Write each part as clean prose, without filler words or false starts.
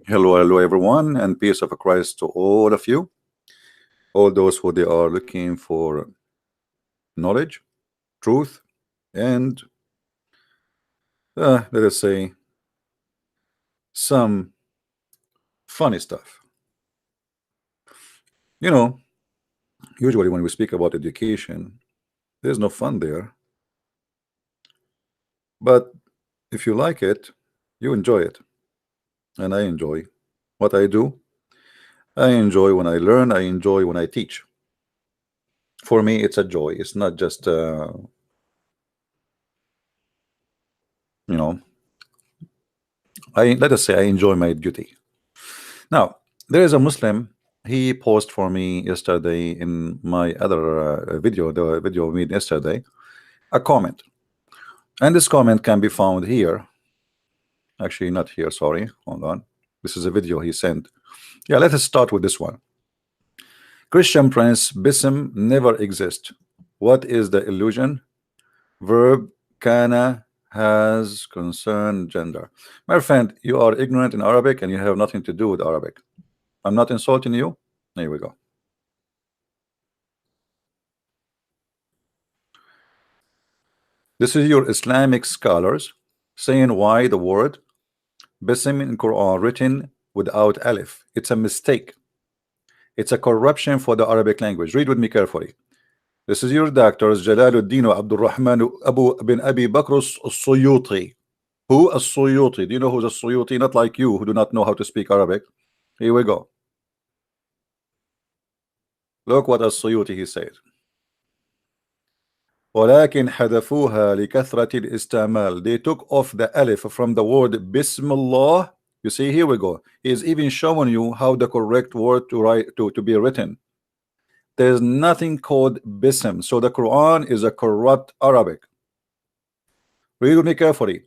Hello everyone, and peace of Christ to all of you, all those who they are looking for knowledge, truth, and let us say some funny stuff. You know, usually when we speak about education, there's no fun there, but if you like it, you enjoy it, and I enjoy what I do. I enjoy when I learn. I enjoy when I teach. For me, it's a joy. It's not just you know, let us say I enjoy my duty. Now, there is a Muslim. He posted for me yesterday in my other video, the video we made yesterday, a comment, and this comment can be found here. Actually, not here. Sorry, hold on. This is a video he sent. Yeah, let us start with this one. Christian Prince, Bism never exist. What is the illusion? Verb kana has concern gender. My friend, you are ignorant in Arabic and you have nothing to do with Arabic. I'm not insulting you. Here we go. This is your Islamic scholars saying why the word Bism in Quran written without alif. It's a mistake. It's a corruption for the Arabic language. Read with me carefully. This is your doctors Jalaluddin Abdul Rahman Abu bin Abi Bakr as-Suyuti. Who as-Suyuti? Do you know who's as-Suyuti? Not like you who do not know how to speak Arabic. Here we go. Look what as-Suyuti he said. ولكن حذفوها لكثرة الاستعمال. They took off the alif from the word Bismillah. You see, here we go. He is even showing you how the correct word to write to be written. There's nothing called Bism. So the Quran is a corrupt Arabic. Read with me carefully.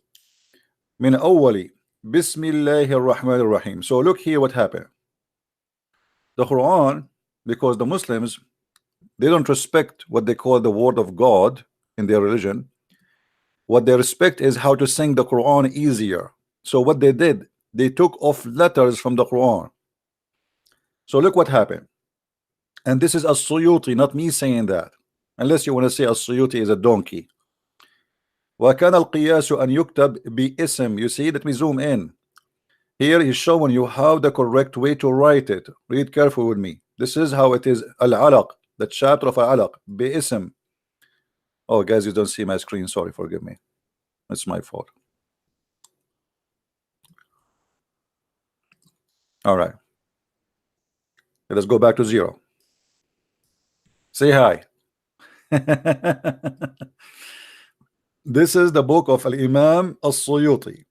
Min awwali Bismillahir Rahmanir Rahim. So look here what happened. The Quran, because the Muslims, they don't respect what they call the word of God in their religion. What they respect is how to sing the Quran easier. So what they did, they took off letters from the Quran. So look what happened. And this is as-Suyuti, not me saying that. Unless you want to say as-Suyuti is a donkey. وَكَانَ الْقِيَاسُ أَنْ يُكْتَبْ بِإِسْمٍ. You see, let me zoom in. Here he's showing you how the correct way to write it. Read carefully with me. This is how it is. Al-Alaq, the chapter of Al-Alaq, bi-ism. Oh, guys, you don't see my screen. Sorry, forgive me. It's my fault. All right. Let us go back to 0. Say hi. This is the book of Al-Imam As-Suyuti.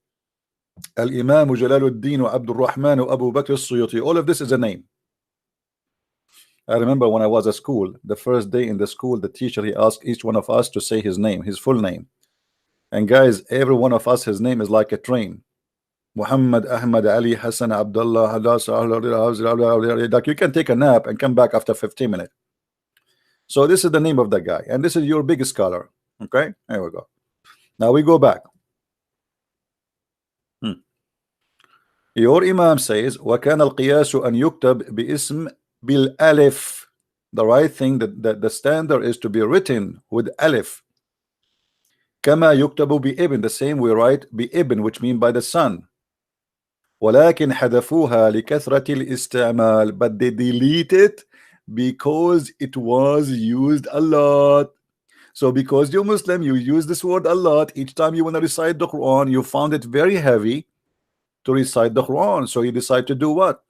Al-Imam Jalaluddin Abdul Rahman Abu Bakr As-Suyuti. All of this is a name. I remember when I was at school, the first day in the school, the teacher, he asked each one of us to say his name, his full name. And guys, every one of us, his name is like a train. Muhammad, Ahmad, Ali, Hassan, Abdullah, like you can take a nap and come back after 15 minutes. So this is the name of the guy, and this is your biggest scholar. Okay, there we go. Now we go back. Your Imam says, وَكَانَ الْقِيَاسُ أَنْ يُكْتَبْ بِإِسْمِ بِالْأَلِفِ. The right thing, that the standard is to be written with alif. كَمَا يُكْتَبُ بِإِبْن. The same we write بِإِبْن, which means by the son. وَلَكِنْ حَذَفُوهَا لِكَثْرَةِ الْإِسْتِعْمَالِ. But they delete it because it was used a lot. So because you're Muslim, you use this word a lot. Each time you want to recite the Quran, you found it very heavy to recite the Quran. So you decide to do what?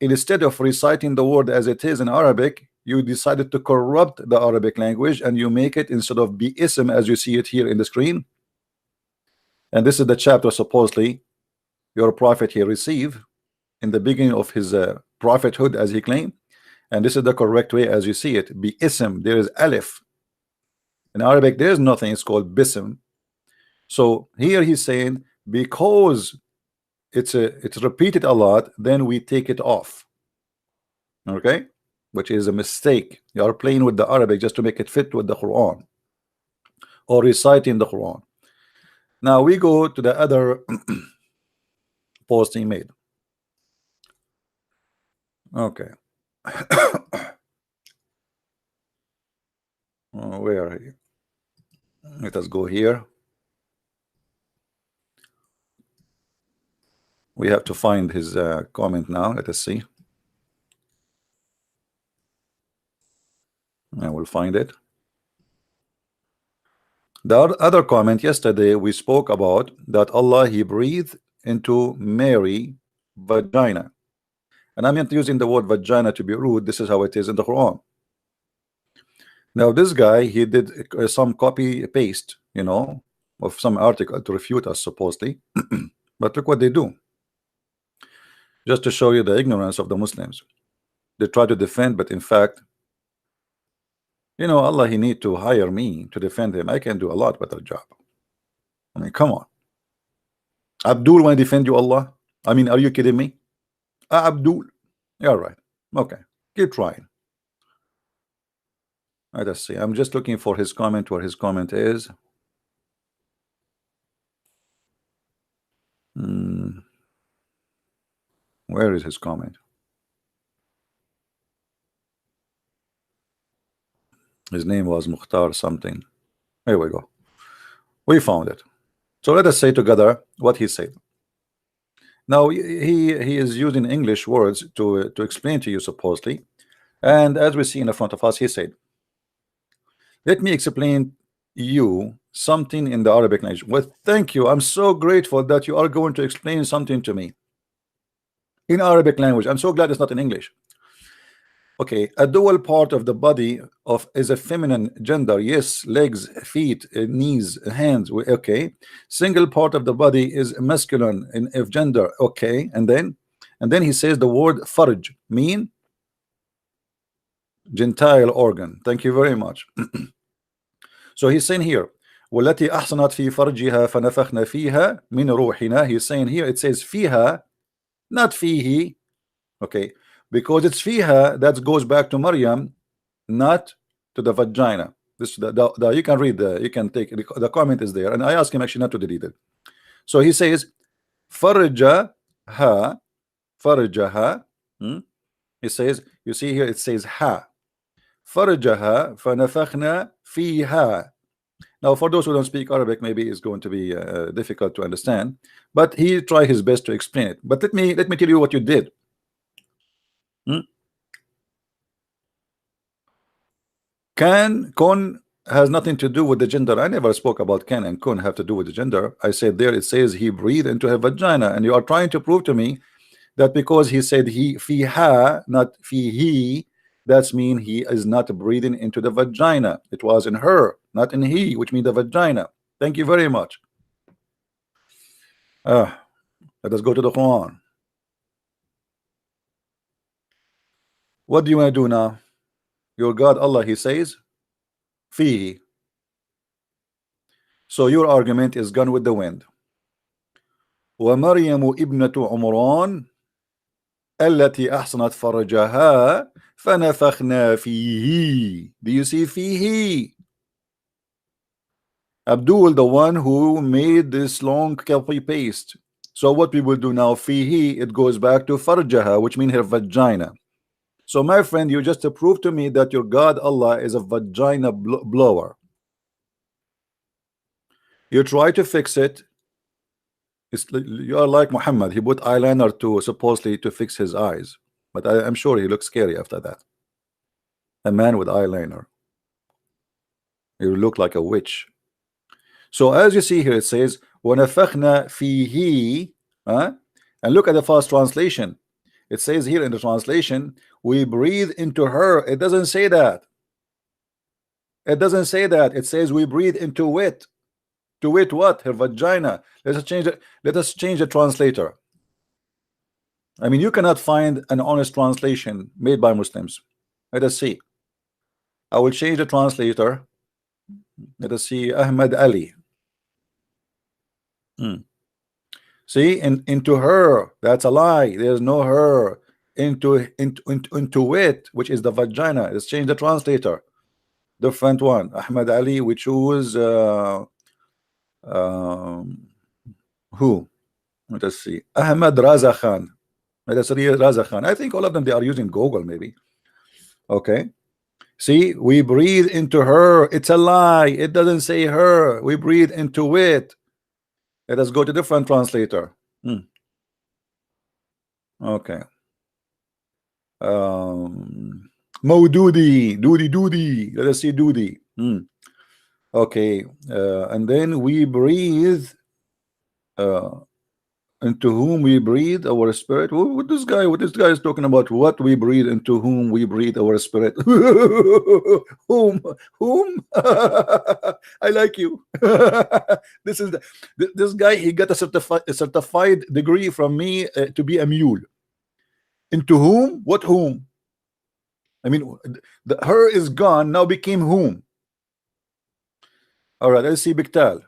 Instead of reciting the word as it is in Arabic, you decided to corrupt the Arabic language, and you make it, instead of bi-ism as you see it here in the screen. And this is the chapter supposedly your prophet he received in the beginning of his prophethood, as he claimed. And this is the correct way as you see it. Bi-ism, there is alif. In Arabic there is nothing, it's called bism. So here he's saying because it's repeated a lot, then we take it off. Okay, which is a mistake. You are playing with the Arabic just to make it fit with the Quran, or reciting the Quran. Now we go to the other post he made. Okay. Where are you? Let us go here. We have to find his comment now. Let us see. I will find it. The other comment yesterday we spoke about that Allah, he breathed into Mary vagina, and I'm not using the word vagina to be rude. This is how it is in the Quran. Now this guy, he did some copy paste, you know, of some article to refute us supposedly. But look what they do, just to show you the ignorance of the Muslims. They try to defend, but in fact, you know, Allah, he need to hire me to defend him. I can do a lot better job. I mean, come on. Abdul want to defend you, Allah? I mean, are you kidding me? Abdul. Yeah, right. Okay. Keep trying. Let us see. I'm just looking for his comment, where his comment is. Where is his comment? His name was Mukhtar something. Here we go. We found it. So let us say together what he said. Now he is using English words to explain to you supposedly, and as we see in the front of us, he said, let me explain you something in the Arabic language. Well, thank you. I'm so grateful that you are going to explain something to me in Arabic language. I'm so glad it's not in English. Okay, a dual part of the body is a feminine gender. Yes, legs, feet, knees, hands. Okay, single part of the body is masculine in gender. Okay, and then he says the word farj mean gentile organ. Thank you very much. So he's saying here, والتي أحصنت في فرجها فنفخنا فيها من روحنا. He's saying here it says فيها, not فيه. Okay, because it's fiha, that goes back to Maryam, not to the vagina. This you can read you can take the comment is there, and I asked him actually not to delete it. So he says farjaha. He says, you see here it says ha, farjaha fanafakhna fiha. Now for those who don't speak Arabic, maybe it's going to be difficult to understand, but he tried his best to explain it. But let me tell you what you did. Kun has nothing to do with the gender. I never spoke about can and kun have to do with the gender. I said there it says he breathed into her vagina, and you are trying to prove to me that because he said he fiha, not fihi, that's mean he is not breathing into the vagina. It was in her, not in he, which means the vagina. Thank you very much. Let us go to the Quran. What do you want to do now? Your God Allah, he says fihi. So your argument is gone with the wind. ومريم ابنة عمران التي أحصنت فرجها فنفخنا فيه. Do you see fihi? Abdul, the one who made this long copy paste. So what we will do now, fihi, it goes back to farjaha, which means her vagina. So my friend, you just proved to me that your God Allah is a vagina blower. You try to fix it. You are like Muhammad. He put eyeliner to supposedly to fix his eyes, but I'm sure he looks scary after that. A man with eyeliner, you look like a witch. So as you see here, it says وَنَفَخْنَا فِيهِ, and look at the first translation. It says here in the translation, we breathe into her. It doesn't say that. It doesn't say that. It says we breathe into it. To it what? Her vagina. Let us change it. Let us change the translator. I mean, you cannot find an honest translation made by Muslims. Let us see. I will change the translator. Let us see. Ahmad Ali. See, into her. That's a lie. There's no her. into it, which is the vagina. Let's change the translator. Different one. Ahmed Ali, we choose who? Let us see. Ahmed Raza Khan. Let us read Raza Khan. I think all of them they are using Google maybe. Okay. See, we breathe into her. It's a lie. It doesn't say her. We breathe into it. Let us go to different translator. Okay. Maududi, Doody. Let us see Doody. Okay. And then we breathe into whom we breathe our spirit. What this guy is talking about, what we breathe, into whom we breathe our spirit. whom I like you. This is this guy, he got a certified degree from me to be a mule. Into whom? What whom? I mean, the her is gone, now became whom. All right, let's see Biktal.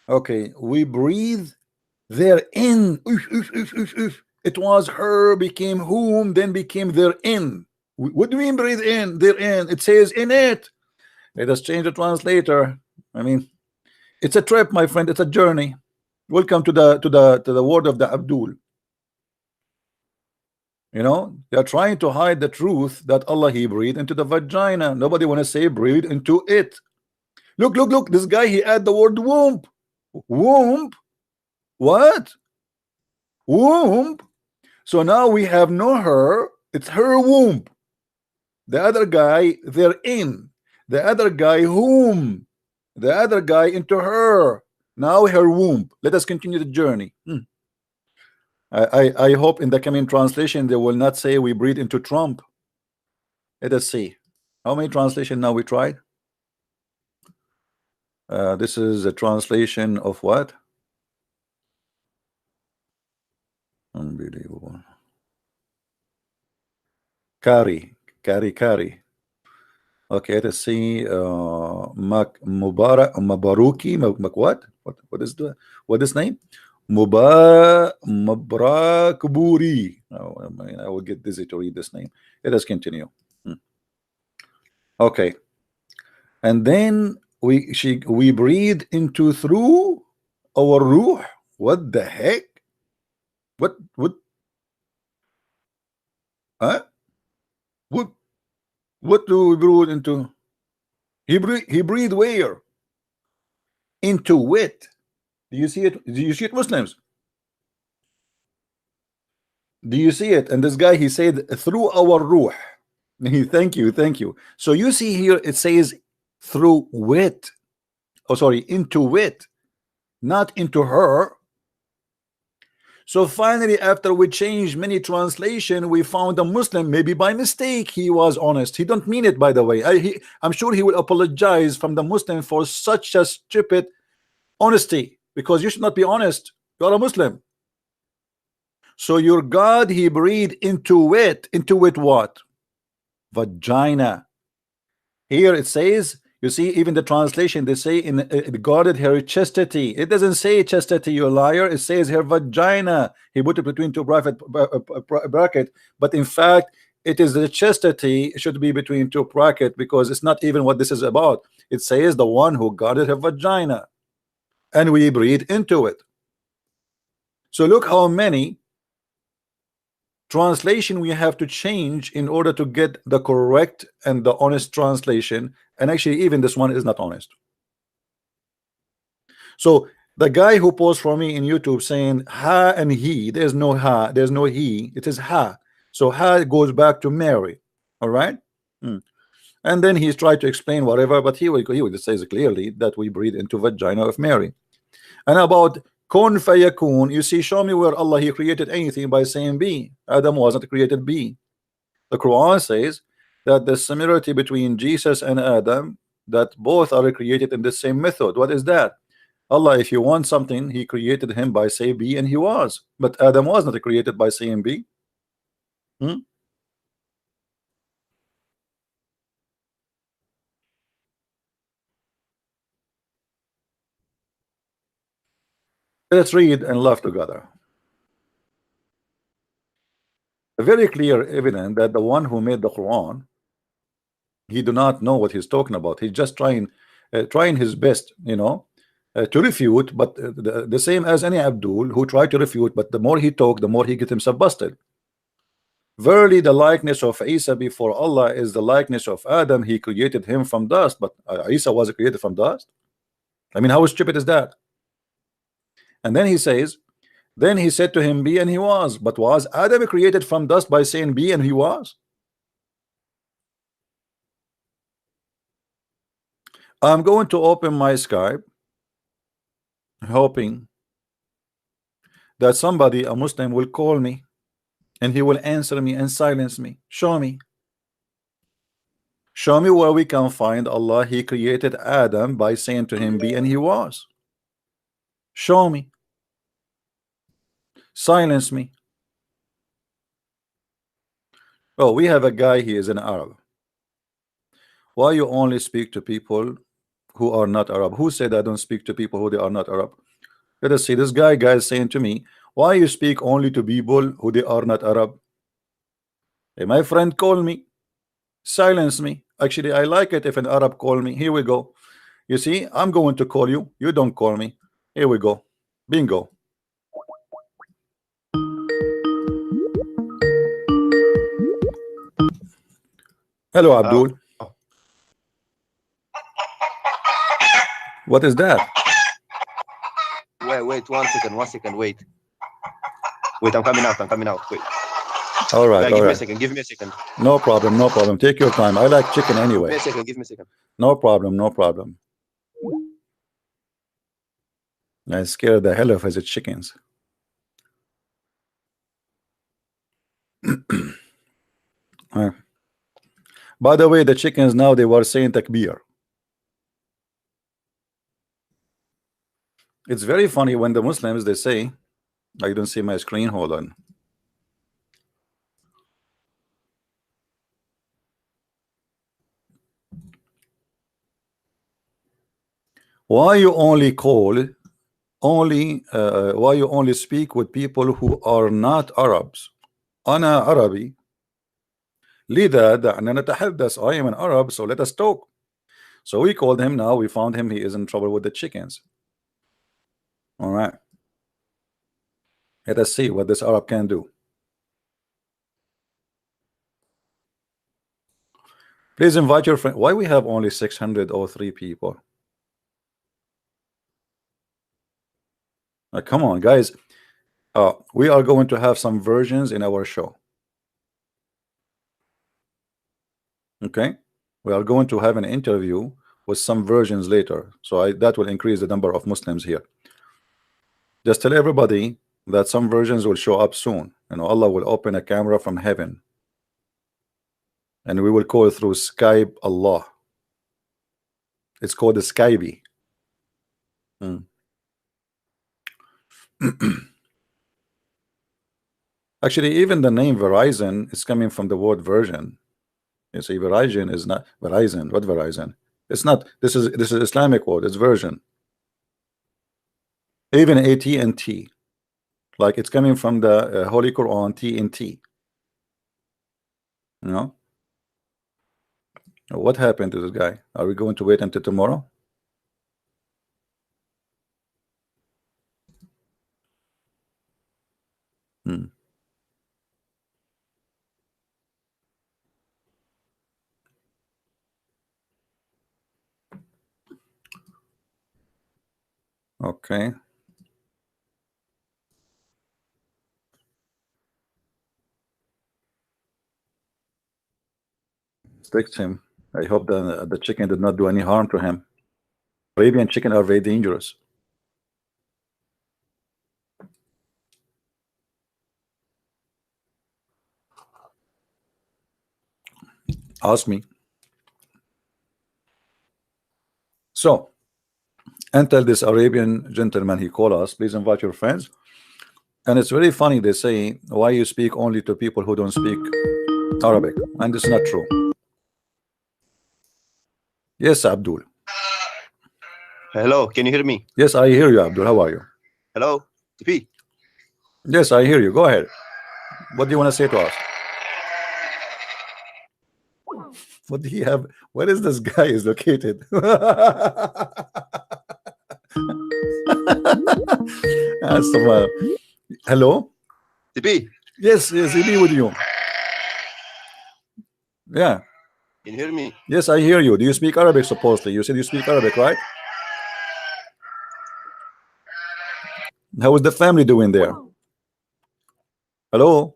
Okay, we breathe therein. It was her, became whom, then became therein. What do we mean breathe in? Therein. It says in it. Let us change the translator. I mean, it's a trip, my friend. It's a journey. Welcome to the word of the Abdul. You know, they are trying to hide the truth that Allah, he breathed into the vagina. Nobody want to say breathe into it. Look. This guy, he add the word womb. Womb. What? Womb. So now we have no her. It's her womb. The other guy, they're in. The other guy, whom. The other guy into her. Now her womb. Let us continue the journey. I hope in the coming translation they will not say we breathe into Trump. Let us see. How many translation now we tried? This is a translation of what? Unbelievable. Kari. Okay, let's see. Mabaruki. What is this name? Mabrakburi. Oh, I mean, I will get dizzy to read this name. Let us continue. Okay, and then we breathe into through our ruh. What the heck? What? Huh? What do we breathe into? He breathed where? Into it. Do you see it? Do you see it, Muslims? Do you see it? And this guy, he said through our ruh. Thank you. So you see here it says through it. Oh, sorry, into it, not into her. So finally, after we changed many translation, we found a Muslim, maybe by mistake he was honest. He don't mean it, by the way. I'm sure he will apologize from the Muslim for such a stupid honesty, because you should not be honest. You are a Muslim. So your God, he breathed into it what? Vagina. Here it says, you see, even the translation, they say in it guarded her chastity. It doesn't say chastity, you liar. It says her vagina. He put it between two bracket, but in fact it is the chastity. It should be between two bracket, because it's not even what this is about. It says the one who guarded her vagina, and we breathe into it. So look how many translation we have to change in order to get the correct and the honest translation. And actually even this one is not honest. So the guy who posed for me in YouTube saying ha and he, there's no ha, there's no he, it is ha. So ha goes back to Mary. All right. And then he's tried to explain whatever, but he will say clearly that we breathe into vagina of Mary. And about kun fayakun, you see, show me where Allah, he created anything by saying be. Adam wasn't created be. The Quran says that the similarity between Jesus and Adam, that both are created in the same method. What is that? Allah, if you want something, he created him by saying be, and he was. But Adam was not created by saying be. Let's read and laugh together. very clear evidence that the one who made the Quran, he do not know what he's talking about. He's just trying his best, to refute, but the same as any Abdul who tried to refute, but the more he talked, the more he get himself busted. Verily, the likeness of Isa before Allah is the likeness of Adam. He created him from dust, but Isa was created from dust. I mean, how stupid is that? And then he says, then he said to him, be, and he was. But was Adam created from dust by saying be, and he was? I'm going to open my Skype, hoping that somebody, a Muslim, will call me and he will answer me and silence me. Show me where we can find Allah. He created Adam by saying to him be, and he was. Show me. Silence me. Oh, we have a guy, he is an Arab. Why you only speak to people who are not Arab? Who said I don't speak to people who they are not Arab? Let us see. This guy is saying to me, why you speak only to people who they are not Arab? Hey, my friend, call me. Silence me. Actually, I like it if an Arab call me. Here we go. You see, I'm going to call you. You don't call me. Here we go. Bingo. Hello, Abdul. What is that? Wait, 1 second, wait, I'm coming out, wait. All right, give me a second. No problem, take your time. I like chicken anyway. Give me a second. No problem. I scared the hell of his chickens. By the way, the chickens now, they were saying takbir. It's very funny when the Muslims, they say, I don't see my screen, hold on. Why you only speak with people who are not Arabs? أنا عربي لذا دعنا نتحدث. I am an Arab, so let us talk. So we called him. Now we found him. He is in trouble with the chickens. All right. Let us see what this Arab can do. Please invite your friend. Why we have only 603 people? Come on, guys. We are going to have some versions in our show. Okay, we are going to have an interview with some versions later, so that will increase the number of Muslims here. Just tell everybody that some versions will show up soon. Allah will open a camera from heaven and we will call through Skype Allah. It's called the Skype. Actually, even the name Verizon is coming from the word version. You see, Verizon is not Verizon. What Verizon? It's not. This is Islamic word. It's version. Even AT&T, like it's coming from the Holy Quran, TNT. You know. What happened to this guy? Are we going to wait until tomorrow? Okay. Sticked him. I hope the chicken did not do any harm to him. Arabian chicken are very dangerous. Ask me. So, until this Arabian gentleman, he called us, please invite your friends. And it's very funny, they say, why you speak only to people who don't speak Arabic? And it's not true. Yes, Abdul. Hello, can you hear me? Yes, I hear you, Abdul. How are you? Hello, TP. Yes, I hear you. Go ahead. What do you want to say to us? What do you have? Where is this guy is located? Hello? TP, Yes, yes, he be with you. Yeah. can you hear me? Yes, I hear you. Do you speak Arabic supposedly? You said you speak Arabic, right? How is the family doing there? Hello?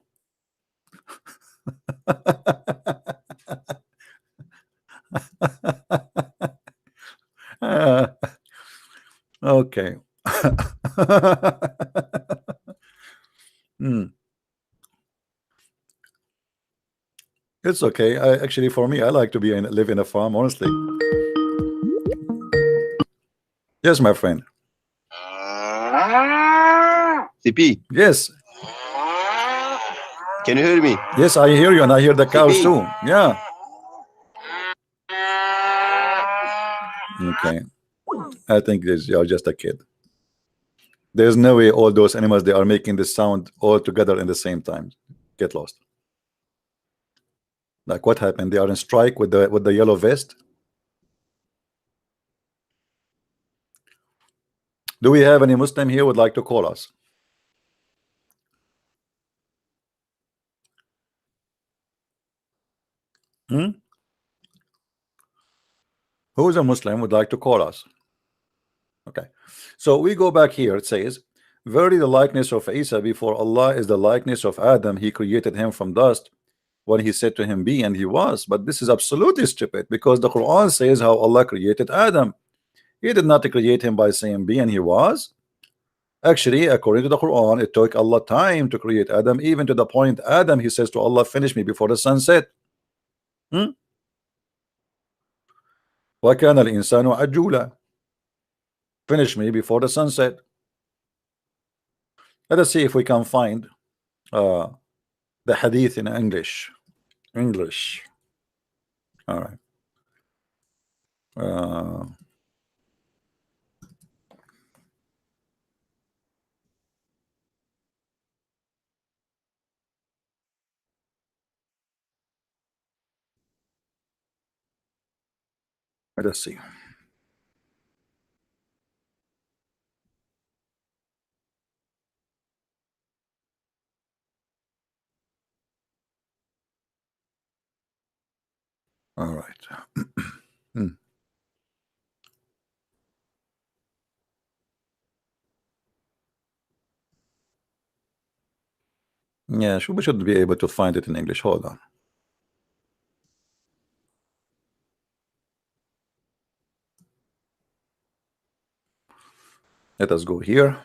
Okay. Hmm. It's okay. Actually, for me, I like to live in a farm, honestly. Yes, my friend. TP, Yes. can you hear me? Yes, I hear you, and I hear the cows CP. too. Yeah. Okay. I think you're just a kid. There's no way all those animals they are making this sound all together in the same time. Get lost. Like what happened? They are in strike with the yellow vest. Do we have any Muslim here would like to call us? Hmm? Who is a Muslim would like to call us? Okay. So we go back here. It says, verily the likeness of Isa before Allah is the likeness of Adam. He created him from dust when he said to him, be, and he was. But this is absolutely stupid, because the Quran says how Allah created Adam. He did not create him by saying be, and he was. Actually, according to the Quran, it took Allah time to create Adam, even to the point Adam, he says to Allah, finish me before the sun set. وَكَانَ الْإِنسَانُ عَجُولًا. Finish me before the sunset. Let us see if we can find the hadith in English. All right. Let us see. All right. Yeah, we should be able to find it in English. Hold on. Let us go here.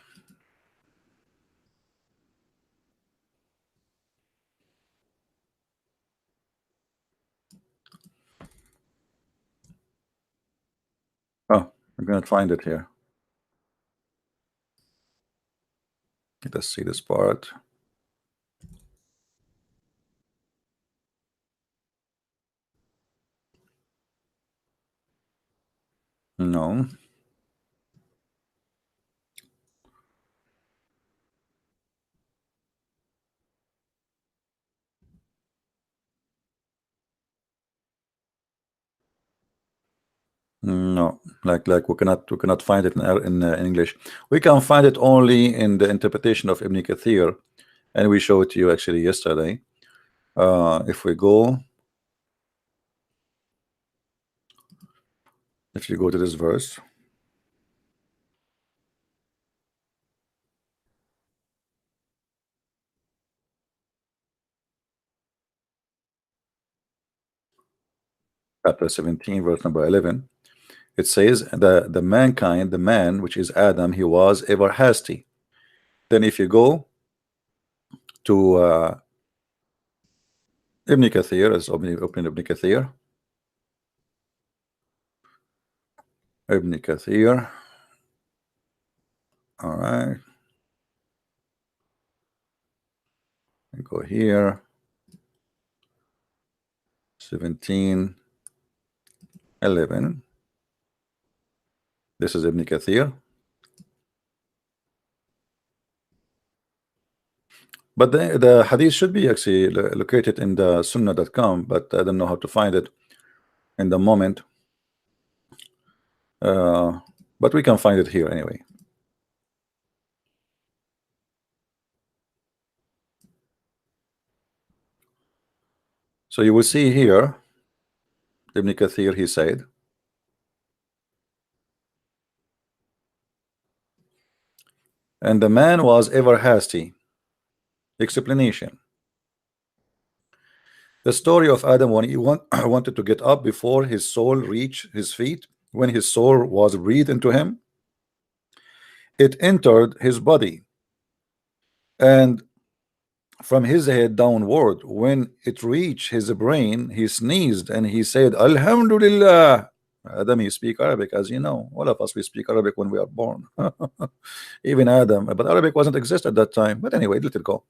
Oh, I'm going to find it here. Let us see this part. No. No, like we cannot find it in English. We can find it only in the interpretation of Ibn Kathir, and we showed it to you actually yesterday. If we go, if you go to this verse, chapter 17, verse number 11, it says the mankind, the man which is Adam, he was ever hasty. Then if you go to Ibn Kathir, as open Ibn Kathir, all right, and go here, 17:11. This is Ibn Kathir. But the hadith should be actually located in the sunnah.com, but I don't know how to find it in the moment. But we can find it here anyway. So you will see here, Ibn Kathir, he said, and the man was ever hasty. Explanation. The story of Adam when he wanted to get up before his soul reached his feet, when his soul was breathed into him, it entered his body, and from his head downward, when it reached his brain, he sneezed and he said, Alhamdulillah. Adam, he speak Arabic, as you know. All of us, we speak Arabic when we are born. Even Adam, but Arabic wasn't exist at that time. But anyway, let it go.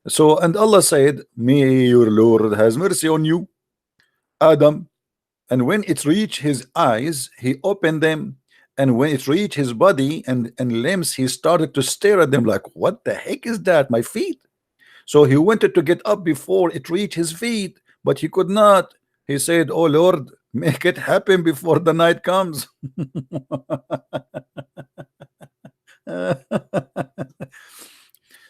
So, and Allah said, may your Lord has mercy on you, Adam. And when it reached his eyes, he opened them. And when it reached his body and limbs, he started to stare at them like, what the heck is that? My feet. So he wanted to get up before it reached his feet, but he could not. He said, oh Lord, make it happen before the night comes.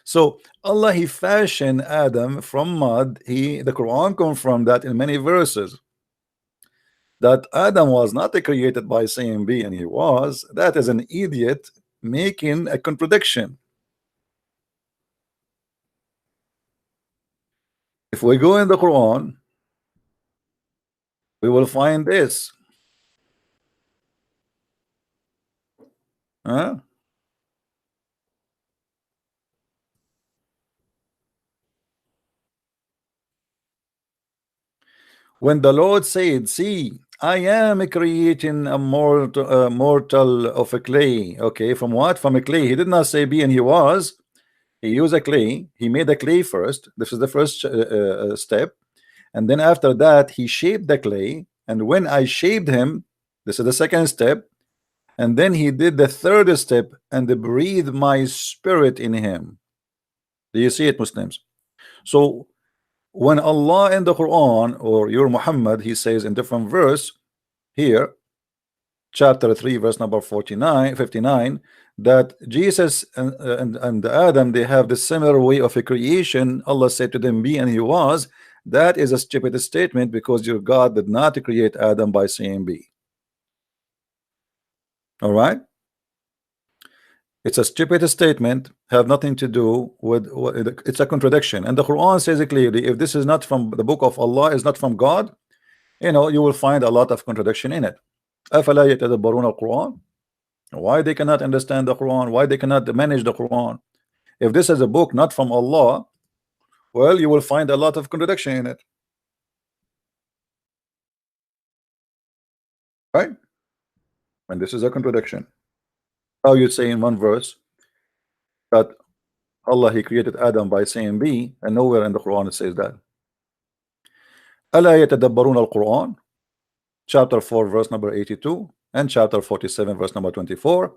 So Allah, he fashioned Adam from mud. The Quran confirmed that in many verses, that Adam was not created by saying be, and he was. That is an idiot making a contradiction. If we go in the Quran, we will find this. Huh? When the Lord said, see, I am creating a mortal of a clay. Okay, from what? From a clay. He did not say be and he was. He used a clay. He made the clay first. This is the first step. And then after that, he shaped the clay. And when I shaped him, this is the second step. And then he did the third step and breathed my spirit in him. Do you see it, Muslims? So when Allah in the Quran, or your Muhammad, he says in different verse here, chapter 3 verse number 59 that Jesus and Adam, they have the similar way of a creation. Allah said to them be and he was. That is a stupid statement, because your God did not create Adam by saying be. All right, it's a stupid statement, have nothing to do with it's a contradiction. And the Quran says it clearly, if this is not from the book of Allah, is not from God, you know, you will find a lot of contradiction in it. أَفَلَا يَتَدَبَّرُونَ الْقُرْآنَ? Why they cannot understand the Quran? Why they cannot manage the Quran? If this is a book not from Allah, well, you will find a lot of contradiction in it, right? And this is a contradiction. How you say in one verse that Allah, he created Adam by saying be, and nowhere in the Quran it says that. أَلَا يَتَدَبَّرُونَ الْقُرْآنَ? Chapter 4 verse number 82 and chapter 47 verse number 24.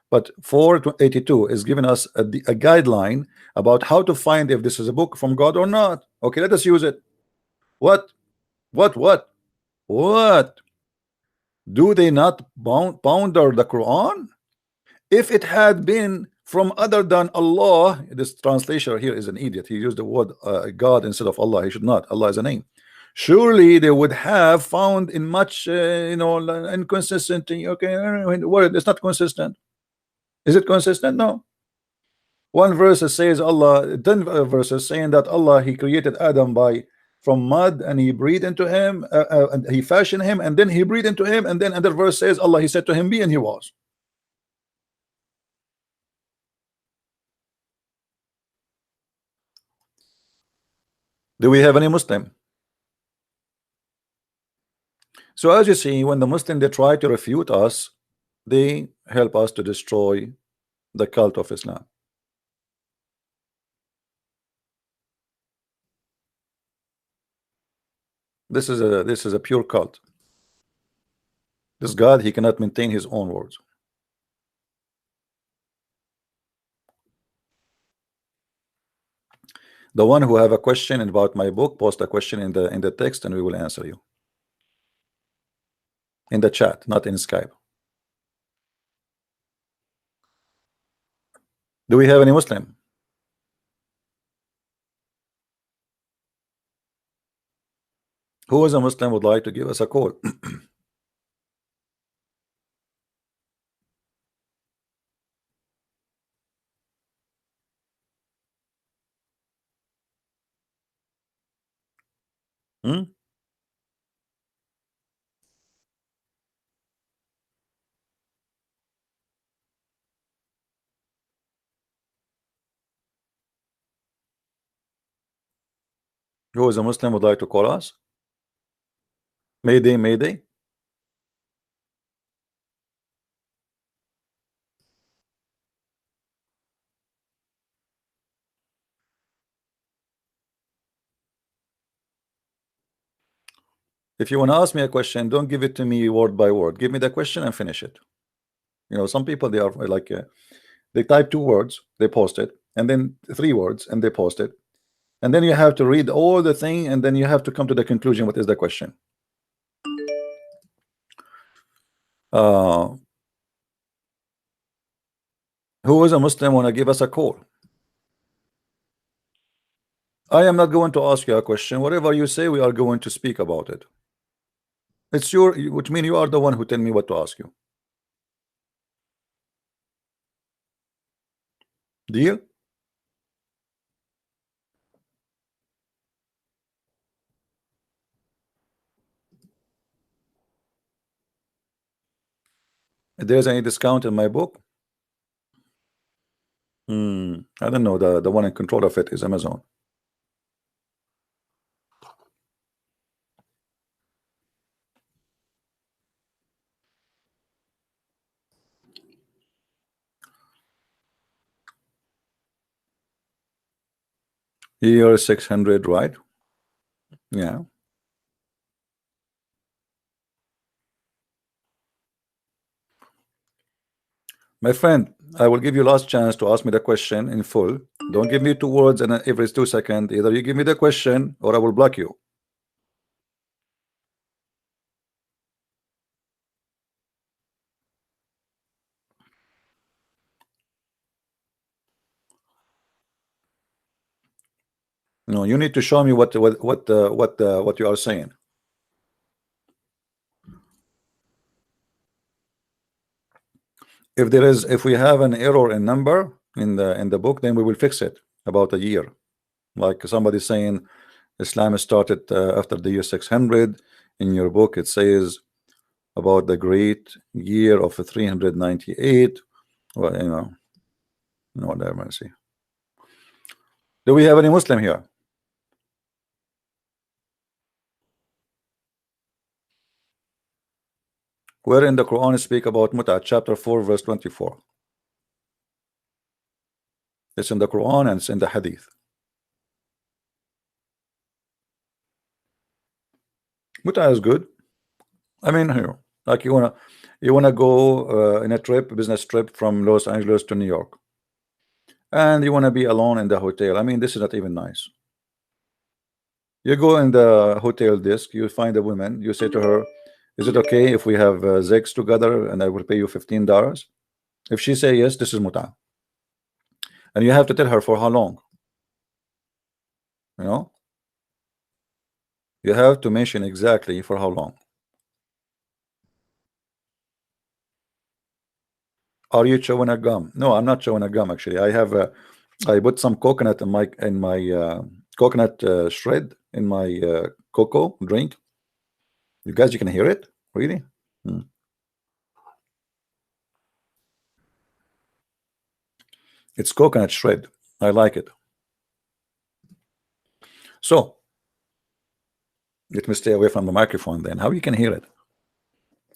But 482 is giving us a guideline about how to find if this is a book from God or not. Okay, let us use it. What do they not ponder the Quran? If it had been from other than Allah, this translator here is an idiot. He used the word God instead of Allah. He should not. Allah is a name. Surely they would have found in much inconsistent. Okay, word is not consistent. Is it consistent? No. One verse says Allah, 10 verses saying that Allah, he created Adam from mud, and he breathed into him, and he fashioned him, and then he breathed into him, and then another verse says Allah, he said to him be, and he was. Do we have any Muslim? So as you see, when the Muslim, they try to refute us, they help us to destroy the cult of Islam. This is a pure cult. This God, he cannot maintain his own words. The one who have a question about my book, post a question in the text, and we will answer you in the chat, not in Skype. Do we have any Muslim? Who is a Muslim would like to give us a call? Hmm? Who is a Muslim would like to call us? Mayday, Mayday. If you want to ask me a question, don't give it to me word by word. Give me the question and finish it. You know, some people, they are like they type 2 words, they post it, and then 3 words, and they post it, and then you have to read all the thing, and then you have to come to the conclusion. What is the question? Who is a Muslim want to give us a call? I am not going to ask you a question. Whatever you say, we are going to speak about it. It's your, which means you are the one who tell me what to ask you. Deal? If there's any discount in my book? I don't know. The one in control of it is Amazon. Year 600, right? Yeah. My friend, I will give you last chance to ask me the question in full. Don't give me 2 words and every 2 seconds. Either you give me the question or I will block you. No, you need to show me what you are saying. If we have an error in number in the book, then we will fix it about a year. Like somebody saying Islam started after the year 600. In your book it says about the great year of 398. Well, you know, no, mercy. Do we have any Muslim here? Where in the Quran speak about Muta? Chapter 4 verse 24. It's in the Quran and it's in the Hadith. Muta is good. I mean, here, like you wanna go in a trip, business trip from Los Angeles to New York, and you wanna be alone in the hotel. I mean, this is not even nice. You go in the hotel desk, you find a woman, you say to her, "Is it okay if we have sex together and I will pay you $15?" If she say yes, this is muta, and you have to tell her for how long. You know, you have to mention exactly for how long. Are you chewing a gum? No, I'm not chewing a gum. Actually, I put some coconut in my coconut shred in my cocoa drink. You guys, you can hear it, really? It's coconut shred. I like it. So let me stay away from the microphone then. How you can hear it?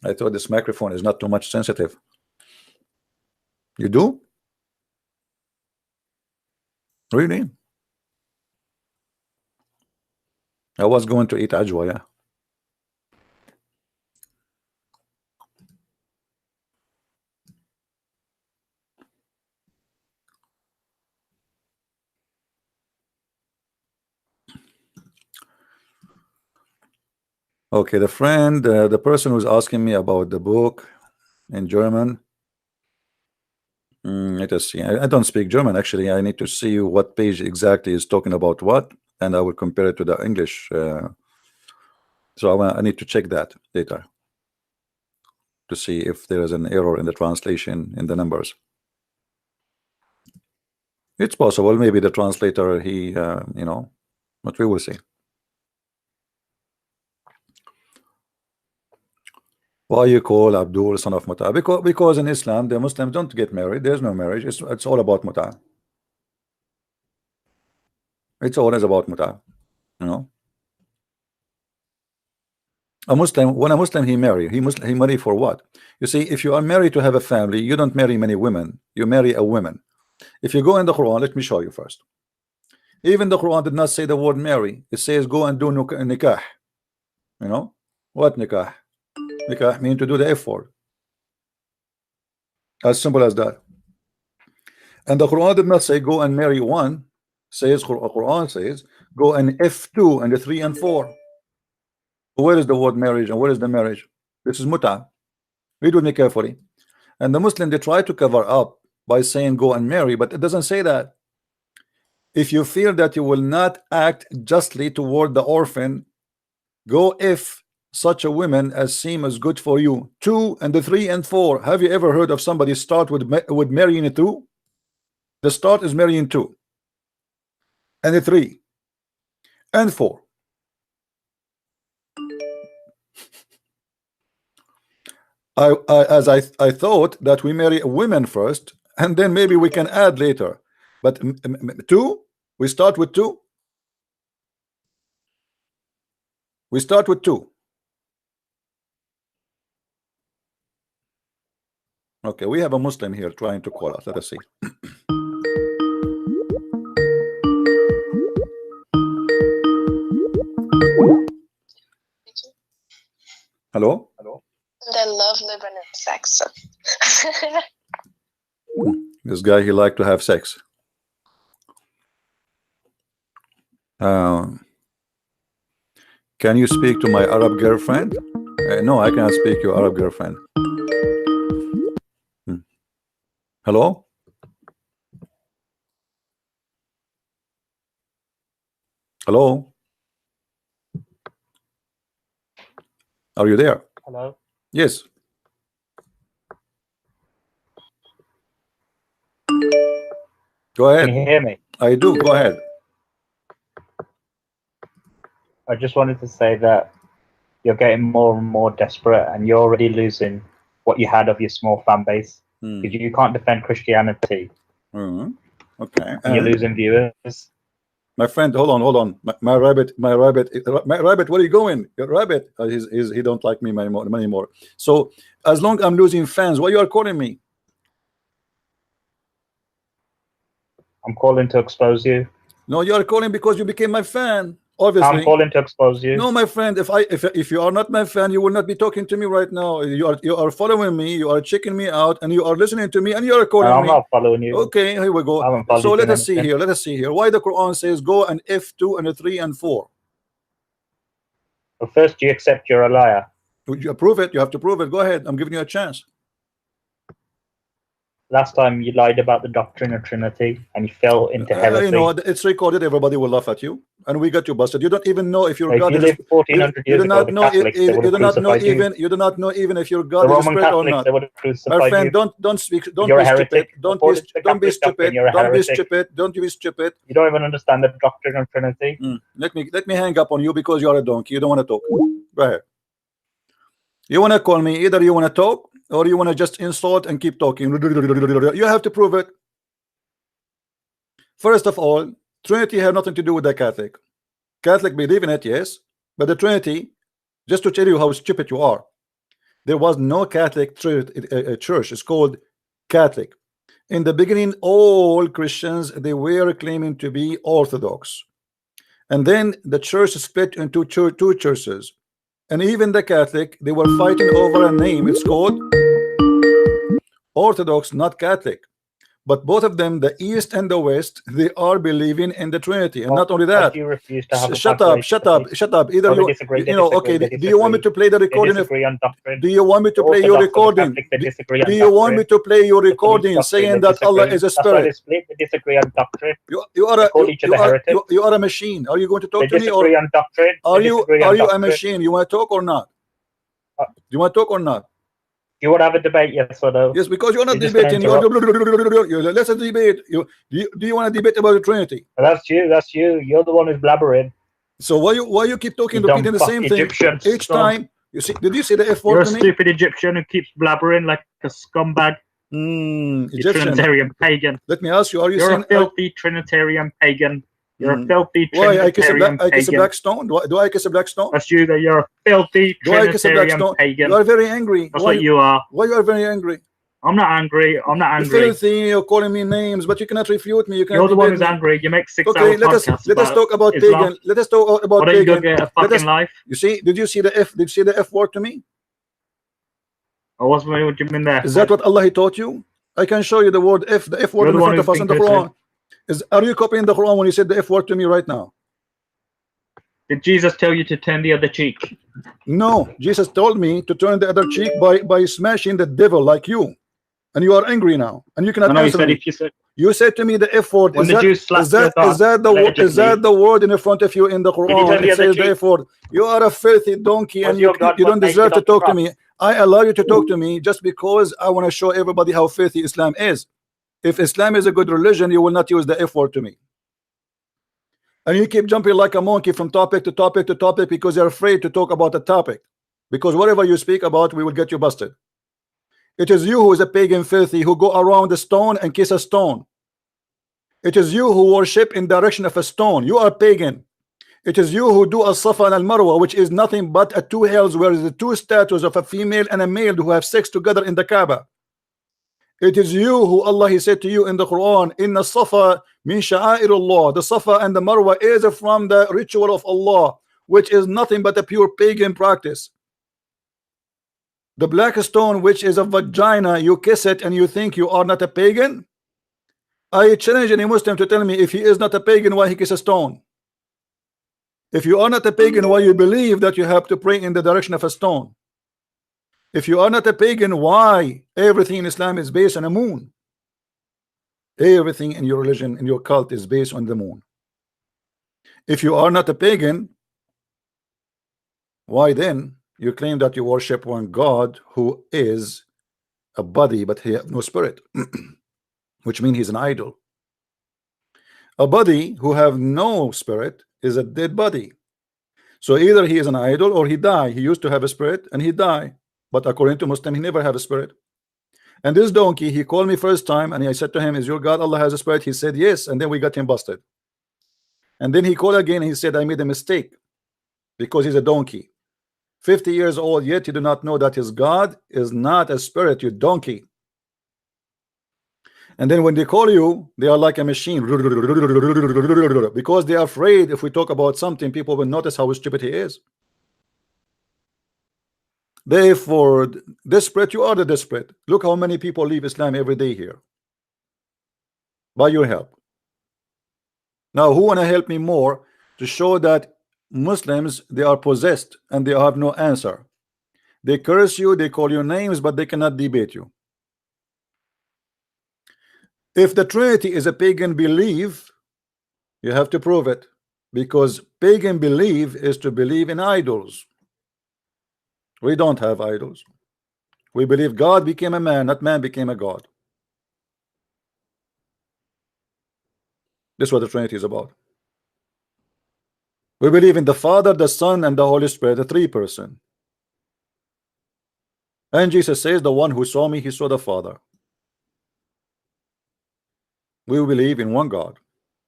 I thought this microphone is not too much sensitive. You do? Really? I was going to eat ajwa, yeah. Okay, the friend, the person who's asking me about the book in German. Let us see. I don't speak German actually. I need to see what page exactly is talking about what, and I will compare it to the English. So I need to check that later to see if there is an error in the translation in the numbers. It's possible. Maybe the translator, he, you know, but we will see. Why you call Abdul son of Muta? Because in Islam, the Muslims don't get married. There's no marriage. It's all about Muta. It's always about Muta. You know, a Muslim, when a Muslim he marry for what? You see, if you are married to have a family, you don't marry many women. You marry a woman. If you go in the Quran, let me show you first. Even the Quran did not say the word marry. It says go and do nikah. You know what nikah? Nikah means to do the effort. As simple as that. And the Quran did not say go and marry one. Says Quran says go and F2 and the 3 and 4. Where is the word marriage and where is the marriage? This is muta. Read with me carefully. And the Muslim, they try to cover up by saying go and marry, but it doesn't say that. If you feel that you will not act justly toward the orphan, go if such a woman as seem as good for you. 2 and the 3 and 4. Have you ever heard of somebody start with marrying a 2? The start is marrying 2 and the 3 and 4. I thought that we marry women first and then maybe we can add later, but 2, we start with 2. We start with 2. Okay, we have a Muslim here trying to call us. Let us see. Hello? Hello? They love Lebanon sex. This guy, he like to have sex. Can you speak to my Arab girlfriend? No, I cannot speak to your Arab girlfriend. Hello? Hello? Are you there? Hello? Yes. Go ahead. Can you hear me? I do. Go ahead. I just wanted to say that you're getting more and more desperate and you're already losing what you had of your small fan base. Because you can't defend Christianity. Okay. And you're losing viewers. My friend, hold on. My rabbit, where are you going? Your rabbit, he don't like me anymore. So as long as I'm losing fans, why you are calling me? I'm calling to expose you. No, you are calling because you became my fan. Obviously. I'm calling to expose you. No, my friend, if you are not my fan, you will not be talking to me right now. You are following me, you are checking me out, and you are listening to me, and you are calling me. I'm not following you. Okay, here we go. So let us see here. Let us see here. Why the Quran says go and F2 and a 3 and 4. Well, first, you accept you're a liar. Would you prove it? You have to prove it. Go ahead. I'm giving you a chance. Last time you lied about the doctrine of Trinity and you fell into heresy. You know, it's recorded. Everybody will laugh at you, and we got you busted. You don't even know if your God is. If you lived 1400 years ago, the Catholics, they would have crucified you. You do not know even if your God is a spirit or not. They would have crucified My friend, you. don't speak. Don't You're be a heretic. stupid. Don't be stupid. Don't be stupid. Don't be stupid. You don't even understand the doctrine of Trinity. Let me hang up on you because you are a donkey. You don't want to talk. Go ahead. You want to call me? Either you want to talk or you want to just insult and keep talking. You have to prove it. First of all, Trinity have nothing to do with the Catholic. Catholic believe in it, yes, but the Trinity, just to tell you how stupid you are, there was no Catholic church. It's called Catholic. In the beginning, all Christians, they were claiming to be Orthodox, and then the church split into two churches, and even the Catholic, they were fighting over a name. It's called Orthodox, not Catholic. But both of them, the East and the West, they are believing in the Trinity. And Well, not only but that, you refuse to have a shut up, conversation shut with up, me. shut up. Either Well, they you, disagree, they you know, disagree, okay. they Do you want me to play the They recording? disagree on doctrine. Do you want me to The play your Orthodox and the recording? Catholic, they disagree on Do you want me doctrine. to play your The police recording doctrine, saying they that Allah disagree. is a That's why they spirit? split. They disagree on doctrine. You are They a call each other heretics. you are a machine. Are you going to talk They to me, or disagree on doctrine. are They you disagree on a doctrine. machine? You want to talk or not? Uh, You want to talk or not? You want to have a debate, yes or no? Yes, because you're not You're just gonna debating. Let's debate. Do you want to debate about the Trinity? That's you. That's you. You're the one who's blabbering. So why you keep talking, You dumb repeating the fuck same thing Egyptian each scum. time? You see? Did you see the F You're word a to me? stupid Egyptian who keeps blabbering like a scumbag. You Egyptian. Trinitarian pagan. Let me ask you: are you You're saying a filthy Trinitarian pagan. You're a filthy why I kiss a Trinitarian black? I kiss a pagan. black stone? Do I kiss a black stone? That's you. That you're a filthy Do I kiss a black Trinitarian stone? pagan. You are very angry. That's what you are. Why you are very angry? I'm not angry. I'm not You're angry. filthy. You're calling me names, but you cannot refute me. You cannot You're the one debate who's me. angry. You make 6 Okay, hour let us podcasts talk about Islam. pagan. Let us talk about Why don't you go pagan. get a fucking life? You see? Did you see the F? Did you see the F word to me? Or what do you mean there? Is that what Allah He taught you? I can show you the word F, the F word You're in the one front of who's us in the been Quran. Are you copying the Quran when you said the F word to me right now? Did Jesus tell you to turn the other cheek? No, Jesus told me to turn the other cheek by smashing the devil like you, and you are angry now, and you cannot No, he answer said me. if you said You said to me the F word. when Is the that, Jews slapped your dog, is that the word in front of you in the Did he Quran? turn the It other says the cheek? F word. You are a filthy donkey, Was and your God you don't butt deserve naked to on the talk to me. cross? I allow you to talk to me just because I want to show everybody how filthy Islam is. If Islam is a good religion, you will not use the F word to me. And you keep jumping like a monkey from topic to topic to topic because you're afraid to talk about the topic. Because whatever you speak about, we will get you busted. It is you who is a pagan filthy who go around the stone and kiss a stone. It is you who worship in direction of a stone. You are pagan. It is you who do a Safa and al Marwa, which is nothing but a two hills where the two statues of a female and a male who have sex together in the Kaaba. It is you who Allah He said to you in the Quran, Inna Safa min sha'airullah. The Safa and the Marwa is from the ritual of Allah, which is nothing but a pure pagan practice. The black stone, which is a vagina, you kiss it and you think you are not a pagan. I challenge any Muslim to tell me if he is not a pagan, why he kiss a stone. If you are not a pagan, why you believe that you have to pray in the direction of a stone. If you are not a pagan, why everything in Islam is based on a moon? Everything in your religion, in your cult, is based on the moon. If you are not a pagan, why then you claim that you worship one God who is a body but he has no spirit? Which means he's an idol. A body who have no spirit is a dead body. So either he is an idol or he die. He used to have a spirit and he die. But according to Muslim, he never have a spirit. And this donkey, he called me first time and I said to him, is your God Allah has a spirit? He said yes, and then we got him busted. And then he called again and he said, I made a mistake, because he's a donkey. 50 years old, yet you do not know that his God is not a spirit, you donkey. And then when they call you, they are like a machine, because they are afraid if we talk about something, people will notice how stupid he is. Therefore, desperate, you are the desperate. Look how many people leave Islam every day here by your help. Now, who want to help me more to show that Muslims, they are possessed and they have no answer? They curse you, they call you names, but they cannot debate you. If the Trinity is a pagan belief, you have to prove it, because pagan belief is to believe in idols. We don't have idols. We believe God became a man, not man became a God. This is what the Trinity is about. We believe in the Father, the Son, and the Holy Spirit, the three person. And Jesus says, the one who saw me, he saw the Father. We believe in one God.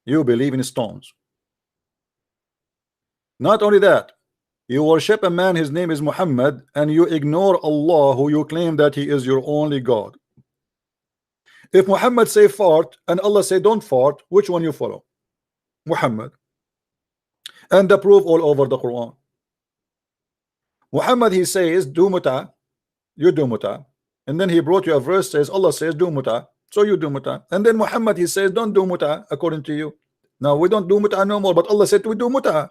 You believe in stones. Not only that, you worship a man, his name is Muhammad, and you ignore Allah, who you claim that he is your only God. If Muhammad say fart and Allah say don't fart, which one you follow? Muhammad. And the proof all over the Quran. Muhammad, he says do muta, you do muta, and then he brought you a verse says Allah says do muta, So you do muta. And then Muhammad, he says, don't do muta according to you. Now we don't do muta no more, but Allah said we do muta.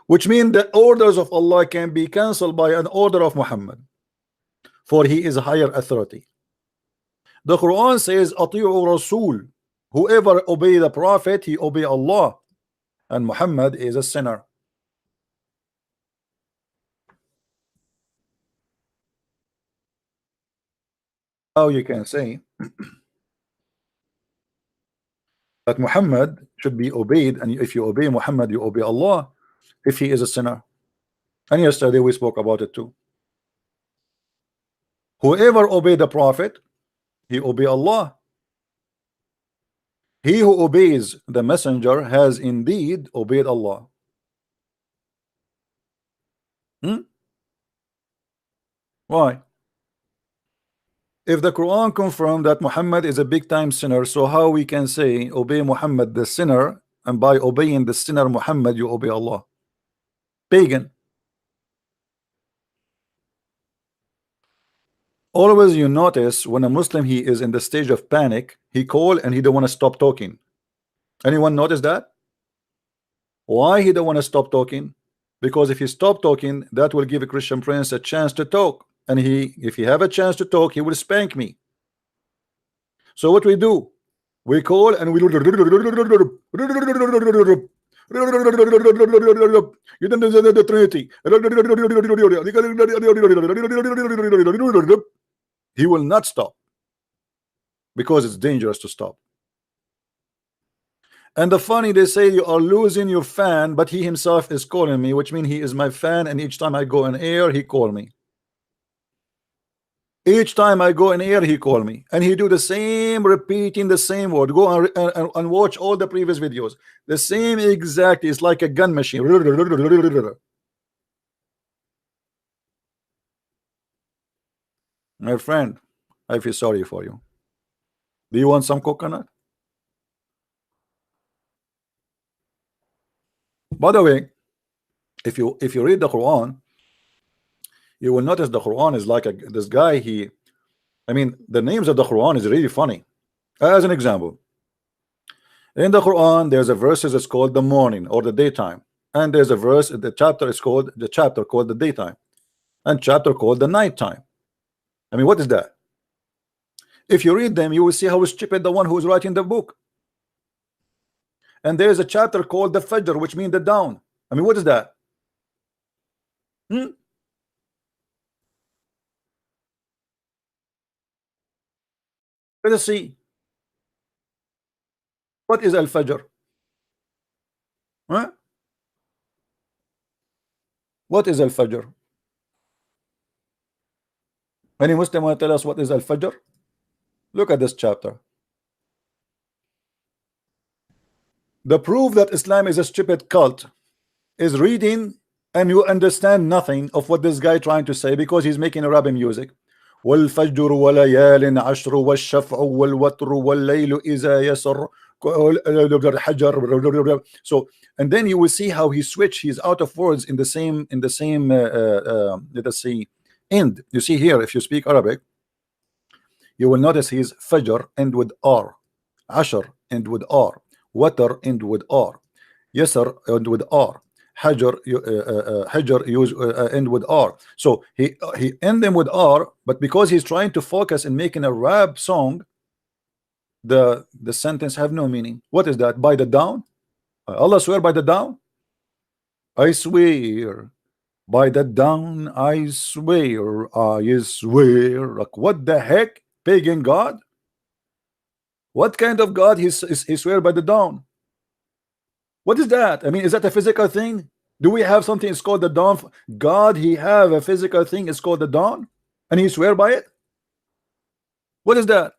Which means the orders of Allah can be cancelled by an order of Muhammad, for he is a higher authority. The Quran says, Ati'u Rasul. Whoever obey the Prophet, he obey Allah. And Muhammad is a sinner. How you can say that Muhammad should be obeyed, and if you obey Muhammad, you obey Allah, if he is a sinner. And yesterday we spoke about it too. Whoever obey the Prophet, he obey Allah. He who obeys the messenger has indeed obeyed Allah. Why? If the Quran confirmed that Muhammad is a big time sinner, so how we can say obey Muhammad the sinner, and by obeying the sinner Muhammad you obey Allah? Pagan. Always you notice when a Muslim he is in the stage of panic, he call and he don't want to stop talking. Anyone notice that? Why he don't want to stop talking? Because if he stop talking, that will give a Christian Prince a chance to talk. And if he have a chance to talk, he will spank me. So what we do? We call and we you don't deserve the Trinity. He will not stop because it's dangerous to stop. And the funny, they say you are losing your fan, but he himself is calling me, which means he is my fan, and each time I go in air, he call me. Each time I go in air, he call me, and he do the same, repeating the same word. Go and watch all the previous videos. The same exact. It's like a gun machine. My friend, I feel sorry for you. Do you want some coconut? By the way, if you read the Quran, you will notice the Quran is like this guy. I mean, the names of the Quran is really funny. As an example, in the Quran, there's a verse that's called the morning or the daytime, and there's a verse. The chapter called the daytime, and chapter called the nighttime. I mean, what is that? If you read them, you will see how stupid the one who is writing the book. And there is a chapter called the Fajr, which means the dawn. I mean, what is that? Let us see. What is Al-Fajr? Huh? What is Al-Fajr? Any Muslim want to tell us what is Al-Fajr? Look at this chapter. The proof that Islam is a stupid cult is reading and you understand nothing of what this guy trying to say because he's making Arabic music. وَالْفَجْرُ وَلَيَالٍ عَشْرُ وَالشَّفْعُ وَالْوَتْرُ وَاللَّيْلُ إِذَا يَسْرُ حَجَرُ. So, and then you will see how he switch. He's out of words in the same let us see, end. You see here, if you speak Arabic, you will notice he's Fajr end with R, Ashr end with R, Water end with R, Yasr end with R, Hajar use end with R. So he end them with R, but because he's trying to focus in making a rap song, the sentence have no meaning. What is that? By the dawn? Allah swear by the dawn? I swear by the dawn, I swear, I swear. Like, what the heck? Pagan God? What kind of God he swear by the dawn? What is that? I mean, is that a physical thing? Do we have something it's called the dawn? God, he have a physical thing, it's called the dawn, and he swear by it? What is that?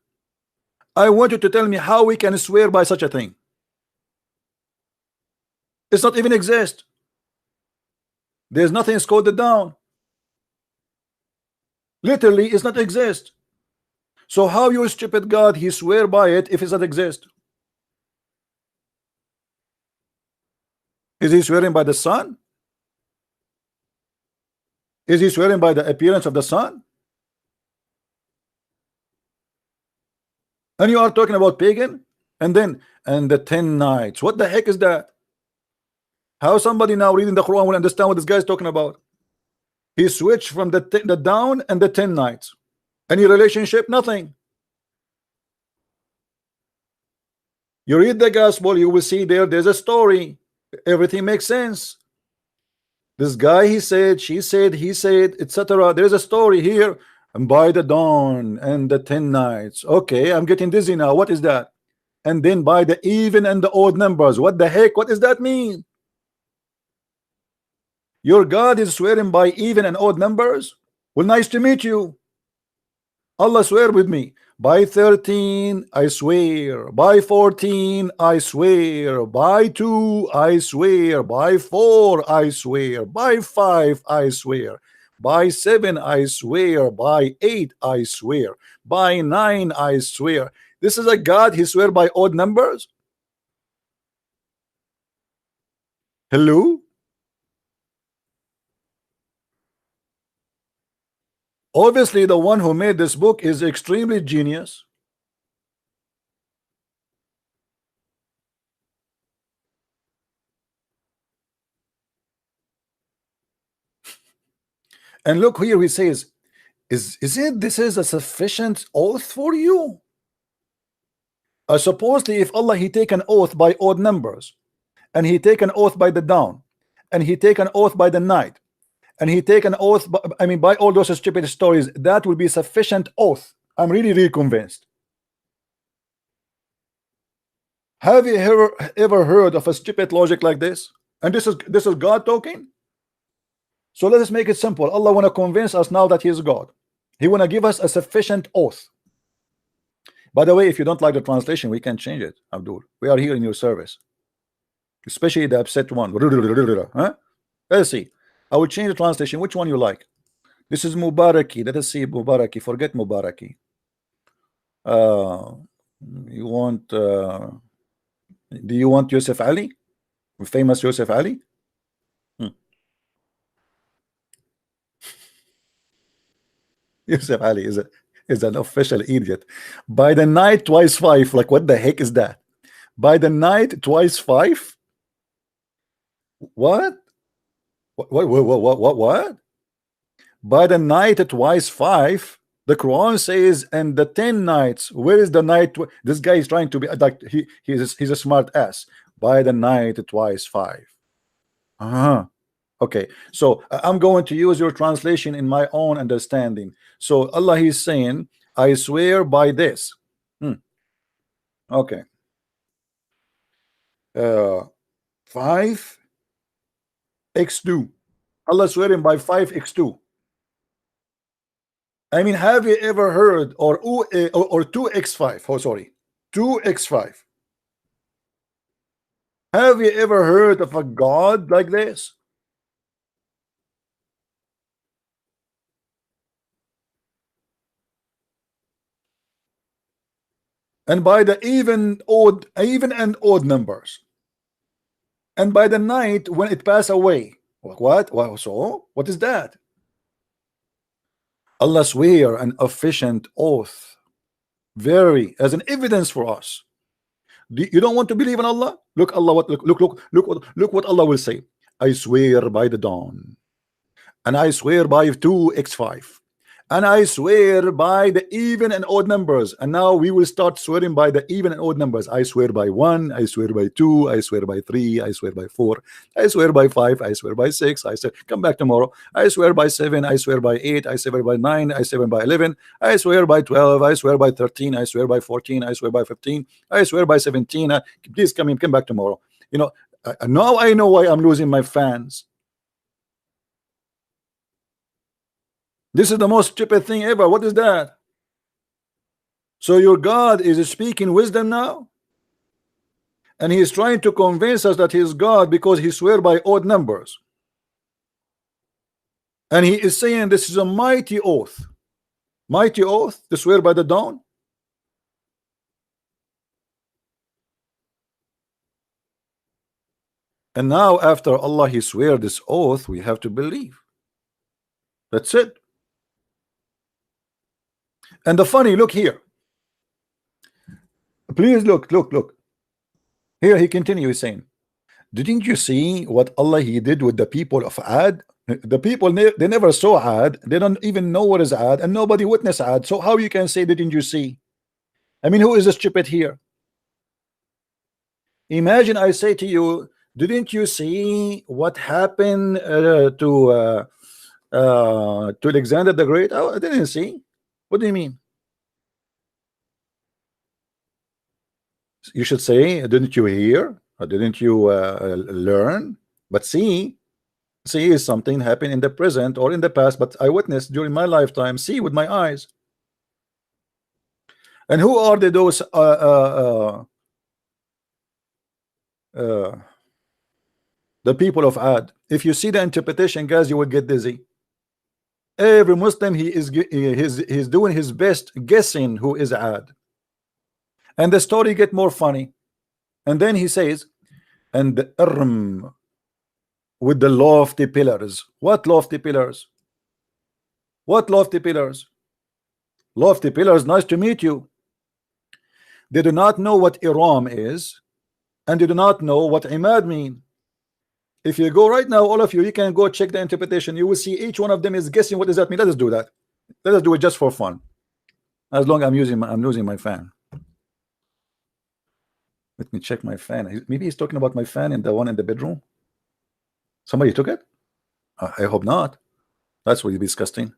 I want you to tell me how we can swear by such a thing. It's not even exist. There's nothing it's called the dawn. Literally, it's not exist. So how you stupid God he swear by it if it doesn't exist? Is he swearing by the sun? Is he swearing by the appearance of the sun? And you are talking about pagan, and then and the 10 nights. What the heck is that? How somebody now reading the Quran will understand what this guy is talking about? He switched from the down and the 10 nights. Any relationship? Nothing. You read the gospel, you will see there's a story. Everything makes sense. This guy, he said, she said, he said, etc. There's a story here. And by the dawn and the 10 nights. Okay, I'm getting dizzy now. What is that? And then by the even and the odd numbers. What the heck? What does that mean? Your God is swearing by even and odd numbers? Well, nice to meet you. Allah swear with me. By 13 I swear, by 14 I swear, by 2 I swear, by 4 I swear, by 5 I swear, by 7 I swear, by 8 I swear, by 9 I swear. This is a God, he swear by odd numbers? Hello? Obviously, the one who made this book is extremely genius. And look here, he says, isn't this is a sufficient oath for you? Supposedly, if Allah he take an oath by odd numbers, and he take an oath by the dawn, and he take an oath by the night, and he take an oath by, I mean by all those stupid stories, that will be sufficient oath. I'm really convinced. Have you ever heard of a stupid logic like this? And this is God talking. So let us make it simple. Allah want to convince us now that he is God. He want to give us a sufficient oath. By the way, if you don't like the translation, we can change it, Abdul. We are here in your service, especially the upset one. Huh? Let's see. I will change the translation. Which one you like? This is Mubaraki. Let us see Mubaraki. Forget Mubaraki. You want? Do you want Yusuf Ali? Famous Yusuf Ali? Yusuf Ali is an official idiot. By the night twice 5. Like what the heck is that? By the night twice 5? What? What? By the night twice 5. The Quran says, and the 10 nights. Where is the night? This guy is trying to be like he's a smart ass. By the night twice 5. Okay, so I'm going to use your translation in my own understanding. So Allah is saying, I swear by this. Okay. 5 x2. Allah swearing by 5 x2. I mean, have you ever heard or 2x5? Oh, sorry, 2x5. Have you ever heard of a God like this? And by the even and odd numbers, and by the night when it pass away. What? So what is that? Allah swear an efficient oath, very as an evidence for us. You don't want to believe in Allah? Look, Allah, look what Allah will say. I swear by the dawn, and I swear by 2x5, and I swear by the even and odd numbers. And now we will start swearing by the even and odd numbers. I swear by 1, I swear by 2, I swear by 3, I swear by 4, I swear by 5, I swear by 6, I swear, come back tomorrow, I swear by 7, I swear by 8, I swear by 9, I swear by 11, I swear by 12, I swear by 13, I swear by 14, I swear by 15, I swear by 17. Please come back tomorrow. You know, now I know why I'm losing my fans. This is the most stupid thing ever. What is that? So your God is speaking wisdom now, and he is trying to convince us that he is God because he swear by odd numbers, and he is saying this is a mighty oath to swear by the dawn. And now after Allah he swear this oath, we have to believe. That's it. And the funny, look here, Please look. Here he continues saying, didn't you see what Allah he did with the people of Ad? The people, they never saw Ad. They don't even know what is Ad, and nobody witnessed Ad. So how you can say, didn't you see? I mean, who is the stupid here? Imagine I say to you, didn't you see what happened to Alexander the Great? Oh, I didn't see. What do you mean? You should say, didn't you hear? Or didn't you learn? But see is something happened in the present or in the past, but I witnessed during my lifetime. See with my eyes. And who are those the people of Ad? If you see the interpretation, guys, you will get dizzy. Every Muslim he's doing his best guessing who is Ad, and the story get more funny. And then he says, and the with the lofty pillars. What lofty pillars? What lofty pillars? Lofty pillars, nice to meet you. They do not know what Iram is, and they do not know what Imad mean. If you go right now, all of you, you can go check the interpretation. You will see each one of them is guessing what does that mean. Let us do that. Let us do it just for fun. As long as I'm losing my fan. Let me check my fan. Maybe he's talking about my fan in the one in the bedroom. Somebody took it? I hope not. That's really disgusting.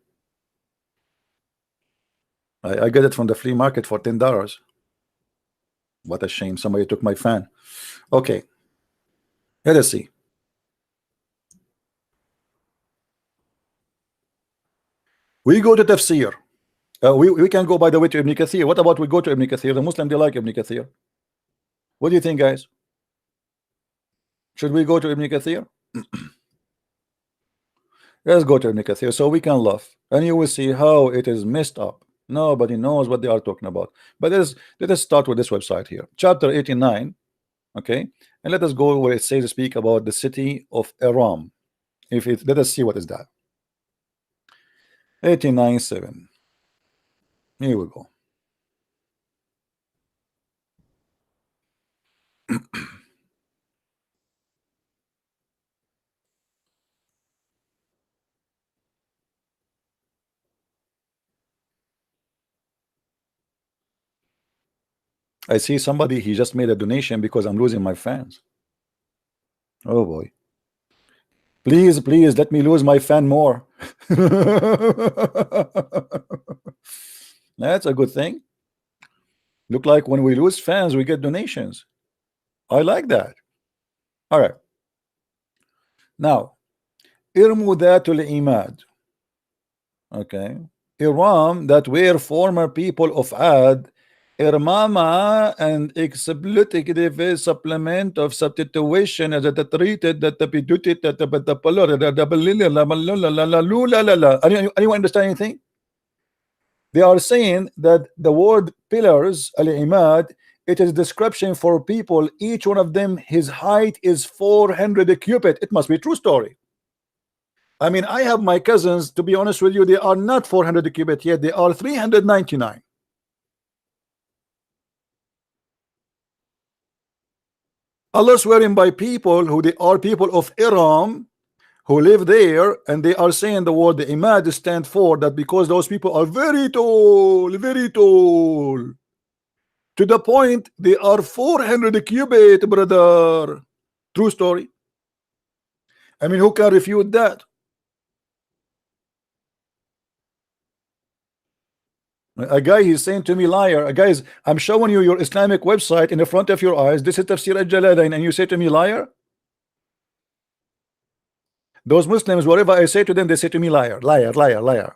I got it from the flea market for $10. What a shame. Somebody took my fan. Okay. Let us see. We go to tafsir. We can go, by the way, to Ibn Kathir. What about we go to Ibn Kathir? The Muslim, they like Ibn Kathir. What do you think, guys? Should we go to Ibn Kathir? Let's go to Ibn Kathir so we can laugh, and you will see how it is messed up. Nobody knows what they are talking about. But let us start with this website here, chapter 89. Okay, and let us go where it says speak about the city of Aram. Let us see what is that. 89:7. Here we go. I see somebody, he just made a donation because I'm losing my fans. Oh boy. Please let me lose my fan more. That's a good thing. Look like when we lose fans, we get donations. I like that. All right. Now, Irmudatul Imad. Okay. Iram, that were former people of Ad, Irmama and explicative supplement of substitution as a treated that the anyone understand anything? They are saying that the word pillars, al-imad, it is description for people, each one of them, his height is 400 cubit. It must be true story. I mean, I have my cousins, to be honest with you, they are not 400 cubit yet, they are 399. Allah swearing by people who they are people of Iram who live there, and they are saying the word the imad stand for that because those people are very tall, to the point they are 400 cubit, brother. True story. I mean, who can refute that? A guy is saying to me, liar. Guys, I'm showing you your Islamic website in the front of your eyes. This is Tafsir al-Jalalain, and you say to me, liar? Those Muslims, whatever I say to them, they say to me, liar, liar, liar, liar.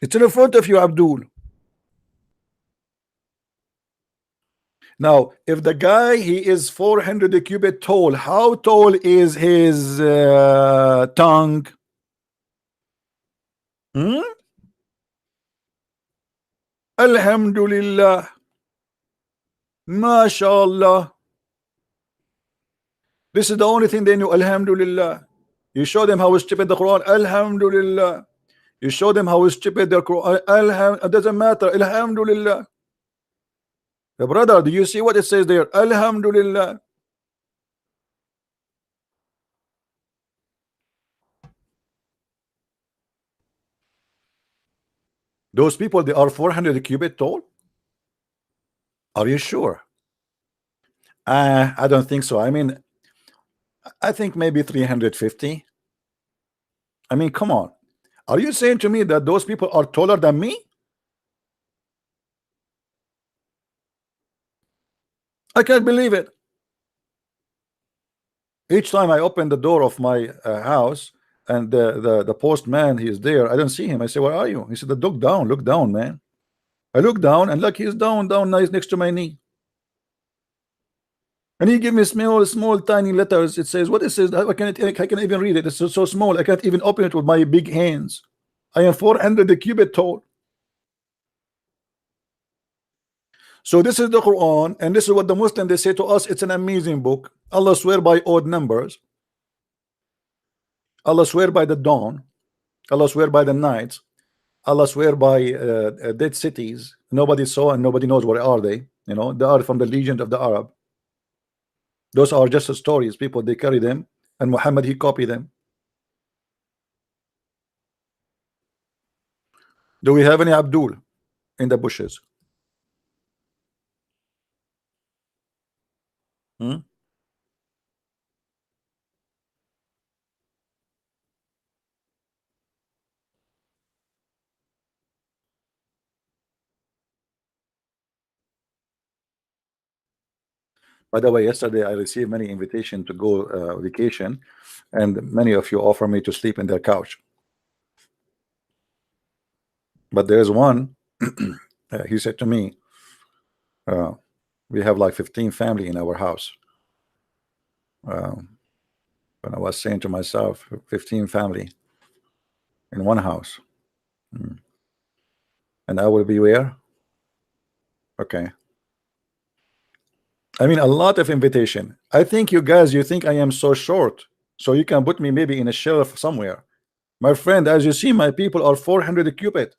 It's in the front of you, Abdul. Now, if the guy, he is 400 cubit tall, how tall is his tongue? Alhamdulillah. MashaAllah. This is the only thing they know. Alhamdulillah. You show them how stupid the Quran. Alhamdulillah. You show them how stupid the Quran. It doesn't matter. Alhamdulillah. Brother, do you see what it says there? Alhamdulillah. Those people, they are 400 cubit tall? Are you sure? I don't think so. I mean, I think maybe 350. I mean, come on. Are you saying to me that those people are taller than me? I can't believe it. Each time I open the door of my house and the postman, he is there, I don't see him. I say, where are you? He said, look down, man. I look down and look, he's down nice next to my knee. And he give me small tiny letters. It says, what it says, I can't even read it. It's so small, I can't even open it with my big hands. I am 400 cubit tall. So this is the Quran, and this is what the Muslims, they say to us, it's an amazing book. Allah swear by odd numbers. Allah swear by the dawn. Allah swear by the nights. Allah swear by dead cities. Nobody saw and nobody knows where are they. You know, they are from the legend of the Arab. Those are just stories. People, they carry them, and Muhammad, he copied them. Do we have any Abdul in the bushes? By the way, yesterday I received many invitations to go vacation, and many of you offer me to sleep in their couch. But there's one, he said to me, we have like 15 family in our house. And I was saying to myself, 15 family in one house. And I will be where? Okay. I mean, a lot of invitation. I think you guys, you think I am so short, so you can put me maybe in a shelf somewhere. My friend, as you see, my people are 400 cubit.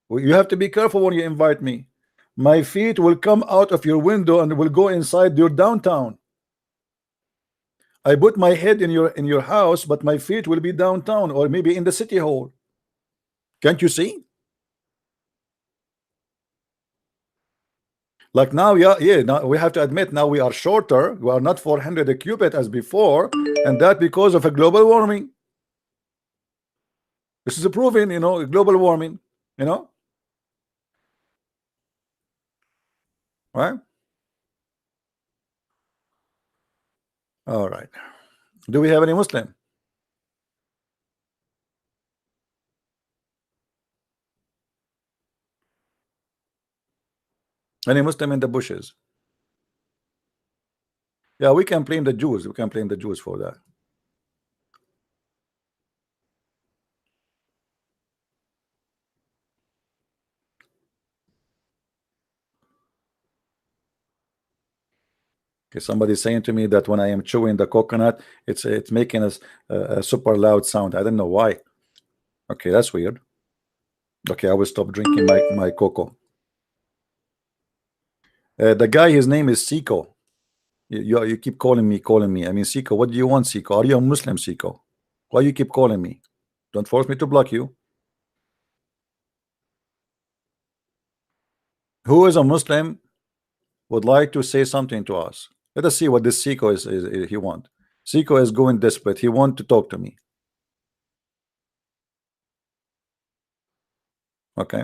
You have to be careful when you invite me. My feet will come out of your window and will go inside your downtown. I put my head in your house, but my feet will be downtown or maybe in the city hall. Can't you see? Like now, now we have to admit, now we are shorter. We are not 400 cubit as before, and that because of a global warming. This is proven, you know, global warming, you know, right? All right. Do we have any Muslim? Any Muslim in the bushes? Yeah, we can blame the Jews. We can blame the Jews for that. Okay, somebody saying to me that when I am chewing the coconut, it's making a super loud sound. I don't know why. Okay, that's weird. Okay, I will stop drinking my cocoa. The guy, his name is Siko. You keep calling me. I mean, Siko, what do you want, Siko? Are you a Muslim, Siko? Why you keep calling me? Don't force me to block you. Who is a Muslim would like to say something to us? Let us see what this Siko is he want. Siko is going desperate. He want to talk to me. Okay.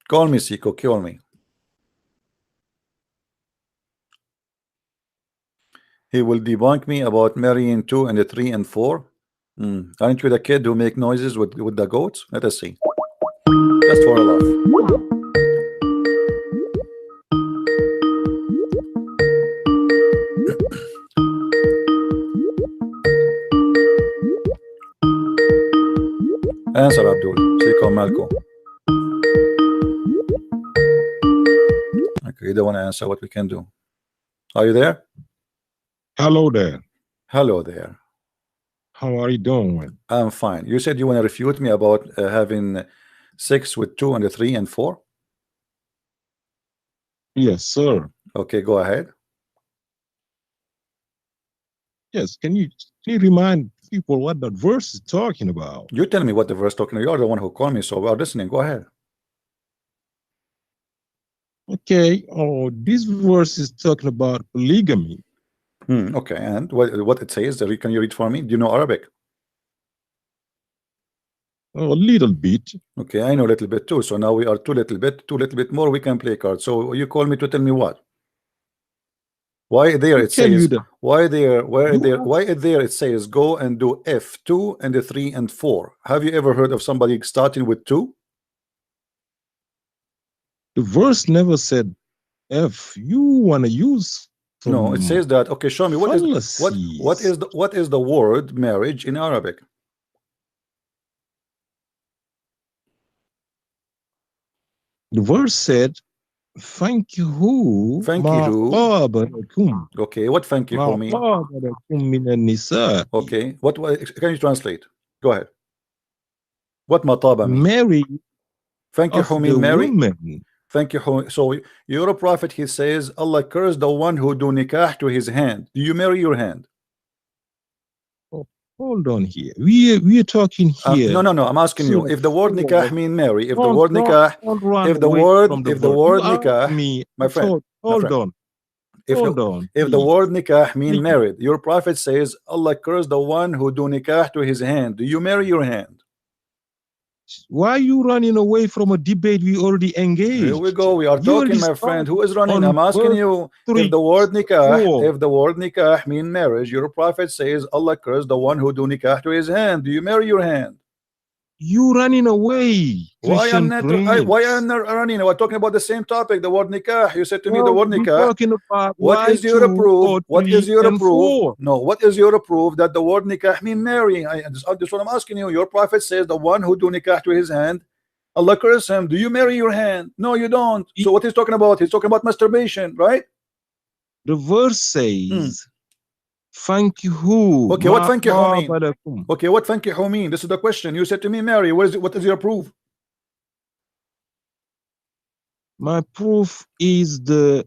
Call me, Siko. Call me. He will debunk me about marrying 2 and 3 and 4. Aren't you the kid who make noises with the goats? Let us see. Just for a laugh. Answer, Abdul. Siko Malko. Okay, you don't want to answer. What we can do? Are you there? Hello there. Hello there. How are you doing? I'm fine. You said you want to refute me about having 6 with 2 and 3 and 4. Yes, sir. Okay, go ahead. Yes, can you remind people what that verse is talking about? You tell me what the verse talking. You're the one who called me, so we're listening. Go ahead. Okay, oh, this verse is talking about polygamy. Okay, and what it says? Can you read for me? Do you know Arabic? Oh, a little bit. Okay, I know a little bit too. So now we are two little bit more. We can play cards. So you call me to tell me what? Why there it says? Why there? Why there it says go and do F2 and the 3 and 4. Have you ever heard of somebody starting with 2? The verse never said F. You want to use? No, it says that. Okay, show me what is the word marriage in Arabic? The verse said, "Thank you who." Okay, what thank you mean? Okay, what can you translate? Go ahead. What mataba mean? Mary. Thank you who mean Mary? Thank you who. So you're a prophet. He says Allah curse the one who do nikah to his hand. Do you marry your hand? Hold on here. We are talking here. No. I'm asking you. If the word nikah mean marry, if the word nikah, my friend, hold on. If the word nikah mean married, your prophet says Allah curse the one who do nikah to his hand. Do you marry your hand? Why are you running away from a debate we already engaged? Here we go. We are talking, my friend. Who is running? I'm asking you. If the word nikah mean marriage, your prophet says Allah curse the one who do nikah to his hand. Do you marry your hand? You running away. Why I'm not running? We're talking about the same topic, the word nikah. You said to me the word nikah. Talking about what is your proof? What is your proof? No, what is your proof that the word nikah mean marry? That's what I'm asking you. Your prophet says the one who do nikah to his hand, Allah curse him. Do you marry your hand? No, you don't. So what he's talking about? He's talking about masturbation, right? The verse says, "Thank you who." Okay, what thank you who mean? Okay, what thank you who mean? This is the question. You said to me, Mary. What is your proof? My proof is the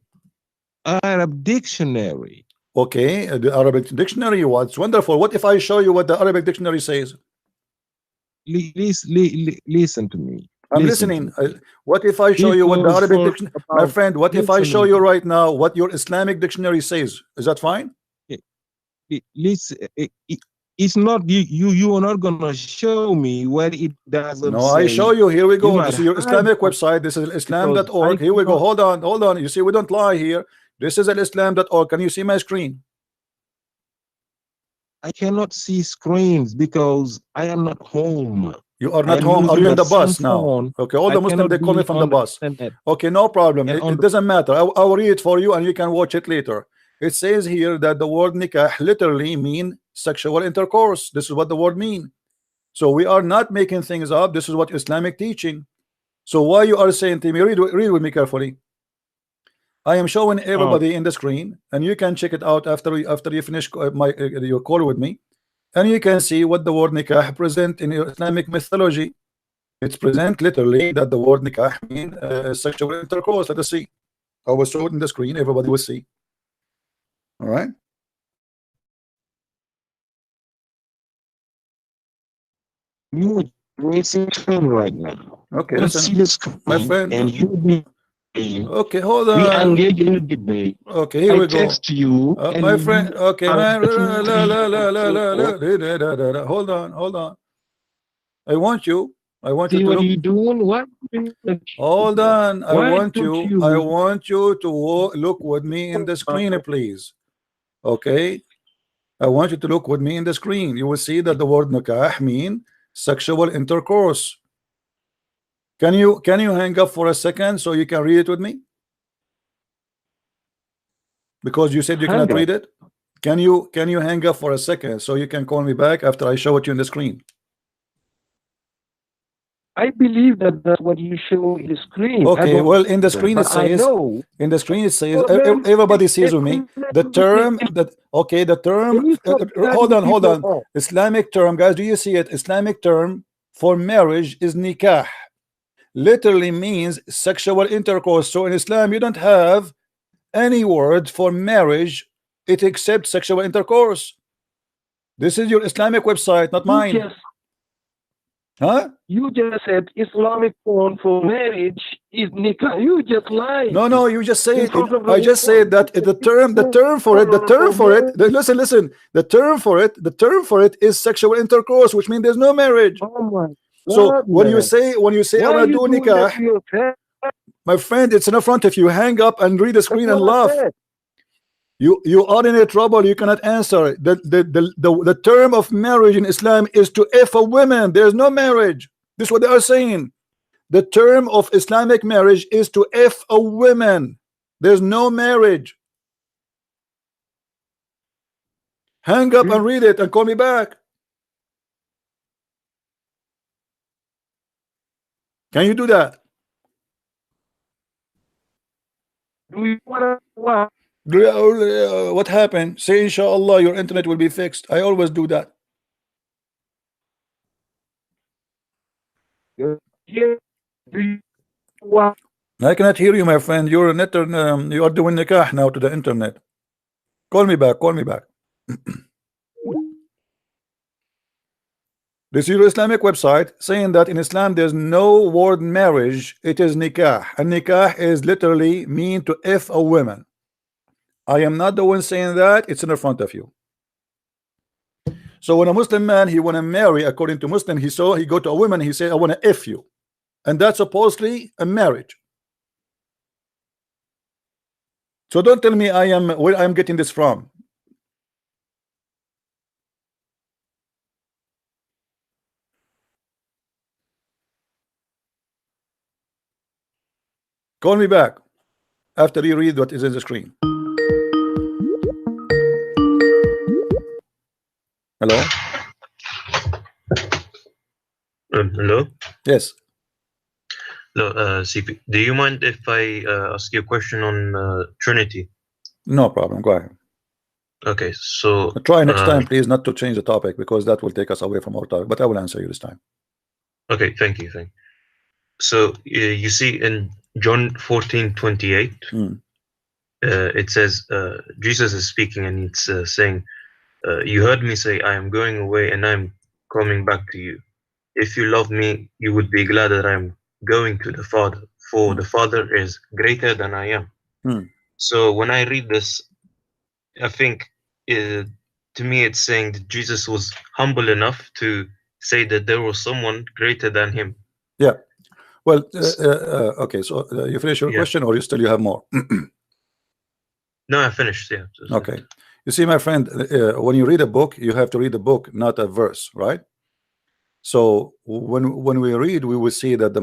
Arab dictionary. Okay, the Arabic dictionary. What's wonderful. What if I show you what the Arabic dictionary says? Listen to me. I'm listening. What if I show you what the Arabic dictionary, my friend? What if I show you right now what your Islamic dictionary says? Is that fine? Listen, it's not you are not gonna show me where it doesn't. No, I show you. Here we go. This is your Islamic website. This is islam.org. Here we go. Hold on. You see, we don't lie here. This is islam.org. Can you see my screen? I cannot see screens because I am not home. You are not home. Are you in the bus now? Okay, all the Muslims, they call me from the bus. Okay, no problem. It doesn't matter. I will read it for you and you can watch it later. It says here that the word nikah literally mean sexual intercourse. This is what the word mean. So we are not making things up. This is what Islamic teaching. So why you are saying to me, read with me carefully. I am showing everybody in the screen, and you can check it out after you finish your call with me, and you can see what the word nikah present in your Islamic mythology. It's present literally that the word nikah mean sexual intercourse. Let us see. I will show it in the screen. Everybody will see. All right. You are screen right now. Okay, listen, my friend. And you okay, hold on. We engage in a debate. Okay, here we go. Text you, my friend. Okay, man. Hold on. I want you to what look. are you doing? What? Hold on. I want you to look with me in the screen, please. Okay. I want you to look with me in the screen. You will see that the word nikah mean sexual intercourse. Can you hang up for a second so you can read it with me? Because you said you cannot read it. Can you hang up for a second so you can call me back after I show it you on the screen? I believe that that's what you show in the screen. Okay, well, in the screen it But I says, know. in the screen it says, Well, everybody sees with me, the term that, okay, the term, hold on, Islamic term, guys, do you see it? Islamic term for marriage is nikah, literally means sexual intercourse. So in Islam you don't have any word for marriage, it accepts sexual intercourse. This is your Islamic website, not mine. Huh? You just said Islamic form for marriage is nikah. You just lied. No, you just say it. I the just said that the term for it. Listen. The term for it is sexual intercourse, which means there's no marriage. Oh my So God, when you say I why want are to you do doing that to nikah, yourself? my friend, it's in front of you. Hang up and read the screen and That's what I laugh. said. You are in a trouble. You cannot answer. The term of marriage in Islam is to F a woman. There's no marriage. This is what they are saying. The term of Islamic marriage is to F a woman. There's no marriage. Hang up and read it and call me back. Can you do that? Do you want to? What happened? Say inshallah your internet will be fixed. I always do that. Yeah. Do you want? I cannot hear you, my friend. You're an you are doing nikah now to the internet. Call me back. Call me back. This is your Islamic website saying that in Islam there's no word marriage. It is nikah, and nikah is literally mean to F a woman. I am not the one saying that. It's in the front of you. So when a Muslim man he want to marry, according to Muslim, he go to a woman, he say I want to F you, and that's supposedly a marriage. So don't tell me where I'm getting this from. Call me back after you read what is in the screen. Hello? Hello? Yes. Hello, CP. Do you mind if I ask you a question on Trinity? No problem. Go ahead. Okay, so... Try next time, please, not to change the topic, because that will take us away from our topic, but I will answer you this time. Okay, thank you. So, you see in John 14:28, it says, Jesus is speaking and it's saying, you heard me say, I am going away and I'm coming back to you. If you love me, you would be glad that I'm going to the Father, for the Father is greater than I am. So when I read this, I think to me it's saying that Jesus was humble enough to say that there was someone greater than him. Yeah. Well, okay, so you finish your question, or you have more? No, I finished, yeah. Okay. You see, my friend, when you read a book, you have to read the book, not a verse, right? So when we read, we will see that the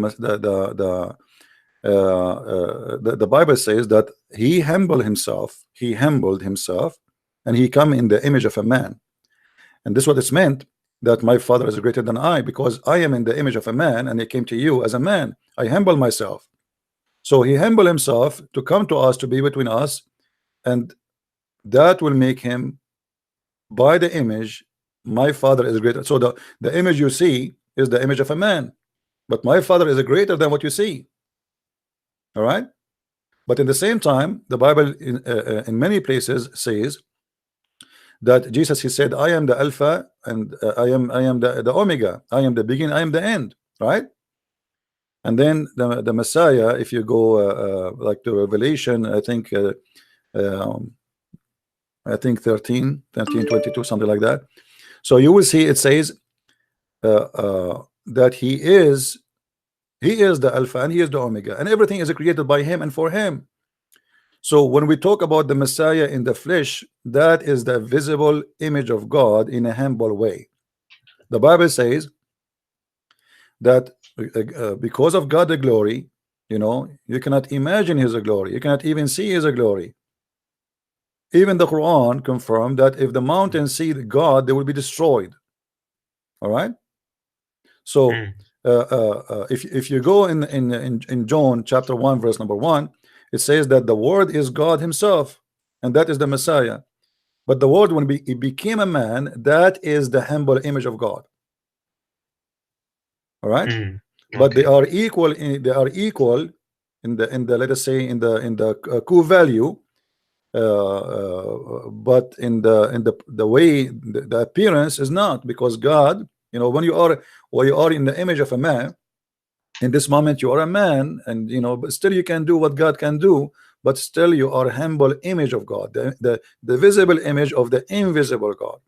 Bible says that he humbled himself, and he come in the image of a man. And this is what it's meant, that my Father is greater than I, because I am in the image of a man, and he came to you as a man. I humble myself. So he humbled himself to come to us, to be between us, and that will make him, by the image, my Father is greater. So the image you see is the image of a man, but my Father is greater than what you see. All right. But in the same time, the Bible in many places says that Jesus, he said, I am the Alpha and I am the Omega. I am the beginning, I am the end, right? And then the Messiah, if you go like to Revelation, I think 13:22, something like that. So you will see it says that he is the Alpha and he is the Omega, and everything is created by him and for him. So when we talk about the Messiah in the flesh, that is the visible image of God in a humble way. The Bible says that because of God the glory, you cannot imagine his glory, you cannot even see his glory. Even the Quran confirmed that if the mountains see God, they will be destroyed. All right. So if you go in John chapter 1 verse number 1, it says that the word is God himself, and that is the Messiah. But the word, when he became a man, that is the humble image of God. All right. But they are equal in the let us say in the core-value, but in the way the appearance is not, because God, you know, when you are in the image of a man, in this moment you are a man, and you know, but still you can do what God can do, but still you are humble image of God, the visible image of the invisible God.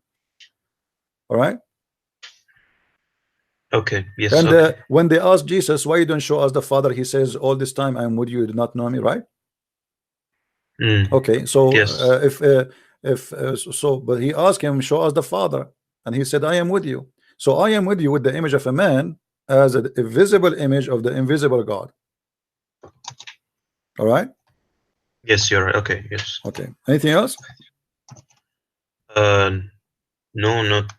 All right. Okay. Yes. And when they asked Jesus, why you don't show us the Father, he says, all this time I am with you, you do not know me, right? Okay, so yes. But he asked him, show us the Father, and he said, I am with you. So I am with you with the image of a man as a visible image of the invisible God. All right. Yes, you're right. Okay. Yes. Okay. Anything else? No, not.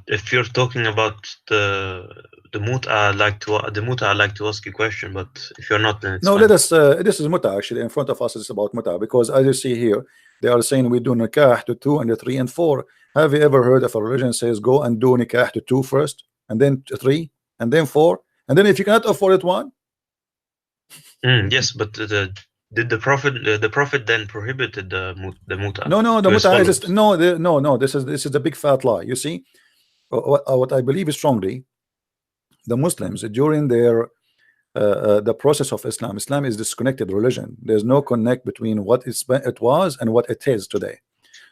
If you're talking about the muta, I'd like to ask you a question. But if you're not, then it's no. fine. Let us. This is muta actually. In front of us is about muta, because as you see here, they are saying we do nikah to 2 and 3 and 4. Have you ever heard of a religion says go and do nikah to 2 first, and then 3, and then 4, and then if you cannot afford it, 1? Yes, but did the prophet then prohibited the muta? No, the muta is just, no. This is a big fat lie. You see, what I believe strongly, the Muslims during their the process of Islam is disconnected religion. There's no connect between what it was and what it is today.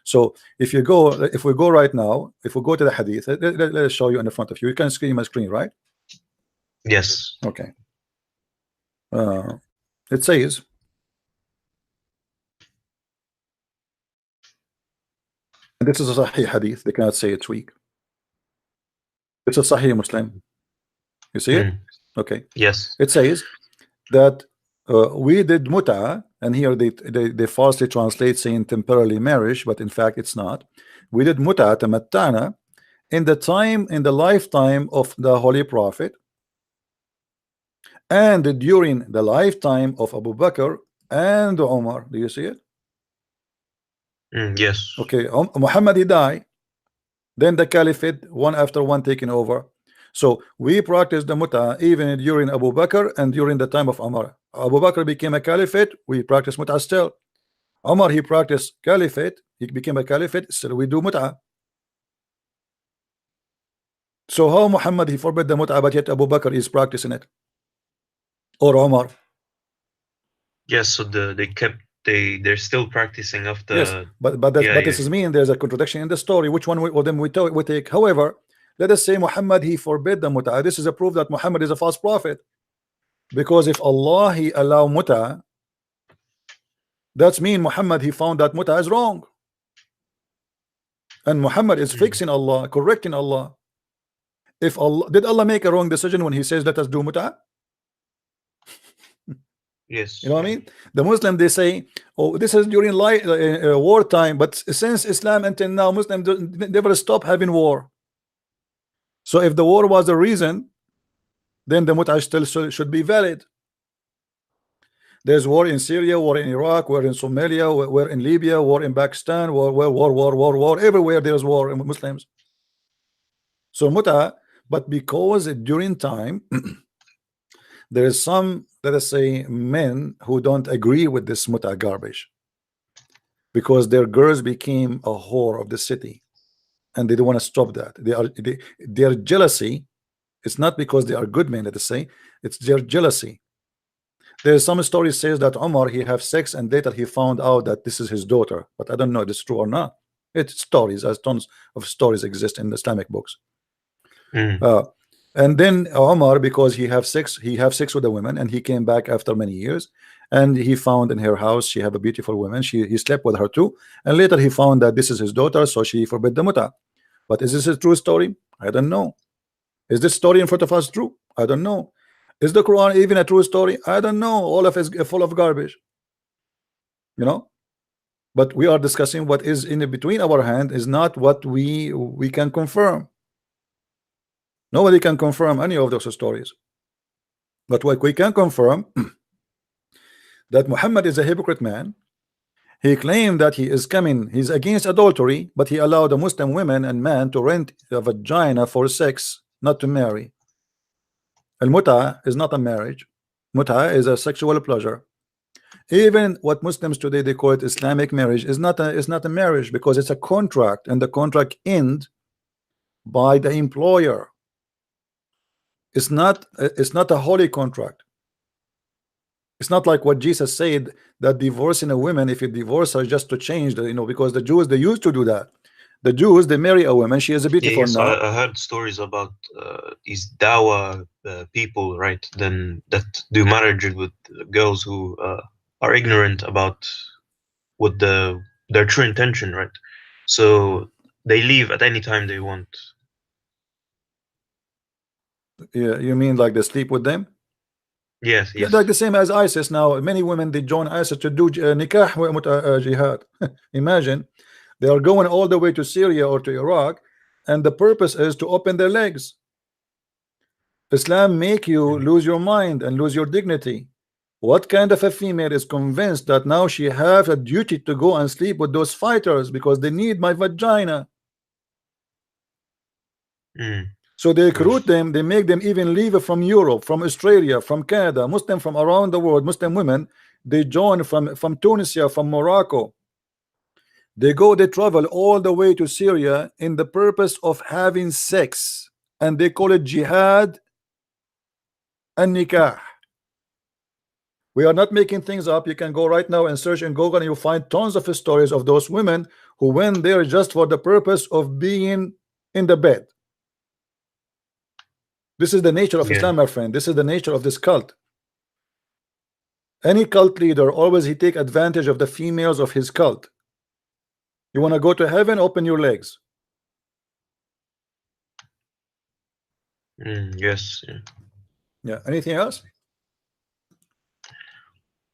So if we go right now, if we go to the hadith, let us show you in the front of you. You can see my screen, right? Yes. Okay. It says, and this is a Sahih hadith. They cannot say it's weak. It's a Sahih Muslim. You see it? Okay. Yes. It says that we did muta, and here they falsely translate saying temporarily marriage, but in fact it's not. We did muta tamattana in the lifetime of the Holy Prophet, and during the lifetime of Abu Bakr and Umar. Do you see it? Yes. Okay. Muhammad, he died, then the caliphate one after one taken over. So we practiced the muta even during Abu Bakr and during the time of Umar. Abu Bakr became a caliphate, we practice muta still. Umar, he practiced caliphate, he became a caliphate, still we do muta. So how Muhammad, he forbid the muta, but yet Abu Bakr is practicing it, or Umar? Yes. So they're still practicing of the. Yes, but this is mean there's a contradiction in the story. Which one of them we take? However, let us say Muhammad, he forbid the muta. This is a proof that Muhammad is a false prophet, because if Allah he allow muta, that's mean Muhammad he found that muta is wrong, and Muhammad is fixing Allah, correcting Allah. If Allah did Allah make a wrong decision when he says let us do muta? Yes. You know what I mean? The Muslim, they say, oh, this is during wartime, but since Islam until now, Muslims never stop having war. So if the war was the reason, then the muta still should be valid. There's war in Syria, war in Iraq, war in Somalia, war in Libya, war in Pakistan, war everywhere there's war in Muslims. So muta, but because during time there is some, let us say, men who don't agree with this muta garbage, because their girls became a whore of the city, and they don't want to stop that. Their jealousy. It's not because they are good men, let us say, it's their jealousy. There's some story says that Umar, he have sex and later he found out that this is his daughter, but I don't know if it's true or not. It's stories, as tons of stories exist in the Islamic books. And then Umar, because he have sex with the women, and he came back after many years, and he found in her house she have a beautiful woman. He slept with her too, and later he found that this is his daughter, so she forbid the muta. But is this a true story? I don't know. Is this story in front of us true? I don't know. Is the Quran even a true story? I don't know. All of it is full of garbage, you know. But we are discussing what is in between our hand, is not what we can confirm. Nobody can confirm any of those stories. But what we can confirm that Muhammad is a hypocrite man. He claimed that he is coming, he's against adultery, but he allowed the Muslim women and men to rent a vagina for sex, not to marry. Al-muta is not a marriage. Muta is a sexual pleasure. Even what Muslims today they call it Islamic marriage is not a marriage, because it's a contract, and the contract ends by the employer. It's not a holy contract. It's not like what Jesus said, that divorcing a woman, if you divorce her just to change the, because the Jews, they used to do that. The Jews, they marry a woman, she is a beautiful Yes, now. I heard stories about these dawa people, right? Then that do marriages with girls who are ignorant about what their true intention, right? So they leave at any time they want. Yeah, you mean like they sleep with them? Yes, yes. Like the same as ISIS now. Many women they join ISIS to do nikah jihad. Imagine they are going all the way to Syria or to Iraq, and the purpose is to open their legs. Islam make you lose your mind and lose your dignity. What kind of a female is convinced that now she have a duty to go and sleep with those fighters because they need my vagina? So they recruit them, they make them even leave from Europe, from Australia, from Canada, Muslim from around the world, Muslim women, they join from Tunisia, from Morocco. They go, they travel all the way to Syria in the purpose of having sex, and they call it jihad and nikah. We are not making things up. You can go right now and search in Google and you'll find tons of stories of those women who went there just for the purpose of being in the bed. This is the nature of Islam, my friend. This is the nature of this cult. Any cult leader always he take advantage of the females of his cult. You want to go to heaven? Open your legs. Yes. Yeah. Anything else?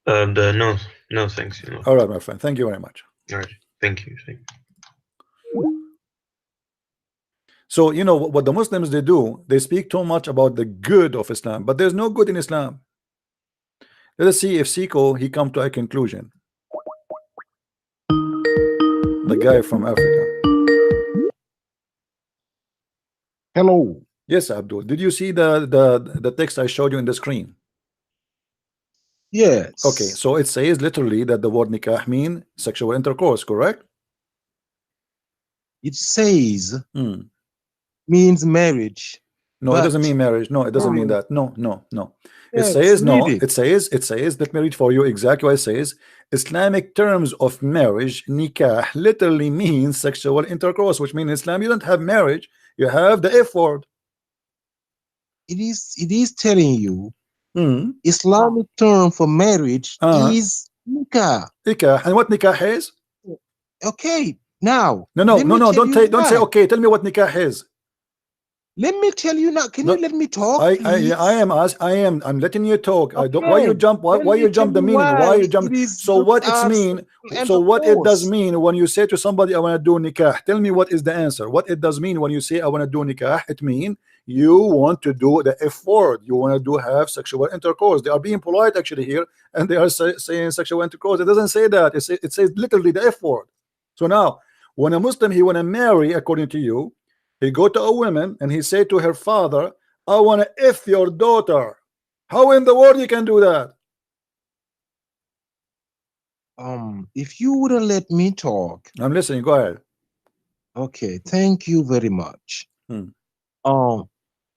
No, thanks. All right, my friend. Thank you very much. All right. Thank you. So you know what the Muslims they do, they speak too much about the good of Islam, but there's no good in Islam. Let us see if Siko he come to a conclusion. The guy from Africa. Hello. Yes, Abdul. Did you see the text I showed you in the screen? Yes. Okay, so it says literally that the word nikah mean sexual intercourse, correct? It says means marriage. No, it doesn't mean marriage. No, it doesn't mean that. No. It says no. It says. Let me read for you exactly what it says. Islamic terms of marriage, nikah, literally means sexual intercourse, which means in Islam you don't have marriage, you have the F word. It is telling you Islamic term for marriage is nikah. Nikah. And what nikah is? Okay, now. No. Don't say okay. Tell me what nikah is. Let me tell you now. Can you let me talk? I'm letting you talk. Okay. I don't. Why you jump? Why you jump the meaning? Why you jump? So what it mean? So what it does mean when you say to somebody, "I want to do nikah"? Tell me what is the answer. What it does mean when you say, "I want to do nikah"? It mean you want to do the F word. You want to have sexual intercourse. They are being polite actually here, and they are saying sexual intercourse. It doesn't say that. It says literally the F word. So now, when a Muslim he want to marry, according to you, he go to a woman and he say to her father, "I want to F your daughter." How in the world you can do that? If you wouldn't let me talk. I'm listening. Go ahead. Okay, thank you very much.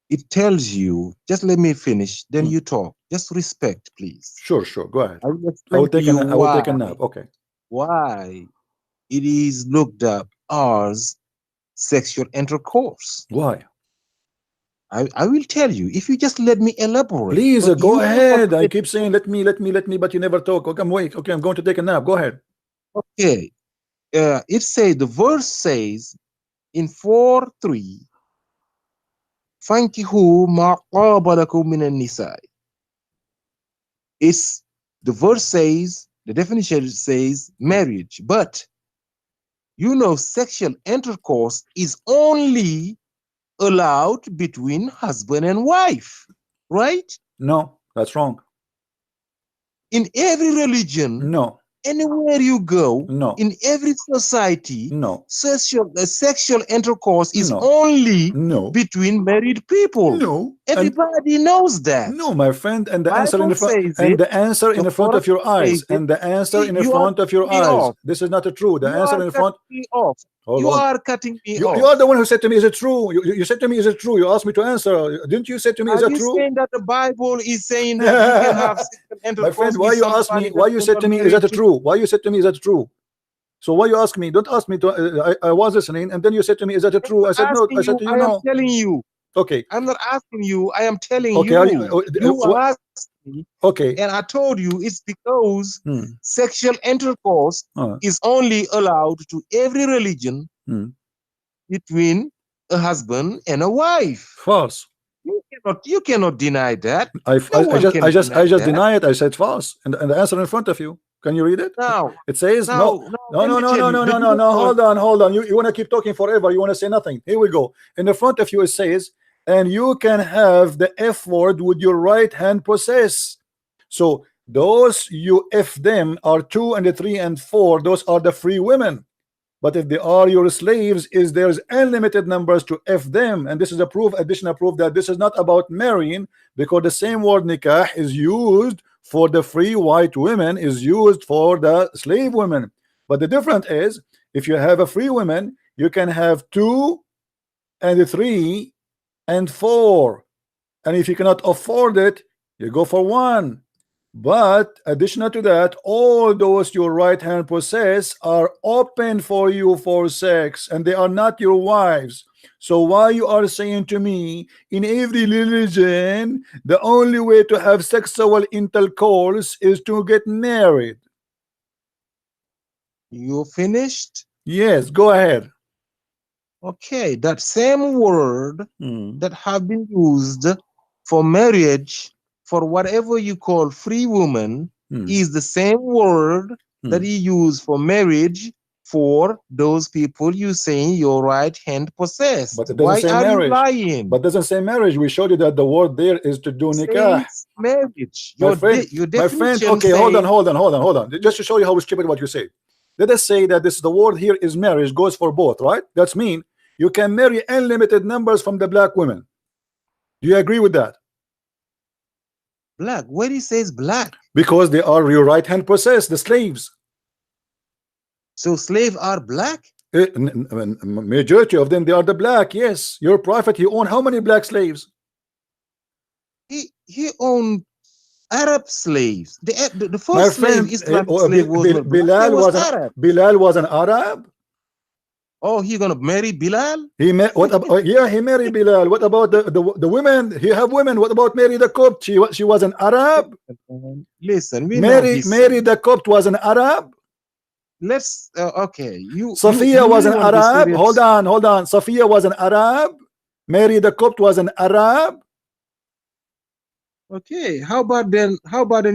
It tells you, just let me finish, then you talk. Just respect, please. Sure. Go ahead. I will take a nap. Okay. Why it is looked up as sexual intercourse. Why? I will tell you if you just let me elaborate. Please go ahead. I keep saying let me, but you never talk. Okay, wait. Okay, I'm going to take a nap. Go ahead. Okay. It says the verse says in 4:3, "Fankihu ma qabalakum minan nisa." It's the verse says, the definition says marriage, but you know sexual intercourse is only allowed between husband and wife, right? No, that's wrong. In every religion, No, anywhere you go, no, in every society, no, sexual intercourse is No. only no, between married people. no, and Everybody knows that. no, my friend, and the answer in the Bible front, says and it. the answer in The the front of Quran your eyes, says it. and the answer in the You are front of your cutting me eyes. off. This is not true. The You answer are in the front. cutting me off. Hold You on. are cutting me You off. are the one who said to me, "Is it true?" You said to me, "Is it true?" You asked me to answer. Didn't you say to me, "Is Are that you true?" saying that the Bible is saying that you can have sexual My intercourse friend, why with you ask me? somebody Why that you you're said not to me, "Is married that to? true?" Why you said to me, "Is that true?" So why you ask me? Don't ask me to. I was listening, and then you said to me, "Is that true?" I said no. Asking I said you, to you, I am no. telling you. Okay. I'm not asking you. I am telling Okay. you. You asked me, Okay. and I told you it's because Hmm. sexual intercourse is only allowed to every religion between a husband and a wife. False. You cannot deny that. I can just deny that. deny it. I said false, and the answer in front of you. Can you read it? Now It says no. let me tell you, the No. difference- Hold on. You want to keep talking forever. You want to say nothing. Here we go. In the front of you, it says, and you can have the F word with your right hand possess. So those you F them are 2 and 3 and 4. Those are the free women. But if they are your slaves, there's unlimited numbers to F them. And this is a proof, additional proof, that this is not about marrying, because the same word nikah is used for the free white women, is used for the slave women. But the difference is, if you have a free woman, you can have 2 and 3 and 4. And if you cannot afford it, you go for 1. But additional to that, all those your right hand possess are open for you for sex, and they are not your wives. So why you are saying to me, in every religion, the only way to have sexual intercourse is to get married? You finished? Yes, go ahead. Okay, that same word that have been used for marriage, for whatever you call free woman, is the same word that he used for marriage for those people you saying your right hand possessed. But it doesn't say marriage. You lying? But it doesn't say marriage. We showed you that the word there is to do nikah. Marriage. My friend, okay, hold on. Just to show you how stupid what you say. Let us say that the word here is marriage, goes for both, right? That's mean you can marry unlimited numbers from the black women. Do you agree with that? Black? Where he says black? Because they are your right hand possessed, the slaves. So slaves are black? Majority of them, they are the black. Yes, your prophet, he owned how many black slaves? He owned Arab slaves. The first slave, Islamic slave, was Bilal was Arab. Bilal was an Arab. Oh, he gonna marry Bilal? He met what about? Yeah, he married Bilal. What about the women? He have women. What about Mary the Copt? She was an Arab. Listen, Mary the Copt was an Arab. Let's okay. Safiya was an Arab. Hold on. Safiya was an Arab. Mary the Copt was an Arab. Okay, how about then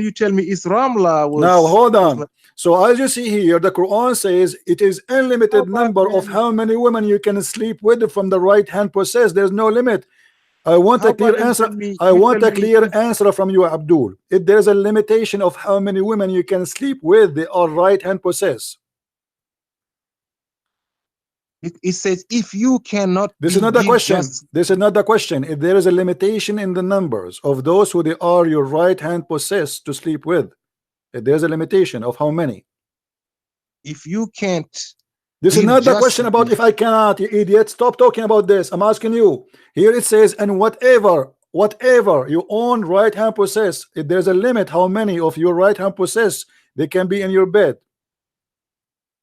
you tell me Ramla was... Now hold on. So as you see here, the Quran says it is unlimited number of how many women you can sleep with from the right hand possess. There's no limit. I want a clear answer. I want a clear answer from you, Abdul. If there's a limitation of how many women you can sleep with, they are right hand possess. It says if you cannot. This is not the question. This is not the question. If there is a limitation in the numbers of those who they are your right hand possessed to sleep with, if there's a limitation of how many. If you can't. This is not the question about if I cannot, you idiot. Stop talking about this. I'm asking you. Here it says, and whatever you own right hand possess, if there's a limit how many of your right hand possess, they can be in your bed.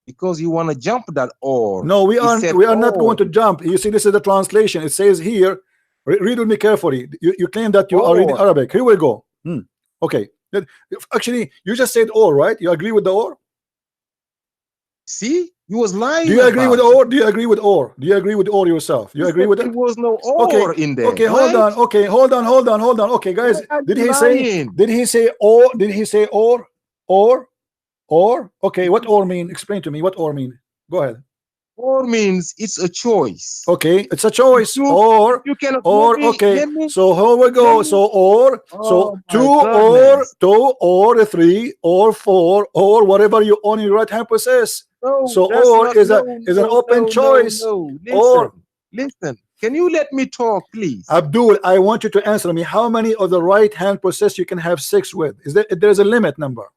Because you want to jump that or no, we are not going to jump. You see, this is the translation. It says here, read with me carefully. You claim that you are reading Arabic. Here we go. Okay, actually you just said or, right? You agree with the or? See, you was lying. Do you agree with or? Do you agree with or? Do you agree with or yourself? You agree with it? There was no or in there. Okay, hold on. Okay, hold on. Okay, guys, did he say or? Did he say or? Okay, what or mean? Explain to me what or mean. Go ahead. Or means it's a choice. Okay, it's a choice. You cannot. Okay. So how we go? So two or three or four or whatever you own in right hand possess. No, so or is an open choice. Listen. Can you let me talk, please? Abdul, I want you to answer me. How many of the right hand possess you can have sex with? There's a limit number?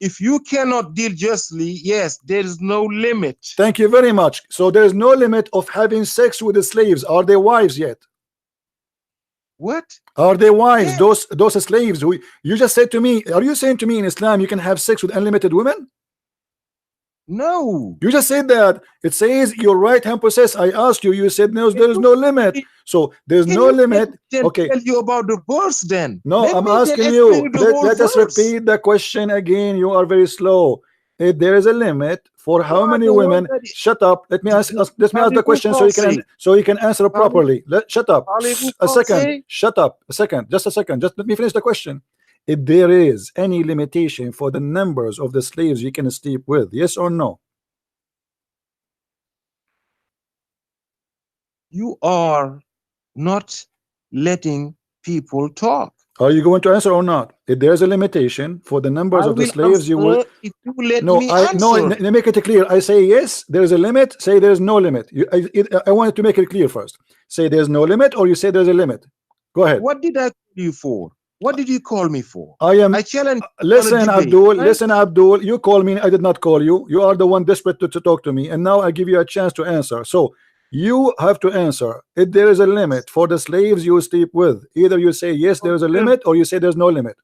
If you cannot deal justly, yes, there is no limit. Thank you very much. So there is no limit of having sex with the slaves. Are they wives yet? What? Are they wives? Yes. Those slaves who you just said to me? Are you saying to me in Islam you can have sex with unlimited women? No. You just said that. It says your right hand possess. I asked you. You said no. There is no limit. So there's no limit. Okay. Tell you about the verse then. No, I'm asking you. Let us repeat the question again. You are very slow. If there is a limit for how many women? Shut up. Let me ask the question so you can answer properly. Shut up. A second. Shut up. A second. Just a second. Just let me finish the question. If there is any limitation for the numbers of the slaves you can sleep with, yes or no? You are not letting people talk. Are you going to answer or not? If there's a limitation for the numbers of the slaves, you will. If you let me answer. No, let me make it clear. I say yes, there is a limit. Say there is no limit. I wanted to make it clear first. Say there's no limit, or you say there's a limit. Go ahead. What did I call you for? What did you call me for? I challenge. Listen, Abdul. Right? Listen, Abdul. You call me. I did not call you. You are the one desperate to talk to me, and now I give you a chance to answer. So you have to answer. If there is a limit for the slaves you sleep with, either you say yes, there is a limit, or you say there's no limit.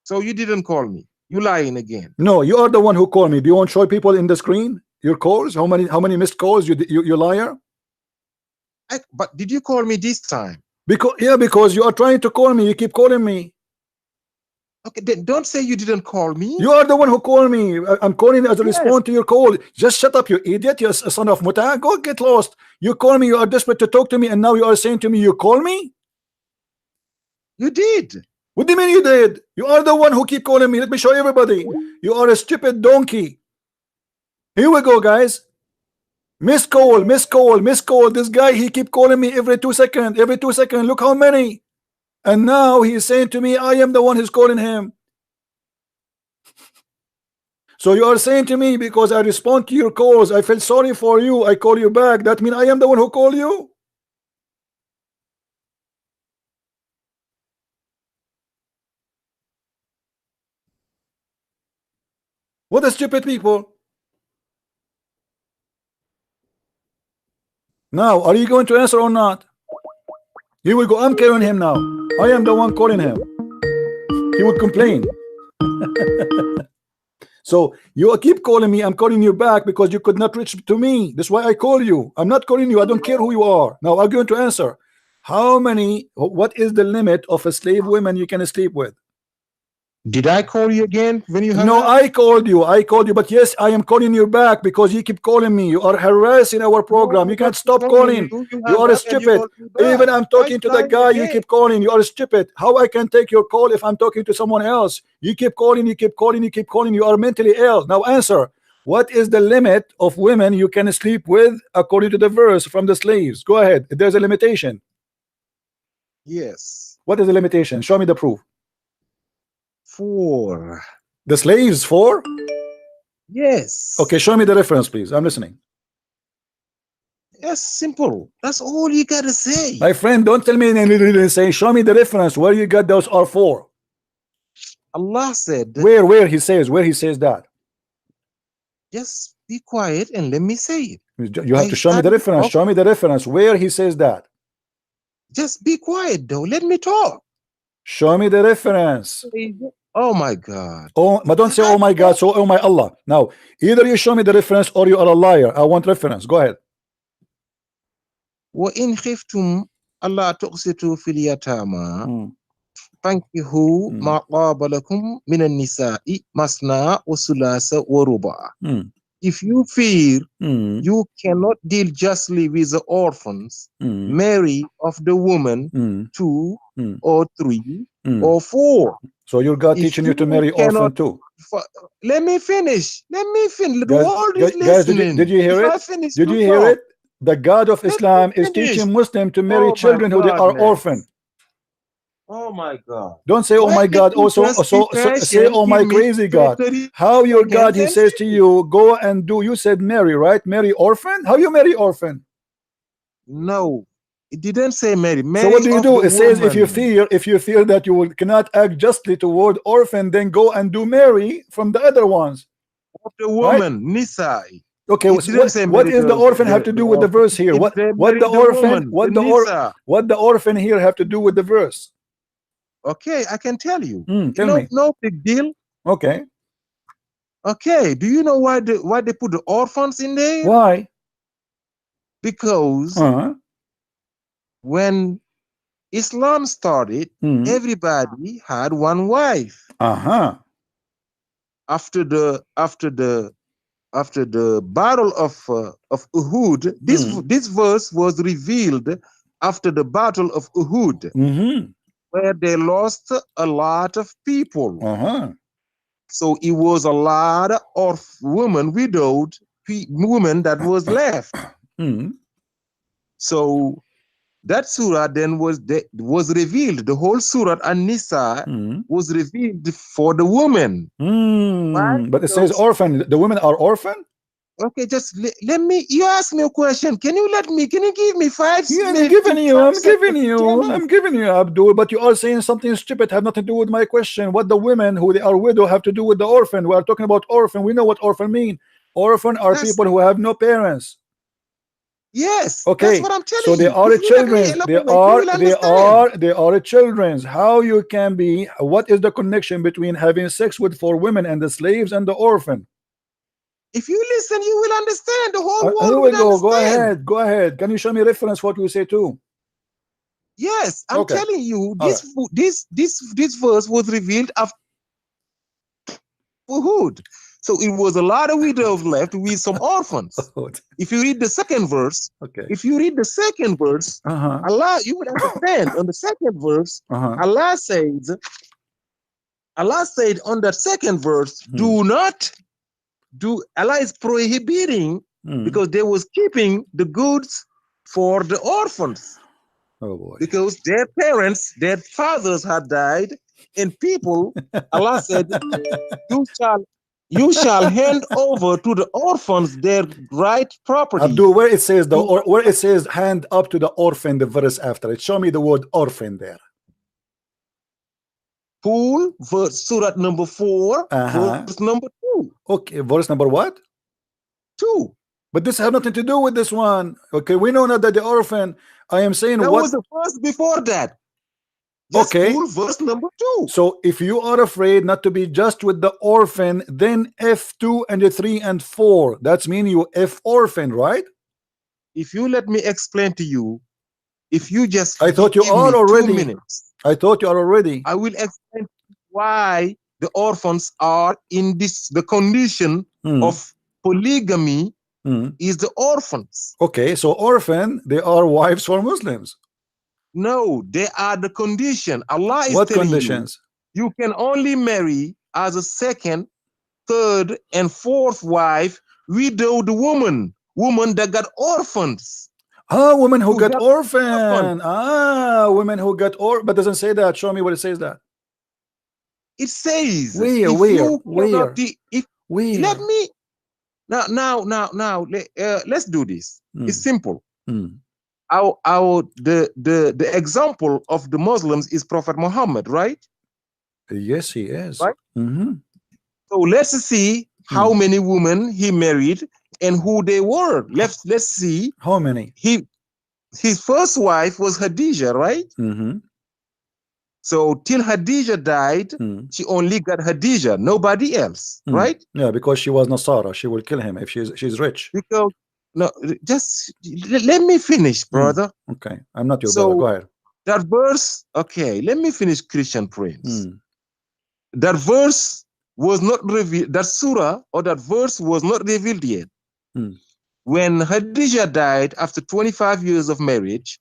So you didn't call me. You lying again. No, you are the one who called me. Do you want to show people in the screen your calls? How many missed calls? You liar. But did you call me this time? Because you are trying to call me. You keep calling me. Okay, then don't say you didn't call me. You are the one who called me. I'm calling as a response to your call. Just shut up, you idiot. You're a son of Muta. Go get lost. You call me. You are desperate to talk to me, and now you are saying to me, you call me? You did. What do you mean you did? You are the one who keep calling me. Let me show everybody. You are a stupid donkey. Here we go, guys. Miss call. This guy, he keep calling me every 2 seconds. Look how many. And now he's saying to me, I am the one who's calling him. So you are saying to me, because I respond to your calls, I feel sorry for you, I call you back. That means I am the one who called you? What a stupid people. Now, are you going to answer or not? Here we go. I'm carrying him now. I am the one calling him. He would complain. So you keep calling me. I'm calling you back because you could not reach to me. That's why I call you. I'm not calling you. I don't care who you are. Now I'm going to answer. What is the limit of a slave woman you can sleep with? Did I call you again when you hung No, up? I called you, but yes, I am calling you back because you keep calling me. You are harassing our program. You can't stop calling. You are stupid. Even I'm talking to the guy, you keep calling. You are stupid. How I can take your call if I'm talking to someone else? You keep calling. You are mentally ill. Now answer. What is the limit of women you can sleep with according to the verse from the slaves? Go ahead. There's a limitation. Yes. What is the limitation? Show me the proof. 4. The slaves 4? Yes. Okay, show me the reference, please. I'm listening. That's simple. That's all you gotta say. My friend, don't tell me anything. Say, show me the reference where you got those are 4. Allah said. Where he says that. Just be quiet and let me say it. You have to show me the reference. Show me the reference where he says that. Just be quiet, though. Let me talk. Show me the reference. Oh my God. Oh, but don't say oh my God. So oh my Allah. Now, either you show me the reference or you are a liar. I want reference. Go ahead. وَإِنْ خِفْتُمْ أَلَّا تُقْسِطُوا فِي الْيَتَامَى فَانكِحُوا مَا طَابَ لَكُم مِنَ النِّسَاءِ مَثْنَىٰ وَثُلَاثَ وَرُبَاعَ. If you fear you cannot deal justly with the orphans, marry of the woman 2 or 3 or 4. So your God If teaching you to you marry orphan cannot- too. Let me finish. Let me finish. The Guys, world is guys, listening. did you hear If I it? finish, Did you you hear talk. it? The God of Let me Islam is finish. teaching Muslims to marry Oh my children who they are God, man. orphan. Oh my God. Don't say, oh Why my did God. you Also, just so be say, patient? oh my Give me crazy God. 30 How your God, he seconds says and to finish. you, go and do. You said marry, right? Marry orphan. How you marry orphan? No, it didn't say marry. So what do you Marry do? of It the says if you woman. feel that you cannot act justly toward orphan, then go and do marry from the other ones. Of the Right? woman, Nisai. Okay, It didn't say what marry is the orphan have to the do with the orphan. verse here? It What said what marry the the orphan woman, the Nisa. what the orphan here have to do with the verse? Okay, I can tell you. Tell me. No big deal. Okay. Okay, do you know why they put the orphans in there? Why? Because when Islam started, everybody had one wife. After the battle of Uhud, this verse was revealed after the battle of Uhud, where they lost a lot of people. So it was a lot of women, widowed women that was left. So that surah then was revealed. The whole surah An-Nisa was revealed for the women. But it says orphan. The women are orphan? Okay, just let me. You ask me a question. Can you give me 5 Yeah, I'm minutes? giving you, Abdul. But you are saying something stupid, have nothing to do with my question. What the women who they are widow have to do with the orphan? We are talking about orphan. We know what orphan mean. Orphan are people who have no parents. Yes, okay, that's what I'm telling so you. they are If you let me children. elaborate, They are children. How you can be? What is the connection between having sex with 4 women and the slaves and the orphan? If you listen, you will understand. The whole world Here we will go. understand. Go ahead. Can you show me reference what we say too? Yes, I'm Okay. telling you. This verse was revealed after Uhud. So it was a lot of widows left with some orphans. If you read the second verse, Allah, you will understand. On the second verse, Allah said on that second verse, Allah is prohibiting because they was keeping the goods for the orphans. Oh boy. Because their parents, their fathers had died, and people, Allah said, you shall hand over to the orphans their right property. Abdul, where it says where it says hand up to the orphan, the verse after it, show me the word orphan there. Pool, verse surah number 4, verse number 2. Okay, verse number what? 2. But this has nothing to do with this one. Okay, we know now that the orphan. I am saying that what was the verse before that. Just okay, verse number 2. So if you are afraid not to be just with the orphan, then F2 and the 3 and 4. That's mean you F orphan, right? If you let me explain to you, if you just I thought you are already. 2 minutes. I thought you are already. I will explain why the orphans are in the condition of polygamy is the orphans. Okay, so orphan, they are wives for Muslims. No, they are the condition. Allah is what telling conditions? You can only marry as a second, third, and fourth wife widowed woman that got orphans. Women who got orphan. Women who got but doesn't say that. Show me what it says that. It says where? Let me now let's do this. It's simple. The example of the Muslims is Prophet Muhammad, right? Yes, he is. Right. So let's see how many women he married and who they were. Let's see how many. His first wife was Khadija, right? So till Khadija died, she only got Khadija, nobody else, right? Yeah, because she was Nasara. She will kill him if she's rich. Because no, just let me finish, brother. Okay, I'm not your brother. Go ahead. That verse, okay, let me finish, Christian Prince. That verse was not revealed, that surah or that verse was not revealed yet. When Khadija died after 25 years of marriage,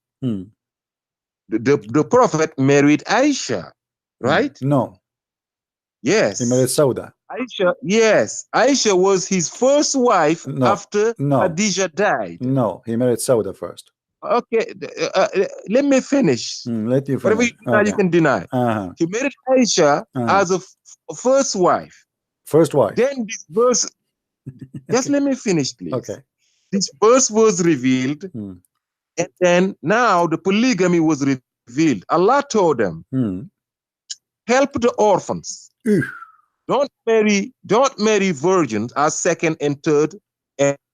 the Prophet married Aisha. right? No. Yes. He married Sauda. Aisha, yes. Aisha was his first wife after Khadija died. No, he married Sauda first. Okay, let me finish. Let you finish. Whatever you deny, you can deny. He married Aisha as a first wife. First wife. Then this verse, just let me finish, please. Okay. This verse was revealed, and then now the polygamy was revealed. Allah told them, help the orphans. Don't marry virgins as second and third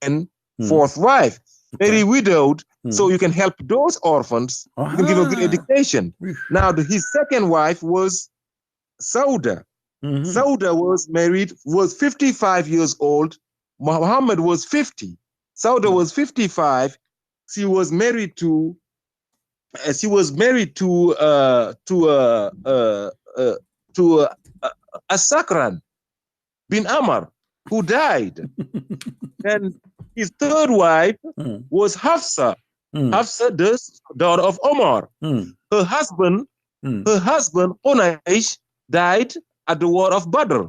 and fourth wife. Marry widowed, so you can help those orphans. You can give a good education. Now, his second wife was Sauda. Sauda was 55 years old. Muhammad was 50. Sauda was 55. She was married to Sakran bin Amr, who died. And his third wife was Hafsa. Hafsa, the daughter of Omar. Her husband, Qunaysh, died at the war of Badr.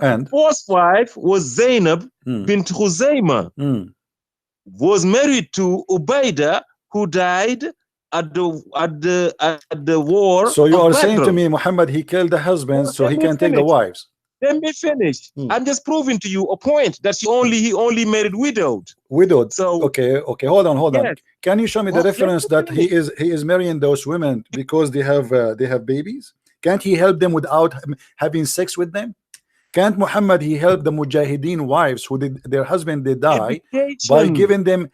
And fourth wife was Zainab bint Khuzaimah. Was married to Ubaidah, who died at the war. So you are Badr. saying to me, Muhammad, he killed the husbands so he can take the wives. Let me finish. I'm just proving to you a point that he only married widowed. Widowed. So okay, hold on. Yes. Can you show me the reference that he is marrying those women because they have babies? Can't he help them without having sex with them? Can't Muhammad he help the Mujahideen wives who their husband they die by giving them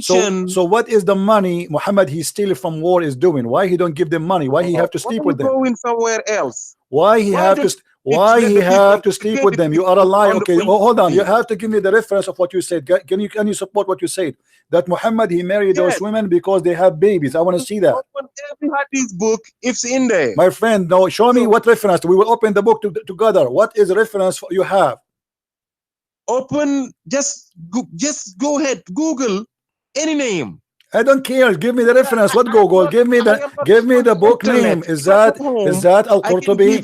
so what is the money Muhammad he steal from war is doing? Why he don't give them money? Why he have to sleep with them? Going somewhere else. Why he have to sleep with them? You are a liar. Okay, hold on. You have to give me the reference of what you said. Can you support what you said? That Muhammad he married those women because they have babies. I want to see that. Every hadith book, it's in there. My friend, no, show me what reference. We will open the book together. What is the reference you have? Open, just go ahead, Google any name. I don't care. Give me the reference. What Google? Give me the book name. Is that Al-Qurtubi?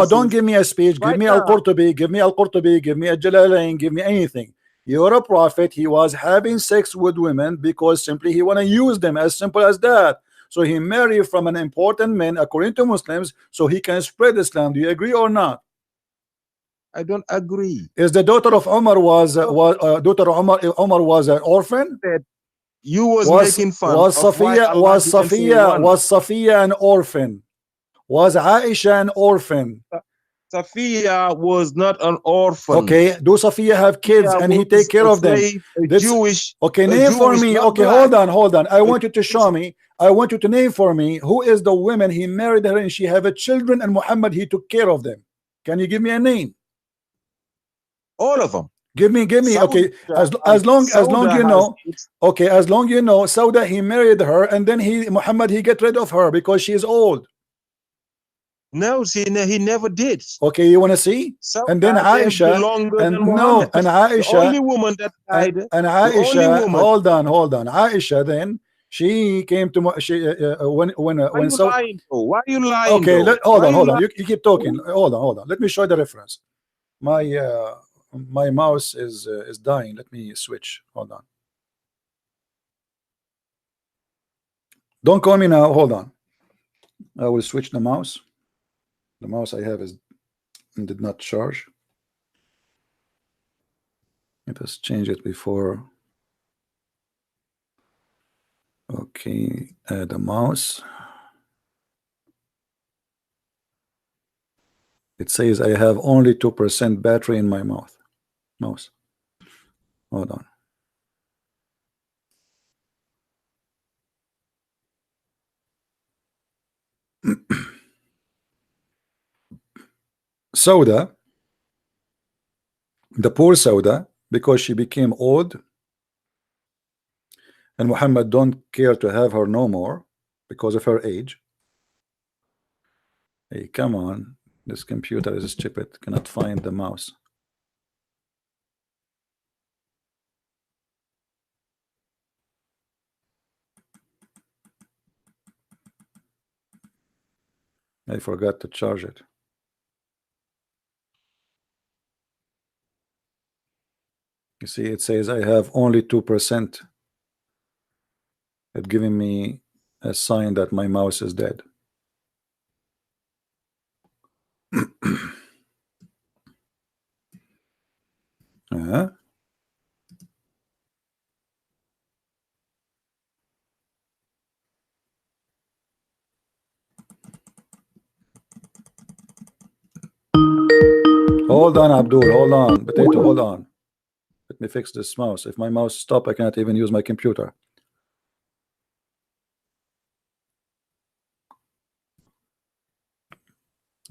Don't give me a speech. Give me Al-Qurtubi. Give me Al-Qurtubi. Give me a Jalalain. Give me anything. You're a prophet. He was having sex with women because simply he want to use them. As simple as that. So he married from an important man according to Muslims so he can spread Islam. Do you agree or not? I don't agree. Is the daughter of Umar Umar was an orphan? You was making fun. Was Safiya an orphan? Was Aisha an orphan? Safiya was not an orphan. Okay, do Safiya have kids and he take care of them? Okay, name for me. Okay, hold on. I want you to show me. I want you to name for me who is the woman he married her and she have a children and Muhammad he took care of them. Can you give me a name? All of them. Give me. Okay, as long you know. Okay, as long you know, Sauda he married her and then Muhammad he get rid of her because she is old. No, see, he never did. Okay, you want to see? And then Aisha, Aisha, the only woman that died, and Aisha, hold on. Aisha, then she came to when so. Why are you lying? Okay, hold on. You keep talking. Hold on. Let me show you the reference. My mouse is dying. Let me switch. Hold on. Don't call me now. Hold on. I will switch the mouse. The mouse I have did not charge. Let us change it before. Okay, add a mouse. It says I have only 2% battery in my mouse. Hold on. Sauda, the poor Sauda, because she became old and Muhammad don't care to have her no more because of her age. Hey, come on, this computer is stupid, cannot find the mouse. I forgot to charge it. You see, it says I have only 2%. It's giving me a sign that my mouse is dead. Hold on, Abdul, hold on. Potato, hold on. Let me fix this mouse. If my mouse stops, I cannot even use my computer.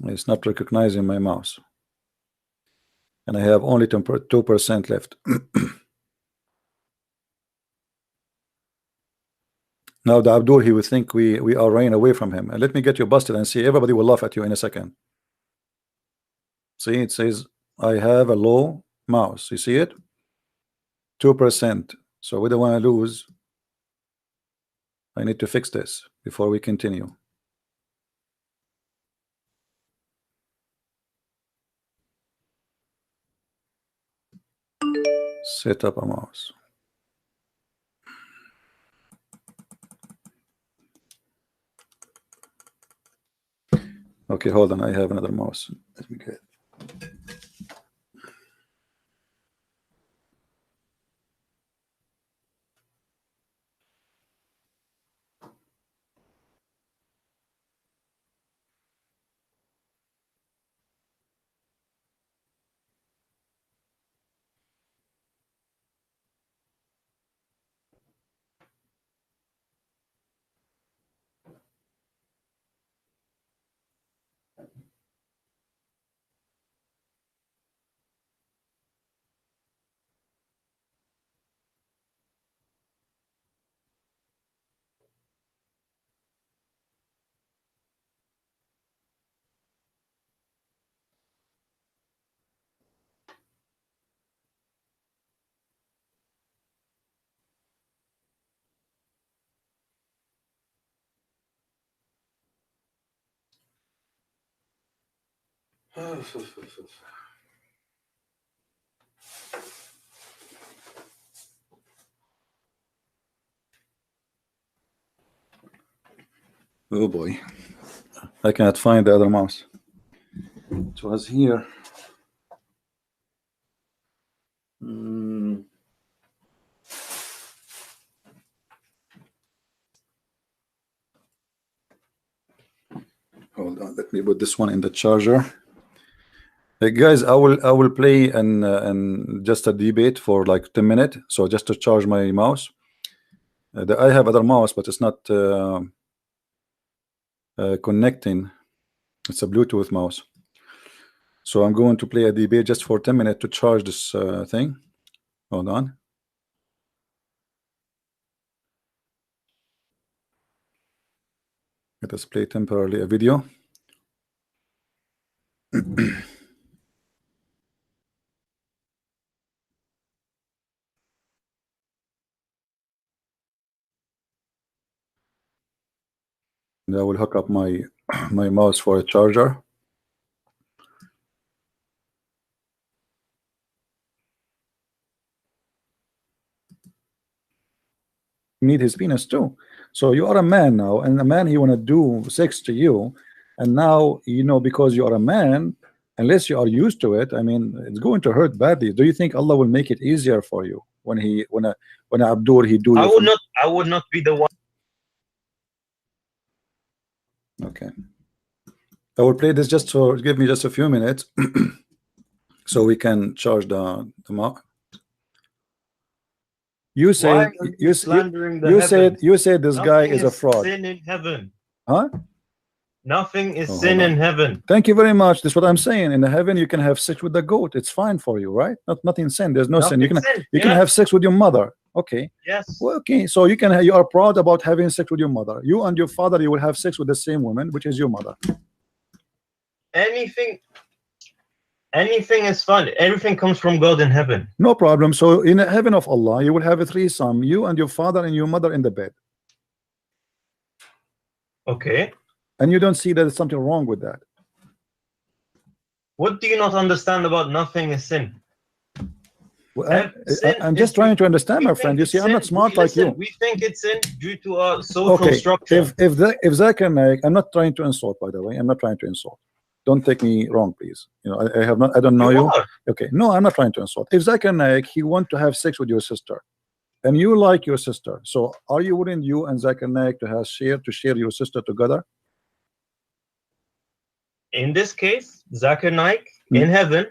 It's not recognizing my mouse. And I have only 2% left. Now the Abdul, he would think we are running away from him. And let me get you busted and see. Everybody will laugh at you in a second. See, it says I have a low mouse. You see it? 2%. So we don't want to lose. I need to fix this before we continue. Set up a mouse. Okay, hold on. I have another mouse. Let me get. Oh boy, I cannot find the other mouse. It was here. Hold on, let me put this one in the charger. Hey guys, I will play and just a debate for like 10 minutes. So just to charge my mouse. I have other mouse, but it's not connecting. It's a Bluetooth mouse. So I'm going to play a debate just for 10 minutes to charge this thing. Hold on. Let us play temporarily a video. And I will hook up my mouse for a charger. Need his penis too. So you are a man now, and a man, he want to do sex to you, and now you know, because you are a man, unless you are used to it, I mean, it's going to hurt badly. Do you think Allah will make it easier for you when Abdur he do? I would not be the one. Okay, I will play this just for give me just a few minutes, so we can charge the mouse. You said you said this Nothing guy is a fraud. Sin in heaven. Huh? Nothing is sin in heaven. Thank you very much. That's what I'm saying. In the heaven, you can have sex with the goat. It's fine for you, right? Nothing sin. There's no sin. You can have sex with your mother. Okay. Yes. Well, okay. So you are proud about having sex with your mother. You and your father, you will have sex with the same woman, which is your mother. Anything is fun. Everything comes from God in heaven. No problem. So in the heaven of Allah, you will have a threesome. You and your father and your mother in the bed. Okay. And you don't see that there's something wrong with that. What do you not understand about nothing is sin? Well, I'm just trying to understand, my friend. You see, I'm not smart like you. We think it's sin due to our social structure. If Zakir Naik, I'm not trying to insult, by the way. I'm not trying to insult. Don't take me wrong, please. You know, I don't know you. Okay, no, I'm not trying to insult. If Zakir Naik, he want to have sex with your sister, and you like your sister, so are you willing, you and Zakir Naik, to share your sister together? In this case, Zakir Naik in heaven,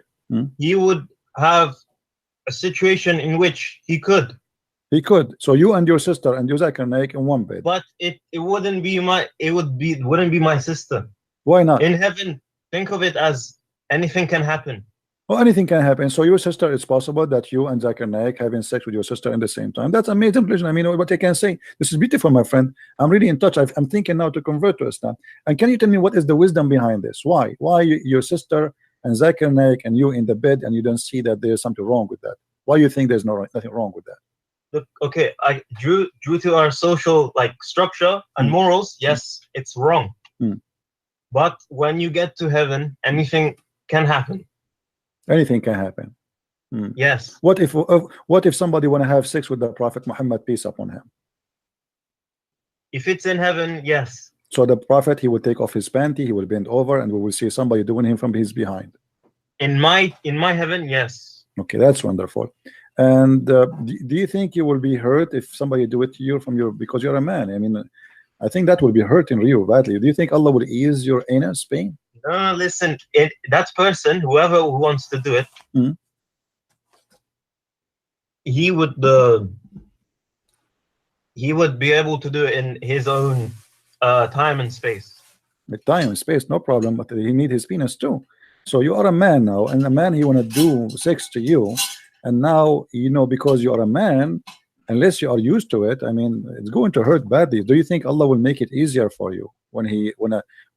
he would have a situation in which he could. He could. So you and your sister and you Zakir Naik in one bed. But it wouldn't be my sister. Why not? In heaven, think of it as anything can happen. Well, anything can happen. So your sister, it's possible that you and Zakir Naik having sex with your sister at the same time. That's amazing. I mean, what I can say. This is beautiful, my friend. I'm really in touch. I'm thinking now to convert to Islam. And can you tell me what is the wisdom behind this? Why? Why your sister and Zakir Naik and you in the bed and you don't see that there's something wrong with that? Why you think there's nothing wrong with that? Look, okay, due to our social structure and morals, yes, it's wrong. But when you get to heaven, anything can happen. Anything can happen. Yes. What if somebody want to have sex with the Prophet Muhammad, peace upon him? If it's in heaven, yes. So the Prophet, he will take off his panty, he will bend over, and we will see somebody doing him from his behind. In my heaven, yes. Okay, that's wonderful. And do you think you will be hurt if somebody do it to you because you're a man? I mean, I think that will be hurting you badly. Do you think Allah will ease your anus pain? No, listen. That person, whoever who wants to do it, he would be able to do it in his own time and space. With time and space, no problem. But he need his penis too. So you are a man now, and a man, he want to do sex to you, and now, you know, because you are a man, unless you are used to it, I mean, it's going to hurt badly. Do you think Allah will make it easier for you when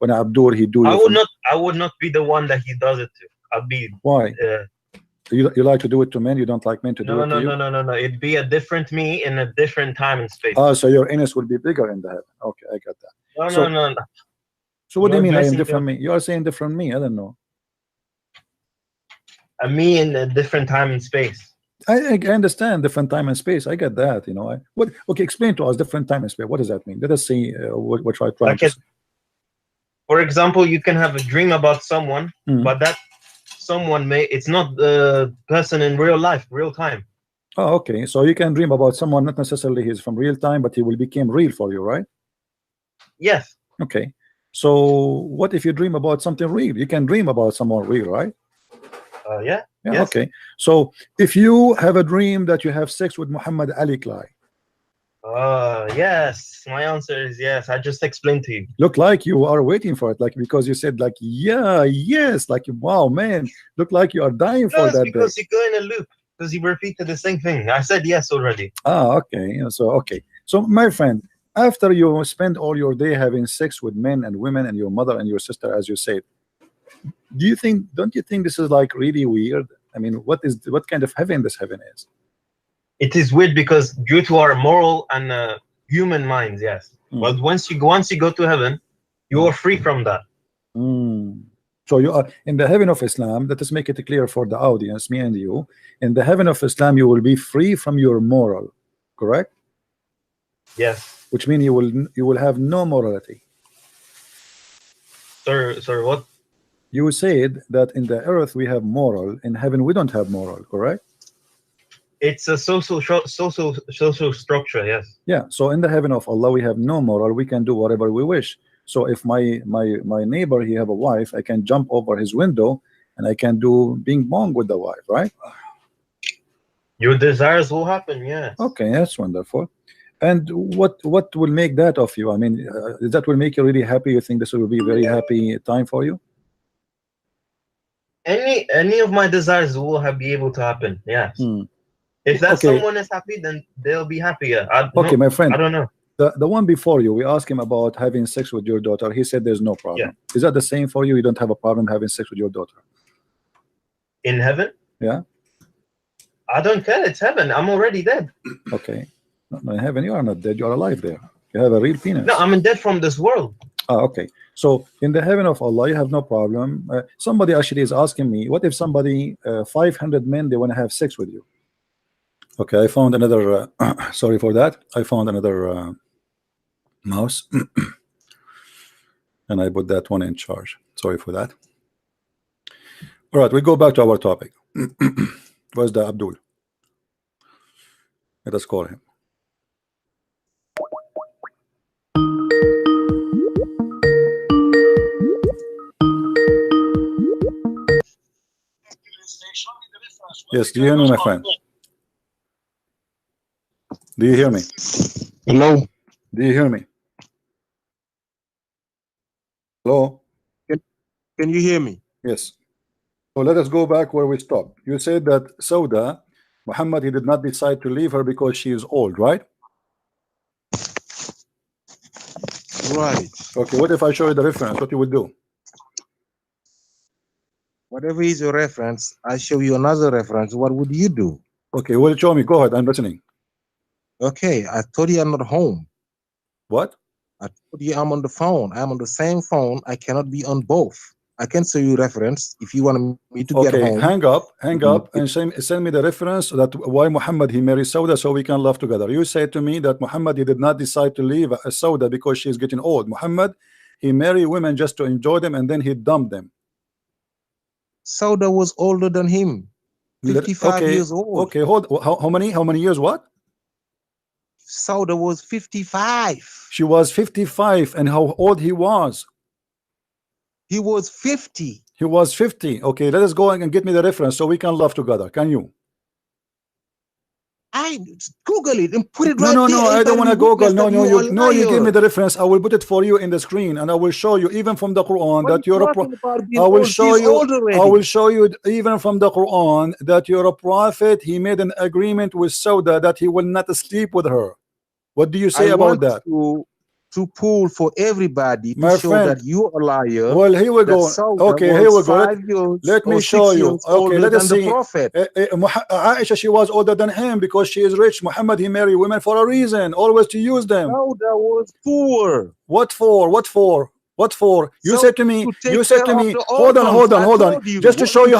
Abdur he do? I would not be the one that he does it to. I'll be. Why? You like to do it to men? You don't like men to do it to you? No. It'd be a different me in a different time and space. Oh, so your anus will be bigger in the heaven. Okay, I got that. No. So what do you mean I am different me? You are saying different me. I don't know. A me in a different time and space. I understand different time and space. I get that. You know. Okay, explain to us different time and space. What does that mean? Let us see what I try to say. For example, you can have a dream about someone, but that someone it's not the person in real life, real time. Oh, okay. So you can dream about someone, not necessarily he's from real time, but he will become real for you, right? Yes. Okay. So what if you dream about something real? You can dream about someone real, right? Yeah. Yes. Okay. So if you have a dream that you have sex with Muhammad Ali Clay. Yes. My answer is yes. I just explained to you. Look like you are waiting for it, because you said yes, wow, man. Look like you are dying for that. Because you go in a loop. Because you repeated the same thing. I said yes already. Okay. So my friend, after you spend all your day having sex with men and women and your mother and your sister, as you said, don't you think this is really weird? I mean, what kind of heaven this heaven is? It is weird because due to our moral and human minds, yes. But once you go to heaven, you are free from that. So you are in the heaven of Islam. Let us make it clear for the audience, me and you. In the heaven of Islam, you will be free from your moral, correct? Yes. Which means you will have no morality. Sir, what? You said that in the earth we have moral, in heaven we don't have moral, correct? It's a social structure, yes. Yeah. So in the heaven of Allah we have no moral. We can do whatever we wish. So if my neighbor, he have a wife, I can jump over his window and I can do bing bong with the wife, right? Your desires will happen, yeah. Okay, that's wonderful. And what will make that of you? I mean, that will make you really happy? You think this will be a very happy time for you? Any of my desires will be able to happen, yes. If that someone is happy, then they'll be happier. My friend. I don't know. The one before you, we asked him about having sex with your daughter. He said there's no problem. Yeah. Is that the same for you? You don't have a problem having sex with your daughter? In heaven? Yeah. I don't care. It's heaven. I'm already dead. Okay. No, in heaven you are not dead. You are alive there. You have a real penis. No, I'm dead from this world. Okay. So in the heaven of Allah, you have no problem. Somebody actually is asking me, what if somebody 500 men they want to have sex with you? Okay, I found another. Sorry for that. I found another mouse, and I put that one in charge. Sorry for that. All right, we go back to our topic. Where's the Abdul? Let us call him. Yes, do you hear me, my friend? Do you hear me? Hello. Do you hear me? Hello? Can you hear me? Yes. So let us go back where we stopped. You said that Sauda, Muhammad, he did not decide to leave her because she is old, right? Right. Okay, what if I show you the reference? What you would do? Whatever is your reference, I show you another reference. What would you do? Okay, well, show me. Go ahead. I'm listening. Okay, I told you I'm not home. What? I told you I'm on the phone. I'm on the same phone. I cannot be on both. I can show you reference if you want me to get home. Hang up, and send me the reference that why Muhammad he married Sauda so we can love together. You say to me that Muhammad he did not decide to leave Sauda because she's getting old. Muhammad he married women just to enjoy them and then he dumped them. Sauda was older than him, 55 years old. Okay, how many years? What? Sauda was 55. She was 55, and how old he was? He was 50. He was 50. Okay, let us go and get me the reference so we can love together. Can you? I Google it and put it No, right no, there. no, I don't want to Google. No, you give me the the reference. I will put it for you in the screen, and I will show you even from the Quran that you're a prophet. I will show you even from the Quran that you're a prophet. He made an agreement with Sauda that he will not sleep with her. What do you say about that? To pull for everybody to My show friend, that you're a liar. Well, here we go. Okay, here we go. Let me show you. Okay, let us see. Aisha, she was older than him because she is rich. Muhammad, he married women for a reason, always to use them. Sauda was poor. What for? What for? What for? You said to me, hold on. Just to show you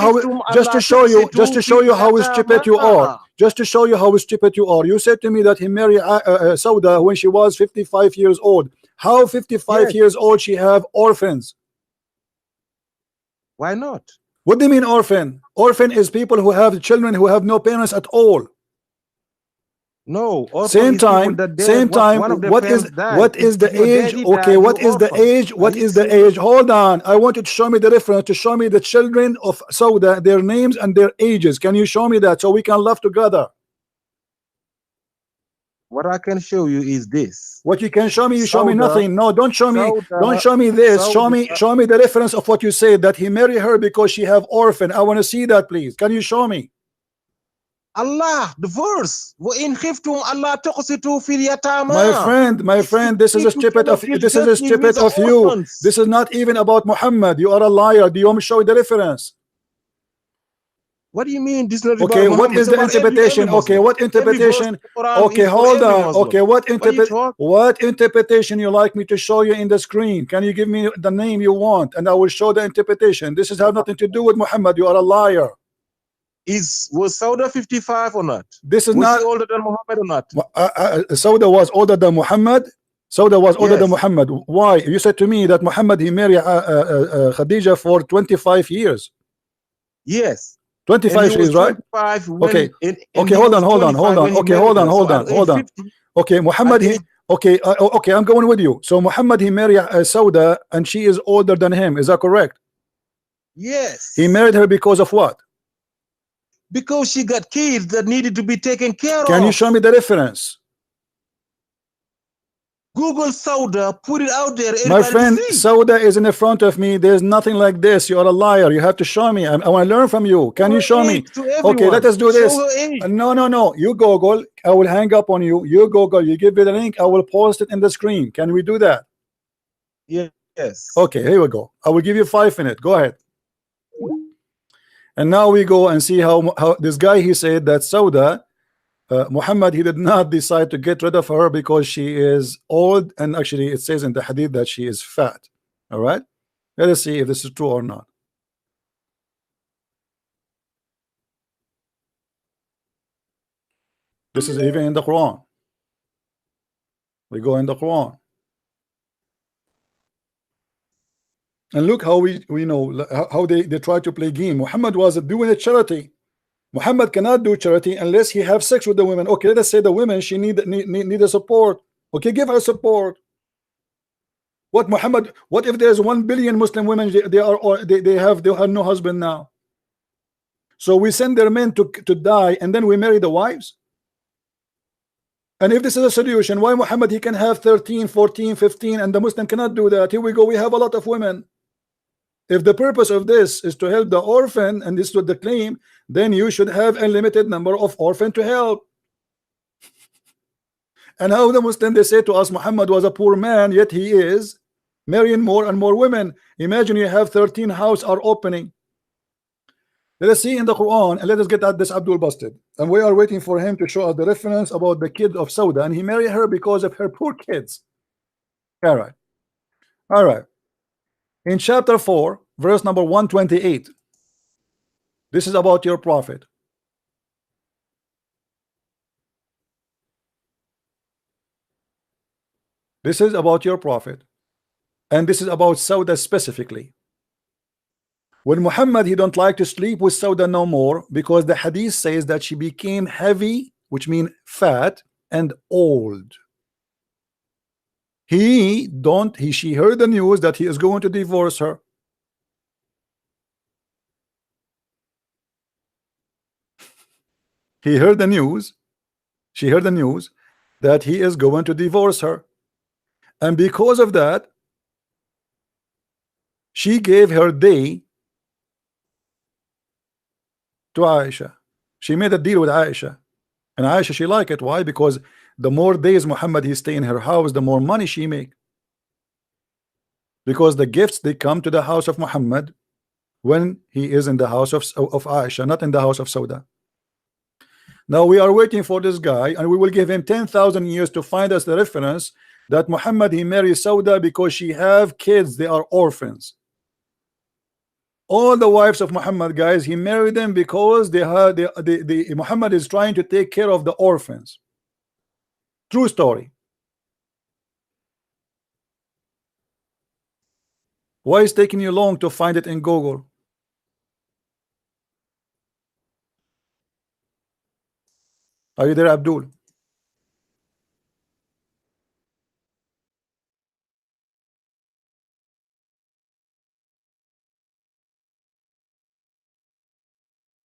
how stupid you are. Just to show you how stupid you are. You said to me that he married Sauda when she was 55 years old. How 55 years old she have orphans? Why not? What do you mean orphan? Orphan is people who have children who have no parents at all. No. Same time. What is the age? Okay, what is the age? What is the age? Hold on. I want you to show me the reference, to show me the children of Sauda, their names and their ages. Can you show me that so we can love together? What I can show you is this. What you can show me, you show me nothing. No, don't show me. Don't show me this. Show me the reference of what you said that he married her because she have orphan. I want to see that, please. Can you show me? Allah, the verse. وَإِنْ خِفْتُمْ أَلَّا تُقْسِطُوا فِي My الْيَتَامَى. friend, this is stupid of you. This is not even about Muhammad. You are a liar. Do you want me to show you the reference? What do you mean this is not okay, about what is the interpretation? Okay, what interpretation? Okay, hold on. Okay, what interpretation you like me to show you in the screen? Can you give me the name you want and I will show the interpretation? This has nothing to do with Muhammad. You are a liar. Was Sauda 55 or not? This is was not she older than Muhammad or not? Sauda was older than Muhammad. Sauda was older than Muhammad. Why? You said to me that Muhammad he married Khadija for 25 years. Yes. 25 years, right? Okay. Okay, hold on. Okay, hold on. Okay, Muhammad okay, I'm going with you. So Muhammad he married Sauda and she is older than him. Is that correct? Yes. He married her because of what? Because she got kids that needed to be taken care of. Can you show me the reference? Google Sauda, put it out there. My friend, Sauda is in the front of me. There's nothing like this. You are a liar. You have to show me. I want to learn from you. Can you show me? Okay, let us do this. No. You Google. I will hang up on you. You Google. You give me the link. I will post it in the screen. Can we do that? Yes. Okay, here we go. I will give you 5 minutes. Go ahead. And now we go and see how this guy he said that Sauda Muhammad, he did not decide to get rid of her because she is old, and actually it says in the hadith that she is fat. All right, let us see if this is true or not. This is even in the Quran. We go in the Quran, and look how we know how they try to play game. Muhammad was doing a charity. Muhammad cannot do charity unless he have sex with the women. Okay, let us say the women, she need a support. Okay, give her support. What Muhammad? What if there's 1 billion Muslim women? They have no husband now. So we send their men to die, and then we marry the wives. And if this is a solution, why Muhammad, he can have 13, 14, 15, and the Muslim cannot do that? Here we go. We have a lot of women. If the purpose of this is to help the orphan, and this is what the claim, then you should have a limited number of orphans to help. And how the Muslim, they say to us, Muhammad was a poor man, yet he is marrying more and more women. Imagine you have 13 houses are opening. Let us see in the Quran, and let us get at this Abdul busted. And we are waiting for him to show us the reference about the kid of Sauda, and he married her because of her poor kids. All right. All right. In chapter 4, verse number 128, this is about your prophet. This is about your prophet, and this is about Sauda specifically. When Muhammad, he don't like to sleep with Sauda no more, because the hadith says that she became heavy, which means fat, and old. She heard the news that he is going to divorce her. He heard the news, she heard the news that he is going to divorce her. And because of that, she gave her day to Aisha. She made a deal with Aisha. And Aisha, she liked it. Why? Because the more days Muhammad he stay in her house, the more money she make. Because the gifts, they come to the house of Muhammad when he is in the house of Aisha, not in the house of Sauda. Now we are waiting for this guy, and we will give him 10,000 years to find us the reference that Muhammad, he married Sauda because she have kids, they are orphans. All the wives of Muhammad, guys, he married them because Muhammad is trying to take care of the orphans. True story. Why is it taking you long to find it in Google? Are you there, Abdul?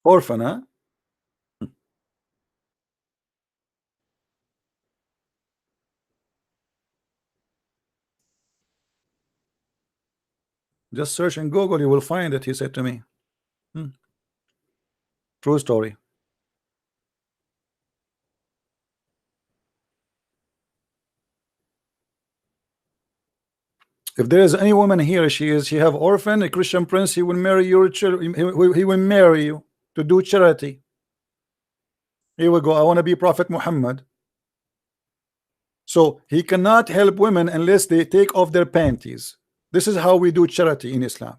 Orphan, huh? Just search in Google, you will find it, he said to me. True story. If there is any woman here, she have orphan, a Christian Prince, he will marry your children. He will marry you to do charity. Here we go. I want to be Prophet Muhammad. So he cannot help women unless they take off their panties. This is how we do charity in Islam.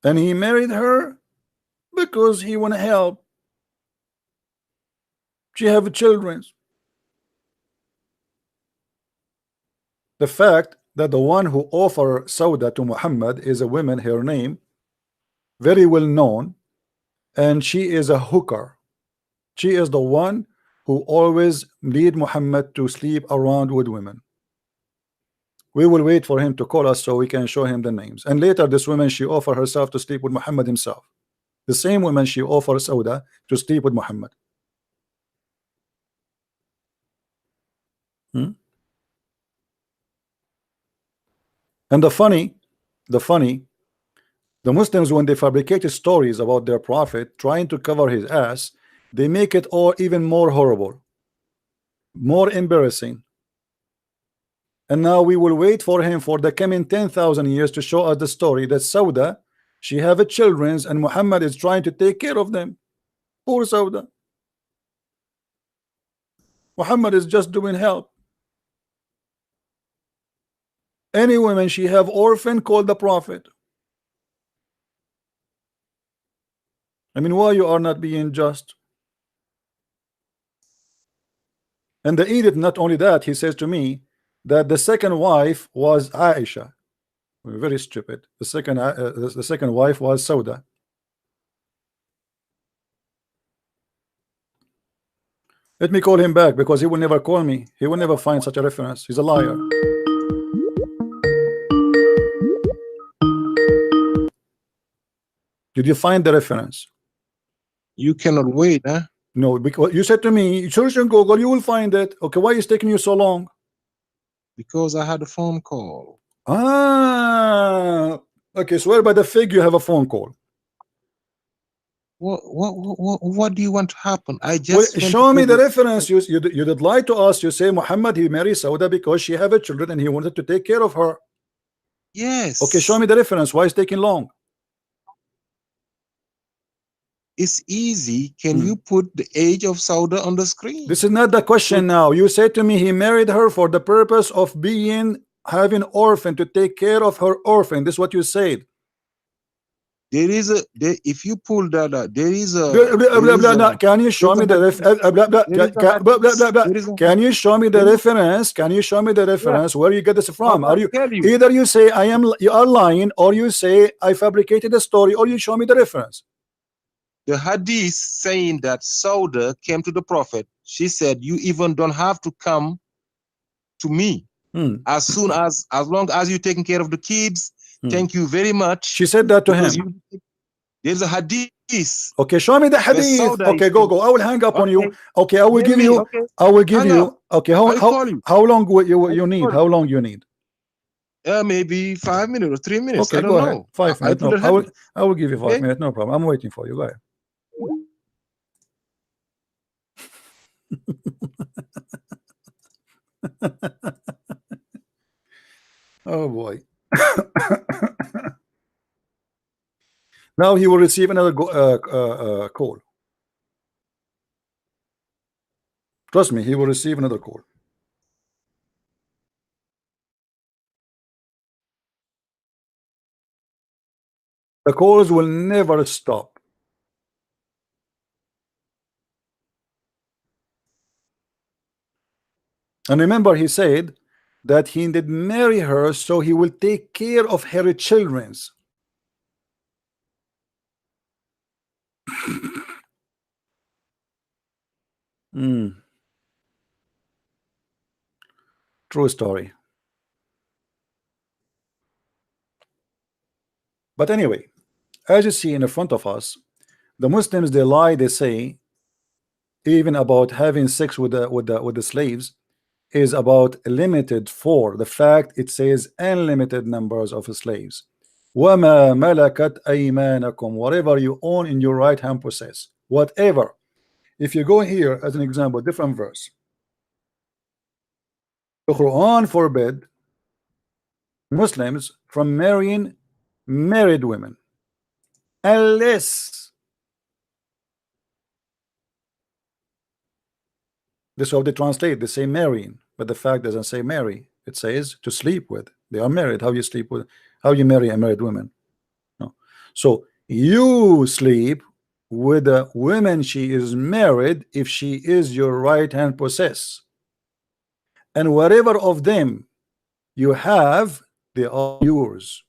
And he married her because he want to help. She have children. The fact that the one who offered Sauda to Muhammad is a woman, her name, very well known, and she is a hooker. She is the one who always lead Muhammad to sleep around with women. We will wait for him to call us so we can show him the names. And later, this woman, she offered herself to sleep with Muhammad himself. The same woman, she offered Sauda to sleep with Muhammad. And the funny, the Muslims, when they fabricated stories about their prophet trying to cover his ass, they make it all even more horrible, more embarrassing. And now we will wait for him for the coming 10,000 years to show us the story that Sauda, She have a children, and Muhammad is trying to take care of them. Poor Sauda. Muhammad is just doing help. Any woman she have orphan, called the Prophet. I mean, why you are not being just? And the edict, not only that, he says to me that the second wife was Aisha. Very stupid. The second wife was Sauda. Let me call him back, because he will never call me. He will never find such a reference. He's a liar. Did you find the reference? You cannot wait, huh? No, because you said to me, search on Google, you will find it. Okay, why is it taking you so long? Because I had a phone call. Ah, okay. Swear by the fig you have a phone call. What do you want to happen? I Well, just show me the reference. You did lie to us. You say Muhammad, he married Sauda because she have a children and he wanted to take care of her. Yes. Okay, show me the reference. Why is it taking long? It's easy. Can you put the age of Sauda on the screen? This is not the question now. You said to me he married her for the purpose of having orphan, to take care of her orphan. This is what you said. There is a if you pull that out, there is a can you show me the can you show me the reference? Can you show me the reference where you get this from? Are you either you say you are lying, or you say I fabricated the story, or you show me the reference. The hadith saying that Sauda came to the Prophet. She said, you even don't have to come to me. As long as you're taking care of the kids, thank you very much. She said that to him. There's a hadith. Okay, show me the hadith. Okay, go. I will hang up on you. Okay, I will give you. Okay. I will give you. Okay, how long will you need? How long you need? Maybe 5 minutes or 3 minutes. Okay, I don't go know. ahead. 5 minutes. No, I will give you 5 minutes. No problem. I'm waiting for you. Go ahead. Oh boy. Now he will receive another call. Trust me, he will receive another call. The calls will never stop. And remember, he said that he did marry her so he will take care of her children. True story. But anyway, as you see in the front of us, the Muslims, they lie. They say even about having sex with the slaves is about limited for the fact it says unlimited numbers of slaves. وَمَا مَلَكَتْ أَيْمَانَكُمْ, whatever you own in your right hand possess. Whatever. If you go here as an example, different verse. The Quran forbid Muslims from marrying married women unless, this is how they translate. They say marrying, but the fact doesn't say marry. It says to sleep with. They are married. How you sleep with? How you marry a married woman? No. So you sleep with a woman she is married if she is your right hand possess, and whatever of them you have, they are yours.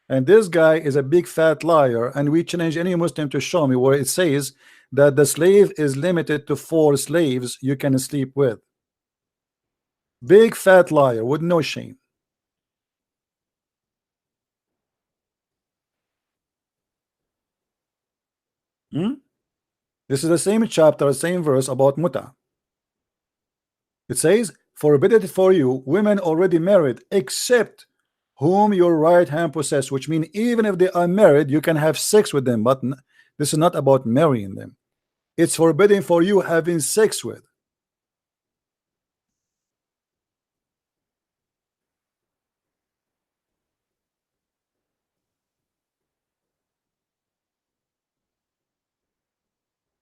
And this guy is a big fat liar, and we challenge any Muslim to show me where it says that the slave is limited to 4 slaves you can sleep with. Big fat liar with no shame. This is the same chapter, same verse about muta. It says, forbidden for you women already married, except whom your right hand possess, which means even if they are married, you can have sex with them. But this is not about marrying them. It's forbidden for you having sex with.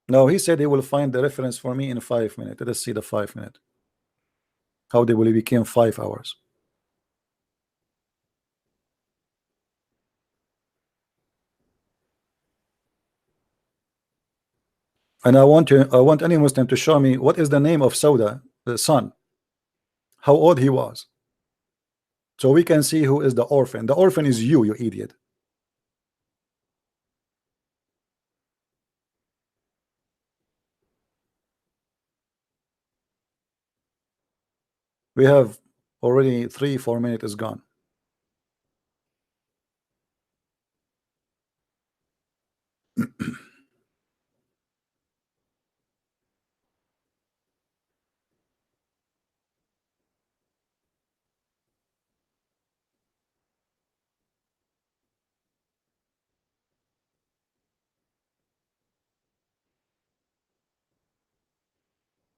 No, he said he will find the reference for me in 5 minutes. Let us see the 5 minutes. How they will become 5 hours. And I want any Muslim to show me what is the name of Sauda, the son, how old he was, so we can see who is the orphan. The orphan is you idiot. We have already 3-4 minutes is gone.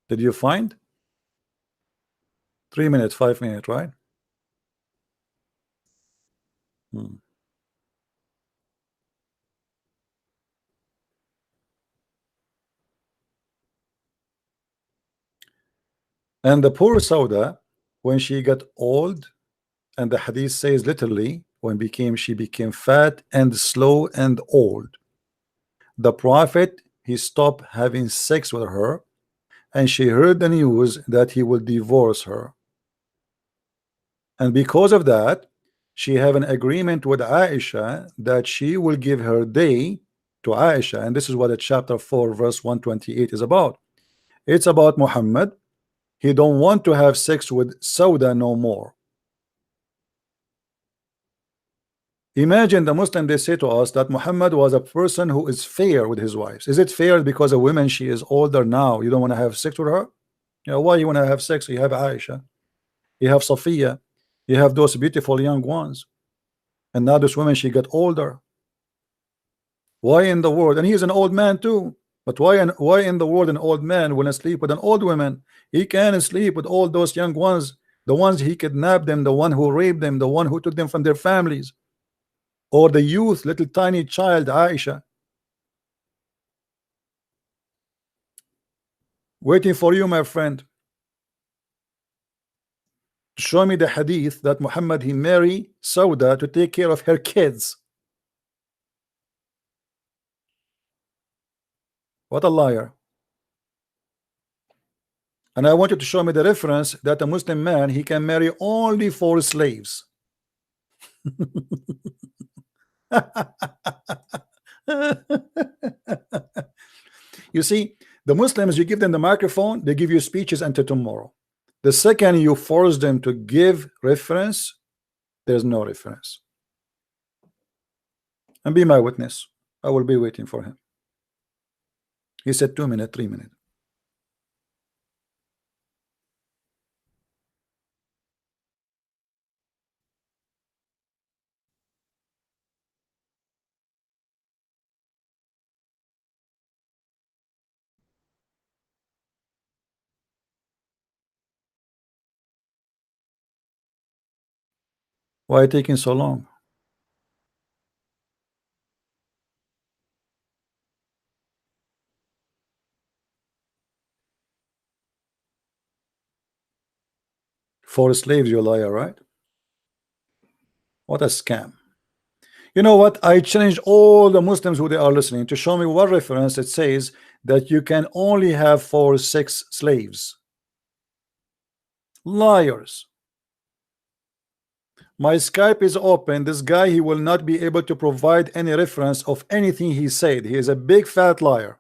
Did you find 3 minutes, 5 minutes, right? And the poor Sauda, when she got old, and the hadith says literally, she became fat and slow and old. The Prophet, he stopped having sex with her, and she heard the news that he will divorce her. And because of that, she have an agreement with Aisha that she will give her day to Aisha. And this is what the chapter 4 verse 128 is about. It's about Muhammad. He don't want to have sex with Sauda no more. Imagine the Muslim, they say to us that Muhammad was a person who is fair with his wives. Is it fair because a woman, she is older now, you don't want to have sex with her? You know, why you want to have sex? You have Aisha, you have Safiya, you have those beautiful young ones, and now this woman, she got older. Why in the world? And he's an old man too. But why in the world an old man will sleep with an old woman? He can sleep with all those young ones, the ones he kidnapped them, the one who raped them, the one who took them from their families, or the youth, little tiny child Aisha. Waiting for you, my friend. Show me the hadith that Muhammad, he married Sauda to take care of her kids. What a liar. And I want you to show me the reference that a Muslim man, he can marry only 4 slaves. You see, the Muslims, you give them the microphone, they give you speeches until tomorrow. The second you force them to give reference, there's no reference. And be my witness. I will be waiting for him. He said 2 minutes, 3 minutes. Why taking so long? For slaves, you liar, right? What a scam. You know what? I challenge all the Muslims who they are listening to show me what reference it says that you can only have 4 sex slaves. Liars. My Skype is open. This guy, he will not be able to provide any reference of anything he said. He is a big fat liar.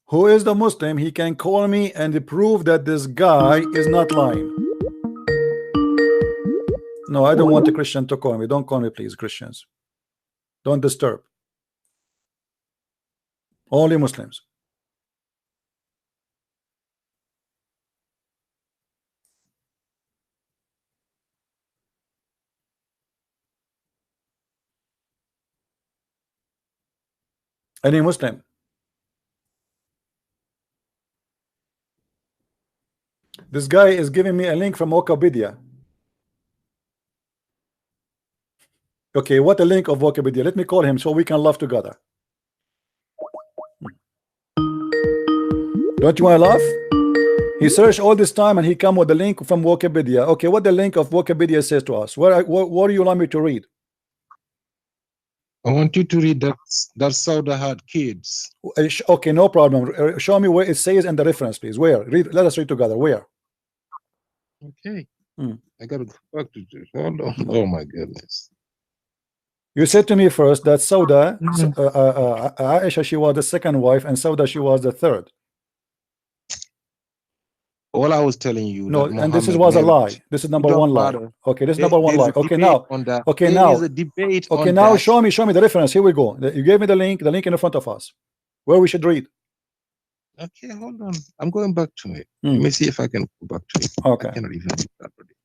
Who is the Muslim? He can call me and prove that this guy is not lying. No, I don't want a Christian to call me. Don't call me, please, Christians. Don't disturb. Only Muslims. Any Muslim. This guy is giving me a link from Wikipedia. Okay, what a link of Wikipedia. Let me call him so we can laugh together. Don't you want to laugh? He searched all this time and he come with the link from Wikipedia. Okay, what the link of Wikipedia says to us? What do you want me to read? I want you to read that Sauda had kids. Okay, no problem. Show me where it says in the reference, please. Where? Read. Let us read together. Where? Okay. I gotta go back to this. Hold on. Oh my goodness. You said to me first that Sauda, Aisha, she was the second wife, and Sauda, she was the third. All I was telling you. No, that and this Muhammad was a never- lie. This is number It don't one lie. matter. Okay, this is number one There's lie. a Okay, debate now. on that. Okay, There now. is a debate Okay, on now that. show me the reference. Here we go. You gave me the link in front of us, where we should read. Okay, hold on. I'm going back to it. Let me see if I can go back to it. Okay. I cannot even do that already.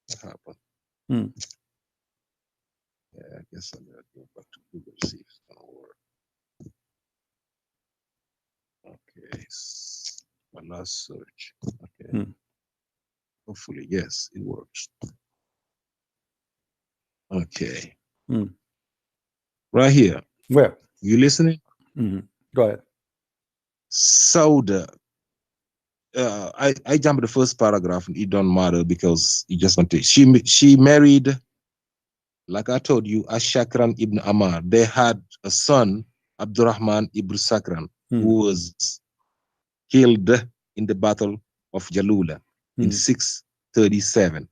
What happened? Yeah, I guess I'm gonna go back to Google, see if it's gonna work. Okay, my last search. Okay. Hopefully, yes, it works. Okay. Right here. Where? You listening? Go ahead. Sauda. I jumped the first paragraph and it don't matter because it just want to. She married, like I told you, Ashakran ibn Amar. They had a son, Abdurrahman ibn Sakran, who was killed in the battle of Jalula in 637.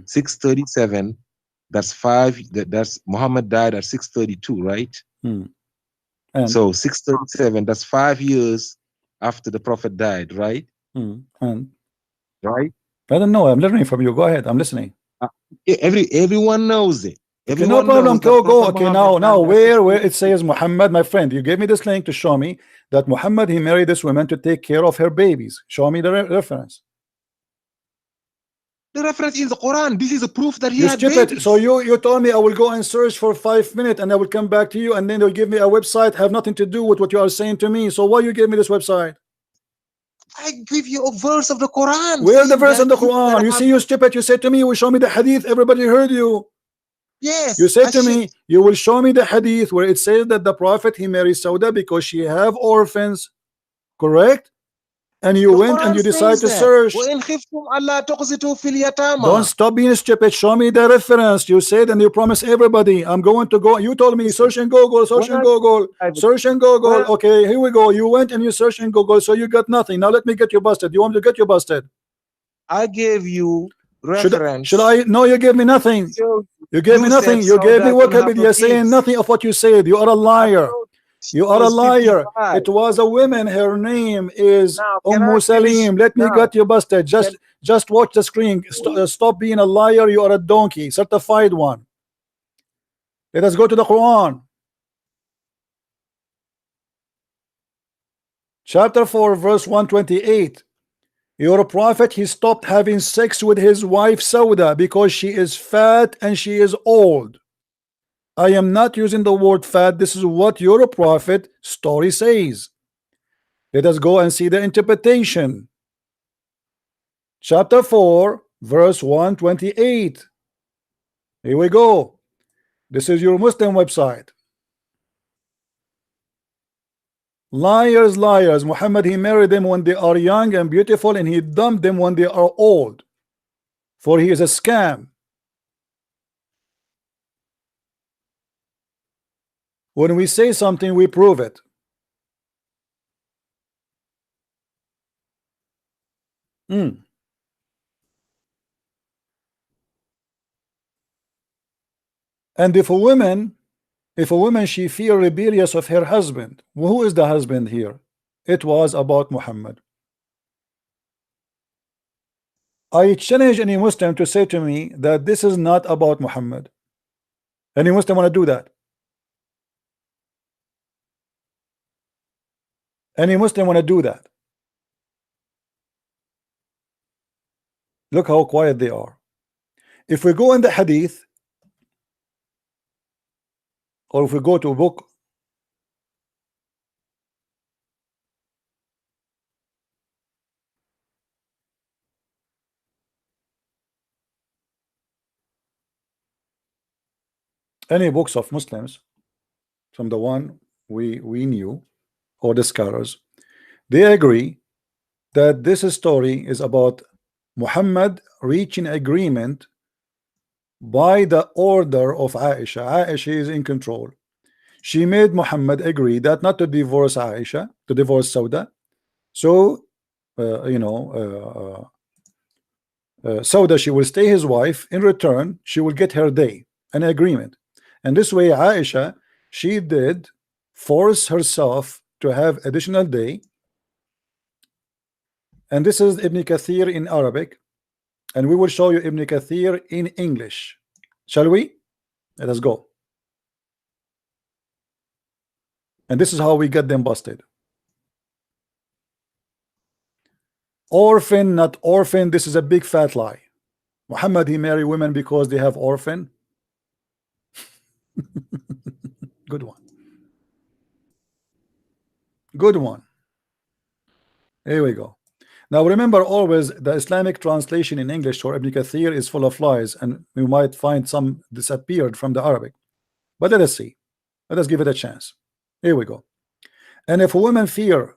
637. That's that's Muhammad died at 632, right? So 637. That's 5 years after the Prophet died, right? Right? I don't know. I'm learning from you. Go ahead. I'm listening. Everyone knows it. Okay, no problem. Go. Okay, now where it says Muhammad, my friend, you gave me this link to show me that Muhammad, he married this woman to take care of her babies. Show me the reference. The reference in the Quran. This is a proof that he You had stupid. babies. So you told me I will go and search for 5 minutes and I will come back to you and then they'll give me a website have nothing to do with what you are saying to me. So why you give me this website? I give you a verse of the Quran. Where's the verse of the Quran? You see, you stupid. You said to me you will show me the hadith. Everybody heard you. Yes. You said to me you will show me the hadith where it says that the Prophet he married Sauda because she have orphans. Correct? And you went and you decided to search. Don't stop being stupid. Show me the reference. You said and you promised everybody. I'm going to go. You told me search in Google, search in Google, search in Google. Okay, here we go. You went and you searched in Google, so you got nothing. Now let me get you busted. You want me to get you busted? I gave you reference. Should I? No, you gave me nothing. You gave me nothing. You gave me Wikipedia saying nothing of what you said. You are a liar. You are a liar. It was a woman. Her name is Salim. Let me get you busted. Just watch the screen. Stop being a liar. You are a donkey, certified one. Let us go to the Quran. Chapter 4, verse 128. Your prophet, he stopped having sex with his wife Sauda because she is fat and she is old. I am not using the word fat. This is what your prophet story says. Let us go and see the interpretation. Chapter 4, verse 128. Here we go. This is your Muslim website. Liars, liars. Muhammad, he married them when they are young and beautiful, and he dumped them when they are old. For he is a scam. When we say something, we prove it. And if a woman she feel rebellious of her husband, who is the husband here? It was about Muhammad. I challenge any Muslim to say to me that this is not about Muhammad. Any Muslim want to do that? Any Muslim want to do that? Look how quiet they are. If we go in the hadith, or if we go to a book, any books of Muslims from the one we knew, or the scholars, They agree that this story is about Muhammad reaching agreement by the order of Aisha. Aisha is in control. She made Muhammad agree that not to divorce Aisha, to divorce Sauda. So, Sauda, she will stay his wife. In return, she will get her day, an agreement. And this way, Aisha, she did force herself to have additional day. And this is Ibn Kathir in Arabic. And we will show you Ibn Kathir in English. Shall we? Let us go. And this is how we get them busted. Orphan, not orphan. This is a big fat lie. Muhammad, he marry women because they have orphan. Good one. Good one. Here we go. Now remember always, the Islamic translation in English for Ibn Kathir is full of lies, and we might find some disappeared from the Arabic. But let us see. Let us give it a chance. Here we go. And if a woman fear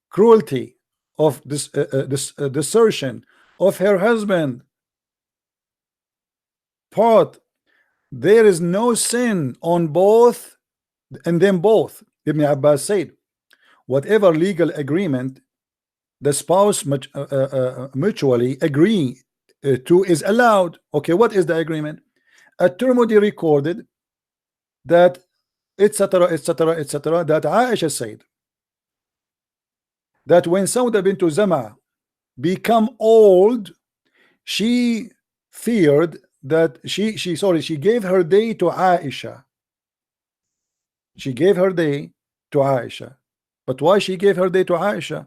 cruelty of this desertion of her husband, part, there is no sin on both, and then both. Ibn Abbas said, whatever legal agreement the spouse mutually agree to is allowed. Okay, what is the agreement? At-Tirmidhi recorded that etc., etc., etc., that Aisha said that when Sauda bint Zama become old, she feared that she gave her day to Aisha. She gave her day to Aisha. But why she gave her day to Aisha?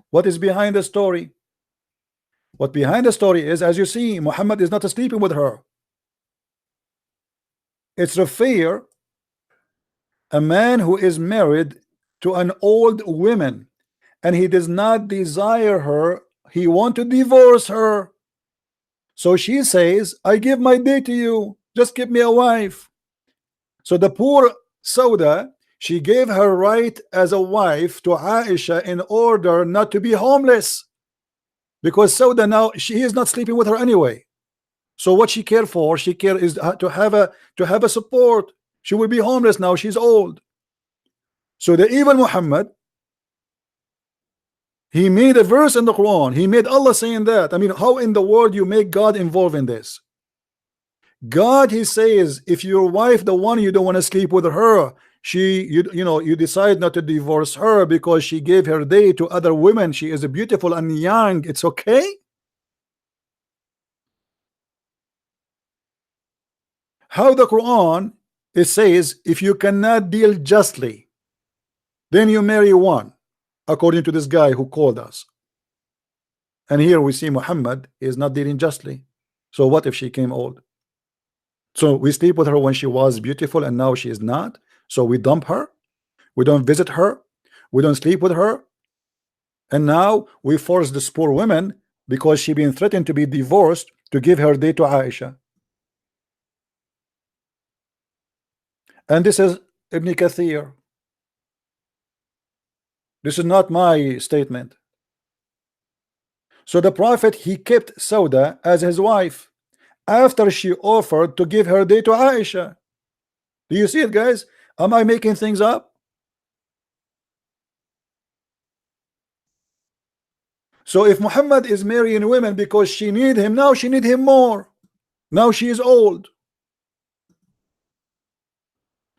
What is behind the story? What behind the story is, as you see, Muhammad is not sleeping with her. It's a fear. A man who is married to an old woman and he does not desire her, he want to divorce her. So she says, I give my day to you, just give me a wife. So the poor Sauda, she gave her right as a wife to Aisha in order not to be homeless, because Sauda now she is not sleeping with her anyway. So what she care for? She care is to have a support. She will be homeless now. She's old. So the evil Muhammad, he made a verse in the Quran. He made Allah saying that. I mean, how in the world you make God involved in this? God, he says, if your wife, the one you don't want to sleep with her, you decide not to divorce her because she gave her day to other women. She is beautiful and young. It's okay. How the Quran, it says, if you cannot deal justly, then you marry one, according to this guy who called us. And here we see Muhammad is not dealing justly. So what if she came old? So we sleep with her when she was beautiful and now she is not. So we dump her. We don't visit her. We don't sleep with her. And now we force this poor woman, because she been threatened to be divorced, to give her day to Aisha. And this is Ibn Kathir. This is not my statement. So the Prophet, he kept Sauda as his wife after she offered to give her day to Aisha. Do you see it, guys? Am I making things up? So if Muhammad is marrying women because she need him, now she need him more. Now she is old.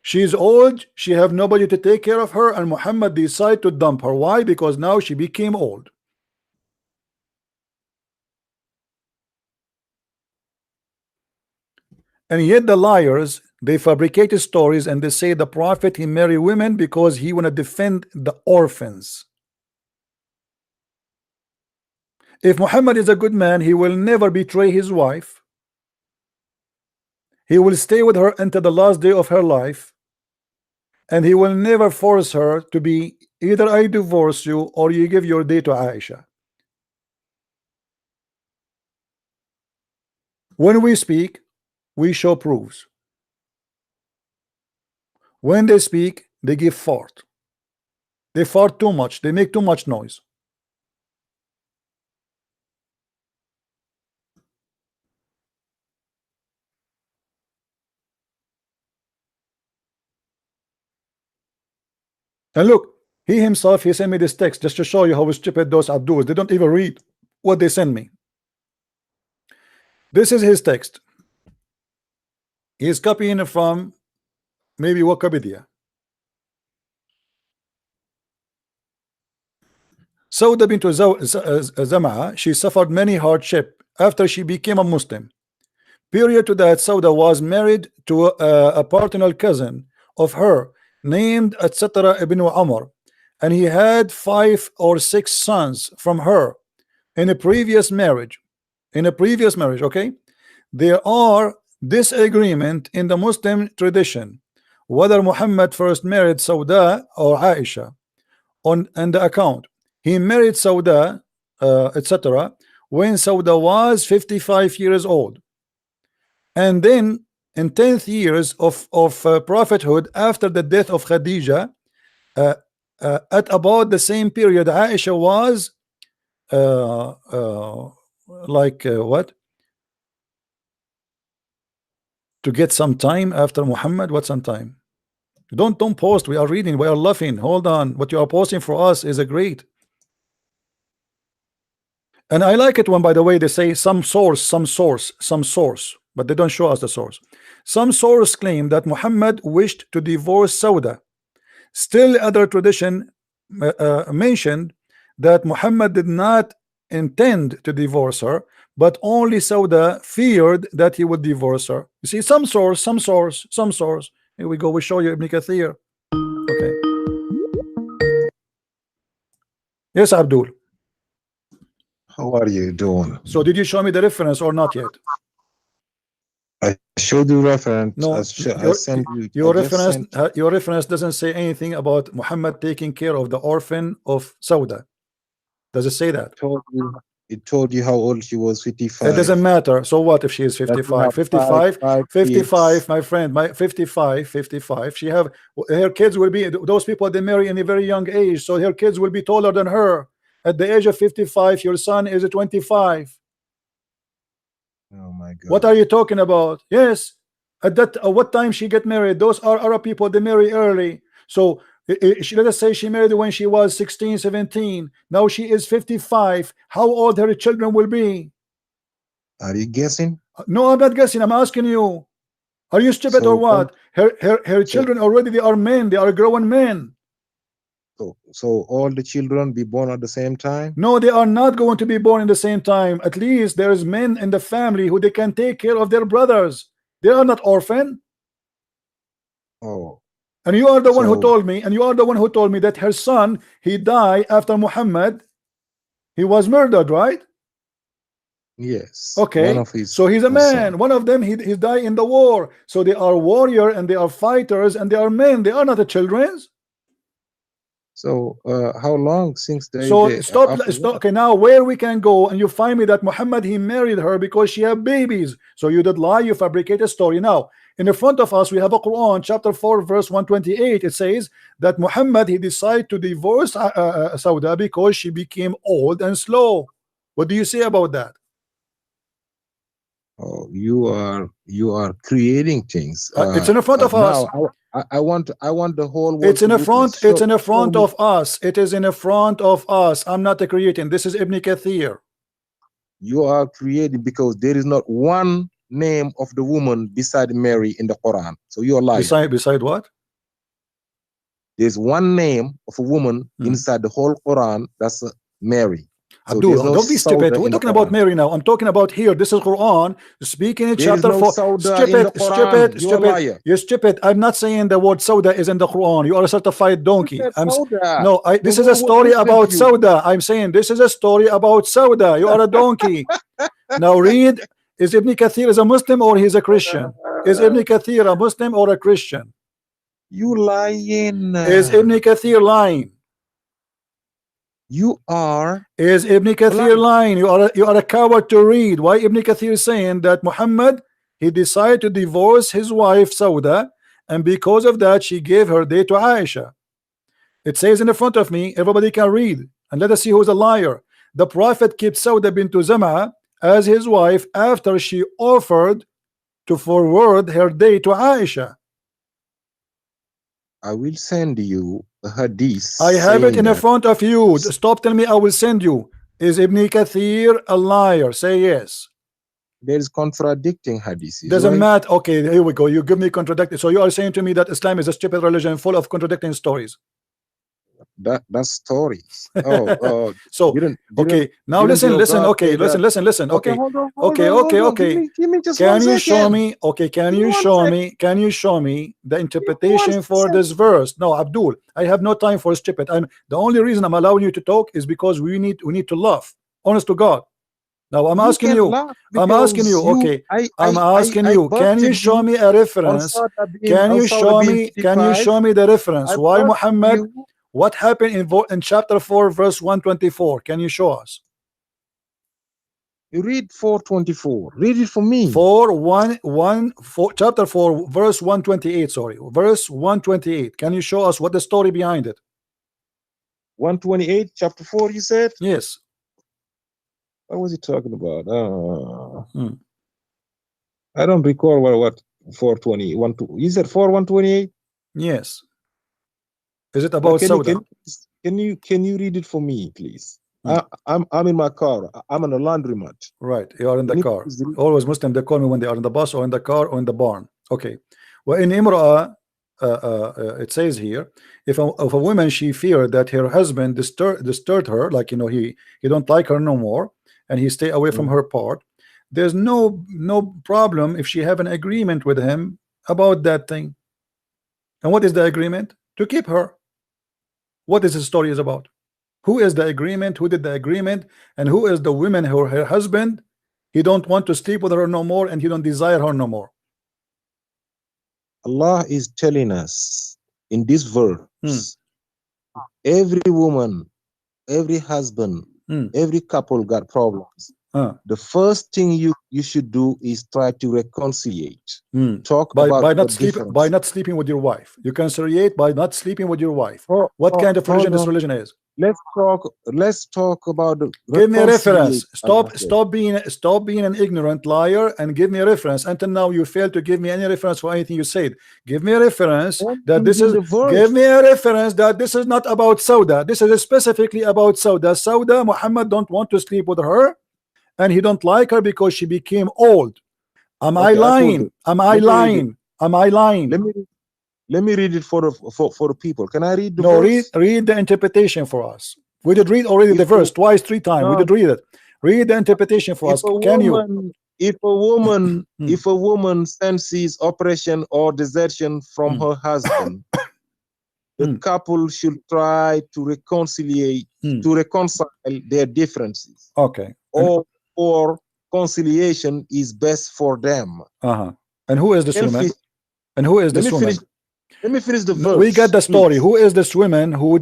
She is old, she have nobody to take care of her, and Muhammad decide to dump her. Why? Because now she became old. And yet the liars, they fabricated stories and they say the Prophet, he marry women because he want to defend the orphans. If Muhammad is a good man, he will never betray his wife. He will stay with her until the last day of her life. And he will never force her to be either I divorce you or you give your day to Aisha. When we speak, we show proofs. When they speak, they give fault. They fart too much. They make too much noise. And look, he himself, he sent me this text just to show you how stupid those Abduls. They don't even read what they send me. This is his text. He's copying it from maybe Wikipedia. Sauda bint Zam'a, she suffered many hardship after she became a Muslim. Prior to that, Sauda was married to a paternal cousin of her named etc. ibn Umar, and he had 5 or 6 sons from her in a previous marriage. Okay, there are disagreement in the Muslim tradition whether Muhammad first married Sauda or Aisha. On the account, he married Sauda etc. when Sauda was 55 years old, and then in 10th years of prophethood, after the death of Khadija, at about the same period, Aisha was what? To get some time after Muhammad. What some time? Don't post. We are reading. We are laughing. Hold on. What you are posting for us is a great. And I like it when, by the way, they say some source, but they don't show us the source. Some source claim that Muhammad wished to divorce Sauda. Still, other tradition mentioned that Muhammad did not intend to divorce her, but only Sauda feared that he would divorce her. You see, some source. Here we go. We show you Ibn Kathir. Okay. Yes, Abdul. How are you doing? So, did you show me the reference or not yet? I showed you reference. No, I sent you. your reference doesn't say anything about Muhammad taking care of the orphan of Sauda. Does it say that? It told you how old she was, 55. It doesn't matter. So what if she is 55? 55, my friend, 55. She have her kids will be, those people they marry in a very young age, so her kids will be taller than her. At the age of 55, your son is 25. Oh my God. What are you talking about? Yes, at that what time she get married? Those are Arab people, they marry early. So let us say she married when she was 16, 17. Now she is 55. How old her children will be? Are you guessing? No, I'm not guessing. I'm asking you. Are you stupid or what? Her children already, they are men. They are grown men. So all the children be born at the same time? No, they are not going to be born in the same time. At least there's men in the family who they can take care of their brothers. They are not orphan. Oh. And you are the one who told me, that her son, he died after Muhammad. He was murdered, right? Yes. Okay. So he's a man. Son. One of them, he died in the war. So they are warrior and they are fighters and they are men. They are not the children's. So how long since they? Stop. Okay, now where we can go and you find me that Muhammad he married her because she had babies. So you did lie. You fabricate a story. Now in the front of us we have a Quran chapter 4 verse 128. It says that Muhammad he decided to divorce Sauda because she became old and slow. What do you say about that? Oh, you are creating things. It's in the front of us. I want the whole world. It's in the front. It's in the front of us. It is in the front of us. I'm not creating. This is Ibn Kathir. You are creating because there is not one name of the woman beside Mary in the Quran. So you're lying. Beside what? There's one name of a woman inside the whole Quran. That's Mary. So Abdul, don't be stupid. We're talking about Mary now. I'm talking about here. This is Quran speaking in chapter 4. Stupid. You're stupid. I'm not saying the word Sauda is in the Quran. You are a certified donkey. This is a story about Sauda. I'm saying this is a story about Sauda. You are a donkey. Now read. Is Ibn Kathir is a Muslim or he's a Christian? Is Ibn Kathir a Muslim or a Christian? You lying. Is Ibn Kathir lying? You are. Is Ibn Kathir lying? You are a coward to read. Why Ibn Kathir is saying that Muhammad he decided to divorce his wife Sauda, and because of that she gave her day to Aisha. It says in the front of me, everybody can read, and let us see who's a liar. The Prophet kept Sauda bint Zam'a as his wife after she offered to forward her day to Aisha. I will send you a hadith. I have it in the that front of you. Stop telling me I will send you. Is Ibn Kathir a liar? Say yes. there is contradicting hadiths. Doesn't right? matter. Okay, here we go. You give me contradicting. So you are saying to me that Islam is a stupid religion full of contradicting stories. That's stories. Oh, So okay, now listen. Okay, listen. Okay, hold on, okay. Give me just Can 1 you second. show me? Okay, can you show me the interpretation for this verse? No, Abdul, I have no time for stupid. The only reason I'm allowing you to talk is because we need to laugh. Honest to God. Now I'm asking you. I'm asking you. Okay, I'm asking you. Can you show me a reference? Can you show me? Can you show me the reference? Why Muhammad? What happened in chapter 4, verse 124? Can you show us? You read 424. Read it for me. Chapter 4, verse 128. Sorry, verse 128. Can you show us what the story behind it? 128, chapter 4. You said. Yes. What was he talking about? I don't recall what 420. You said 128. Yes. Is it about Sauda? Can you read it for me, please? I'm in my car. I'm in a laundromat. Right, you are in the car. Always Muslim, they call me when they are in the bus or in the car or in the barn. Okay. Well, in Imra'ah, it says here, if a woman, she feared that her husband disturbed her, like, he don't like her no more, and he stay away from her part, there's no problem if she have an agreement with him about that thing. And what is the agreement? To keep her. What is the story is about? Who is the agreement? Who did the agreement? And who is the woman who her husband, he don't want to sleep with her no more, and he don't desire her no more? Allah is telling us in this verse, every woman, every husband, every couple got problems. The first thing you should do is try to reconciliate. Talk about by not sleeping with your wife. You conciliate by not sleeping with your wife. What kind of religion this religion is? Let's talk about the. Give me a reference. Stop being an ignorant liar and give me a reference. Until now you failed to give me any reference for anything you said. Give me a reference that this is. Give me a reference that this is not about Sauda. This is specifically about Sauda. Sauda, Muhammad don't want to sleep with her, and he don't like her because she became old. Am I lying? Am I lying? Am I lying? Let me read it for the people. Can I read the verse? Read the interpretation for us. We did read already the verse twice, 3 times. We did read it. Read the interpretation for us. Can you? If a woman senses oppression or desertion from her husband, the couple should try to reconcile their differences. Okay. Or conciliation is best for them. And who is this woman? And who is this woman? Let me finish the verse. We got the story. Who is this woman who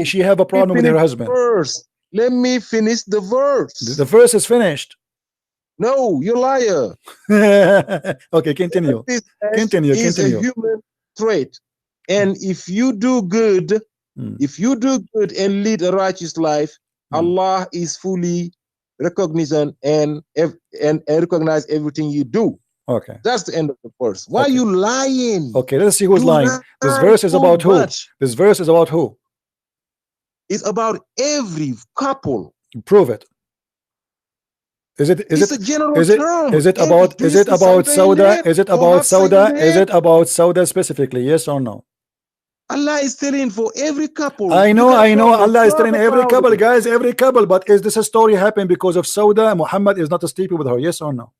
she have a problem with her husband? Let me finish the verse. The verse is finished. No, you liar. Okay, continue. Continue. It's a human trait, and if you do good, and lead a righteous life, Allah is fully recognizant and recognize everything you do. Okay, that's the end of the verse. Why are you lying? Okay, let's see who's lying. This verse is about who? This verse is about who? It's about every couple. Prove it. Is it a general term. Is it about Sauda? Is it about Sauda? Is it about Sauda specifically? Yes or no? Allah is telling for every couple. I know Allah is telling every couple, guys, every couple. But is this a story happened because of Sauda? Muhammad is not sleeping with her. Yes or no?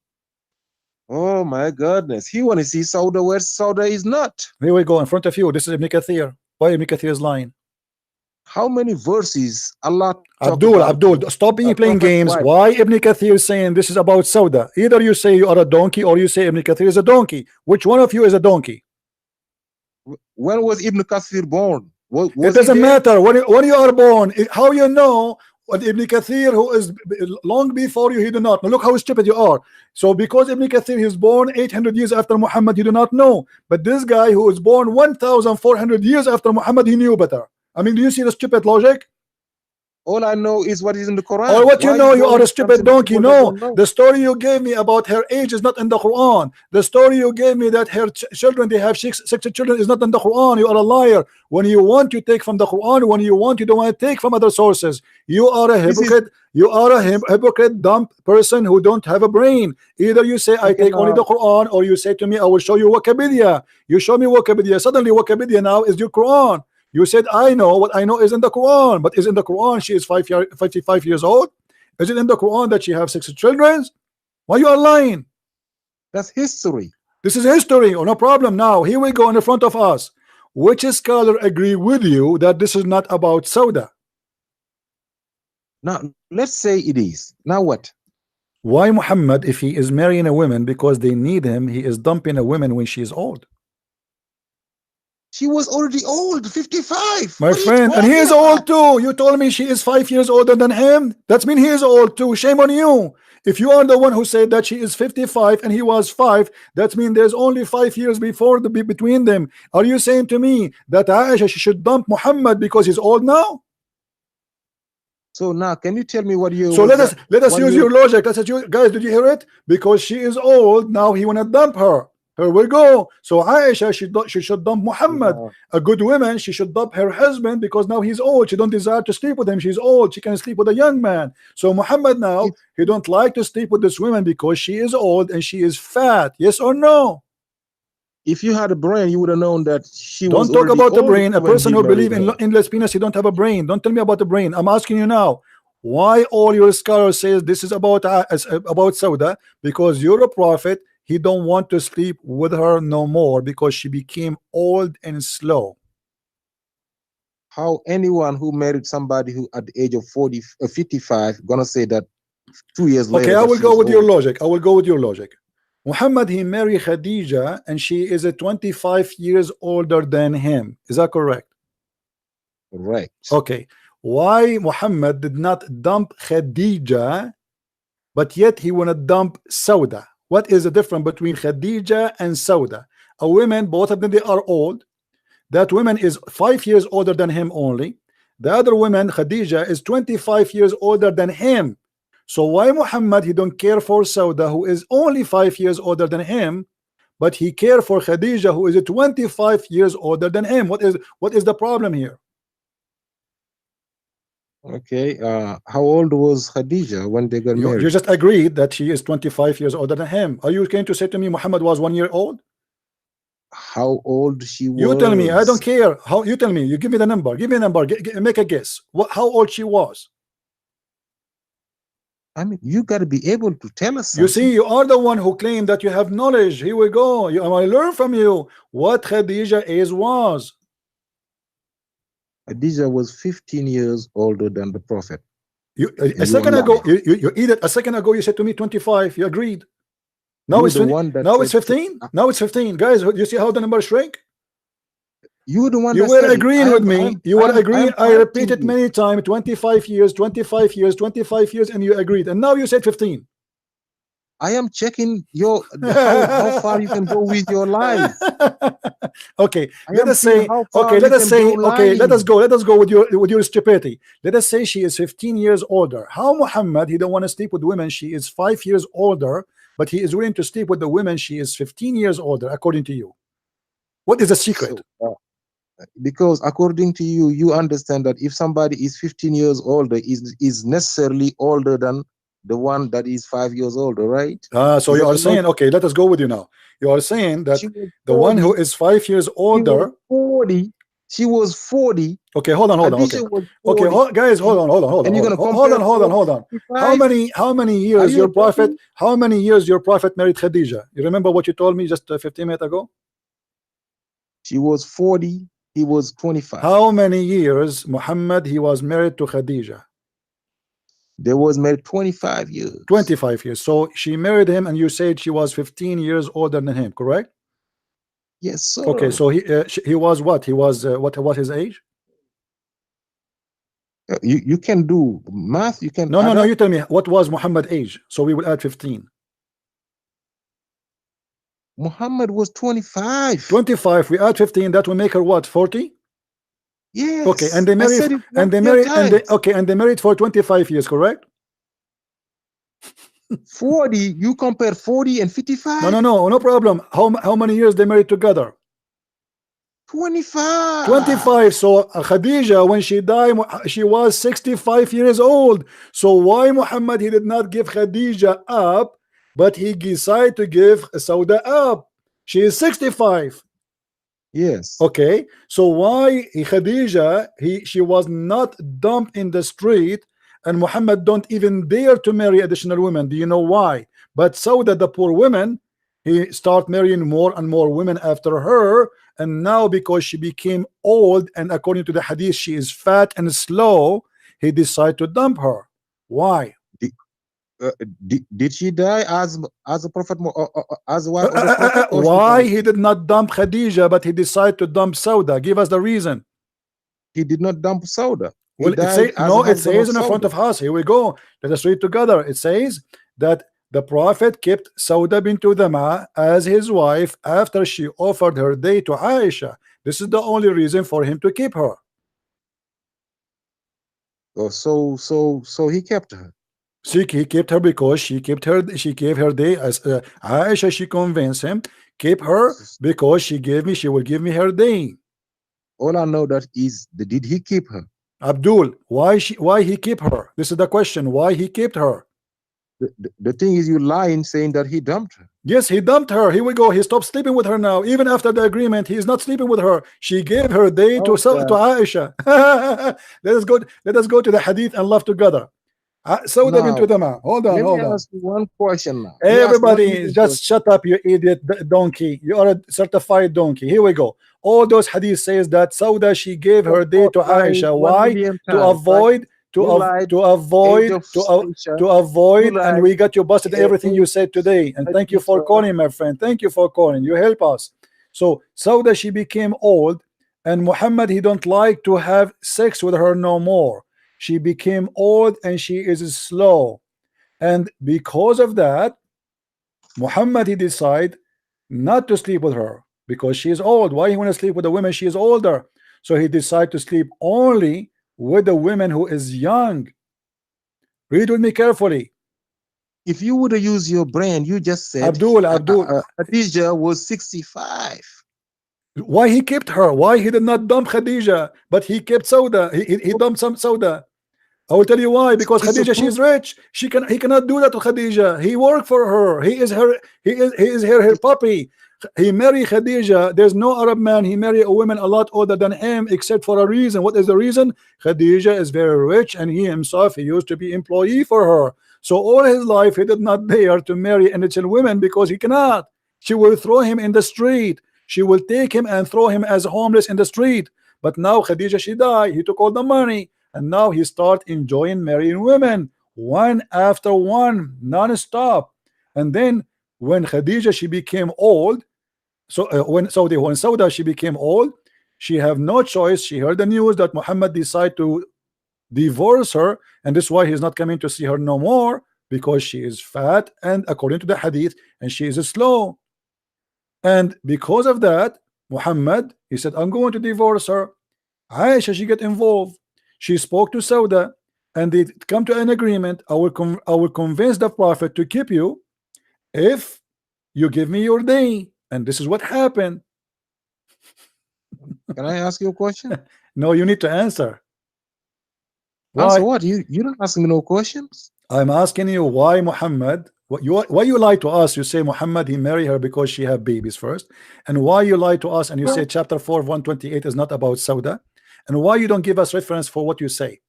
Oh my goodness. He want to see Sauda where Sauda is not. Here we go in front of you. This is Ibn Kathir. Why Ibn Kathir is lying? How many verses Allah Abdul, stop playing games. Wife. Why Ibn Kathir is saying this is about Sauda? Either you say you are a donkey or you say Ibn Kathir is a donkey. Which one of you is a donkey? When was Ibn Kathir born? It doesn't matter. When you are born, how you know? What Ibn Kathir, who is long before you, he do not know. Look how stupid you are. So because Ibn Kathir is born 800 years after Muhammad, he do not know. But this guy who is born 1,400 years after Muhammad, he knew better. I mean, do you see the stupid logic? All I know is what is in the Quran. Or what you Why know, you go are a with stupid something donkey. people No, don't know? the story you gave me about her age is not in the Quran. The story you gave me that her children, they have six children, is not in the Quran. You are a liar. When you want to take from the Quran, when you want, you don't want to take from other sources. You are a hypocrite. You are a hypocrite, dumb person who don't have a brain. Either you say I take only the Quran, or you say to me I will show you Wikipedia. You show me Wikipedia. Suddenly Wikipedia now is your Quran. You said I know what I know is in the Quran, but is in the Quran she is 55 years old? Is it in the Quran that she have 6 children? Why you are lying? That's history. This is history. Oh, no problem. Now here we go in the front of us. Which scholar agree with you that this is not about Sauda? Now let's say it is. Now what? Why Muhammad, if he is marrying a woman because they need him, he is dumping a woman when she is old? She was already old, 55. My friend, and he is old too. You told me she is 5 years older than him. That means he is old too. Shame on you. If you are the one who said that she is 55 and he was 5, that means there's only 5 years between them. Are you saying to me that Aisha, she should dump Muhammad because he's old now? So now, can you tell me what you? So let us use your logic. Guys, did you hear it? Because she is old now, he wanna dump her. Here we go. So Aisha, she should dump Muhammad. A good woman, she should dump her husband because now he's old. She don't desire to sleep with him. She's old. She can sleep with a young man. So Muhammad now, he don't like to sleep with this woman because she is old and she is fat. Yes or no? If you had a brain, you would have known that she don't was. Don't talk about the brain. A when person he who married believes her. in endless penis, he don't have a brain. Don't tell me about the brain. I'm asking you now. Why all your scholars say this is about Sauda? Because you're a prophet. He don't want to sleep with her no more because she became old and slow. How anyone who married somebody who at the age of 55 gonna say that 2 years later? Okay, I that will she go was with your old? logic. I will go with your logic. Muhammad, he married Khadija and she is a 25 years older than him. Is that correct? Correct. Okay. Why Muhammad did not dump Khadija, but yet he wanna dump Sauda? What is the difference between Khadija and Sauda? A woman, both of them, they are old. That woman is 5 years older than him only. The other woman, Khadija, is 25 years older than him. So why Muhammad, he don't care for Sauda, who is only 5 years older than him, but he care for Khadija, who is 25 years older than him? What is the problem here? Okay. How old was Khadija when they got married? You just agreed that she is 25 years older than him. Are you going to say to me Muhammad was 1 year old? How old she was? You tell me. I don't care. How you tell me? You give me the number. Give me a number. Make a guess. How old she was? I mean, you got to be able to tell us something. You see, you are the one who claimed that you have knowledge. Here we go. I learn from you what Khadija age was. Khadija was 15 years older than the Prophet. A second ago, you said to me 25. You agreed. Now it's 15. Now it's 15. Guys, you see how the numbers shrink? You the one. You were agreeing with me. You were agreeing. I repeated many times. 25 years, 25 years, 25 years, and you agreed. And now you said 15. I am checking your how far you can go with your lies. Okay, let us say. Okay, let us go with your stupidity. Let us say she is 15 years older. How Muhammad, he don't want to sleep with women? She is 5 years older, but he is willing to sleep with the women. She is 15 years older, according to you. What is the secret? Because according to you, you understand that if somebody is 15 years older, is necessarily older than the one that is 5 years older, right? So you are saying, okay, let us go with you now. You are saying that the one who is 5 years older, she was 40. Okay, hold on. Okay, guys, hold on. And you're gonna hold on. How many years your prophet? How many years your prophet married Khadija? You remember what you told me just 15 minutes ago? She was 40. He was 25. How many years Muhammad he was married to Khadija? They was married 25 years. 25 years. So she married him, and you said she was 15 years older than him, correct? Yes, sir. Okay, so he was what? He was what his age? You can do math. You can. No. You tell me what was Muhammad's age, so we will add 15. Muhammad was 25. 25. We add 15. That will make her what? 40. Yes. Okay, and they I married, said it and they 1 married, and they, times. okay, and they married for 25 years, correct? 40. You compare 40 and 55. No problem. How many years they married together? 25. 25. So Khadija, when she died, she was 65 years old. So why Muhammad, he did not give Khadija up, but he decided to give Sauda up? She is 65. Yes. Okay, so why Khadija, she was not dumped in the street, and Muhammad don't even dare to marry additional women? Do you know why? But Sauda, the poor women, he start marrying more and more women after her, and now because she became old, and according to the hadith she is fat and slow, he decided to dump her. Why? Did she die as a prophet, as a wife of the prophet? Why he did not dump Khadija, but he decided to dump Sauda? Give us the reason. He did not dump Sauda. Well, it says in the front of us. Here we go. Let us read together. It says that the Prophet kept Sauda bint Udama as his wife after she offered her day to Aisha. This is the only reason for him to keep her. Oh, so he kept her. See, he kept her because she gave her day as Aisha. She convinced him keep her because she will give me her day. All I know that is, did he keep her? Abdul, why he keep her? This is the question. Why he kept her? The thing is, you lying saying that he dumped her. Yes, he dumped her. Here we go. He stopped sleeping with her now. Even after the agreement, he is not sleeping with her. She gave her day to Aisha. Let us go to the hadith and laugh together. Sauda bint Udama. Hold on. Let me ask you one question now. Everybody, just shut up, you idiot donkey. You are a certified donkey. Here we go. All those hadith says that Sauda, she gave her day to Aisha. Why? To avoid, and we got you busted everything you said today. And thank you for calling, my friend. Thank you for calling. You help us. So Sauda, she became old, and Muhammad, he don't like to have sex with her no more. She became old and she is slow, and because of that, Muhammad, he decided not to sleep with her because she is old. Why he want to sleep with a woman? She is older. So he decided to sleep only with a woman who is young. Read with me carefully. If you would have used your brain, you just said Abdul Khadija was 65. Why he kept her? Why he did not dump Khadija, but he kept Sauda? He dumped some Sauda. I will tell you why. Because Khadija, she is rich. He cannot do that to Khadija. He worked for her. He is her puppy. He married Khadija. There's no Arab man he married a woman a lot older than him, except for a reason. What is the reason? Khadija is very rich, and he himself, he used to be employee for her. So all his life he did not dare to marry an Egyptian woman because he cannot. She will throw him in the street. She will take him and throw him as homeless in the street. But now Khadija, she died. He took all the money, and now he start enjoying marrying women one after one, non-stop. And then when Khadija, she became old, when Sauda, she became old, she have no choice. She heard the news that Muhammad decided to divorce her, and that's why he's not coming to see her no more, because she is fat, and according to the hadith, and she is slow. And because of that, Muhammad, he said, I'm going to divorce her. Aisha, she get involved. She spoke to Sauda, and they come to an agreement. I will convince the Prophet to keep you if you give me your day. And this is what happened. Can I ask you a question? No, you need to answer. Why? Answer what? You don't ask me no questions. I'm asking you why Muhammad. Why you lie to us? You say Muhammad, he married her because she had babies first, and why you lie to us and you say chapter 4 128 is not about Sauda, and why you don't give us reference for what you say?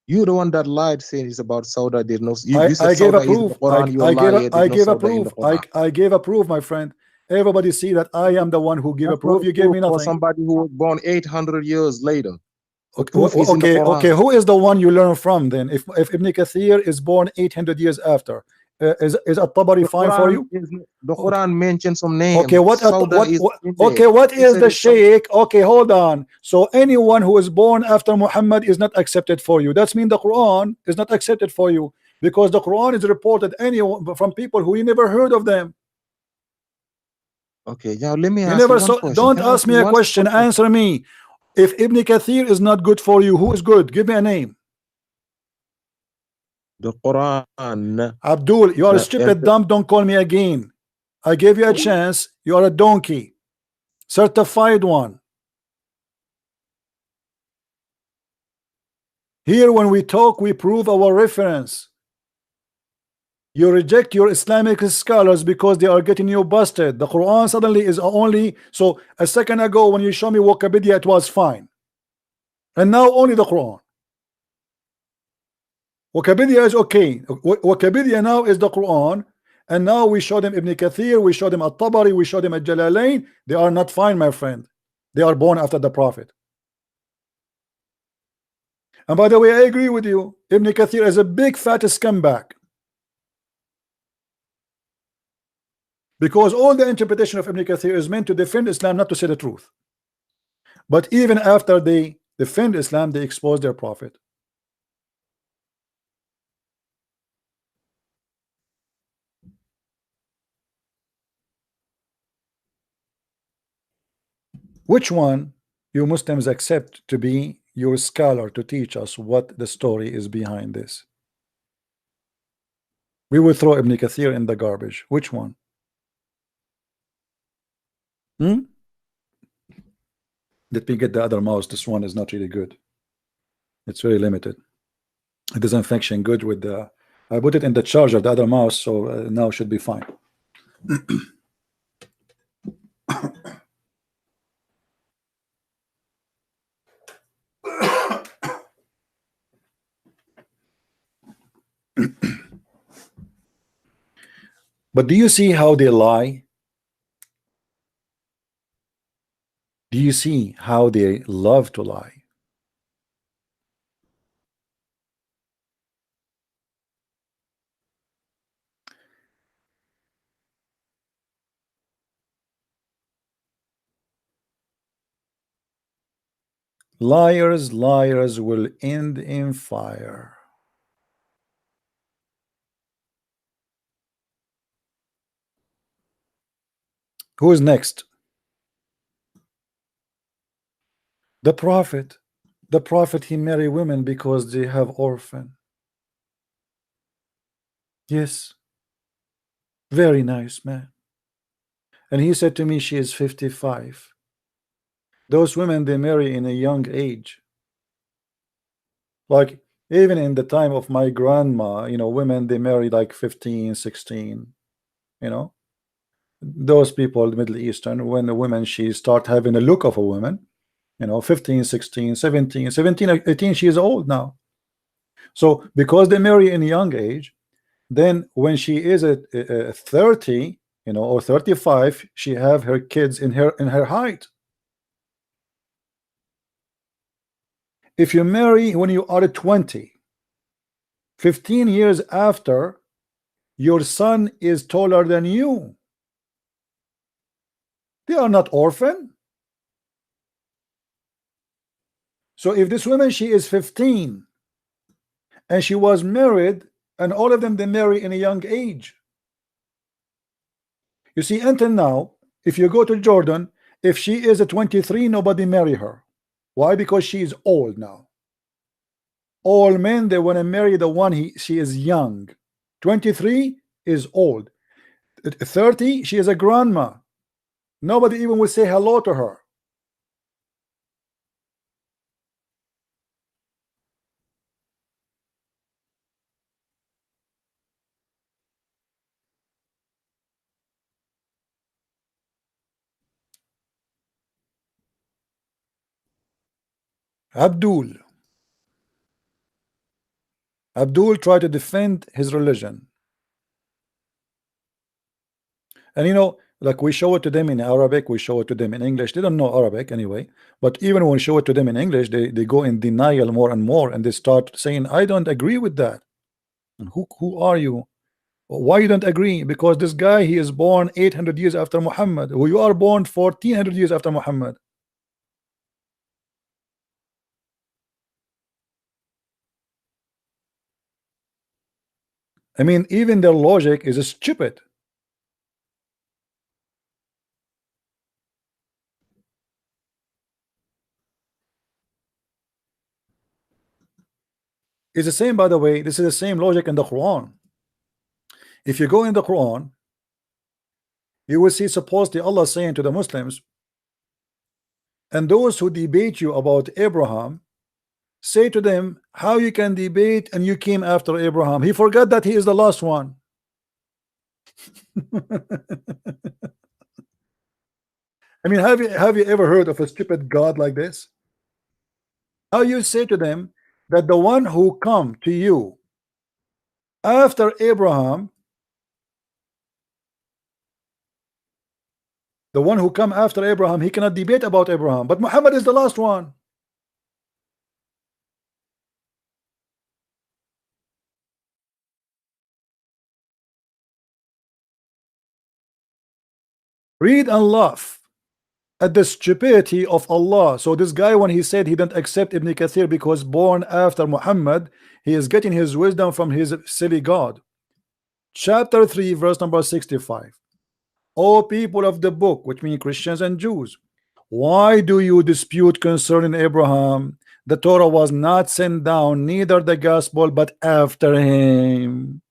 You're the one that lied, saying it's about Sauda. Did no. I gave a proof. I gave a proof, my friend. Everybody see that I am the one who gave a proof. You gave me nothing. For somebody who was born 800 years later. Okay. Who is the one you learn from then? If Ibn Kathir is born 800 years after, is At-Tabari fine for you? The Quran mentions some names. Okay, what is the Sheikh? Okay, hold on. So anyone who is born after Muhammad is not accepted for you. That means the Quran is not accepted for you, because the Quran is reported anyone from people who you never heard of them. Okay, now let me ask you one question. Don't ask me a question. Answer me. If Ibn Kathir is not good for you, who is good? Give me a name. The Quran. Abdul, you are stupid, dumb, don't call me again. I gave you a chance. You are a donkey. Certified one. Here when we talk, we prove our reference. You reject your Islamic scholars because they are getting you busted. The Quran suddenly is only, so a second ago when you show me Wikipedia, it was fine. And now only the Quran. Wikipedia is okay. Wikipedia now is the Quran. And now we show them Ibn Kathir, we show them At-Tabari, we show them Al-Jalalain. They are not fine, my friend. They are born after the Prophet. And by the way, I agree with you. Ibn Kathir is a big fat scumbag. Because all the interpretation of Ibn Kathir is meant to defend Islam, not to say the truth. But even after they defend Islam, they expose their prophet. Which one you Muslims accept to be your scholar to teach us what the story is behind this? We will throw Ibn Kathir in the garbage. Which one? Let me get the other mouse. This one is not really good. It's very limited. It doesn't function good with the. I put it in the charger, the other mouse, so now should be fine. But do you see how they lie? Do you see how they love to lie? Liars, liars will end in fire. Who is next? The Prophet. The Prophet, he marry women because they have orphan. Yes. Very nice man. And he said to me, she is 55. Those women, they marry in a young age. Like even in the time of my grandma, you know, women, they marry like 15, 16, you know. Those people, the Middle Eastern, when the women, she start having a look of a woman, you know, 15, 16, 17, 18, she is old now. So because they marry in a young age, then when she is at 30, you know, or 35, she have her kids in her height. If you marry when you are 20, 15 years after, your son is taller than you. They are not orphan. So if this woman, she is 15 and she was married, and all of them, they marry in a young age. You see, until now, if you go to Jordan, if she is a 23, nobody marry her. Why? Because she is old now. All men, they want to marry the one she is young. 23 is old. 30, she is a grandma. Nobody even will say hello to her. Abdul tried to defend his religion. And you know, like we show it to them in Arabic, we show it to them in English. They don't know Arabic anyway. But even when we show it to them in English, they go in denial more and more, and they start saying, I don't agree with that. And who are you? Why you don't agree? Because this guy, he is born 800 years after Muhammad. Well, you are born 1400 years after Muhammad. I mean, even their logic is stupid. It's the same, by the way. This is the same logic in the Quran. If you go in the Quran, you will see supposedly Allah saying to the Muslims, and those who debate you about Abraham, say to them, how you can debate and you came after Abraham? He forgot that he is the last one. I mean, have you ever heard of a stupid God like this? How you say to them that the one who come to you after Abraham, the one who come after Abraham, he cannot debate about Abraham, but Muhammad is the last one. Read and laugh at the stupidity of Allah. So this guy, when he said he didn't accept Ibn Kathir because born after Muhammad, he is getting his wisdom from his silly God. Chapter 3, verse number 65. O people of the book, which means Christians and Jews, why do you dispute concerning Abraham? The Torah was not sent down, neither the gospel, but after him.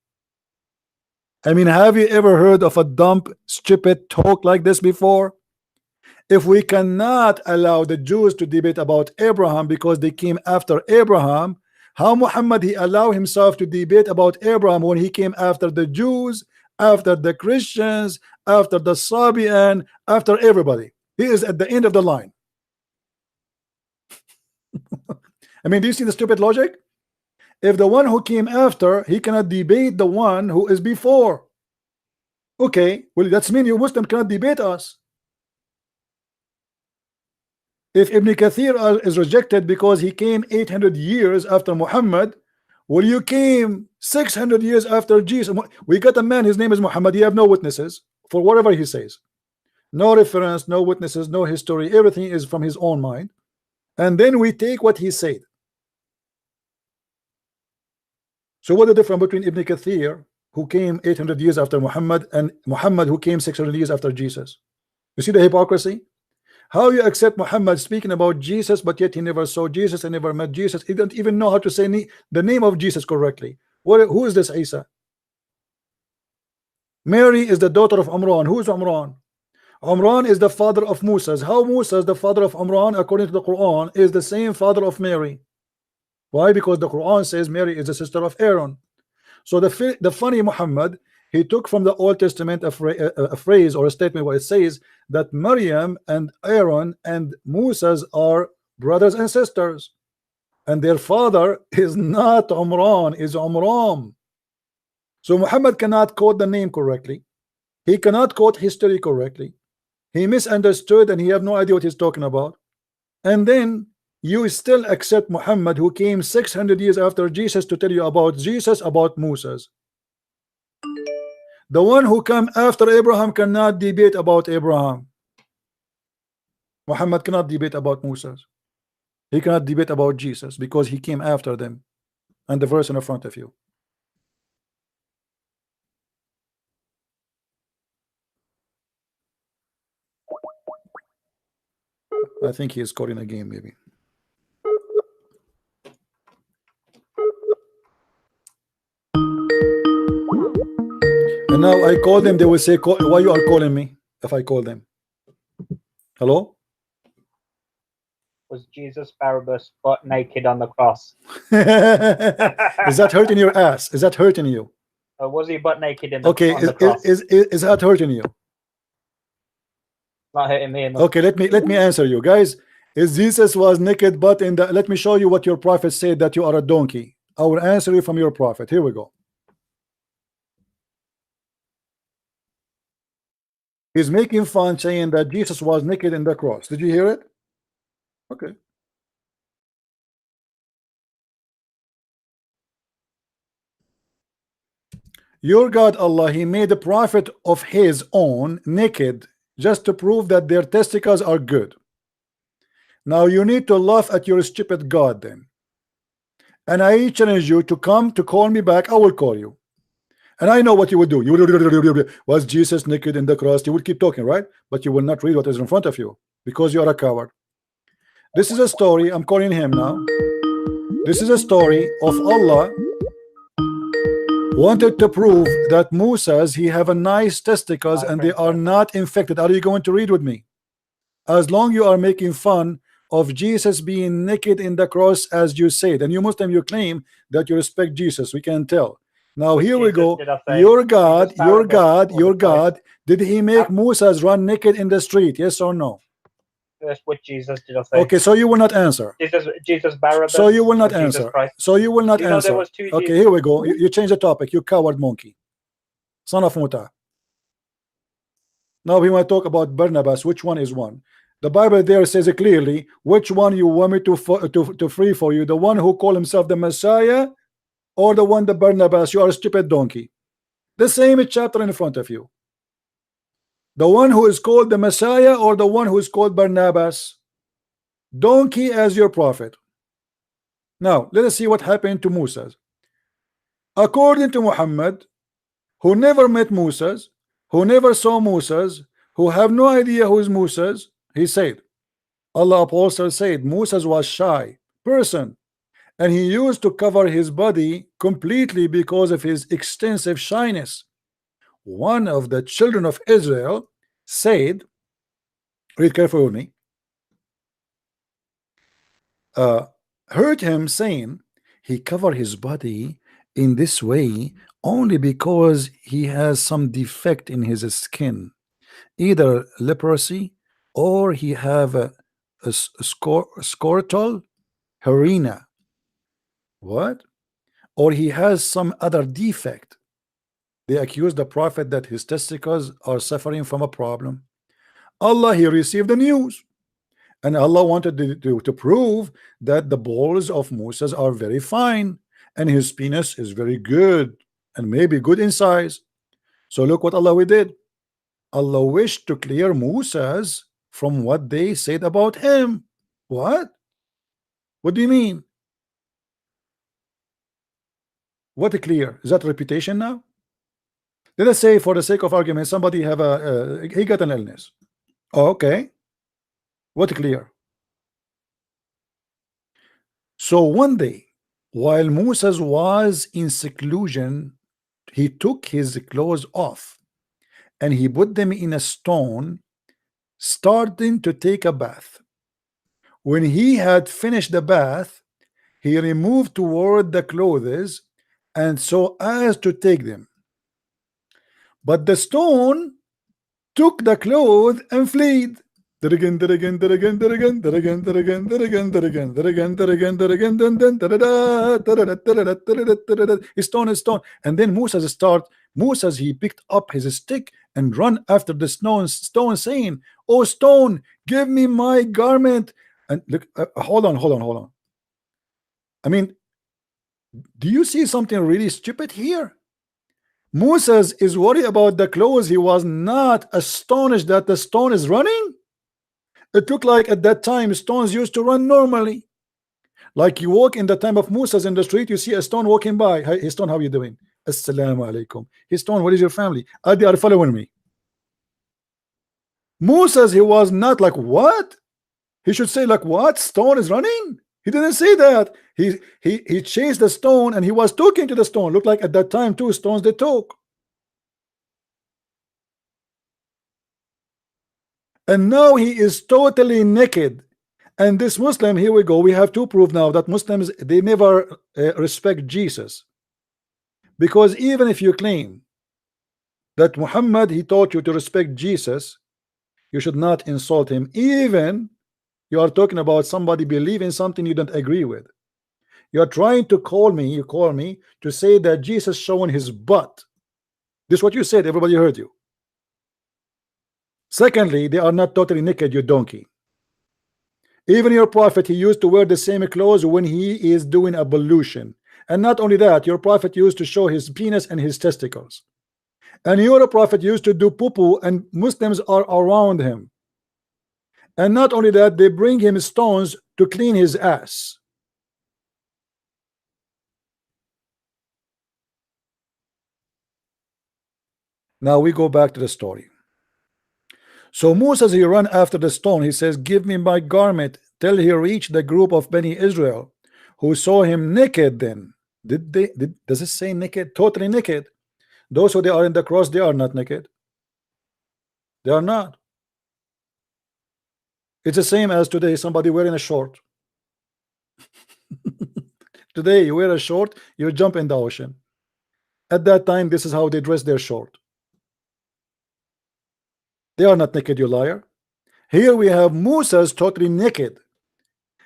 I mean, have you ever heard of a dumb, stupid talk like this before? If we cannot allow the Jews to debate about Abraham because they came after Abraham, how Muhammad he allow himself to debate about Abraham when he came after the Jews, after the Christians, after the Sabian, after everybody? He is at the end of the line. I mean, do you see the stupid logic? If the one who came after, he cannot debate the one who is before. Okay, well, that's mean you Muslim cannot debate us. If Ibn Kathir is rejected because he came 800 years after Muhammad, well, you came 600 years after Jesus. We got a man, his name is Muhammad. You have no witnesses for whatever he says. No reference, no witnesses, no history. Everything is from his own mind. And then we take what he said. So what is the difference between Ibn Kathir, who came 800 years after Muhammad, and Muhammad, who came 600 years after Jesus? You see the hypocrisy? How you accept Muhammad speaking about Jesus, but yet he never saw Jesus and never met Jesus. He didn't even know how to say the name of Jesus correctly. Who is this Isa? Mary is the daughter of Umran. Who is Umran? Umran is the father of Musa. How Musa is the father of Umran, according to the Quran, is the same father of Mary. Why? Because the Quran says Mary is the sister of Aaron. So the funny Muhammad, he took from the Old Testament a phrase or a statement where it says that Maryam and Aaron and Moses are brothers and sisters, and their father is not Umran, is Umram. So Muhammad cannot quote the name correctly. He cannot quote history correctly. He misunderstood and he have no idea what he's talking about. And then you still accept Muhammad, who came 600 years after Jesus, to tell you about Jesus, about Moses. The one who came after Abraham cannot debate about Abraham. Muhammad cannot debate about Moses. He cannot debate about Jesus because he came after them. And the verse in front of you. I think he is calling a game, maybe. And now I call them, they will say, why you are calling me if I call them? Hello? Was Jesus Barabbas butt naked on the cross? Is that hurting your ass? Is that hurting you? Was he butt naked on the cross? Is that hurting you? Not hurting me enough. Okay, let me answer you guys. Is Jesus was naked but in the, let me show you what your prophet said, that you are a donkey. I will answer you from your prophet. Here we go. He's making fun, saying that Jesus was naked in the cross. Did you hear it? Okay. Your God Allah, he made a prophet of his own naked just to prove that their testicles are good. Now you need to laugh at your stupid God then. And I challenge you to come to call me back. I will call you. And I know what you would do. You would, was Jesus naked in the cross? You would keep talking, right? But you will not read what is in front of you because you are a coward. This is a story. I'm calling him now. This is a story of Allah wanted to prove that Moses, he have a nice testicles and they are not infected. Are you going to read with me? As long you are making fun of Jesus being naked in the cross, as you said, and you Muslim, you claim that you respect Jesus. We can tell. Now here we go. Your God, your God, your God. Did he make Moses run naked in the street? Yes or no? That's what Jesus did. I say. Okay, so you will not answer. Jesus Barabbas. So you will not or Jesus answer. Christ? So you will not You know answer. there was two Okay, Jesus. here we go. You change the topic. You coward monkey. Son of Muta. Now we want to talk about Barnabas. Which one is one? The Bible there says it clearly. Which one you want me to free for you? The one who called himself the Messiah, or the one the Barnabas? You are a stupid donkey. The same chapter in front of you. The one who is called the Messiah, or the one who is called Barnabas? Donkey as your prophet. Now let us see what happened to Moses. According to Muhammad, who never met Moses, who never saw Moses, who have no idea who is Moses, he said, Allah Apostle said Moses was shy person, and he used to cover his body completely because of his extensive shyness. One of the children of Israel said, read carefully with me, heard him saying he covered his body in this way only because he has some defect in his skin, either leprosy or he have a scrotal hernia. What? Or he has some other defect. They accuse the prophet that his testicles are suffering from a problem. Allah, he received the news, and Allah wanted to prove that the balls of Moses are very fine and his penis is very good and maybe good in size. So look what Allah did. Allah wished to clear Moses from what they said about him. What? What do you mean? What clear? Is that reputation now? Let us say, for the sake of argument, somebody have he got an illness. Oh, okay. What clear? So one day, while Moses was in seclusion, he took his clothes off and he put them in a stone, starting to take a bath. When he had finished the bath, he removed toward the clothes and so as to take them. But the stone took the clothes and fled. Stone. And then Moses, he picked up his stick and run after the stone saying, "Oh stone, give me my garment." And look, hold on. I mean, do you see something really stupid here? Moses is worried about the clothes. He was not astonished that the stone is running. It looked like at that time stones used to run normally. Like you walk in the time of Moses in the street, you see a stone walking by. Hey stone, how you doing? Assalamu alaikum. Hey stone, what is your family? They are following me. Moses, he was not like, what? He should say like, what? Stone is running? He didn't say that. He chased the stone and he was talking to the stone. Looked like at that time two stones they talk. And now he is totally naked. And this Muslim, here we go, we have to prove now that Muslims, they never respect Jesus. Because even if you claim that Muhammad, he taught you to respect Jesus, you should not insult him. Even you are talking about somebody believing something you don't agree with. You are trying to call me to say that Jesus showing his butt. This is what you said, everybody heard you. Secondly, they are not totally naked, you donkey. Even your prophet, he used to wear the same clothes when he is doing ablution. And not only that, your prophet used to show his penis and his testicles. And your prophet used to do poo-poo and Muslims are around him. And not only that, they bring him stones to clean his ass. Now we go back to the story. So Moses, he ran after the stone. He says, "Give me my garment till he reached the group of Bani Israel who saw him naked then. Does it say naked? Totally naked. Those who they are in the cross, they are not naked. They are not. It's the same as today, somebody wearing a short. Today you wear a short, you jump in the ocean. At that time, this is how they dress their short. They are not naked, you liar. Here we have Moses totally naked,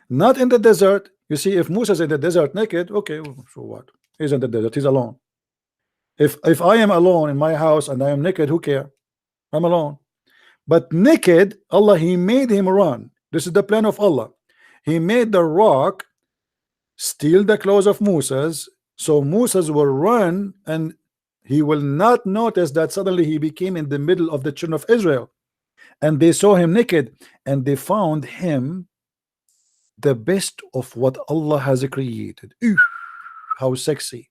not in the desert. You see, if Moses in the desert naked, okay, so what? He's in the desert, he's alone. If I am alone in my house and I am naked, who care? I'm alone. But naked, Allah, he made him run. This is the plan of Allah. He made the rock steal the clothes of Moses, so Moses will run and he will not notice that suddenly he became in the middle of the children of Israel, and they saw him naked, and they found him the best of what Allah has created. Ew, how sexy.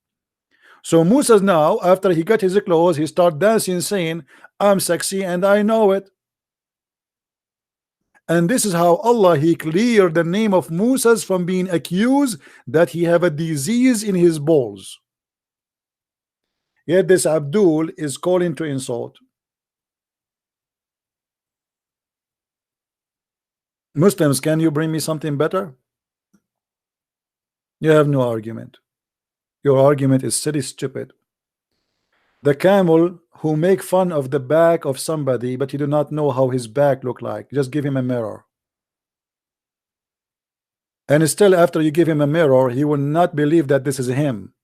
So Moses now, after he got his clothes, he started dancing, saying, I'm sexy and I know it. And this is how Allah, he cleared the name of Moses from being accused that he have a disease in his balls. Yet this Abdul is calling to insult. Muslims, can you bring me something better? You have no argument. Your argument is silly, stupid. The camel who make fun of the back of somebody, but you do not know how his back look like. Just give him a mirror. And still after you give him a mirror, he will not believe that this is him.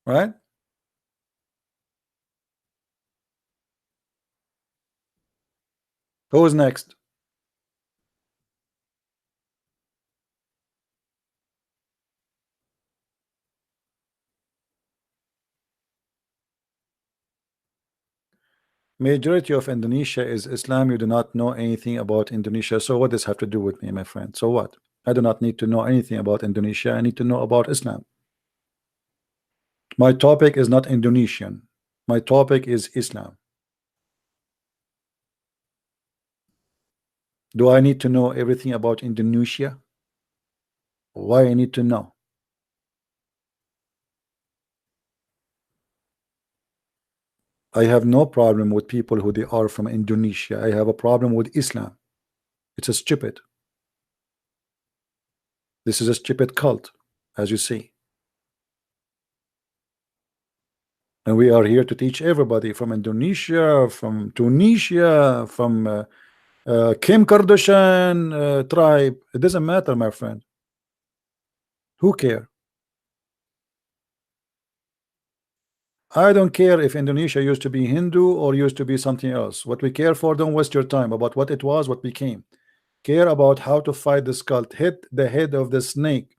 Right? Who is next? Majority of Indonesia is Islam. You do not know anything about Indonesia. So what does this have to do with me, my friend? So what? I do not need to know anything about Indonesia. I need to know about Islam. My topic is not Indonesian. My topic is Islam. Do I need to know everything about Indonesia? Why I need to know? I have no problem with people who they are from Indonesia. I have a problem with Islam. It's a stupid. This is a stupid cult, as you see. And we are here to teach everybody from Indonesia, from Tunisia, from Kim Kardashian tribe. It doesn't matter, my friend. Who cares? I don't care if Indonesia used to be Hindu or used to be something else. What we care for, don't waste your time about what it was, what became. Care about how to fight this cult. Hit the head of the snake.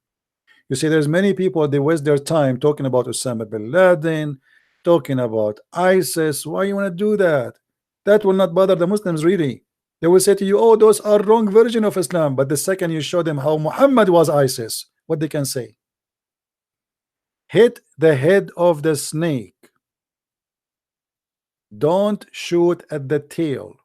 You see, there's many people, they waste their time talking about Osama bin Laden, talking about ISIS. Why you want to do that? That will not bother the Muslims really. They will say to you, oh, those are wrong version of Islam. But the second you show them how Muhammad was ISIS, what they can say? Hit the head of the snake. Don't shoot at the tail.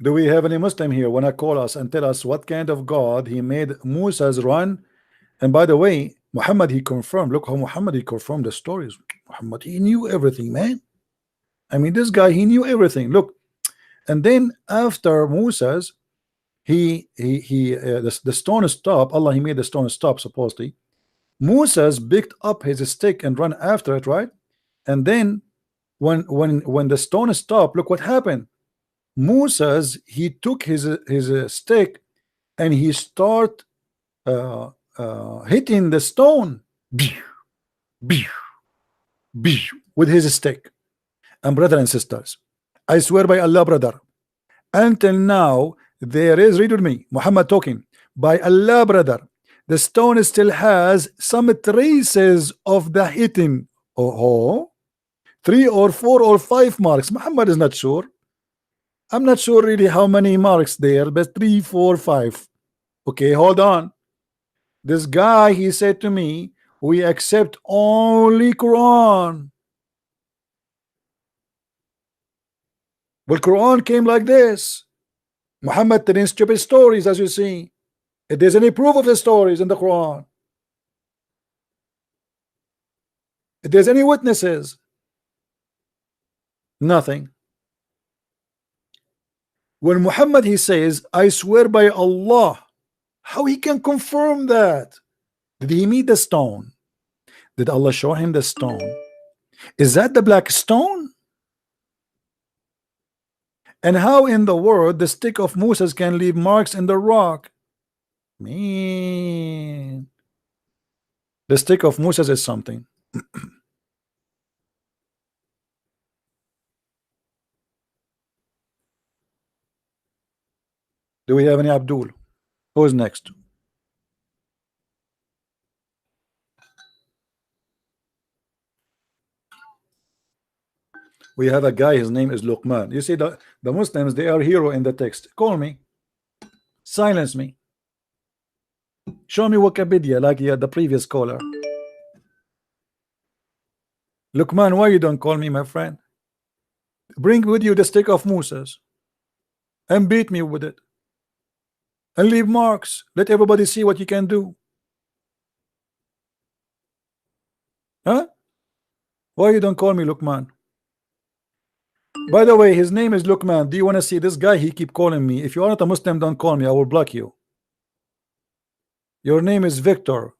Do we have any Muslim here wanna call us and tell us what kind of God he made Moses run? And by the way, Muhammad, he confirmed. Look how Muhammad, he confirmed the stories. Muhammad, he knew everything, man. I mean, this guy, he knew everything. Look, and then after Moses, the stone stopped. Allah, he made the stone stop supposedly. Moses picked up his stick and ran after it, right? And then when the stone stopped, look what happened. Moses, he took his stick and he start hitting the stone with his stick. And brother and sisters, I swear by Allah, brother, until now there is, read with me, Muhammad talking, by Allah, brother, the stone still has some traces of the hitting. 3 or 4 or 5 marks. Muhammad is not sure. I'm not sure really how many marks there, but 3, 4, 5. Okay, hold on. This guy, he said to me, we accept only Quran. Well, Quran came like this. Muhammad telling stupid stories, as you see. If there's any proof of the stories in the Quran, if there's any witnesses, nothing. When Muhammad, he says, I swear by Allah, how he can confirm that? Did he meet the stone? Did Allah show him the stone? Is that the black stone? And how in the world the stick of Moses can leave marks in the rock? Man, the stick of Moses is something. Do we have any Abdul? Who's next? We have a guy, his name is Luqman. You see, the Muslims, they are hero in the text. Call me, silence me, show me Wikipedia like the previous caller. Luqman, why you don't call me, my friend? Bring with you the stick of Moses and beat me with it and leave marks. Let everybody see what you can do. Huh? Why you don't call me, Luqman? By the way, his name is Luqman. Do you want to see this guy? He keep calling me. If you are not a Muslim, don't call me. I will block you. Your name is Victor.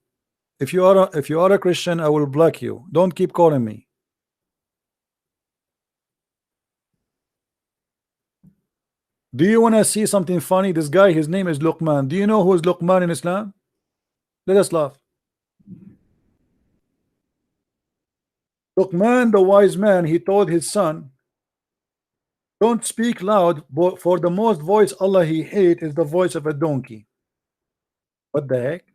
If you are a Christian, I will block you. Don't keep calling me. Do you want to see something funny? This guy, his name is Luqman. Do you know who is Luqman in Islam? Let us laugh. Luqman, the wise man, he told his son, don't speak loud, for the most voice Allah he hate is the voice of a donkey. What the heck?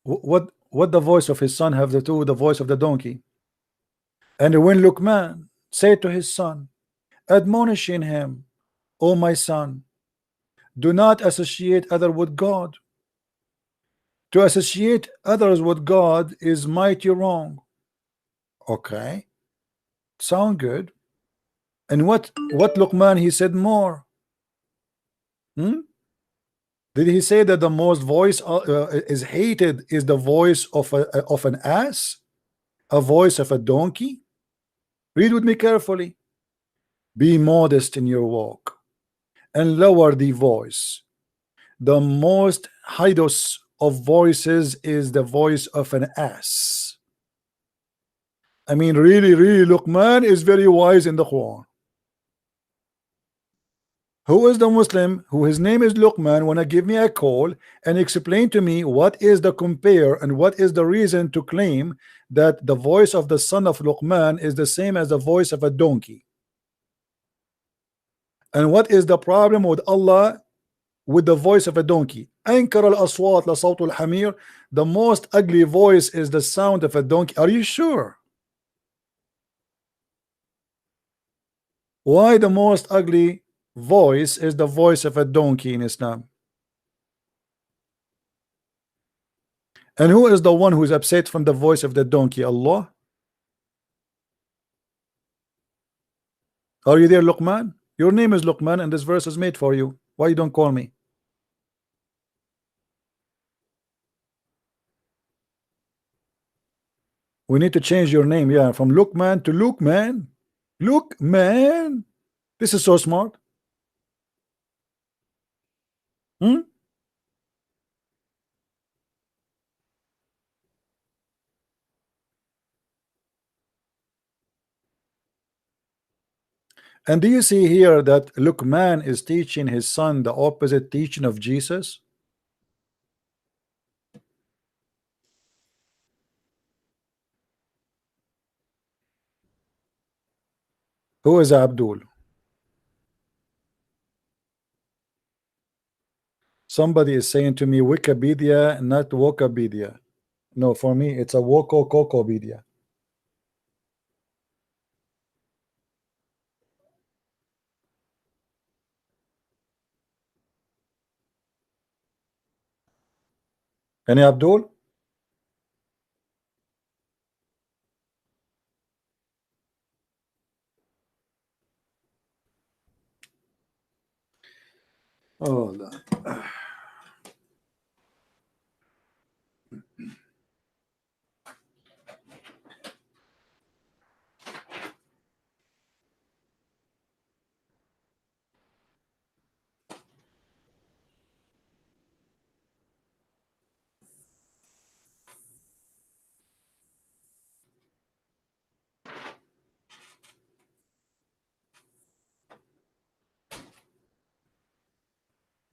What the voice of his son have to do with the voice of the donkey? And when Luqman said to his son, admonishing him, O my son, do not associate other with God. To associate others with God is mighty wrong. Okay, sound good. And what Luqman he said more? Did he say that the most voice is hated is the voice of an ass, a voice of a donkey? Read with me carefully. Be modest in your walk and lower the voice. The most hideous of voices is the voice of an ass. I mean, really, Luqman is very wise in the Quran. Who is the Muslim who his name is Luqman wanna give me a call and explain to me what is the compare and what is the reason to claim that the voice of the son of Luqman is the same as the voice of a donkey? And what is the problem with Allah with the voice of a donkey? أنكر الأصوات لصوت الحمير. The most ugly voice is the sound of a donkey. Are you sure? Why the most ugly voice is the voice of a donkey in Islam? And who is the one who is upset from the voice of the donkey? Allah? Are you there, Luqman? Your name is Luqman and this verse is made for you. Why you don't call me? We need to change your name, yeah, from Luqman to Luqman. Luqman. This is so smart. And do you see here that Luqman is teaching his son the opposite teaching of Jesus? Who is Abdul? Somebody is saying to me Wikipedia, not Wokapedia. No, for me it's a Wokokokopedia. Any Abdul? Oh,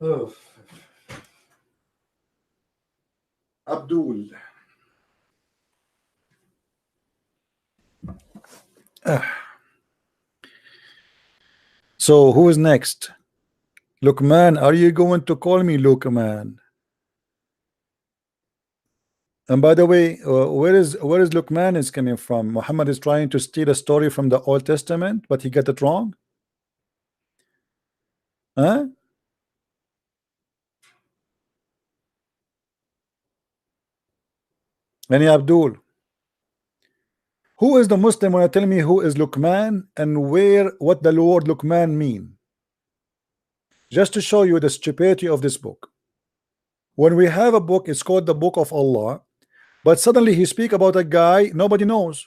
oh. Abdul. So who is next? Luqman, are you going to call me Luqman? And by the way, where is Luqman is coming from? Muhammad is trying to steal a story from the Old Testament, but he got it wrong. Huh? Any Abdul? Who is the Muslim when you tell me who is Luqman and what the word Luqman mean? Just to show you the stupidity of this book. When we have a book, it's called the Book of Allah, but suddenly he speak about a guy nobody knows.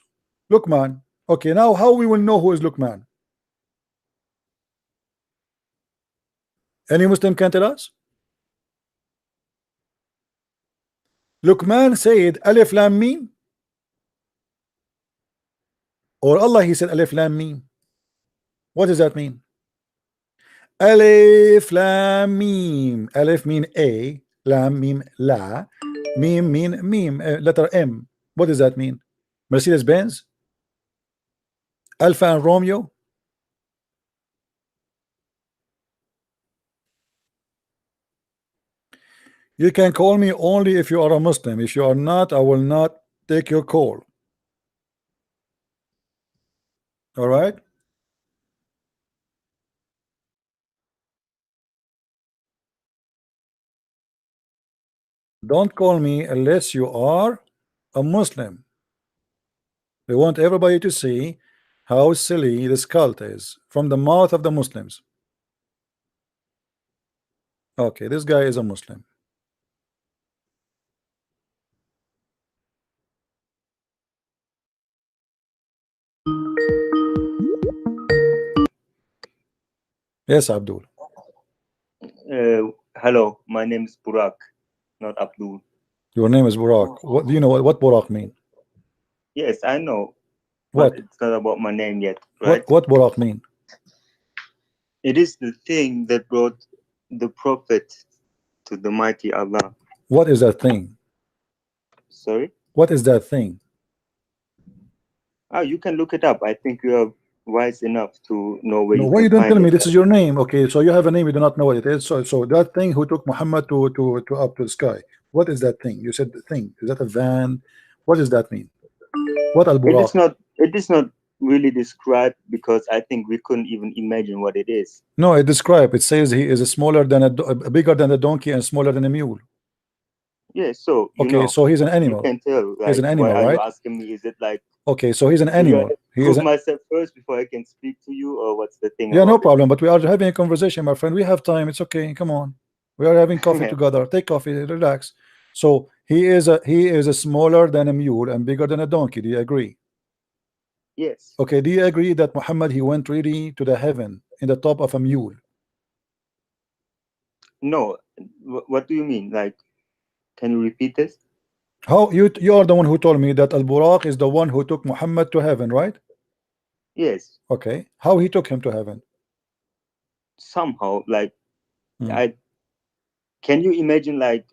Luqman. Okay, now how we will know who is Luqman? Any Muslim can tell us? Luqman said Alif Lam Mim, or Allah he said Alif Lam Mim. What does that mean? Alif Lam Mim. Alif mean A, Lam mean La, Mim mean Mim, letter M. What does that mean? Mercedes Benz, Alpha and Romeo. You can call me only if you are a Muslim. If you are not, I will not take your call. All right? Don't call me unless you are a Muslim. We want everybody to see how silly this cult is from the mouth of the Muslims. Okay, this guy is a Muslim. Yes, Abdul. Hello, my name is Burak, not Abdul. Your name is Burak. What do you know what Burak mean? Yes, I know. What? But it's not about my name yet, right? What Burak mean? It is the thing that brought the Prophet to the mighty Allah. What is that thing? Sorry? What is that thing? Oh, you can look it up. I think you are wise enough to know where No, you why can you don't find tell me it. this is your name? Okay, so you have a name, you do not know what it is. So that thing who took Muhammad to up to the sky. What is that thing? You said the thing. Is that a van? What does that mean? What Al Burak? It is not really described because I think we couldn't even imagine what it is. No, it describes. It says he is smaller than bigger than a donkey and smaller than a mule. Yeah, so you okay, know, so he's an animal. you can tell. Like, he's an animal, why are right? you asking me? Is it like? Okay, so he's an animal. He prove is myself first before I can speak to you, or what's the thing? Yeah, no problem. But we are having a conversation, my friend. We have time. It's okay. Come on. We are having coffee together. Take coffee. Relax. So he is a smaller than a mule and bigger than a donkey. Do you agree? Yes. Okay. Do you agree that Muhammad he went really to the heaven in the top of a mule? No. What do you mean? Like, can you repeat this? How you are the one who told me that Al Buraq is the one who took Muhammad to heaven, right? Yes. Okay. How he took him to heaven? Somehow, like, can you imagine like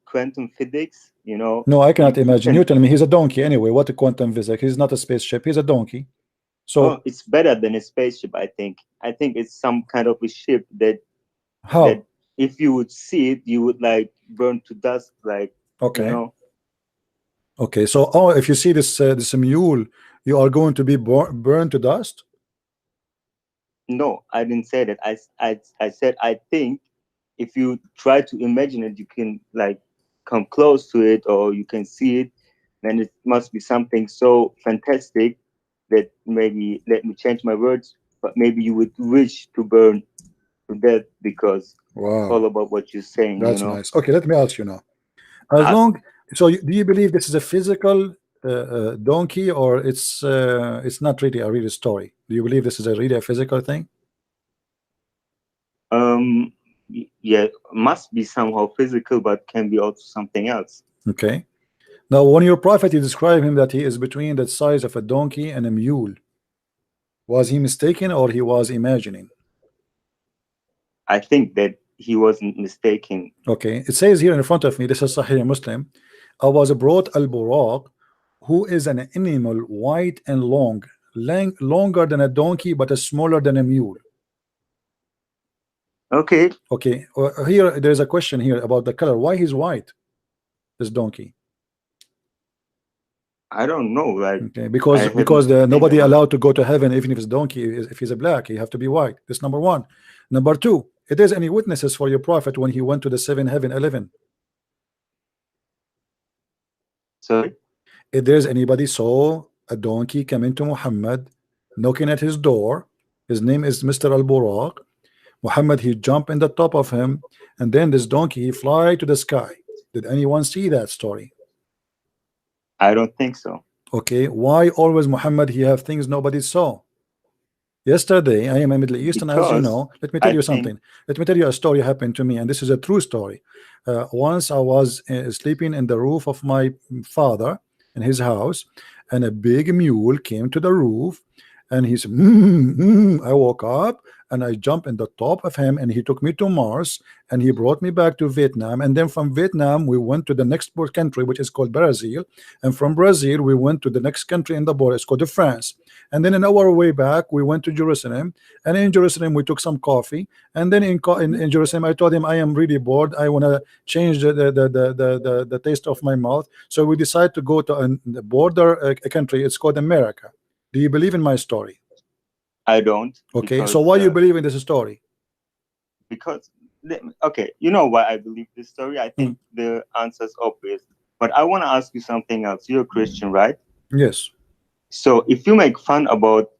quantum physics? You know? No, I cannot imagine. You tell me. He's a donkey anyway. What a quantum physics? He's not a spaceship. He's a donkey. So it's better than a spaceship. I think it's some kind of a ship that. How? That if you would see it, you would like burn to dust. Like, okay. You know? Okay, so if you see this this mule, you are going to be burned to dust? No, I didn't say that. I said I think if you try to imagine it, you can like come close to it or you can see it, then it must be something so fantastic that maybe, let me change my words, but maybe you would wish to burn to death because it's all about what you're saying. That's nice. Okay, let me ask you now. Do you believe this is a physical donkey, or it's not really a real story? Do you believe this is really a physical thing? Yeah, must be somehow physical, but can be also something else. Okay. Now, when your prophet, you describe him that he is between the size of a donkey and a mule. Was he mistaken or he was imagining? I think that he wasn't mistaken. Okay, it says here in front of me, this is Sahih Muslim, I was brought al-buraq, who is an animal white and long, longer than a donkey but smaller than a mule. Okay. Okay, here there's a question here about the color. Why he's white, this donkey? I don't know, like, okay, because nobody allowed to go to heaven even if it's donkey. If he's a black, he have to be white. That's number one. Number two, if there's any witnesses for your prophet when he went to the 7 heaven 11. Sorry? If there's anybody saw a donkey come into Muhammad knocking at his door, his name is Mr. Al-Buraq. Muhammad, he jump in the top of him, and then this donkey he fly to the sky. Did anyone see that story? I don't think so. Okay, why always Muhammad he have things nobody saw? Yesterday, I am a Middle Eastern, as you know. Let me tell you something. Let me tell you a story happened to me, and this is a true story. Once I was sleeping in the roof of my father in his house, and a big mule came to the roof, and he said, I woke up and I jumped in the top of him, and he took me to Mars, and he brought me back to Vietnam, and then from Vietnam we went to the next country, which is called Brazil, and from Brazil we went to the next country in the border, it's called France, and then in our way back we went to Jerusalem, and in Jerusalem we took some coffee, and then in Jerusalem I told him I am really bored, I want to change the taste of my mouth, so we decided to go to a border country, it's called America. Do you believe in my story? I don't. Okay, because, so why you believe in this story? Because, okay, you know why I believe this story? I think the answer is obvious. But I want to ask you something else. You're a Christian, right? Yes. So if you make fun about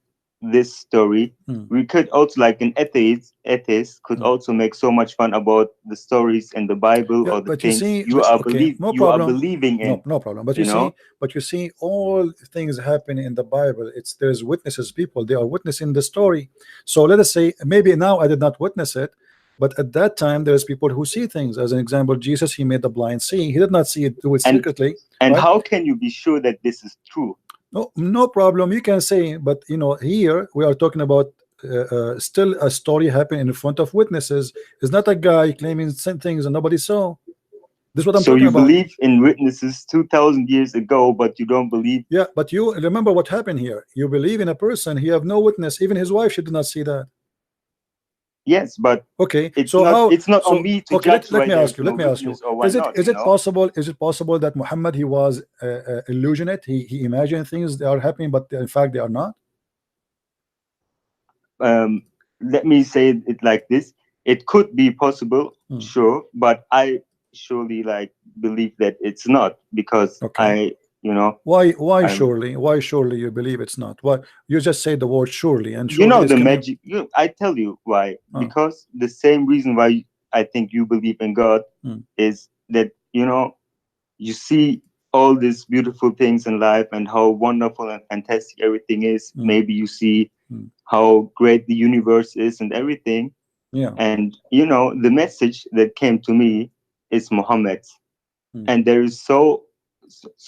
this story, we could also, like an atheist could also make so much fun about the stories in the Bible, or the things you are believing in. No problem. But you see, all things happen in the Bible. There's witnesses, people, they are witnessing the story. So let us say, maybe now I did not witness it, but at that time there's people who see things. As an example, Jesus, he made the blind see. He did not see it, do it secretly. And right? How can you be sure that this is true? No problem. You can say, but here we are talking about still a story happening in front of witnesses. It's not a guy claiming some things and nobody saw. This is what I'm talking about. So you believe in witnesses 2,000 years ago, but you don't believe. Yeah, but you remember what happened here. You believe in a person, he have no witness. Even his wife, she did not see that. Yes, but okay. It's so not, it's not on me to judge. Let me ask you. Is it possible that Muhammad, he was illusionate? He imagined things that are happening, but in fact they are not. Let me say it like this: it could be possible, sure, but I surely believe that it's not, because Why surely you believe it's not? Why you just say the word surely, and surely the magic. I tell you why. Because the same reason why I think you believe in God is that you see all these beautiful things in life and how wonderful and fantastic everything is. Maybe you see how great the universe is and everything. Yeah. And the message that came to me is Muhammad's, and there is so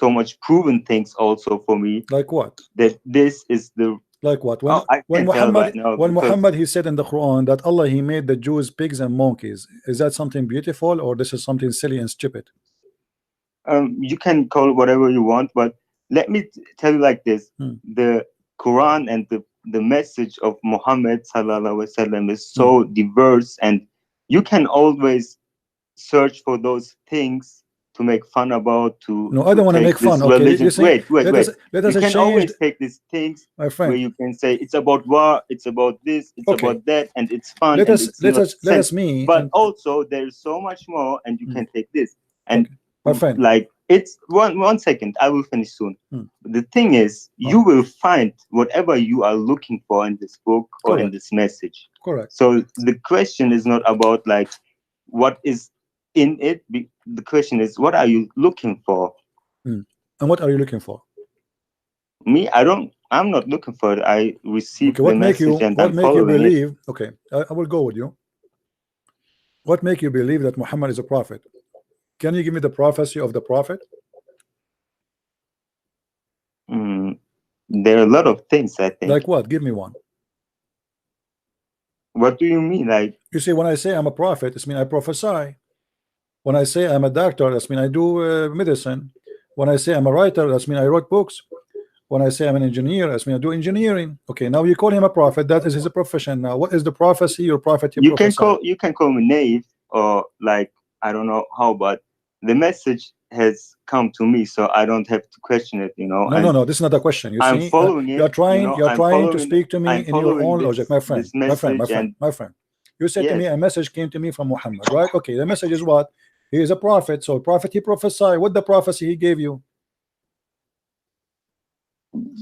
much proven things also for me. Like what? That this is the when Muhammad he said in the Quran that Allah, he made the Jews pigs and monkeys. Is that something beautiful, or this is something silly and stupid? You can call it whatever you want, but let me tell you like this: the Quran and the message of Muhammad sallallahu alaihi wasallam is so diverse, and you can always search for those things to make fun about. I don't want to make fun. Okay, wait. Let us you can always take these things, my friend, where you can say it's about war, it's about this, it's about that, and it's fun. Let us but also there is so much more, and you can take this. And my friend. Like, it's one second, I will finish soon. The thing is, you will find whatever you are looking for in this book or in this message. Correct. So the question is not about like what is in it. The question is, what are you looking for? And what are you looking for? Me, I'm not looking for it. I received the message and I'm following you believe it. Okay, I will go with you. What make you believe that Muhammad is a prophet? Can you give me the prophecy of the prophet? There are a lot of things, I think. Like what? Give me one. What do you mean? Like, you see, when I say I'm a prophet, it means I prophesy. When I say I'm a doctor, that means I do medicine. When I say I'm a writer, that means I wrote books. When I say I'm an engineer, that means I do engineering. Okay, now you call him a prophet. That is his profession. Now, what is the prophecy or prophet you can call me naive, or like, I don't know how, but the message has come to me, so I don't have to question it. No, this is not a question. I'm see, following it. You're trying to speak to me in your own logic, my friend. My friend. You said to me a message came to me from Muhammad, right? Okay, the message is what? He is a prophet. So prophet, he prophesied. What the prophecy he gave you?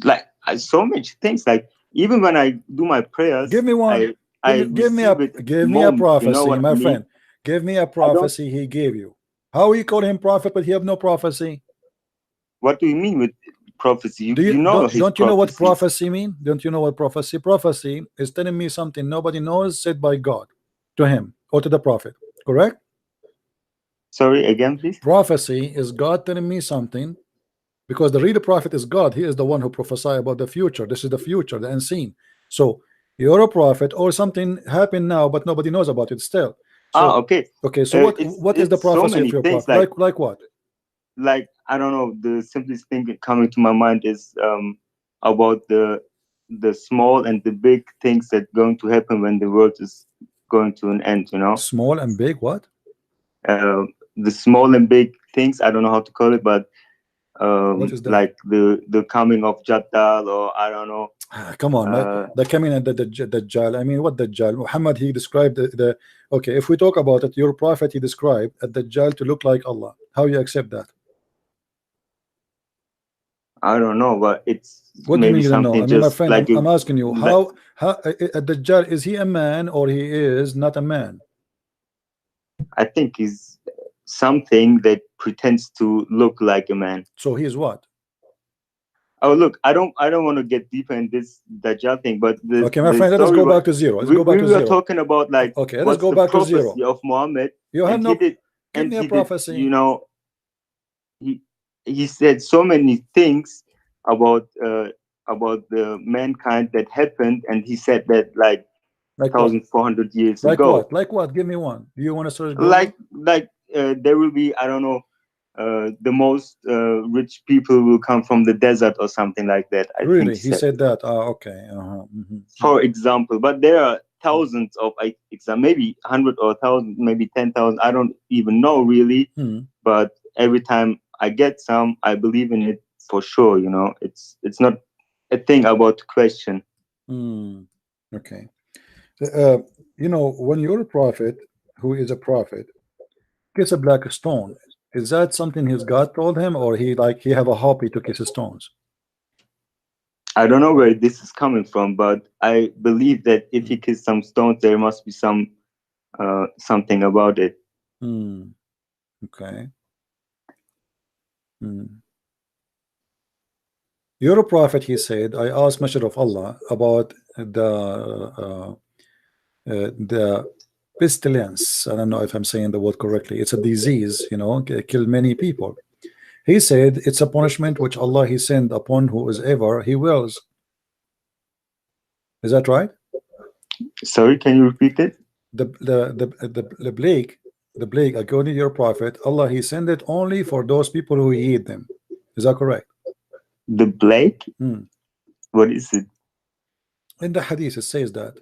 Like so much things. Like even when I do my prayers, give me one. Give me a prophecy, my friend. Give me a prophecy he gave you. How you call him prophet, but he have no prophecy? What do you mean with prophecy? Don't you know what prophecy mean? Don't you know what prophecy? Prophecy is telling me something nobody knows, said by God to him or to the prophet. Correct? Sorry, again, please. Prophecy is God telling me something, because the real prophet is God. He is the one who prophesy about the future. This is the future, the unseen. So you're a prophet, or something happened now, but nobody knows about it still. So, okay. So what is the prophecy of your prophet? Like what? Like, I don't know. The simplest thing coming to my mind is about the small and the big things that going to happen when the world is going to an end. Small and big what? The small and big things. I don't know how to call it, but what is that? Like the coming of Jaddal, or I don't know. Come on, the coming and the Dajjal. I mean, what Dajjal? Muhammad, he described the okay, if we talk about it, your prophet, he described a Dajjal to look like Allah. How you accept that? I don't know, but it's what do you mean you don't know? I mean, my friend, like I'm asking you, how a Dajjal, is he a man or he is not a man? I think he's something that pretends to look like a man. So he is what? Oh, look, I don't want to get deeper in this Dajjal thing, but okay, my friend, let us go back to zero. We were talking about like, okay, let's go back to zero of Muhammad. You have no prophecy. He said so many things about the mankind that happened, and he said that like 1,400 years ago. What? Like what? Give me one. Do you want to search? Like there will be, I don't know, the most rich people will come from the desert or something like that. I really? think he said that. Okay. For example, but there are thousands of maybe 100 or 1,000, maybe 10,000. I don't even know really. But every time I get some, I believe in it for sure. It's not a thing about the question. Okay. When you're a prophet, who is a prophet, kiss a black stone, is that something his God told him, or he have a hobby to kiss stones? I don't know where this is coming from, but I believe that if he kissed some stones, there must be something about it. Okay. You're a prophet, he said. I asked Messenger of Allah about the pestilence. I don't know if I'm saying the word correctly. It's a disease, kill many people. He said it's a punishment which Allah he sent upon whoever he wills. Is that right? Sorry, can you repeat it? The plague, according to your prophet, Allah he sent it only for those people who heed them. Is that correct? The plague? What is it? In the hadith it says that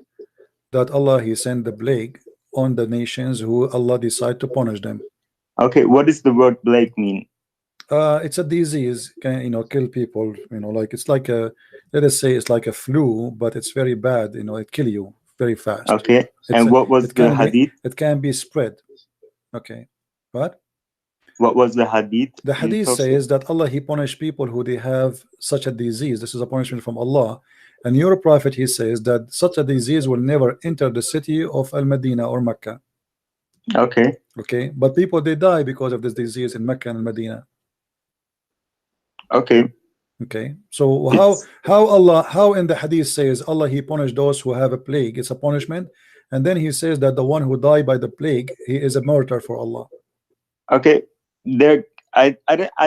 Allah he sent the plague on the nations who Allah decide to punish them. Okay, what does the word plague mean? It's a disease, kill people, like it's like let us say it's like a flu, but it's very bad, it kill you very fast. Okay, and what was the hadith? It can be spread. Okay, what? What was the hadith? The hadith says that Allah, he punished people who they have such a disease. This is a punishment from Allah. And your prophet, he says that such a disease will never enter the city of Al-Medina or Mecca. Okay. Okay, but people, they die because of this disease in Mecca and Medina. Okay. Okay, so how in the hadith says Allah, he punished those who have a plague, it's a punishment, and then he says that the one who died by the plague, he is a martyr for Allah. Okay, I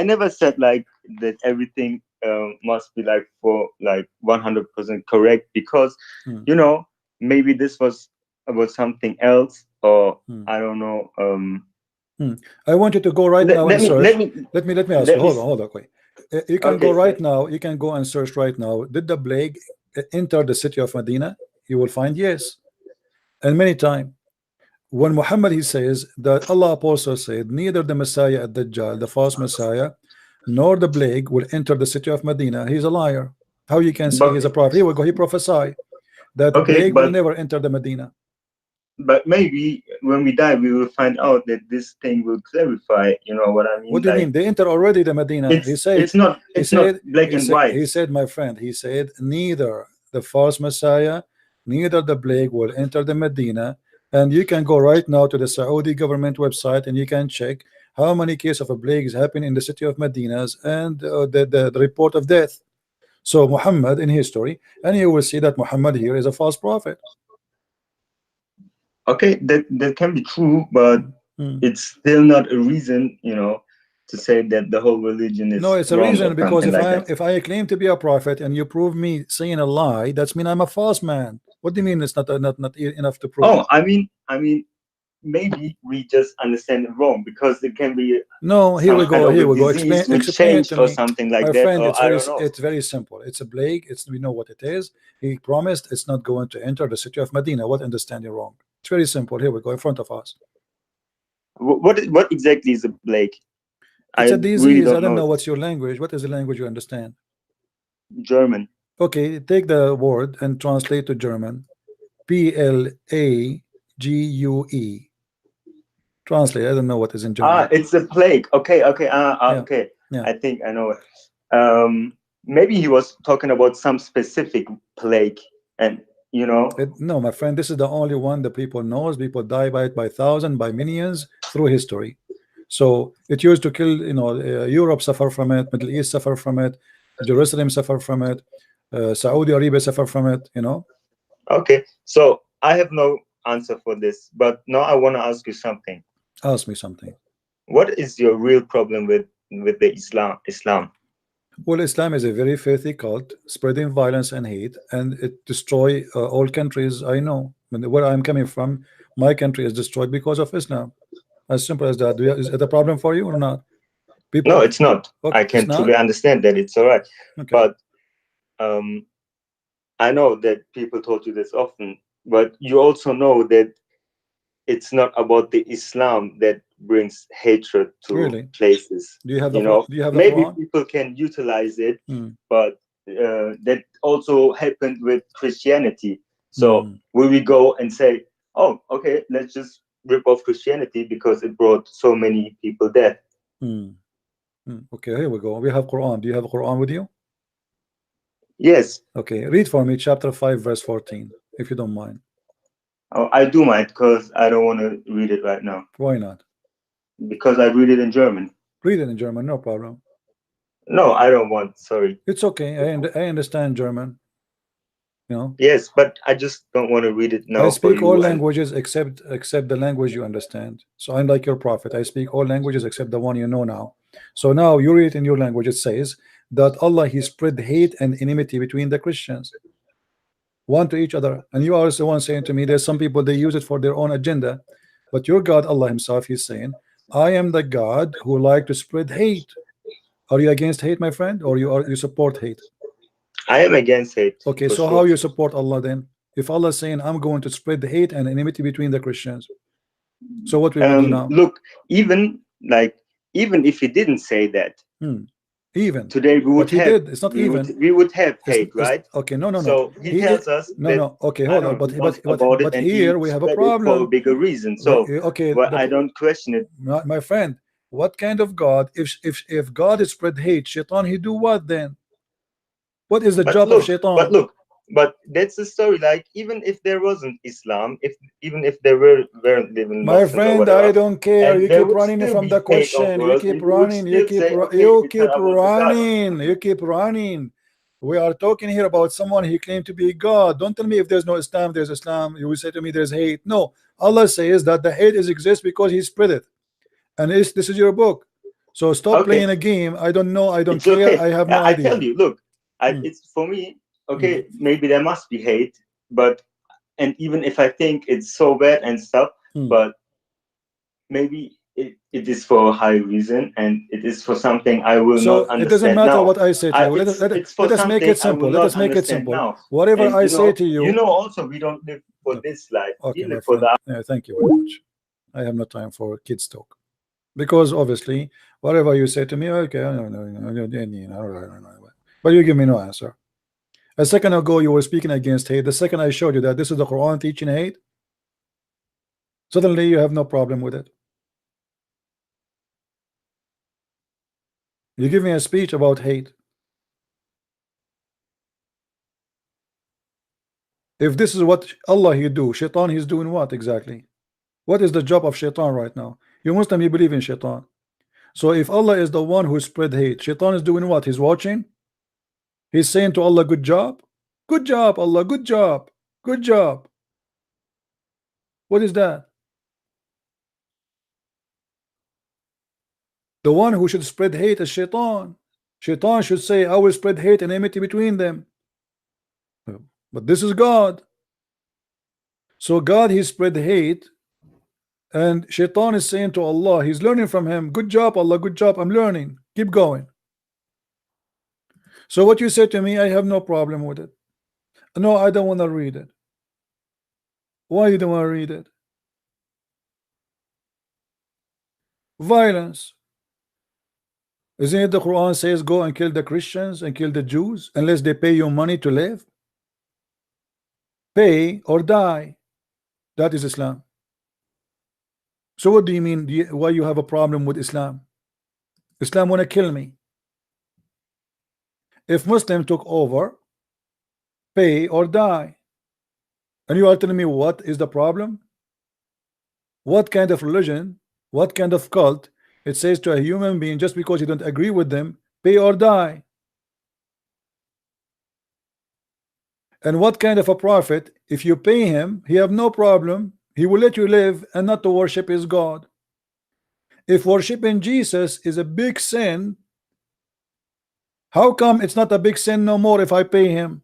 never said like that everything must be like for like 100% correct, because you know, maybe this was about something else, or I don't know. I want you to go right now and search. Let me ask you. Hold on, wait. You can go right now. You can go and search right now. Did the plague enter the city of Medina? You will find yes, and many times. When Muhammad, he says that Allah also said neither the Messiah at Dajjal, the false Messiah, nor the plague will enter the city of Medina. He's a liar. How you can say he's a prophet? Here we go. He prophesied that the plague will never enter the Medina. But maybe when we die, we will find out that this thing will clarify. You know what I mean? What do you mean? They enter already the Medina. He said it's not black and white. He said, my friend, he said neither the false Messiah, neither the plague will enter the Medina. And you can go right now to the Saudi government website and you can check how many cases of a plague is happening in the city of Medina and the report of death. So Muhammad in history, and you will see that Muhammad here is a false prophet. Okay, that can be true, but it's still not a reason, you know, to say that the whole religion is. No, it's a reason, because if I claim to be a prophet and you prove me saying a lie, that's mean I'm a false man. What do you mean it's not enough to prove? Oh, I mean, maybe we just understand it wrong, because it can be. No, here we go. Explain it to or me. something like My that. friend, Or it's very simple. It's a plague. We know what it is. He promised it's not going to enter the city of Medina. What understanding wrong? It's very simple. Here we go in front of us. What exactly is a plague? It's a disease. Really I don't know what's your language. What is the language you understand? German. Okay, take the word and translate to German. Plague. Translate. I don't know what is in German. It's a plague. Okay. Okay. Yeah. I think I know it. Maybe he was talking about some specific plague, and you know. No, my friend, this is the only one that people knows. People die by it by thousands, by millions through history. So it used to kill. You know, Europe suffer from it. Middle East suffer from it. Jerusalem suffer from it. Saudi Arabia suffer from it, you know. Okay, so I have no answer for this, but now I want to ask you something. Ask me something. What is your real problem with the Islam? Well, Islam is a very filthy cult, spreading violence and hate, and it destroy all countries. I know where I'm coming from. My country is destroyed because of Islam. As simple as that. Is it a problem for you or not? No, it's not. Okay, I can truly understand that. It's all right. Okay. But I know that people told you this often, but you also know that it's not about the Islam that brings hatred to places. Do you have maybe people can utilize it, but that also happened with Christianity. So will we go and say, oh, okay, let's just rip off Christianity because it brought so many people death? Okay, here we go. We have Quran. Do you have a Quran with you? Yes. Okay, read for me chapter 5 verse 14, if you don't mind. Oh, I do mind, because I don't want to read it right now. Why not? Because I read it in German. Read it in German, no problem. No, I don't want. Sorry. It's okay. I understand German. You know. Yes, but I just don't want to read it now. I speak all languages except the language you understand. So I'm like your prophet. I speak all languages except the one you know now. So now you read it in your language. It says that Allah, he spread hate and enmity between the Christians, one to each other. And you are the one saying to me, there's some people, they use it for their own agenda. But your God, Allah himself, he's saying, I am the God who like to spread hate. Are you against hate, my friend, or you support hate? I am against hate. Okay, so how you support Allah then? If Allah is saying, I'm going to spread the hate and enmity between the Christians. So what we do now? Look, even if he didn't say that, even today we would have. It's not we would have hate, right? Okay, no. So he tells us. No. Okay, hold on. But here we have a problem for a bigger reason. So okay, I don't question it. My friend, What kind of God? If God spread hate, shaitan, he do what then? What is the job of shaitan? But that's the story. Like, even if there wasn't Islam, even if there weren't living my Muslims friend, whatever, I don't care. You keep running still from be the hate of question. You world, keep and you would running. You still keep say, okay, you it's keep not about the God. running. You keep running. We are talking here about someone he claimed to be God. Don't tell me if there's no Islam, there's Islam. You will say to me there's hate. No, Allah says that the hate exists because he spread it, and this is your book. So stop Okay. playing a game. I don't know. I don't It's care. okay. I have no I idea. tell you, look, it's for me. Okay, maybe there must be hate, but and even if I think it's so bad and stuff, but maybe it is for a high reason, and it is for something I will not understand. It doesn't matter now. what I say to you. Let us make it simple. Let us make it simple. Now. Whatever And, I say to you. You know, also we don't live for this life. Okay, we my live for friend. the. Yeah, thank you very much. I have no time for kids talk, because obviously whatever you say to me, okay, but you give me no answer. A second ago you were speaking against hate. The second I showed you that this is the Quran teaching hate, suddenly you have no problem with it. You give me a speech about hate. If this is what Allah he do, shaitan he's doing what exactly? What is the job of shaitan right now? You Muslim, you believe in shaitan. So if Allah is the one who spread hate, shaitan is doing what? He's watching. He's saying to Allah, good job. Good job, Allah, good job. Good job. What is that? The one who should spread hate is shaitan. Shaitan should say, I will spread hate and enmity between them. But this is God. So God, he spread hate, and shaitan is saying to Allah, he's learning from him, good job, Allah, good job, I'm learning, keep going. So what you say to me, I have no problem with it. No, I don't want to read it. Why you don't want to read it? Violence. Isn't it the Quran says go and kill the Christians and kill the Jews unless they pay you money to live? Pay or die. That is Islam. So what do you mean? Why you have a problem with Islam? Islam want to kill me. If Muslim took over, pay or die. And you are telling me what is the problem? What kind of religion, what kind of cult it says to a human being, just because you don't agree with them, pay or die? And what kind of a prophet, if you pay him, he have no problem, he will let you live and not to worship his God. If worshiping Jesus is a big sin, how come it's not a big sin no more if I pay him?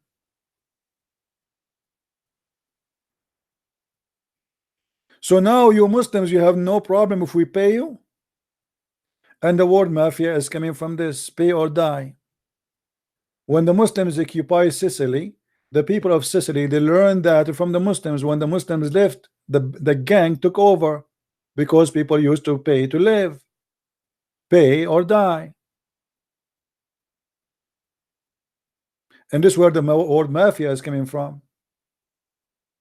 So now you Muslims, you have no problem if we pay you? And the word mafia is coming from this, pay or die. When the Muslims occupy Sicily, the people of Sicily, they learned that from the Muslims. When the Muslims left, the gang took over, because people used to pay to live. Pay or die. And this is where the word mafia is coming from.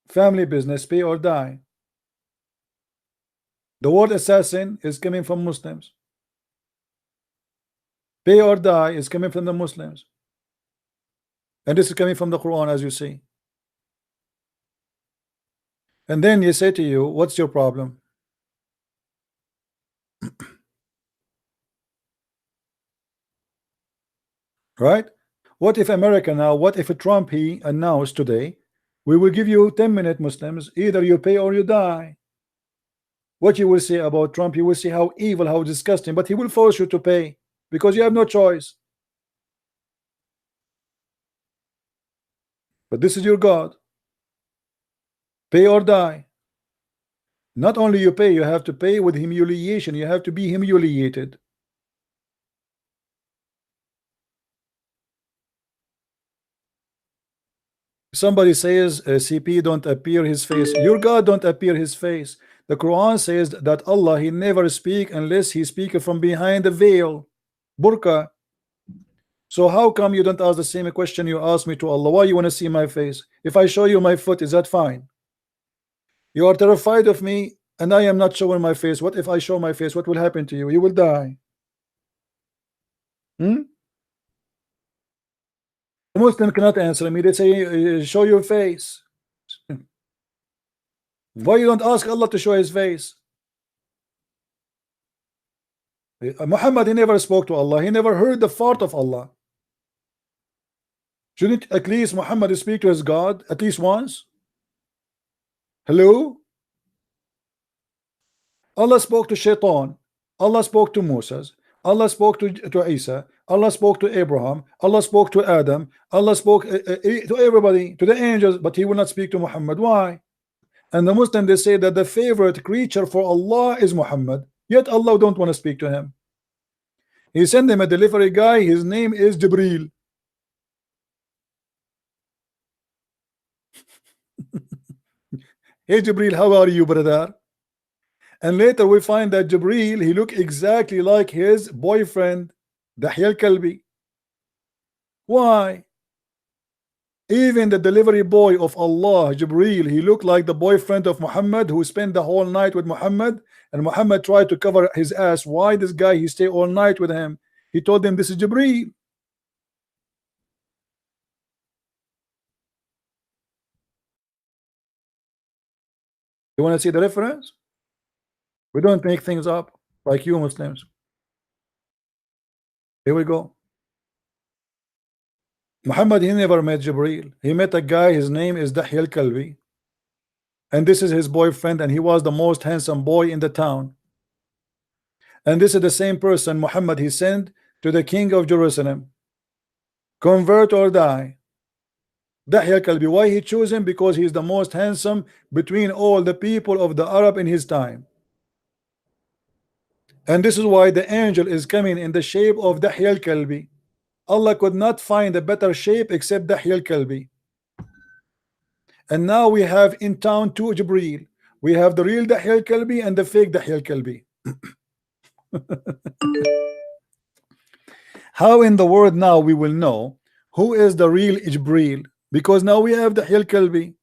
Family business, pay or die. The word assassin is coming from Muslims. Pay or die is coming from the Muslims. And this is coming from the Quran, as you see. And then you say to you, what's your problem? Right? What if America now, what if Trump he announced today, we will give you 10-minute Muslims, either you pay or you die? What you will say about Trump, you will see how evil, how disgusting, but he will force you to pay because you have no choice. But this is your God. Pay or die. Not only you pay, you have to pay with humiliation. You have to be humiliated. Somebody says CP don't appear his face. Your God don't appear his face. The Quran says that Allah, he never speak unless he speak from behind the veil, burqa. So how come you don't ask the same question you asked me to Allah? Why you want to see my face? If I show you my foot, is that fine? You are terrified of me and I am not showing my face. What if I show my face? What will happen to you? You will die. The Muslim cannot answer me. They say, show your face. Why you don't ask Allah to show his face? Muhammad, he never spoke to Allah. He never heard the fart of Allah. Shouldn't at least Muhammad speak to his God at least once? Hello? Allah spoke to Shaitan. Allah spoke to Moses. Allah spoke to Isa. Allah spoke to Abraham. Allah spoke to Adam. Allah spoke to everybody, to the angels, but he will not speak to Muhammad. Why? And the Muslim, they say that the favorite creature for Allah is Muhammad, yet Allah don't want to speak to him. He sent him a delivery guy. His name is Jibril. Hey Jibril, how are you, brother? And later we find that Jibril, he looked exactly like his boyfriend Dahya al-Kalbi. Why? Even the delivery boy of Allah, Jibril, he looked like the boyfriend of Muhammad, who spent the whole night with Muhammad, and Muhammad tried to cover his ass. Why this guy, he stayed all night with him? He told them this is Jibril. You want to see the reference? We don't make things up like you Muslims. Here we go. Muhammad, he never met Jibril. He met a guy, his name is Dahya al-Kalbi, and this is his boyfriend, and he was the most handsome boy in the town. And this is the same person Muhammad he sent to the king of Jerusalem. Convert or die. Dahya al-Kalbi, why he chose him? Because he is the most handsome between all the people of the Arab in his time. And this is why the angel is coming in the shape of Dahya al-Kalbi. Allah could not find a better shape except Dahya al-Kalbi. And now we have in town two Jibril. We have the real Dahya al-Kalbi and the fake Dahya al-Kalbi. How in the world now we will know who is the real Jibril? Because now we have Dahya al-Kalbi.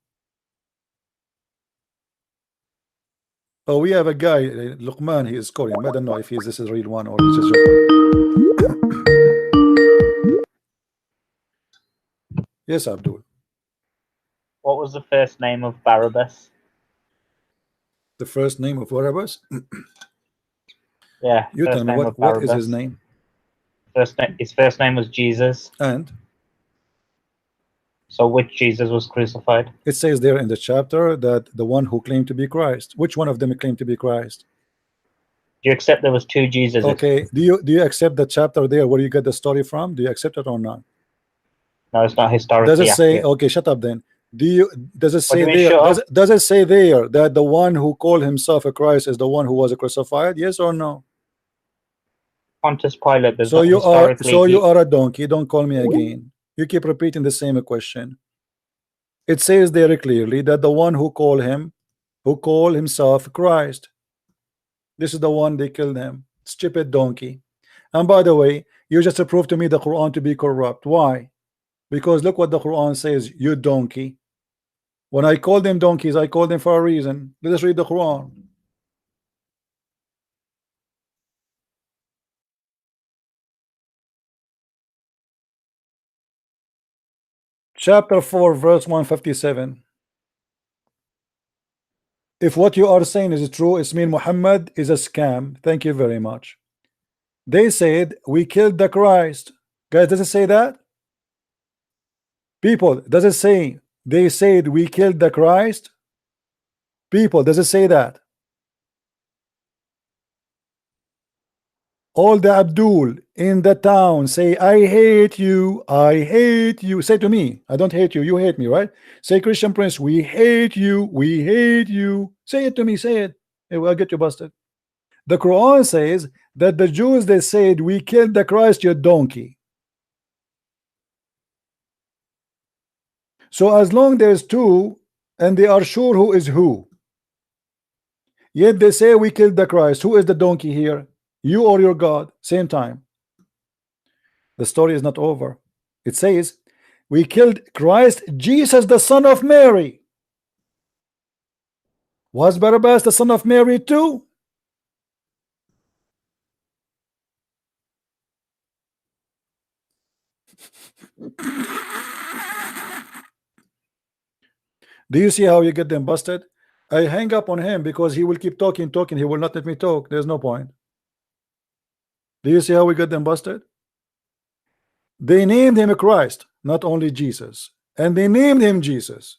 Oh, we have a guy, Luqman, he is Korean. I don't know if this is a real one or it's just Yes, Abdul. What was the first name of Barabbas? The first name of Barabbas? Yeah. You tell me what is his name? His first name was Jesus. And? So which Jesus was crucified? It says there in the chapter that the one who claimed to be Christ. Which one of them claimed to be Christ? Do you accept there was two Jesus? Okay. Do you accept the chapter there where you get the story from? Do you accept it or not? No, it's not historically. Does it say? accurate. Okay, shut up then. Does it say do you mean, there? Does it say there that the one who called himself a Christ is the one who was crucified? Yes or no? Pontius Pilate. So you are a donkey. Don't call me again. You keep repeating the same question. It says there clearly that the one who called himself Christ. This is the one they killed him. Stupid donkey. And by the way, you just proved to me the Quran to be corrupt. Why? Because look what the Quran says, you donkey. When I call them donkeys, I call them for a reason. Let us read the Quran. Chapter 4, verse 157. If what you are saying is true, it means Muhammad is a scam. Thank you very much. They said, we killed the Christ. Guys, does it say that? People, does it say they said we killed the Christ? People, does it say that? All the Abdul in the town say, I hate you, I hate you. Say to me, I don't hate you, you hate me, right? Say, Christian Prince, we hate you, we hate you. Say it to me, say it. I'll get you busted. The Quran says that the Jews, they said, we killed the Christ, you donkey. So as long there's two, and they are sure who is who, yet they say we killed the Christ. Who is the donkey here? You or your God? Same time. The story is not over. It says we killed Christ Jesus, the son of Mary. Was Barabbas the son of Mary too? Do you see how you get them busted? I hang up on him because he will keep talking. He will not let me talk. There's no point. Do you see how we get them busted? They named him Christ, not only Jesus. And they named him Jesus.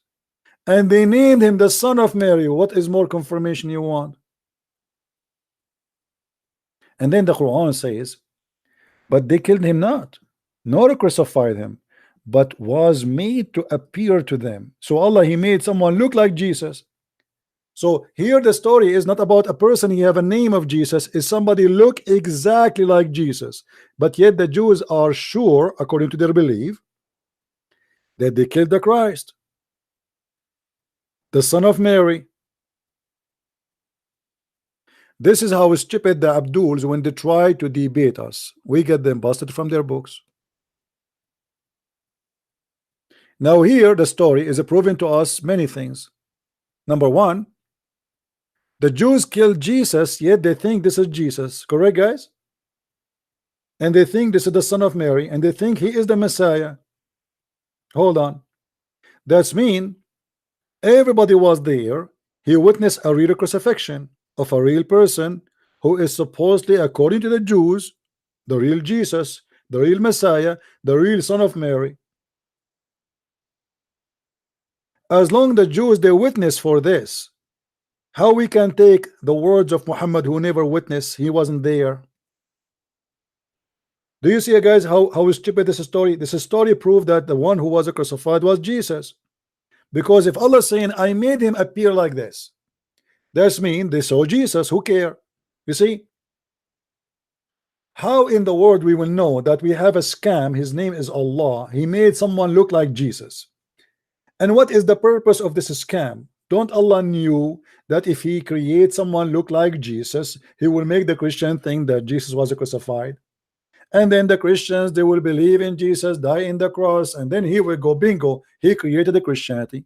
And they named him the son of Mary. What is more confirmation you want? And then the Quran says, but they killed him not, nor crucified him, but was made to appear to them. So Allah, he made someone look like Jesus. So here the story is not about a person he have a name of Jesus, is somebody look exactly like Jesus. But yet the Jews are sure, according to their belief, that they killed the Christ, the son of Mary. This is how stupid the Abduls, when they try to debate us, we get them busted from their books. Now here the story is proving to us many things. Number one, the Jews killed Jesus, yet they think this is Jesus. Correct, guys? And they think this is the son of Mary, and they think he is the Messiah. Hold on. That's mean everybody was there. He witnessed a real crucifixion of a real person who is supposedly, according to the Jews, the real Jesus, the real Messiah, the real son of Mary. As long the Jews they witness for this, how we can take the words of Muhammad, who never witnessed, he wasn't there? Do you see, guys, how stupid this story? This story proved that the one who was crucified was Jesus. Because if Allah is saying, I made him appear like this, that's mean they saw Jesus. Who care? You see, how in the world we will know that we have a scam? His name is Allah. He made someone look like Jesus. And what is the purpose of this scam? Don't Allah knew that if he creates someone look like Jesus, he will make the Christian think that Jesus was crucified, and then the Christians, they will believe in Jesus, die in the cross, and then he will go bingo, he created the Christianity.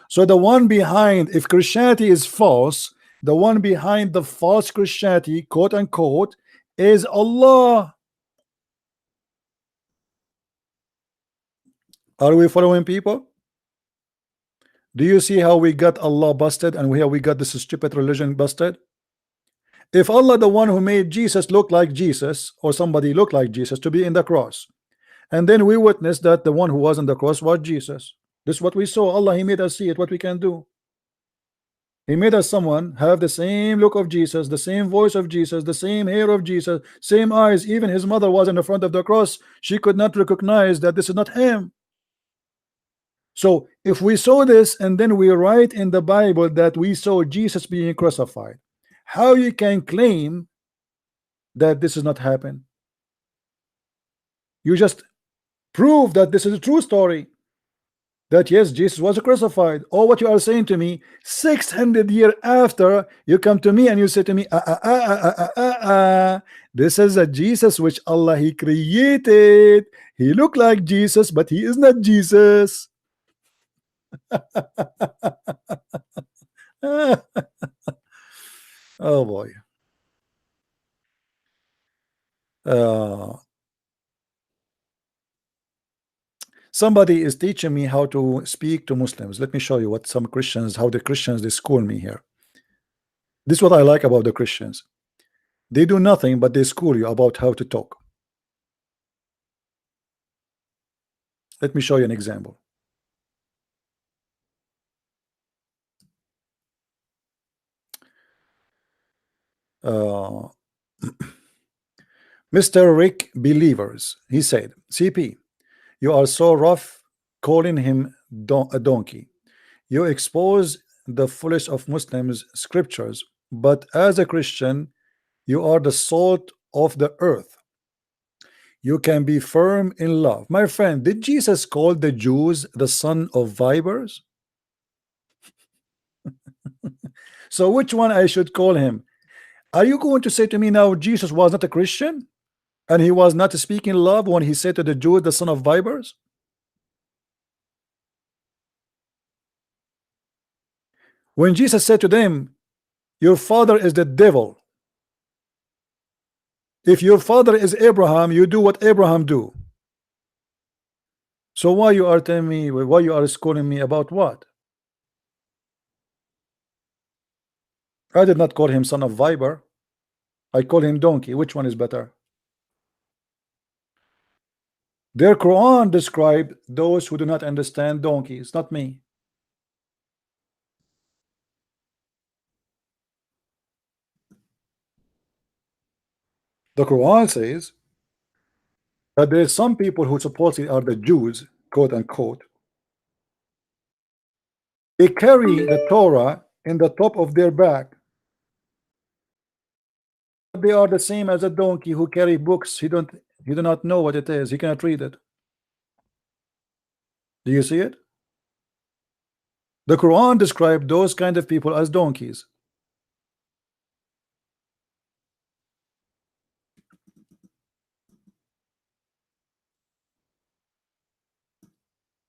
So the one behind, if Christianity is false, the one behind the false Christianity, quote unquote, is Allah. Are we following, people? Do you see how we got Allah busted, and how we got this stupid religion busted? If Allah, the one who made Jesus look like Jesus, or somebody look like Jesus to be in the cross, and then we witness that the one who was on the cross was Jesus. This is what we saw. Allah, he made us see it. What we can do? He made us someone have the same look of Jesus, the same voice of Jesus, the same hair of Jesus, same eyes. Even his mother was in the front of the cross. She could not recognize that this is not him. So if we saw this, and then we write in the Bible that we saw Jesus being crucified, how you can claim that this is not happen? You just prove that this is a true story, that yes, Jesus was crucified. Or what you are saying to me, 600 years after, you come to me and you say to me, this is a Jesus which Allah, he created. He looked like Jesus, but he is not Jesus. Oh boy. Somebody is teaching me how to speak to Muslims. Let me show you what some Christians, how the Christians, they school me here. This is what I like about the Christians. They do nothing but they school you about how to talk. Let me show you an example. Mr. Rick Believers, he said, CP, you are so rough calling him a donkey. You expose the foolish of Muslims scriptures, but as a Christian you are the salt of the earth. You can be firm in love. My friend, did Jesus call the Jews the son of vipers? So which one I should call him? Are you going to say to me now Jesus was not a Christian and he was not speaking love when he said to the Jews the son of vipers? When Jesus said to them, your father is the devil. If your father is Abraham, you do what Abraham do. So why you are telling me, why you are scolding me about what? I did not call him son of viper. I call him donkey. Which one is better? Their Quran described those who do not understand donkeys, not me. The Quran says that there are some people who supposedly are the Jews, quote unquote. They carry the Torah in the top of their back. They are the same as a donkey who carry books. He do not know what it is. He cannot read it. Do you see it? The Quran described those kind of people as donkeys.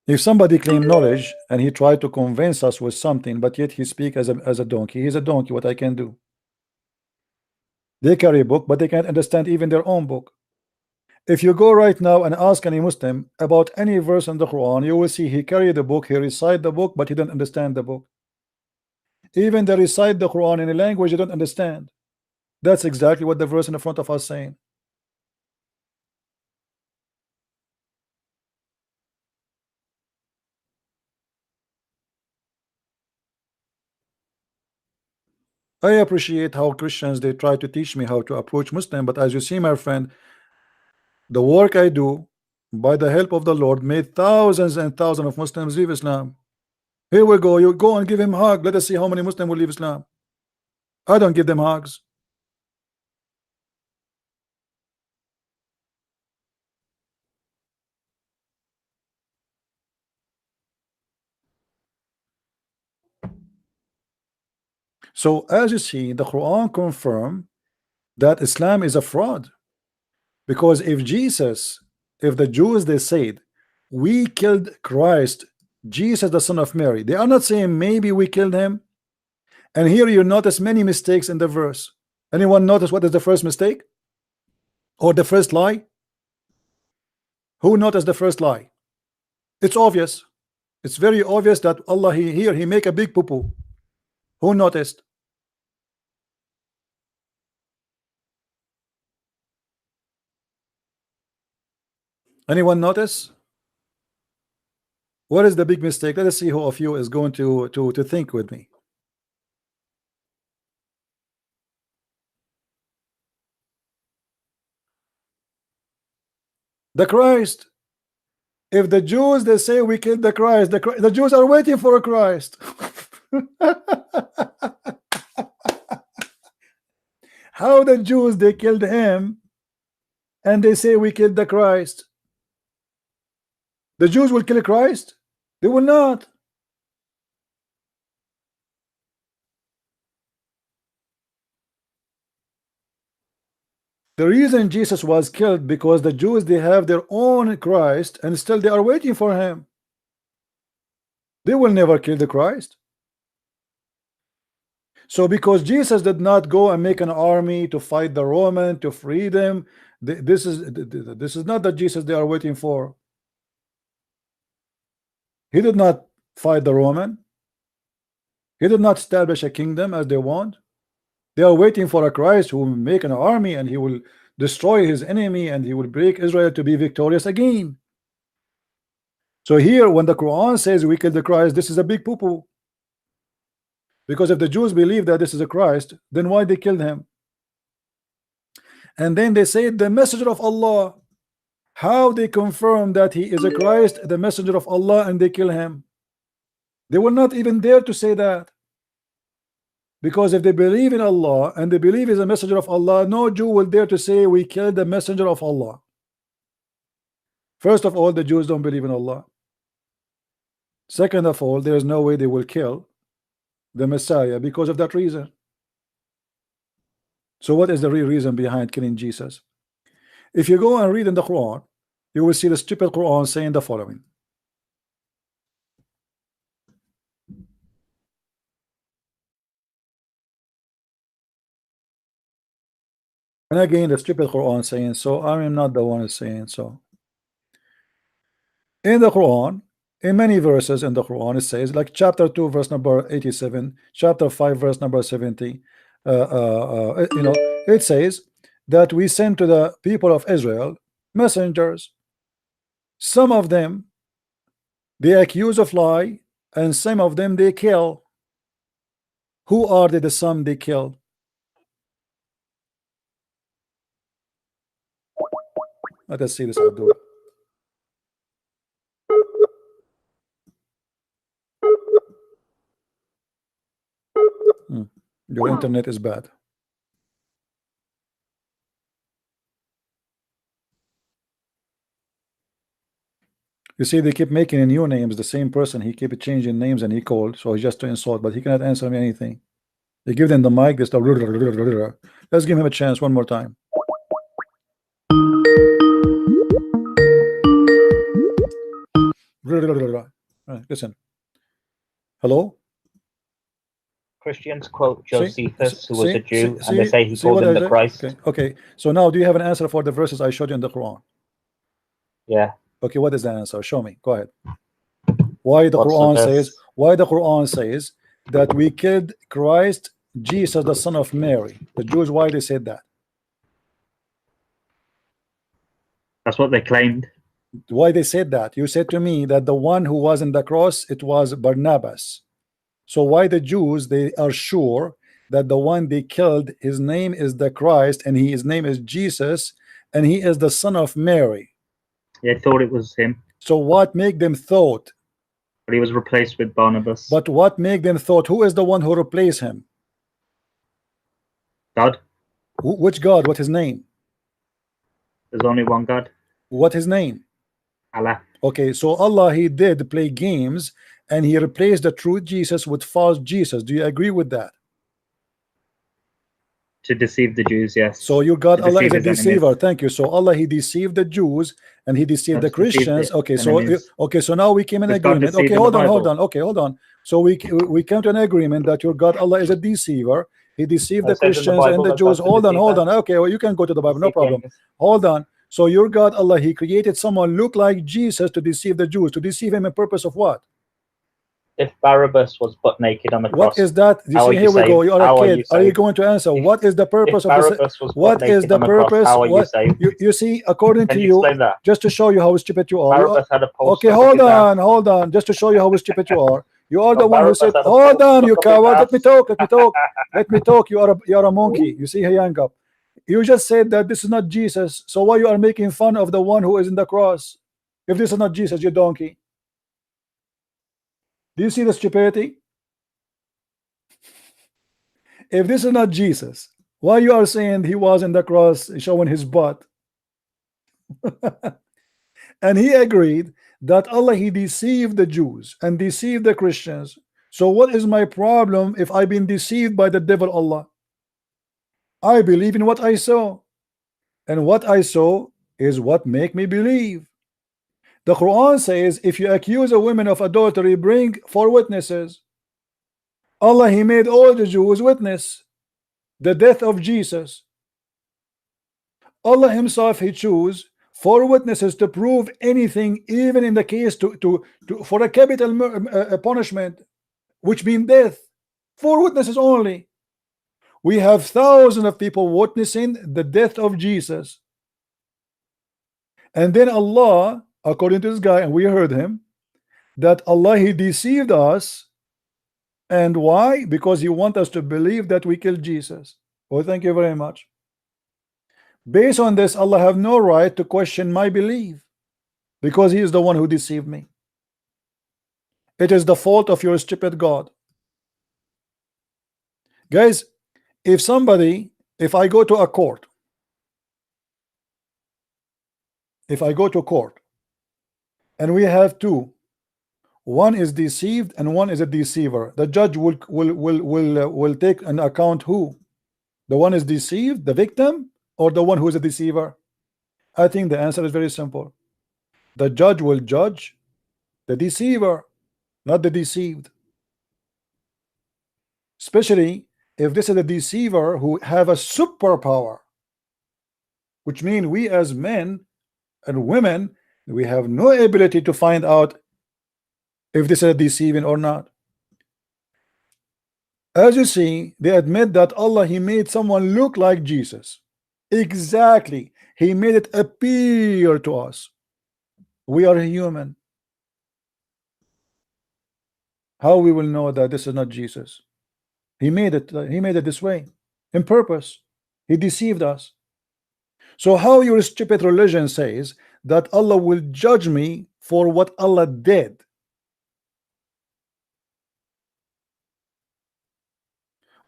If somebody claimed knowledge and he tried to convince us with something, but yet he speaks as a donkey, he's a donkey. What I can do? They carry a book, but they can't understand even their own book. If you go right now and ask any Muslim about any verse in the Quran, you will see he carried the book, he recite the book, but he don't understand the book. Even they recite the Quran in a language you don't understand. That's exactly what the verse in the front of us saying. I appreciate how Christians, they try to teach me how to approach Muslim, but as you see, my friend, the work I do by the help of the Lord made thousands and thousands of Muslims leave Islam. Here we go, you go and give him a hug. Let us see how many Muslims will leave Islam. I don't give them hugs. So as you see, the Quran confirm that Islam is a fraud. Because if the Jews, they said, we killed Christ, Jesus the son of Mary, they are not saying maybe we killed him. And here you notice many mistakes in the verse. Anyone notice what is the first mistake? Or the first lie? Who noticed the first lie? It's obvious. It's very obvious that Allah he make a big poo-poo. Who noticed? Anyone notice? What is the big mistake? Let us see who of you is going to think with me. The Christ. If the Jews, they say we killed the Christ, the Jews are waiting for a Christ. How the Jews, they killed him and they say we killed the Christ? The Jews will kill Christ? They will not. The reason Jesus was killed because the Jews, they have their own Christ and still they are waiting for him. They will never kill the Christ. So because Jesus did not go and make an army to fight the Roman to free them, this is not the Jesus they are waiting for. He did not fight the Roman. He did not establish a kingdom as they want. They are waiting for a Christ who will make an army and he will destroy his enemy and he will break Israel to be victorious again. So here when the Quran says we killed the Christ, this is a big poo-poo. Because if the Jews believe that this is a Christ, then why they killed him? And then they say the messenger of Allah. How they confirm that he is a Christ, the messenger of Allah, and they kill him? They will not even dare to say that. Because if they believe in Allah and they believe he's a messenger of Allah, no Jew will dare to say we killed the messenger of Allah. First of all, the Jews don't believe in Allah. Second of all, there is no way they will kill the Messiah because of that reason. So what is the real reason behind killing Jesus? If you go and read in the Quran, you will see the stupid Quran saying the following. And again, the stupid Quran saying so. I am not the one who's saying so. In the Quran, in many verses in the Quran, it says, like chapter 2, verse number 87, chapter 5, verse number 70. It says that we send to the people of Israel messengers. Some of them they accuse of lie, and some of them they kill. Who are the some they kill? Let us see this, Abdul. Your internet is bad. You see, they keep making new names. The same person, he keep changing names, and he called, so just to insult, but he cannot answer me anything. They give them the mic. They start. Let's give him a chance one more time. Listen. Hello. Christians quote Josephus, who was a Jew, and they say he called him the Christ. Okay. So now, do you have an answer for the verses I showed you in the Quran? Yeah. Okay. What is the answer? Show me. Go ahead. Why the Quran says? Why the Quran says that we killed Christ, Jesus, the son of Mary? The Jews. Why they said that? That's what they claimed. Why they said that? You said to me that the one who was in the cross, it was Barnabas. So why the Jews, they are sure that the one they killed, his name is the Christ, and his name is Jesus, and he is the son of Mary? They thought it was him. So what make them thought? But he was replaced with Barnabas. But what make them thought? Who is the one who replaced him? God. Which God? What his name? There's only one God. What his name? Allah. Okay, so Allah, he did play games, and he replaced the true Jesus with false Jesus. Do you agree with that? To deceive the Jews, yes. So your God, to Allah, is a deceive his deceiver. enemies. Thank you. So Allah, he deceived the Jews, and he deceived the Christians. Okay, so enemies. okay, so now we came in Does God agreement. deceive Okay, in hold the on, hold Bible? on. Okay, hold on. So we came to an agreement that your God, Allah, is a deceiver. He deceived the It says in the Christians Bible and the that Jews. God's a Hold on, hold deceiver. on. Okay, well, you can go to the Bible, no Deceive problem. kings. Hold on. So your God, Allah, he created someone look like Jesus to deceive the Jews. To deceive him in purpose of what? If Barabbas was butt naked on the cross, What is that? You how see, are here you we go. saved? You are a How are kid. you Are you saved? going to answer? What is the purpose If of this? Barabbas was What butt is naked the on the cross, purpose? how are you What saved? you see, according Can to you you, explain that? just to show you how stupid you are. Barabbas had a pole Okay, stuck up hold his ass. on, hold on. Just to show you how stupid you are. You are the No, one who Barabbas said, had a hold pole on, you stuck up his coward. Let me ass. talk. Let me talk. Let me talk. You are a monkey. You see, he hang up. You just said that this is not Jesus. So why you are making fun of the one who is in the cross? If this is not Jesus, you donkey. Do you see the stupidity? If this is not Jesus, why you are saying he was in the cross showing his butt? And he agreed that Allah, he deceived the Jews and deceived the Christians. So what is my problem if I've been deceived by the devil Allah? I believe in what I saw, and what I saw is what make me believe. The Quran says if you accuse a woman of adultery, bring 4 witnesses. Allah, he made all the Jews witness the death of Jesus. Allah himself, he chose 4 witnesses to prove anything, even in the case for a capital punishment, which means death. 4 witnesses only. We have thousands of people witnessing the death of Jesus. And then Allah, according to this guy, and we heard him, that Allah, he deceived us. And why? Because he wants us to believe that we killed Jesus. Well, thank you very much. Based on this, Allah have no right to question my belief, because he is the one who deceived me. It is the fault of your stupid God. Guys, if I go to a court, and we have 2, one is deceived and one is a deceiver, the judge will take an account who? The one is deceived, the victim, or the one who is a deceiver? I think the answer is very simple. The judge will judge the deceiver, not the deceived. Especially if this is a deceiver who have a superpower. which means we as men and women, we have no ability to find out if this is deceiving or not. As you see, they admit that Allah, He made someone look like Jesus. Exactly. He made it appear to us. We are human. How we will know that this is not Jesus? He made it this way in purpose. He deceived us. So how your stupid religion says that Allah will judge me for what Allah did?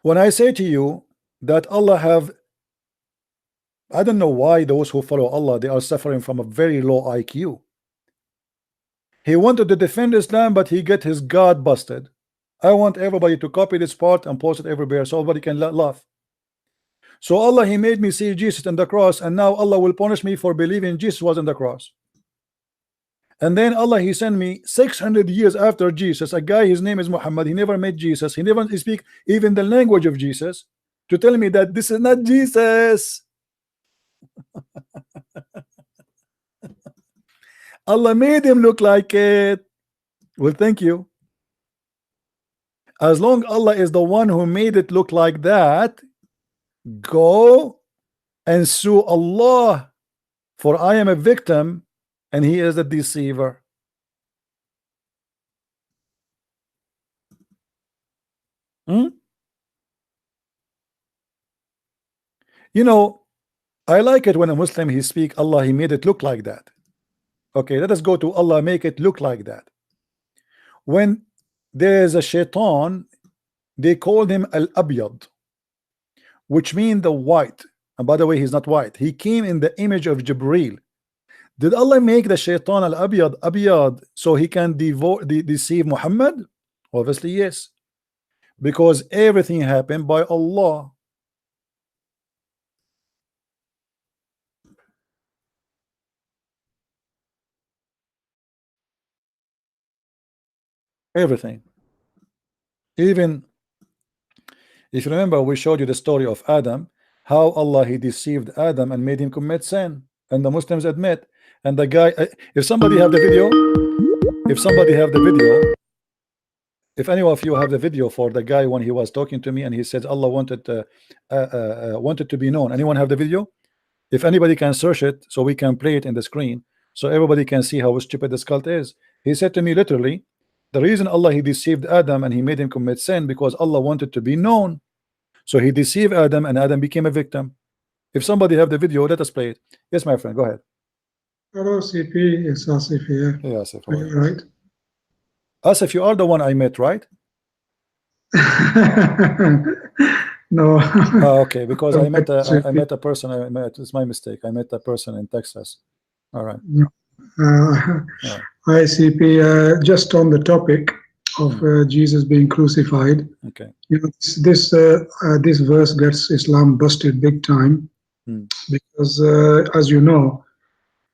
When I say to you that Allah have, I don't know why those who follow Allah, they are suffering from a very low IQ. He wanted to defend Islam, but he get his God busted. I want everybody to copy this part and post it everywhere so everybody can laugh. So Allah, He made me see Jesus on the cross, and now Allah will punish me for believing Jesus was on the cross. And then Allah, He sent me 600 years after Jesus, a guy, his name is Muhammad. He never met Jesus. He never speak even the language of Jesus, to tell me that this is not Jesus. Allah made him look like it. Well, thank you. As long Allah is the one who made it look like that, go and sue Allah, for I am a victim and He is a deceiver. You know, I like it when a Muslim he speak Allah, He made it look like that. Okay, let us go to Allah make it look like that. When there is a shaitan, they called him Al-Abyad, which means the white. And by the way, he's not white. He came in the image of Jibreel. Did Allah make the shaitan Al-Abyad so he can deceive Muhammad? Obviously yes, because everything happened by Allah. Everything. Even if you remember, we showed you the story of Adam, how Allah He deceived Adam and made him commit sin, and the Muslims admit. And the guy, if somebody have the video, if any of you have the video for the guy when he was talking to me and he said Allah wanted to be known. Anyone have the video? If anybody can search it so we can play it in the screen so everybody can see how stupid this cult is. He said to me literally, the reason Allah He deceived Adam and He made him commit sin because Allah wanted to be known. So He deceived Adam and Adam became a victim. If somebody have the video, let us play it. Yes, my friend, go ahead. Hello, CP. It's Asif here. Hey, Asif. Are you right? Asif, you are the one I met, right? No. Oh, okay, because I met a person. It's my mistake. I met a person in Texas. All right. No. Hi, CP. Just on the topic of Jesus being crucified. Okay. You know, this verse gets Islam busted big time because, as you know,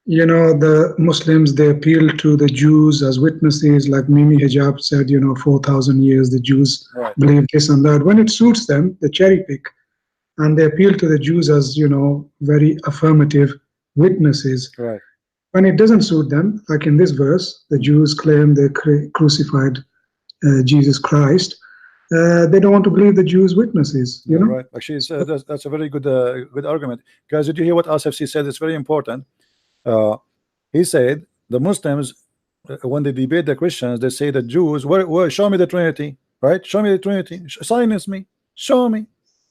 the Muslims, they appeal to the Jews as witnesses, like Mimi Hijab said, 4,000 years the Jews believe this and that. When it suits them, they cherry pick, and they appeal to the Jews as, very affirmative witnesses. Right. When it doesn't suit them, like in this verse, the Jews claim they crucified Jesus Christ. They don't want to believe the Jews' witnesses. You know? Right. Actually, that's a very good argument. Guys, did you hear what Asif said? It's very important. He said the Muslims, when they debate the Christians, they say the Jews, show me the Trinity, right? Show me the Trinity. Silence me. Show me.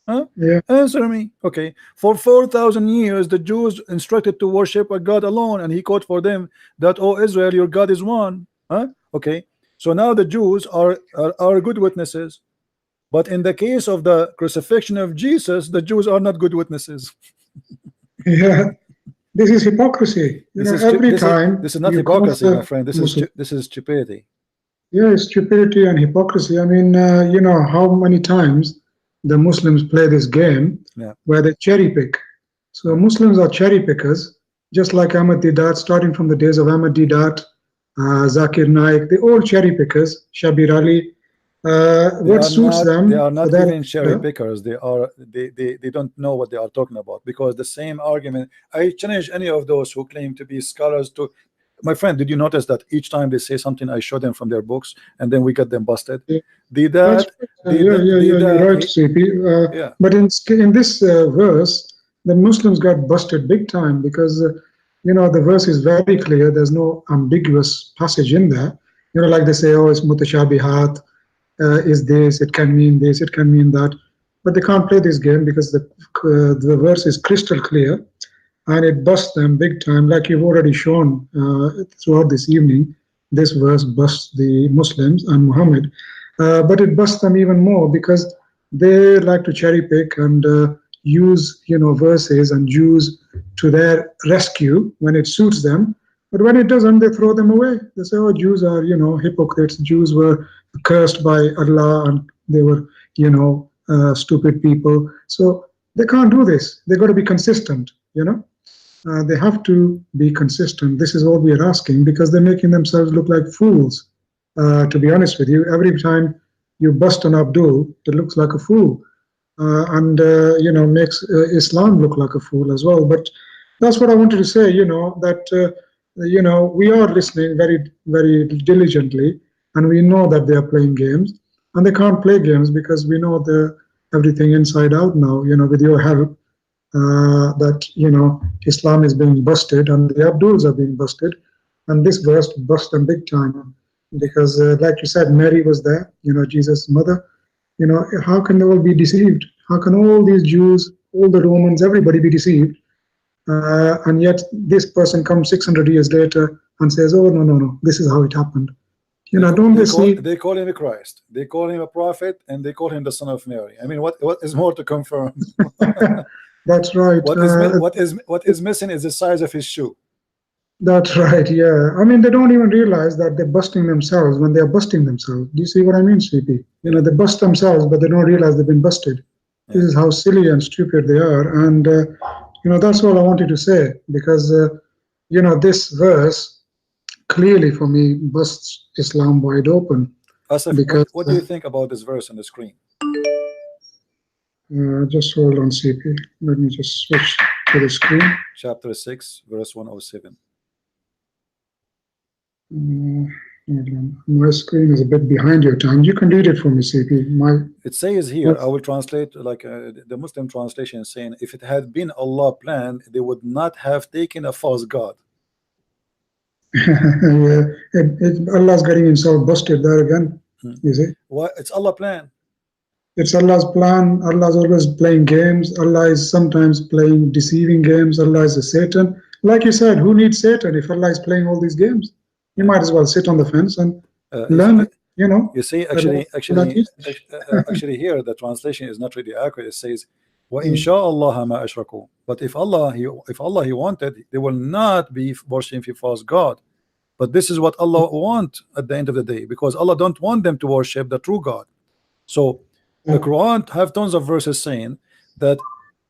Huh? Yeah. Answer me. Okay. For 4,000 years, the Jews instructed to worship a God alone, and He quote for them that, "Oh Israel, your God is one." Huh? Okay. So now the Jews are good witnesses, but in the case of the crucifixion of Jesus, the Jews are not good witnesses. Yeah. This is hypocrisy. This is not hypocrisy, my friend. This is stupidity. Yeah, it's stupidity and hypocrisy. I mean, how many times the Muslims play this game where they cherry pick. So Muslims are cherry pickers, just like Ahmad Didat, starting from the days of Ahmad Didat, Zakir Naik. They all cherry pickers. Shabir Ali, what suits them. They are not for that, even cherry pickers. They don't know what they are talking about, because the same argument. I challenge any of those who claim to be scholars to. My friend, did you notice that each time they say something, I show them from their books, and then we get them busted? Yeah. Did that? You're right, CP. Yeah. But in this verse, the Muslims got busted big time, because you know, the verse is very clear. There's no ambiguous passage in there. You know, like they say, oh, it's mutashabihat, is this, it can mean this, it can mean that. But they can't play this game, because the verse is crystal clear, and it busts them big time, like you've already shown throughout this evening. This verse busts the Muslims and Muhammad, but it busts them even more, because they like to cherry pick and use, you know, verses and Jews to their rescue when it suits them. But when it doesn't, they throw them away. They say, oh, Jews are, you know, hypocrites. Jews were cursed by Allah, and they were, you know, stupid people. So they can't do this. They got to be consistent, you know. They have to be consistent. This is all we are asking, because they're making themselves look like fools. To be honest with you, every time you bust an Abdul, it looks like a fool, and you know, makes Islam look like a fool as well. But that's what I wanted to say. You know, that you know, we are listening very, very diligently, and we know that they are playing games, and they can't play games, because we know everything inside out now. You know, with your help. That, you know, Islam is being busted and the Abduls are being busted, and this verse bust them big time, because like you said, Mary was there, you know, Jesus' mother. You know, how can they all be deceived? How can all these Jews, all the Romans, everybody be deceived? And yet this person comes 600 years later and says, oh, no, this is how it happened. You know, don't they see? They call him a Christ, they call him a prophet, and they call him the son of Mary. I mean, what is more to confirm? That's right. What is missing is the size of his shoe. That's right. Yeah. I mean, they don't even realize that they're busting themselves when they're busting themselves. Do you see what I mean, CP? You know, they bust themselves, but they don't realize they've been busted. Yeah. This is how silly and stupid they are. And, you know, that's all I wanted to say, because, you know, this verse clearly for me busts Islam wide open. Asif, because, what do you think about this verse on the screen? Just hold on, CP. Let me just switch to the screen. Chapter 6, verse 107. My screen is a bit behind your time. You can read it for me, CP. It says here, I will translate like the Muslim translation, saying, if it had been Allah planned, they would not have taken a false god. Yeah, Allah's getting himself busted there again. You see? What? It's Allah plan. It's Allah's plan. Allah's always playing games. Allah is sometimes playing deceiving games. Allah is a Satan. Like you said, who needs Satan if Allah is playing all these games? You might as well sit on the fence and learn it, you know. You see, actually here the translation is not really accurate. It says, "Wa insha'Allah ma ashraku." But if Allah he wanted, they will not be worshiping false god. But this is what Allah wants at the end of the day, because Allah don't want them to worship the true God. So the Quran have tons of verses saying that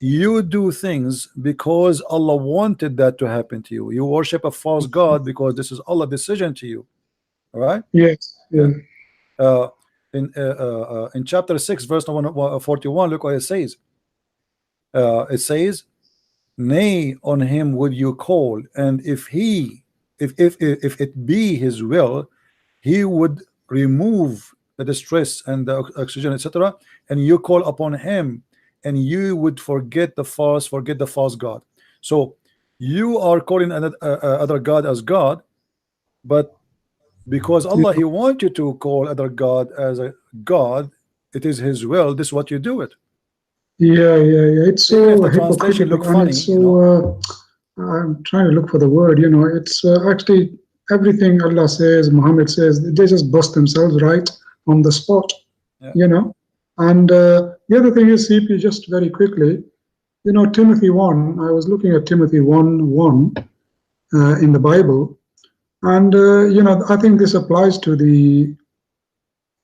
you do things because Allah wanted that to happen to you. You worship a false god because this is Allah's decision to you. All right? Yes. Yeah. In chapter 6, verse 41, look what it says. It says, "Nay, on him would you call, and if it be his will, he would remove the distress and the oxygen, etc. And you call upon him, and you would forget the false god." So you are calling other god as God, but because Allah he wants you to call other god as a god, it is his will. This is what you do it. Yeah. It's so translation look funny. So, you know? I'm trying to look for the word. You know, it's actually everything Allah says, Muhammad says, they just bust themselves right on the spot. Yeah. You know. And the other thing is, CP, just very quickly, you know, Timothy 1, I was looking at Timothy 1:1 in the Bible, and, you know, I think this applies to the,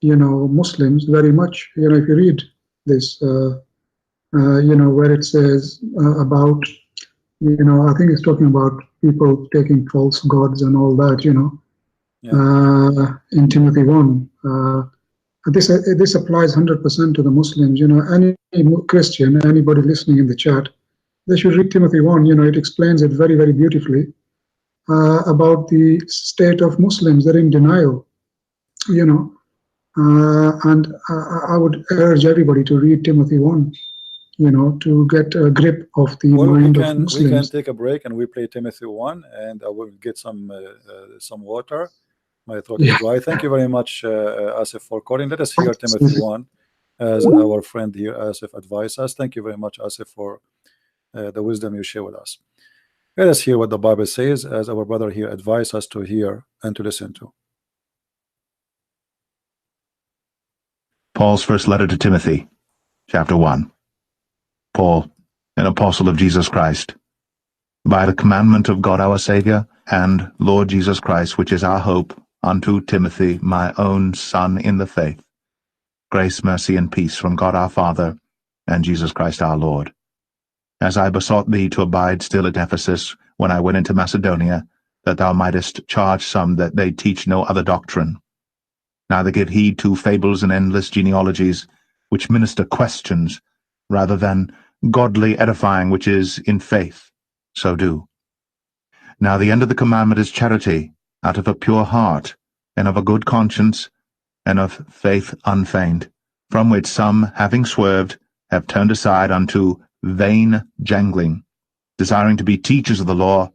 you know, Muslims very much. You know, if you read this, you know, where it says about, you know, I think it's talking about people taking false gods and all that, you know, in Timothy 1. this applies 100% to the Muslims. You know, any Christian, anybody listening in the chat, they should read Timothy 1. You know, it explains it very, very beautifully about the state of Muslims. They're in denial. You know, and I would urge everybody to read Timothy 1. You know, to get a grip of the mind of Muslims. We can take a break and we play Timothy 1, and I will get some water. My throat is dry. Thank you very much, Asif, for calling. Let us hear Timothy 1, as our friend here, Asif, advised us. Thank you very much, Asif, for the wisdom you share with us. Let us hear what the Bible says, as our brother here advised us to hear and to listen to. Paul's first letter to Timothy, chapter 1. Paul, an apostle of Jesus Christ, by the commandment of God our Saviour, and Lord Jesus Christ, which is our hope, unto Timothy, my own son in the faith, grace, mercy, and peace from God our Father, and Jesus Christ our Lord. As I besought thee to abide still at Ephesus, when I went into Macedonia, that thou mightest charge some that they teach no other doctrine, neither give heed to fables and endless genealogies, which minister questions, rather than godly edifying which is in faith, so do. Now the end of the commandment is charity, out of a pure heart, and of a good conscience, and of faith unfeigned, from which some, having swerved, have turned aside unto vain jangling, desiring to be teachers of the law,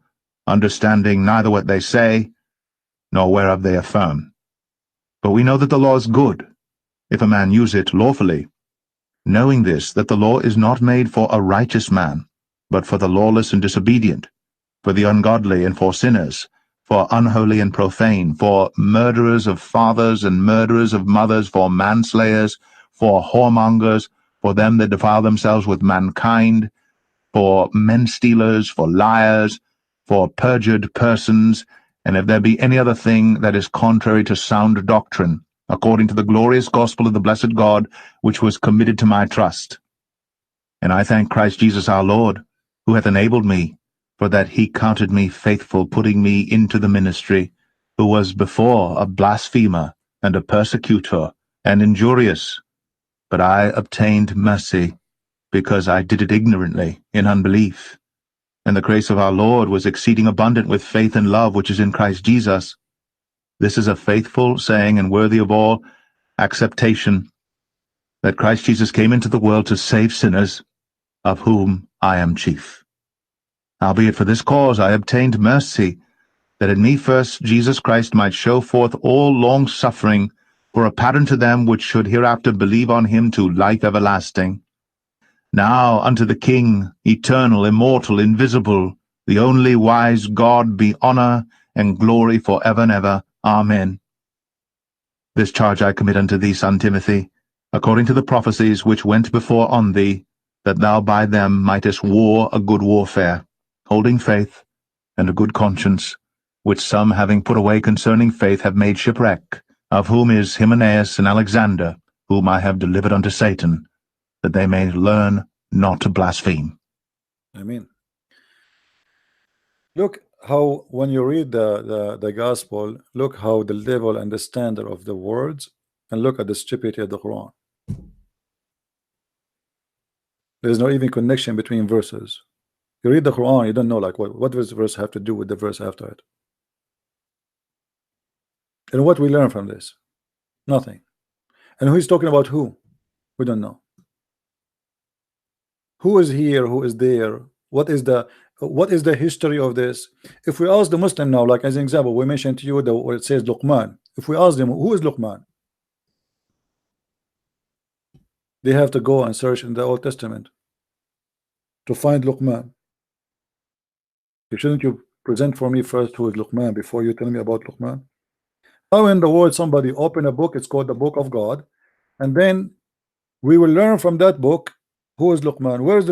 understanding neither what they say, nor whereof they affirm. But we know that the law is good, if a man use it lawfully, knowing this, that the law is not made for a righteous man, but for the lawless and disobedient, for the ungodly and for sinners, for unholy and profane, for murderers of fathers and murderers of mothers, for manslayers, for whoremongers, for them that defile themselves with mankind, for men-stealers, for liars, for perjured persons, and if there be any other thing that is contrary to sound doctrine, according to the glorious gospel of the blessed God, which was committed to my trust. And I thank Christ Jesus our Lord, who hath enabled me, for that he counted me faithful, putting me into the ministry, who was before a blasphemer, and a persecutor, and injurious. But I obtained mercy, because I did it ignorantly, in unbelief. And the grace of our Lord was exceeding abundant with faith and love which is in Christ Jesus. This is a faithful saying and worthy of all acceptation, that Christ Jesus came into the world to save sinners, of whom I am chief. Howbeit for this cause I obtained mercy, that in me first Jesus Christ might show forth all long-suffering, for a pattern to them which should hereafter believe on him to life everlasting. Now unto the King, eternal, immortal, invisible, the only wise God, be honor and glory for ever and ever. Amen. This charge I commit unto thee, son Timothy, according to the prophecies which went before on thee, that thou by them mightest war a good warfare, holding faith and a good conscience, which some having put away concerning faith have made shipwreck, of whom is Hymenaeus and Alexander, whom I have delivered unto Satan, that they may learn not to blaspheme. Amen. Look how, when you read the gospel, look how the level and the standard of the words, and look at the stupidity of the Quran. There's no even connection between verses. You read the Quran, you don't know like what does this verse have to do with the verse after it. And what we learn from this? Nothing. And who is talking about who? We don't know. Who is here? Who is there? What is the history of this? If we ask the Muslim now, like as an example, we mentioned to you where it says Luqman. If we ask them who is Luqman, they have to go and search in the Old Testament to find Luqman. Shouldn't you present for me first who is Luqman before you tell me about Luqman? How in the world somebody open a book, it's called the Book of God, and then we will learn from that book who is Luqman? Where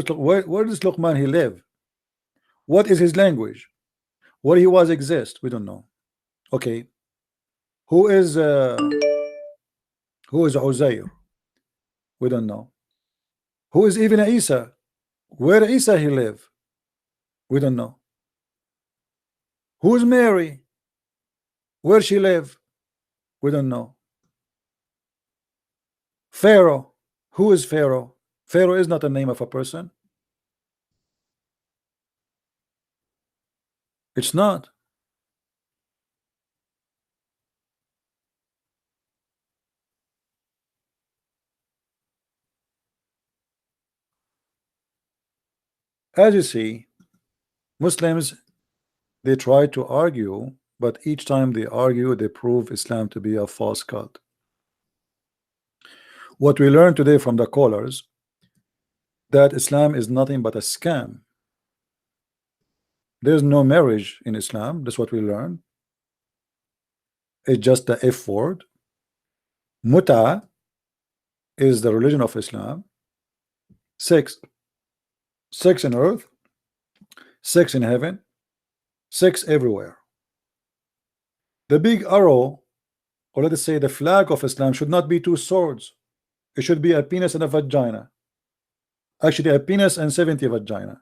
does Luqman he live? What is his language? What he was exist? We don't know. Okay. Who is Uzair? We don't know. Who is even Isa? Where Isa he live? We don't know. Who is Mary? Where she live? We don't know. Pharaoh. Who is Pharaoh? Pharaoh is not a name of a person. It's not. As you see, Muslims, they try to argue, but each time they argue, they prove Islam to be a false cult. What we learned today from the callers, that Islam is nothing but a scam. There's no marriage in Islam. That's what we learned. It's just the F word. Muta is the religion of Islam. Sex in earth, sex in heaven, sex everywhere. The big arrow, or let us say the flag of Islam, should not be two swords. It should be a penis and a vagina. Actually, a penis and 70 vagina.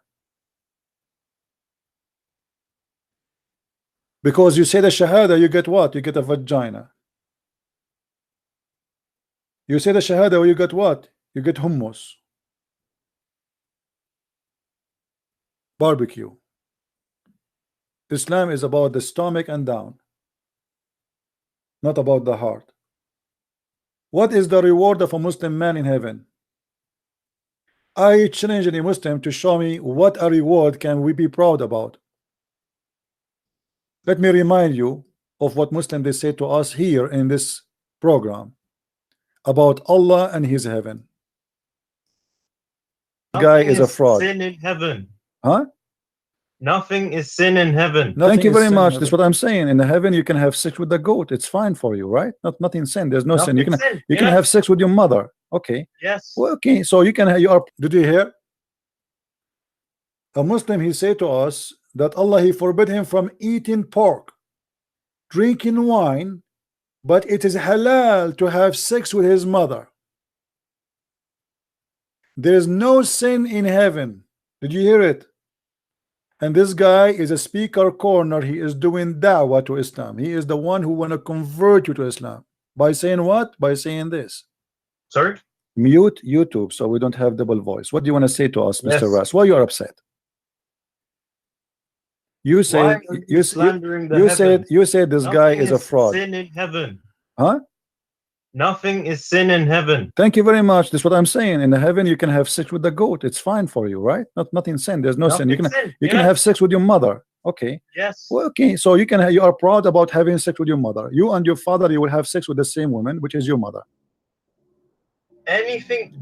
Because you say the Shahada, you get what? You get a vagina. You say the Shahada, you get what? You get hummus. Barbecue. Islam is about the stomach and down, not about the heart. What is the reward of a Muslim man in heaven? I challenge any Muslim to show me what a reward can we be proud about. Let me remind you of what Muslims they say to us here in this program about Allah and his heaven. Guy is a fraud. Sin in heaven. Huh? Nothing is sin in heaven. Thank you very much. That's what I'm saying. In the heaven, you can have sex with the goat. It's fine for you, right? Nothing sin. There's no sin. You can have sex with your mother. Okay. Yes. Well, okay. So you can have your. Did you hear? A Muslim, he said to us that Allah, he forbid him from eating pork, drinking wine, but it is halal to have sex with his mother. There is no sin in heaven. Did you hear it? And this guy is a speaker corner. He is doing da'wah to Islam. He is the one who want to convert you to Islam. By saying what? By saying this. Sorry? Mute YouTube so we don't have double voice. What do you want to say to us, Mr. Yes. Ras? Why you are upset? You said you said this guy is a fraud. Sin in heaven. Huh? Nothing is sin in heaven. Thank you very much. That's what I'm saying. In the heaven, you can have sex with the goat. It's fine for you, right? Nothing sin. There's no sin. You can have sex with your mother. Okay. Yes. Well, okay. So you can you are proud about having sex with your mother. You and your father, you will have sex with the same woman, which is your mother. Anything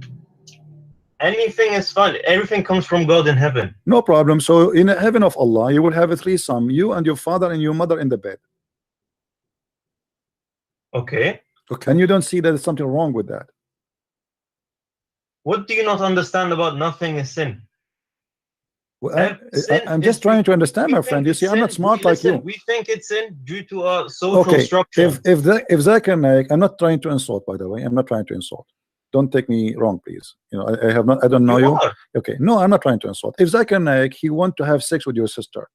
is fine. Everything comes from God in heaven. No problem. So in the heaven of Allah, you will have a threesome. You and your father and your mother in the bed. Okay. Okay. And you don't see that there's something wrong with that. What do you not understand about nothing is sin? Well, I'm just trying to understand, my friend. You see, I'm not smart like you. We think it's sin due to our social structure. If Zakir Naik, I'm not trying to insult, by the way. I'm not trying to insult. Don't take me wrong, please. You know, I don't know you. Okay, no, I'm not trying to insult. If Zakir Naik, he want to have sex with your sister,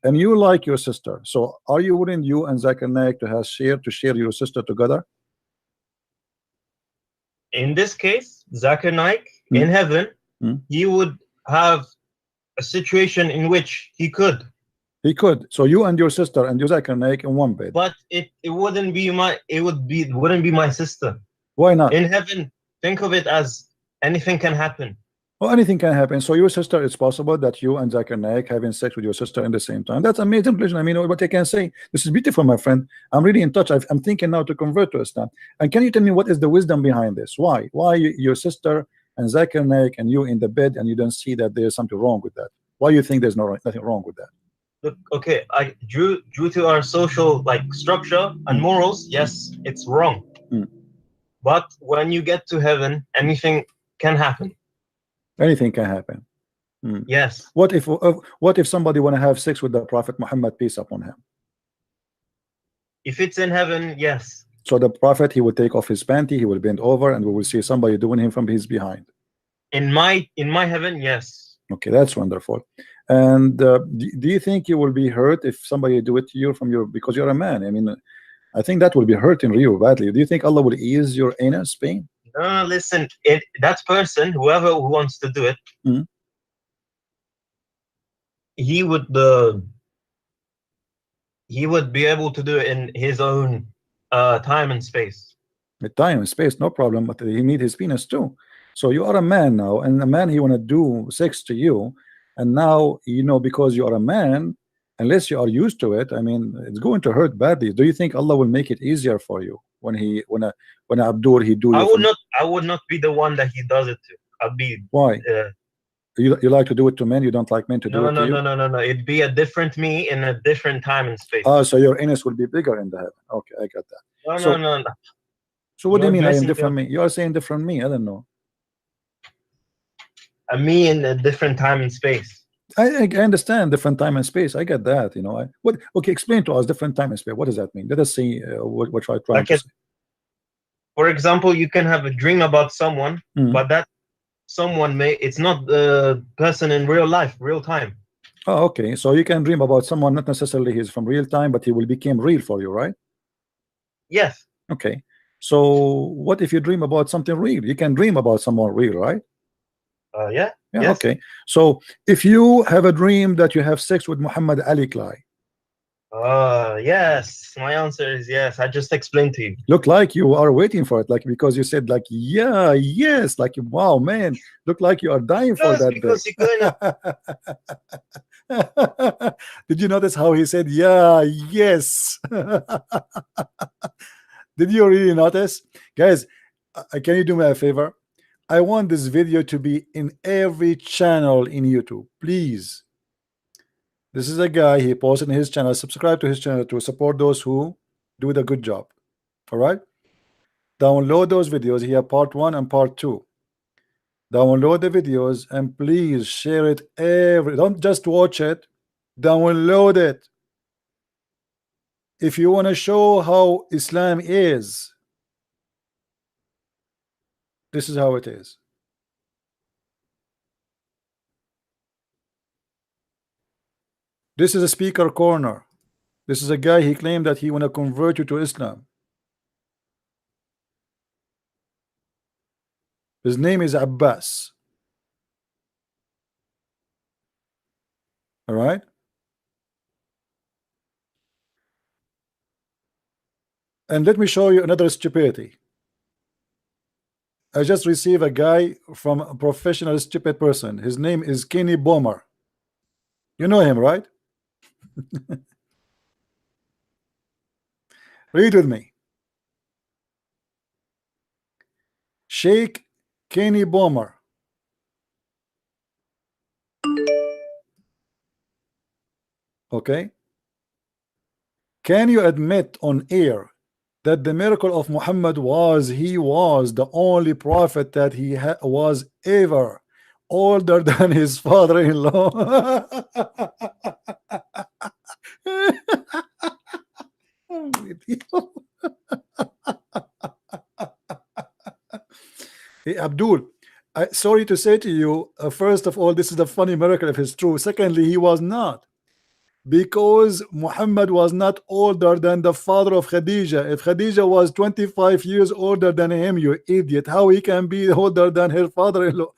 and you like your sister, so are you willing, you and Zakir Naik, to share your sister together? In this case, Zakir Naik in heaven, he would have a situation in which he could. He could. So you and your sister and Zakir Naik in one bed. But it wouldn't be my sister. Why not? In heaven, think of it as anything can happen. Well, anything can happen. So your sister, it's possible that you and Zakir Naik having sex with your sister in the same time. That's amazing. I mean, what I can say. This is beautiful, my friend. I'm really in touch. I'm thinking now to convert to Islam. And can you tell me what is the wisdom behind this? Why? Why your sister and Zakir Naik and you in the bed and you don't see that there's something wrong with that? Why you think there's nothing wrong with that? Look, okay, due to our social structure and morals, yes, it's wrong. But when you get to heaven, anything can happen. Anything can happen. Yes. What if somebody want to have sex with the Prophet Muhammad, peace upon him? If it's in heaven, yes. So the Prophet, he will take off his panty, he will bend over, and we will see somebody doing him from his behind. In my heaven, yes. Okay, that's wonderful. And do you think you will be hurt if somebody do it to you because you're a man? I mean, I think that will be hurting you badly. Do you think Allah will ease your anus pain? No, listen. That person, whoever who wants to do it, he would be able to do it in his own time and space. With time and space, no problem. But he need his penis too. So you are a man now, and a man, he want to do sex to you, and now you know, because you are a man, unless you are used to it, I mean, it's going to hurt badly. Do you think Allah will make it easier for you when Abdur he do? I would not be the one that he does it to. I'd be why? You like to do it to men? You don't like men to do it to you? No. It'd be a different me in a different time and space. Oh, so your anus will be bigger in the heaven. Okay, I got that. No. So what do you mean I am different me? You are saying different me. I don't know. A me in a different time and space. I understand different time and space. I get that. You know. Okay, explain to us different time and space. What does that mean? Let us see what I try to say. For example, you can have a dream about someone, but that someone it's not the person in real life, real time. Oh, okay. So you can dream about someone, not necessarily he's from real time, but he will become real for you, right? Yes. Okay. So what if you dream about something real? You can dream about someone real, right? Yeah. Yeah. Yes. Okay. So if you have a dream that you have sex with Muhammad Ali Clay. Yes. My answer is yes. I just explained to you. Look like you are waiting for it, like, because you said like, yeah, yes, like, wow, man, look like you are dying for that. Because Did you notice how he said, yeah, yes? Did you really notice? Guys, can you do me a favor? I want this video to be in every channel in YouTube, please. This is a guy, he posted in his channel. Subscribe to his channel to support those who do the good job. All right, download those videos here, part 1 and part 2. Download the videos and please share it. Don't just watch it, download it. If you want to show how Islam is, this is how it is. This is a speaker corner. This is a guy, he claimed that he want to convert you to Islam. His name is Abbas. All right. And let me show you another stupidity. I just received a guy from a professional stupid person. His name is Kenny Bomer. You know him, right? Read with me. Sheikh Kenny Bomer. Okay. Can you admit on air that the miracle of Muhammad was he was the only prophet that he was ever older than his father-in-law? Hey, Abdul, sorry to say to you, first of all, this is the funny miracle if it's true. Secondly, he was not, because Muhammad was not older than the father of Khadija. If Khadija was 25 years older than him, you idiot, how he can be older than her father-in-law?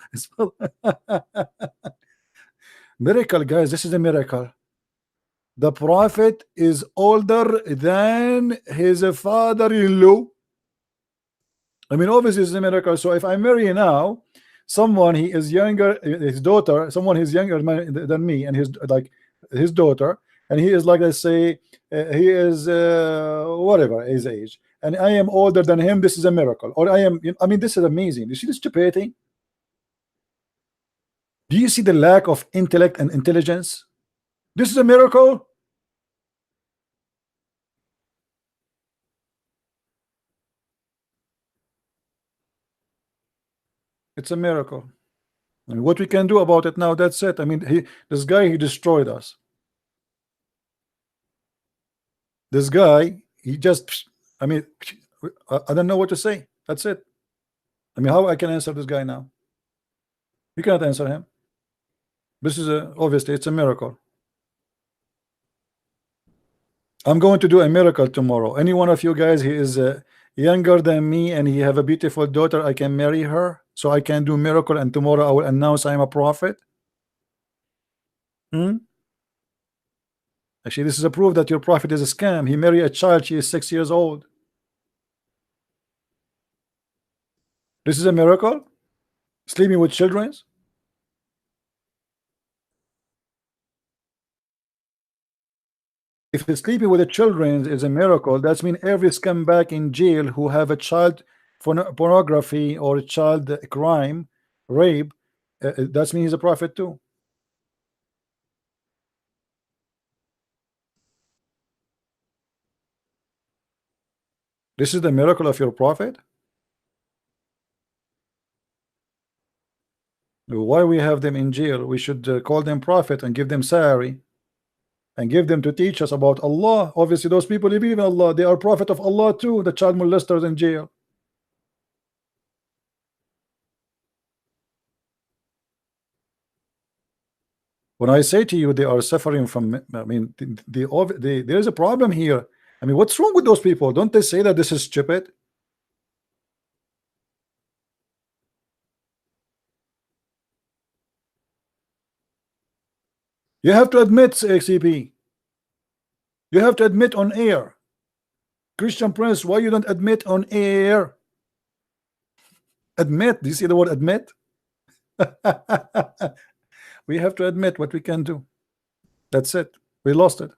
Miracle, guys, this is a miracle. The prophet is older than his father-in-law. I mean, obviously it's a miracle. So if I marry now someone, he is younger, his daughter, someone he's younger than me, and his daughter, and he is like, let's say he is whatever his age, and I am older than him, this is a miracle. Or I mean, this is amazing. You see the stupidity? Do you see the lack of intellect and intelligence? This is a miracle. It's a miracle. And what we can do about it now, that's it. I mean, this guy, he destroyed us. This guy, he just, I mean, I don't know what to say. That's it. I mean, how I can answer this guy now? You cannot answer him. This is obviously it's a miracle. I'm going to do a miracle tomorrow. Any one of you guys, he is younger than me, and he have a beautiful daughter, I can marry her, so I can do miracle, and tomorrow I will announce I am a prophet? Actually, this is a proof that your prophet is a scam. He married a child, she is 6 years old. This is a miracle? Sleeping with children? If sleeping with the children is a miracle, that means every scumbag in jail who have a child pornography or a child crime, rape, that means he's a prophet too. This is the miracle of your prophet? Why we have them in jail? We should call them prophet and give them salary and give them to teach us about Allah. Obviously those people believe in Allah, they are prophet of Allah too, the child molesters in jail. When I say to you they are suffering from, I mean, there is a problem here. I mean, what's wrong with those people? Don't they say that this is stupid? You have to admit, XCP. You have to admit on air. Christian Prince, why you don't admit on air? Admit. Do you see the word admit? We have to admit what we can do. That's it. We lost it.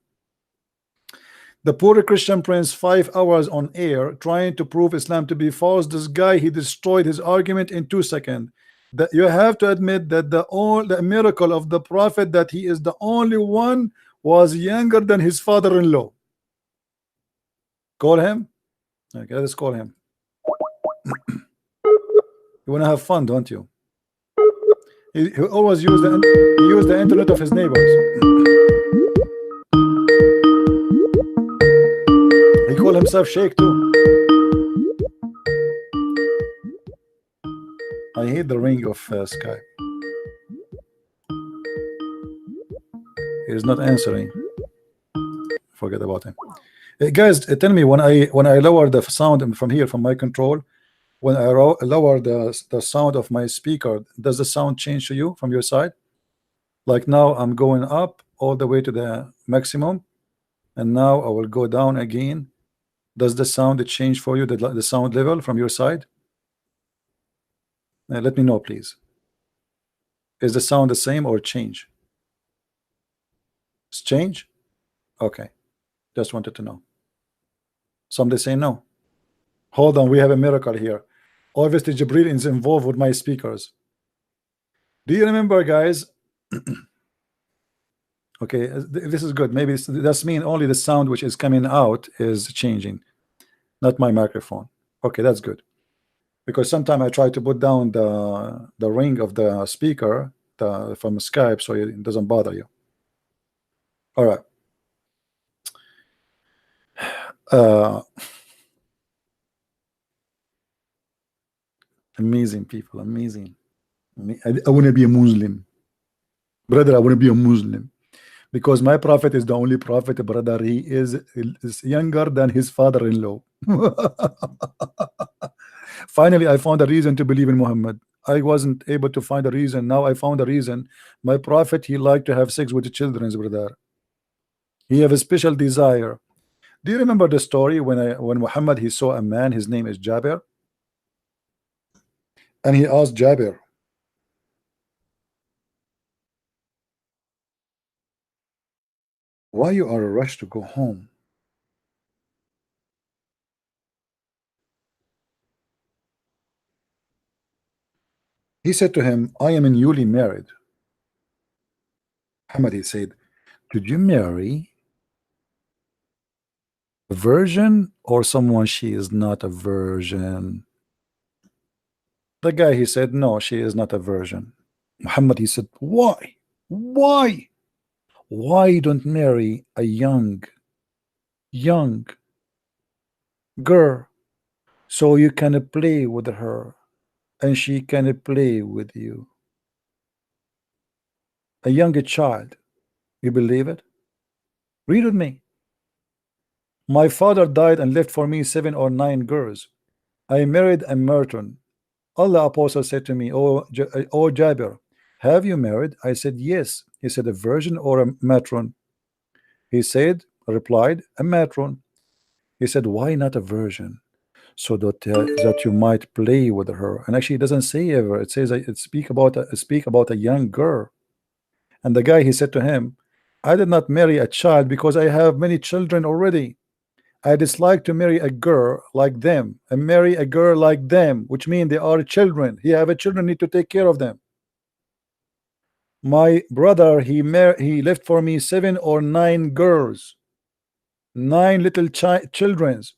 The poor Christian Prince, 5 hours on air trying to prove Islam to be false. This guy, he destroyed his argument in 2 seconds. That you have to admit that the miracle of the prophet, that he is the only one, was younger than his father-in-law. Call him. Okay, let's call him. You want to have fun, don't you? He always use the internet of his neighbors. He call himself Sheikh too. I hate the ring of Skype. He's not answering. Forget about him. Guys, tell me, when I lower the sound from here, from my control, when I lower the sound of my speaker, does the sound change to you from your side? Like now I'm going up all the way to the maximum, and now I will go down again. Does the sound change for you, the sound level from your side? Let me know, please. Is the sound the same or change? It's change? Okay. Just wanted to know. Somebody say no. Hold on, we have a miracle here. Obviously, Jibril is involved with my speakers. Do you remember, guys? Okay, this is good. Maybe that's mean only the sound which is coming out is changing, not my microphone. Okay, that's good. Because sometimes I try to put down the ring of the speaker from Skype so it doesn't bother you. All right. Amazing people, amazing. I want to be a Muslim, brother. I want to be a Muslim because my prophet is the only prophet, brother. He is younger than his father-in-law. Finally, I found a reason to believe in Muhammad. I wasn't able to find a reason. Now I found a reason. My prophet, he liked to have sex with the children, brother. He have a special desire. Do you remember the story when Muhammad, he saw a man, his name is Jabir, and he asked Jabir, why you are rushed to go home? He said to him, I am newly married. Muhammad, he said, did you marry a virgin or someone she is not a virgin? The guy, he said, no, she is not a virgin. Muhammad, he said, why? Why don't marry a young girl so you can play with her and she can play with you? A younger child. You believe it? Read with me. My father died and left for me 7 or 9 girls. I married a Merton. Allah Apostle said to me, oh Jabir, have you married? I said yes. He said, a virgin or a matron? He replied, a matron. He said, why not a virgin? So that you might play with her. And actually it doesn't say ever, it says it speak about a young girl. And the guy, he said to him, I did not marry a child because I have many children already. I dislike to marry a girl like them and marry a girl like them, which means they are children. He have a children, need to take care of them. My brother, he left for me 7 or 9 girls, 9 little childrens.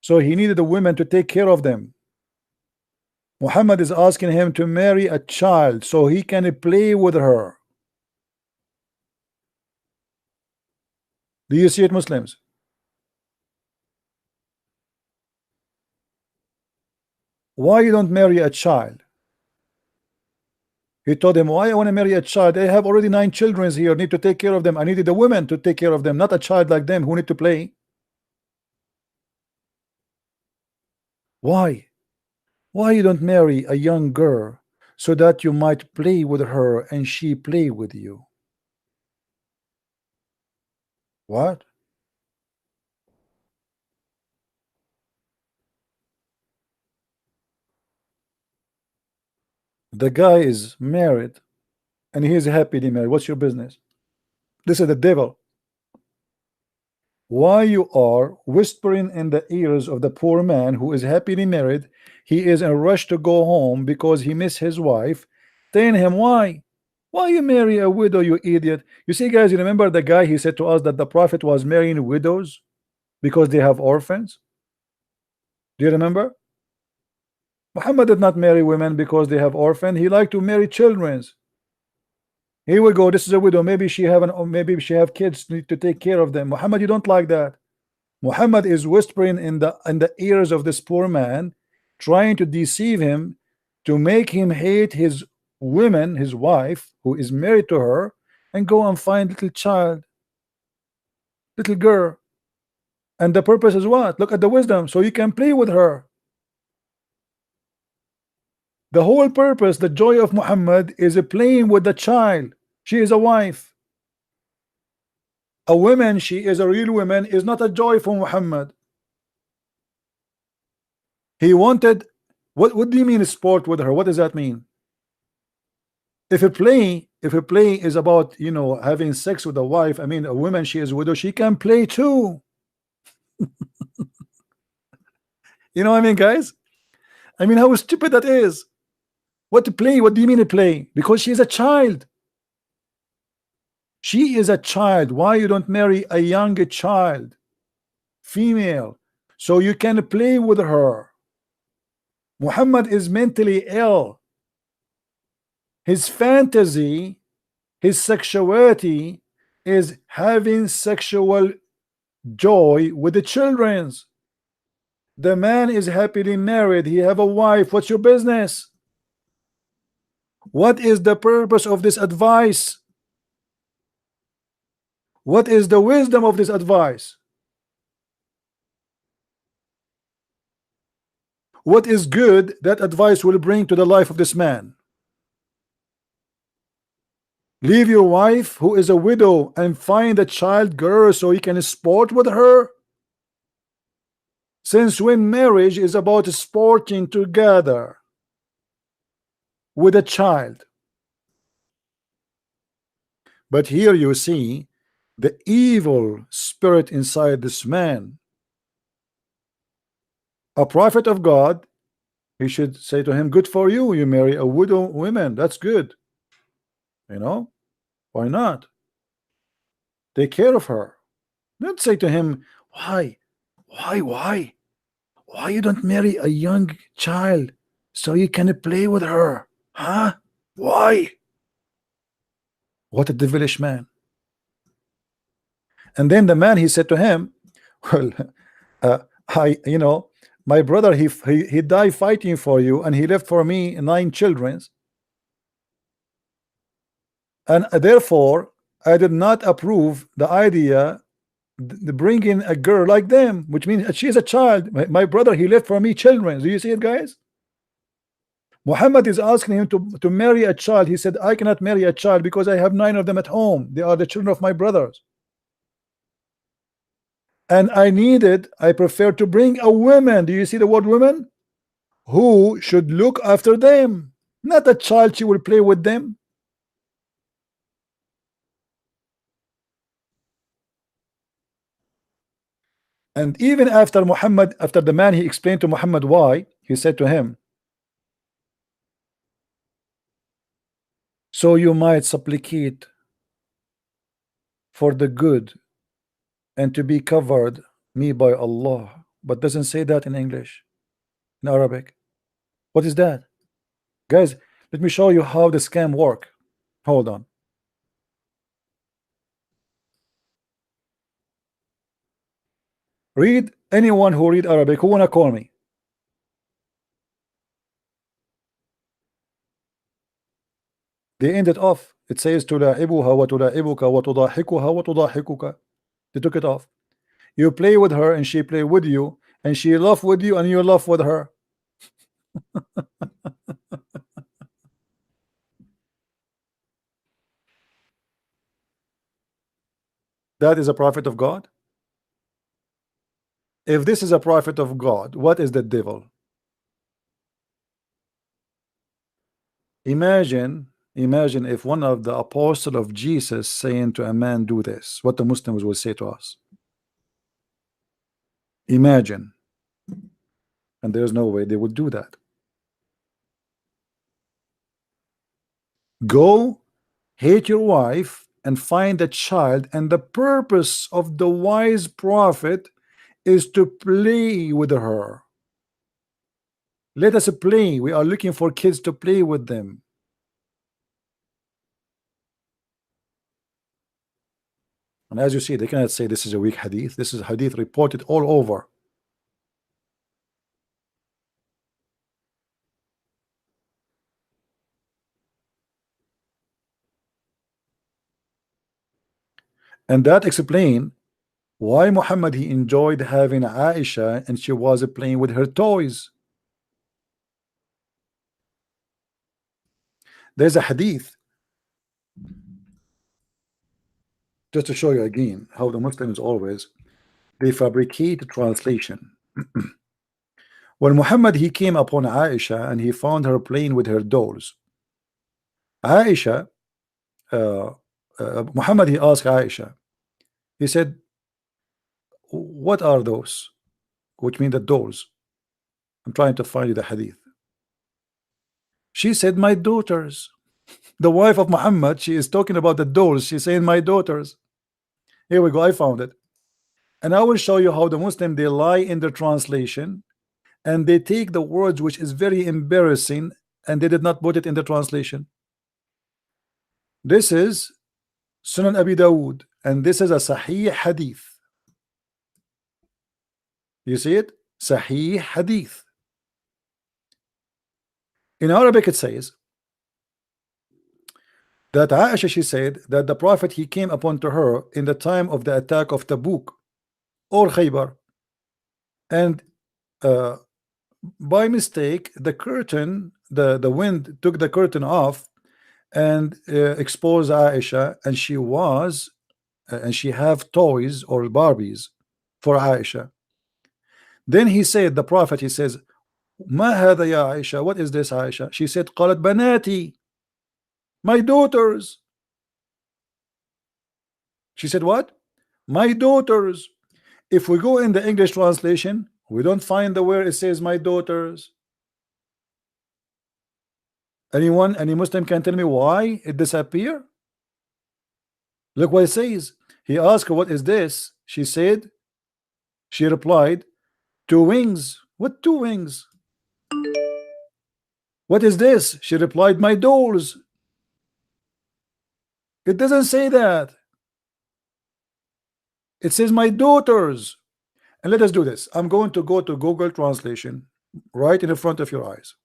So he needed a woman to take care of them. Muhammad is asking him to marry a child so he can play with her. Do you see it, Muslims? Why you don't marry a child? He told him, why I want to marry a child? I have already 9 children here, need to take care of them. I needed a woman to take care of them, not a child like them who need to play. Why? Why you don't marry a young girl so that you might play with her and she play with you? What? The guy is married and he is happily married. What's your business? This is the devil. Why you are whispering in the ears of the poor man who is happily married? He is in a rush to go home because he missed his wife. Telling him, why you marry a widow, you idiot? You see, guys, you remember the guy, he said to us that the prophet was marrying widows because they have orphans. Do you remember? Muhammad did not marry women because they have orphan. He liked to marry children. Here we go, this is a widow, maybe she have kids, need to take care of them. Muhammad, you don't like that. Muhammad is whispering in the ears of this poor man, trying to deceive him, to make him hate his woman, his wife, who is married to her, and go and find little child, little girl. And the purpose is what? Look at the wisdom, so you can play with her. The whole purpose, the joy of Muhammad is playing with the child. She is a wife. A woman, she is a real woman, is not a joy for Muhammad. He wanted, what do you mean sport with her? What does that mean? If a play is about, you know, having sex with a wife, I mean, a woman, she is a widow, she can play too. You know what I mean, guys? I mean, how stupid that is. What to play? What do you mean to play? Because she is a child. She is a child. Why you don't marry a younger child, female, so you can play with her? Muhammad is mentally ill. His fantasy, his sexuality is having sexual joy with the children's. The man is happily married. He have a wife. What's your business? What is the purpose of this advice? What is the wisdom of this advice? What is good that advice will bring to the life of this man? Leave your wife who is a widow and find a child girl so you can sport with her? Since when marriage is about sporting together with a child? But here you see the evil spirit inside this man. A prophet of God, he should say to him, good for you, you marry a widow woman, that's good. You know, why not? Take care of her. Don't say to him, why you don't marry a young child so you can play with her? Huh? Why? What a devilish man. And then the man, he said to him, well, you know, my brother, he died fighting for you, and he left for me 9 children, and therefore I did not approve the idea bring in a girl like them, which means she is a child. My brother, he left for me children. Do you see it, guys? Muhammad is asking him to marry a child. He said, I cannot marry a child because I have 9 of them at home. They are the children of my brothers. And I prefer to bring a woman. Do you see the word woman? Who should look after them, not a child she will play with them. And even after Muhammad, after the man, he explained to Muhammad why, he said to him, so you might supplicate for the good and to be covered me by Allah. But doesn't say that in English, in Arabic. What is that? Guys, let me show you how the scam work. Hold on. Read, anyone who read Arabic, who wanna call me? They end it off. It says تلاعبها وتلاعبك وتضاحكها وتضاحكك. They took it off. You play with her and she play with you, and she laugh with you and you laugh with her. That is a prophet of God? If this is a prophet of God, what is the devil? Imagine if one of the apostles of Jesus saying to a man, do this, what the Muslims will say to us. Imagine. And there's no way they would do that. Go hate your wife and find a child, and the purpose of the wise prophet is to play with her. Let us play. We are looking for kids to play with them. And as you see, they cannot say this is a weak hadith. This is a hadith reported all over. And that explains why Muhammad, he enjoyed having Aisha and she was playing with her toys. There's a hadith, just to show you again how the Muslims always, they fabricate translation. When Muhammad, he came upon Aisha and he found her playing with her dolls. Aisha, Muhammad, he asked Aisha, he said, what are those? Which mean the dolls. I'm trying to find you the hadith. She said, my daughters. The wife of Muhammad, she is talking about the dolls. She's saying, my daughters. Here we go, I found it. And I will show you how the Muslim, they lie in their translation, and they take the words which is very embarrassing, and they did not put it in the translation. This is Sunan Abi Dawud, and this is a Sahih Hadith. You see it? Sahih Hadith. In Arabic it says that Aisha, she said that the Prophet, he came upon to her in the time of the attack of Tabuk or Khaybar, and by mistake the curtain, the wind took the curtain off and exposed Aisha, and she was and she have toys or Barbies for Aisha. Then he said, the Prophet, he says, Ma hada ya Aisha, what is this, Aisha? She said, qalat banati, my daughters. She said what? My daughters. If we go in the English translation, we don't find the where it says my daughters. Anyone, any Muslim can tell me why it disappeared? Look what it says. He asked her, what is this? She said, she replied, 2 wings. What 2 wings? What is this? She replied, my dolls. It doesn't say that. It says my daughters. And let us do this. I'm going to go to Google Translation right in the front of your eyes.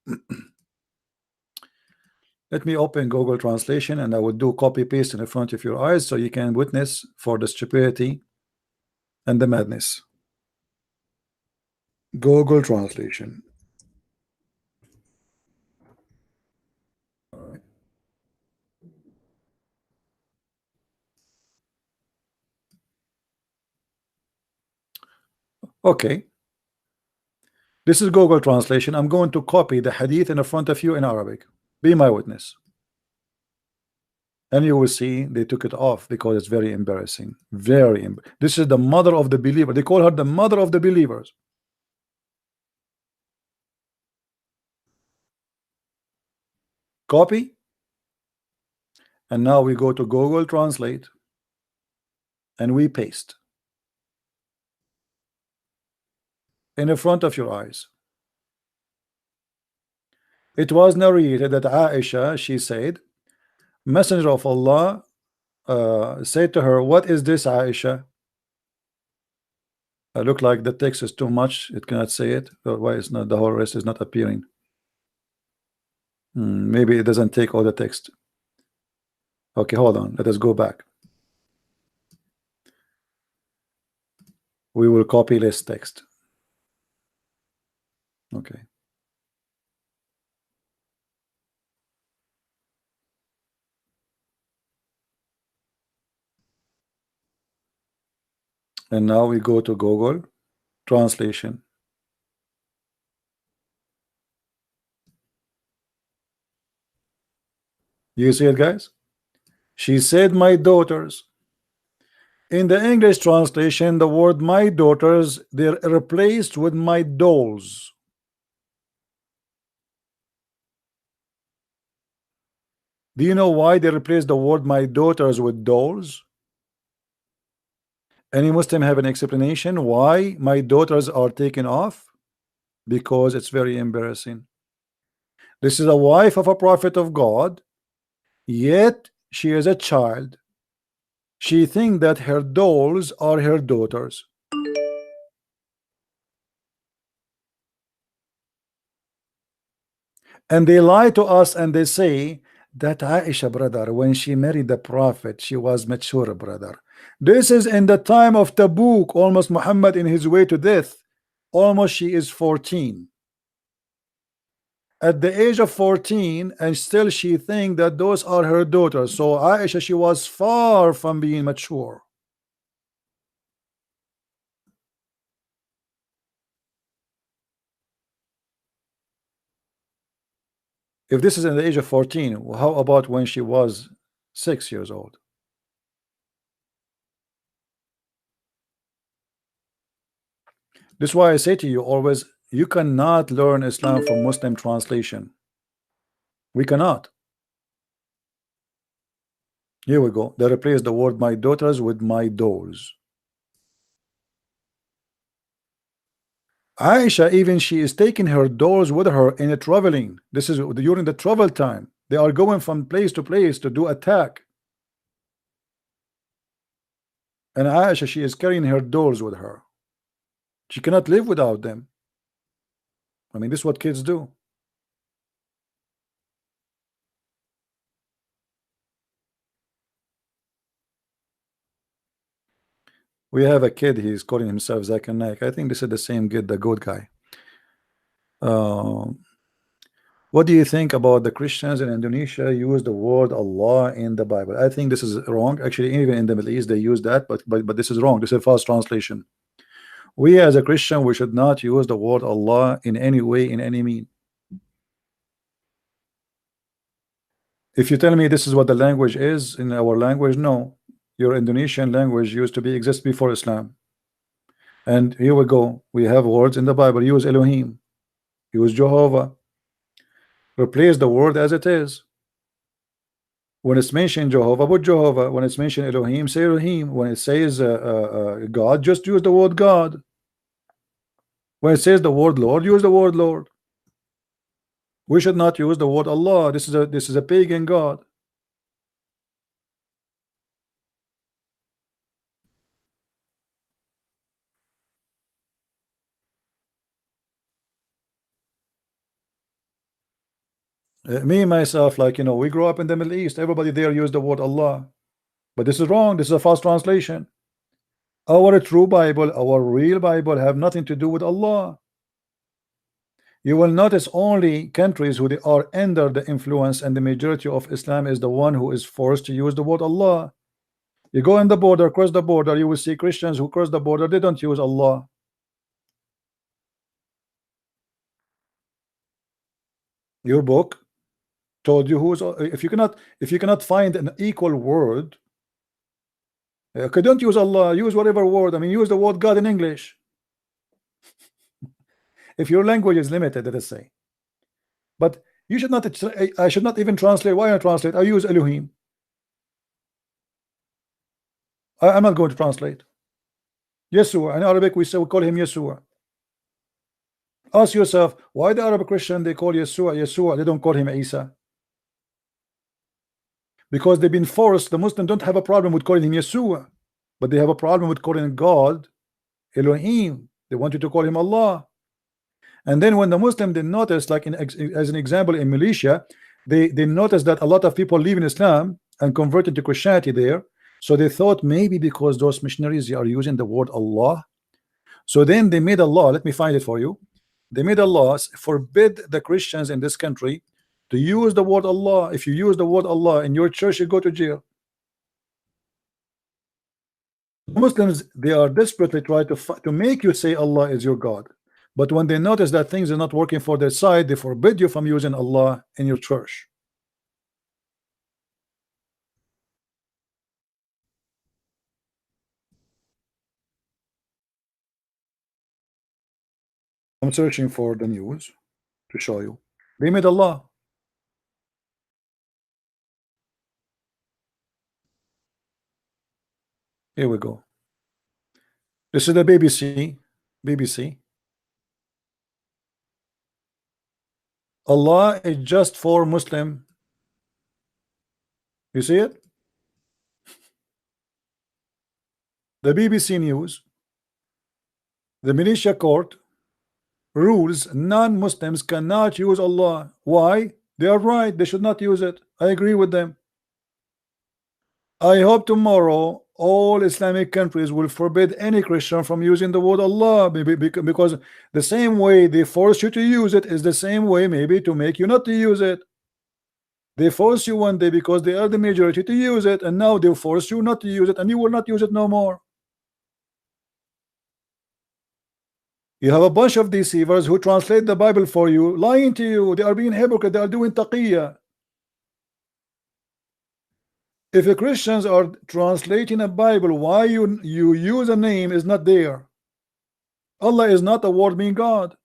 Let me open Google Translation, and I will do copy paste in the front of your eyes so you can witness for the stupidity and the madness. Google Translation. Okay. This is Google Translation. I'm going to copy the hadith in front of you in Arabic. Be my witness. And you will see they took it off because it's very embarrassing. This is the mother of the believer. They call her the mother of the believers. Copy. And now we go to Google Translate and we paste in front of your eyes. It was narrated that Aisha, she said, Messenger of Allah said to her, what is this, Aisha? I look like the text is too much, it cannot say it. Why is not the whole rest is not appearing? Maybe it doesn't take all the text. Okay, hold on, let us go back. We will copy less text. Okay. And now we go to Google Translation. You see it, guys? She said, my daughters. In the English translation, the word my daughters, they're replaced with my dolls. Do you know why they replaced the word my daughters with dolls? Any Muslim have an explanation why my daughters are taken off? Because it's very embarrassing. This is a wife of a prophet of God, yet she is a child. She thinks that her dolls are her daughters. And they lie to us and they say that Aisha, brother, when she married the prophet, she was mature, brother. This is in the time of Tabuk, almost Muhammad in his way to death. Almost she is 14. At the age of 14, and still she thinks that those are her daughters. So Aisha, she was far from being mature. If this is in the age of 14, how about when she was 6 years old? This is why I say to you always, you cannot learn Islam from Muslim translation. We cannot. Here we go. They replace the word my daughters with my dolls. Aisha, even she is taking her dolls with her in a traveling. This is during the travel time. They are going from place to place to do attack. And Aisha, she is carrying her dolls with her. She cannot live without them. I mean, this is what kids do. We have a kid, he's calling himself Zakir Naik. I think this is the same kid, the good guy. What do you think about the Christians in Indonesia use the word Allah in the Bible? I think this is wrong. Actually, even in the Middle East, they use that, but this is wrong. This is a false translation. We as a Christian, we should not use the word Allah in any way, in any mean. If you tell me this is what the language is in our language, no. Your Indonesian language used to exist before Islam. And here we go. We have words in the Bible. Use Elohim. Use Jehovah. Replace the word as it is. When it's mentioned Jehovah, put Jehovah. When it's mentioned Elohim, say Elohim. When it says God, just use the word God. When it says the word Lord, use the word Lord. We should not use the word Allah. This is a pagan God. Me myself, like, you know, we grew up in the Middle East. Everybody there used the word Allah, but this is wrong. This is a false translation. Our true Bible, our real Bible, have nothing to do with Allah. You will notice only countries who they are under the influence, and the majority of Islam is the one who is forced to use the word Allah. You go in the border, cross the border, you will see Christians who cross the border, they don't use Allah. Your book told you who's, if you cannot find an equal word, okay, don't use Allah, use whatever word. I mean, use the word God in English. If your language is limited, let us say. But you should not, I should not even translate. Why not translate? I use Elohim. I'm not going to translate. Yeshua, in Arabic we call him Yeshua. Ask yourself, why the Arab Christian they call Yeshua Yeshua, they don't call him Isa? Because they've been forced. The Muslims don't have a problem with calling him Yeshua, but they have a problem with calling God Elohim. They want you to call him Allah. And then when the Muslim they notice, like as an example in Malaysia, they noticed that a lot of people leave in Islam and converted to Christianity there. So they thought maybe because those missionaries are using the word Allah, so then they made a law. Let me find it for you. They made a law forbid the Christians in this country to use the word Allah. If you use the word Allah in your church, you go to jail. Muslims, they are desperately trying to make you say Allah is your God. But when they notice that things are not working for their side, they forbid you from using Allah in your church. I'm searching for the news to show you. They made Allah. Here we go. This is the BBC. Allah is just for Muslim. You see it? The BBC News. The militia court rules non-Muslims cannot use Allah. Why? They are right. They should not use it. I agree with them. I hope tomorrow all Islamic countries will forbid any Christian from using the word Allah, because the same way they force you to use it is the same way maybe to make you not to use it. They force you one day because they are the majority to use it, and now they force you not to use it, and you will not use it no more. You have a bunch of deceivers who translate the Bible for you, lying to you. They are being hypocrite. They are doing taqiyya. If the Christians are translating a Bible, why you use a name is not there. Allah is not a word meaning God.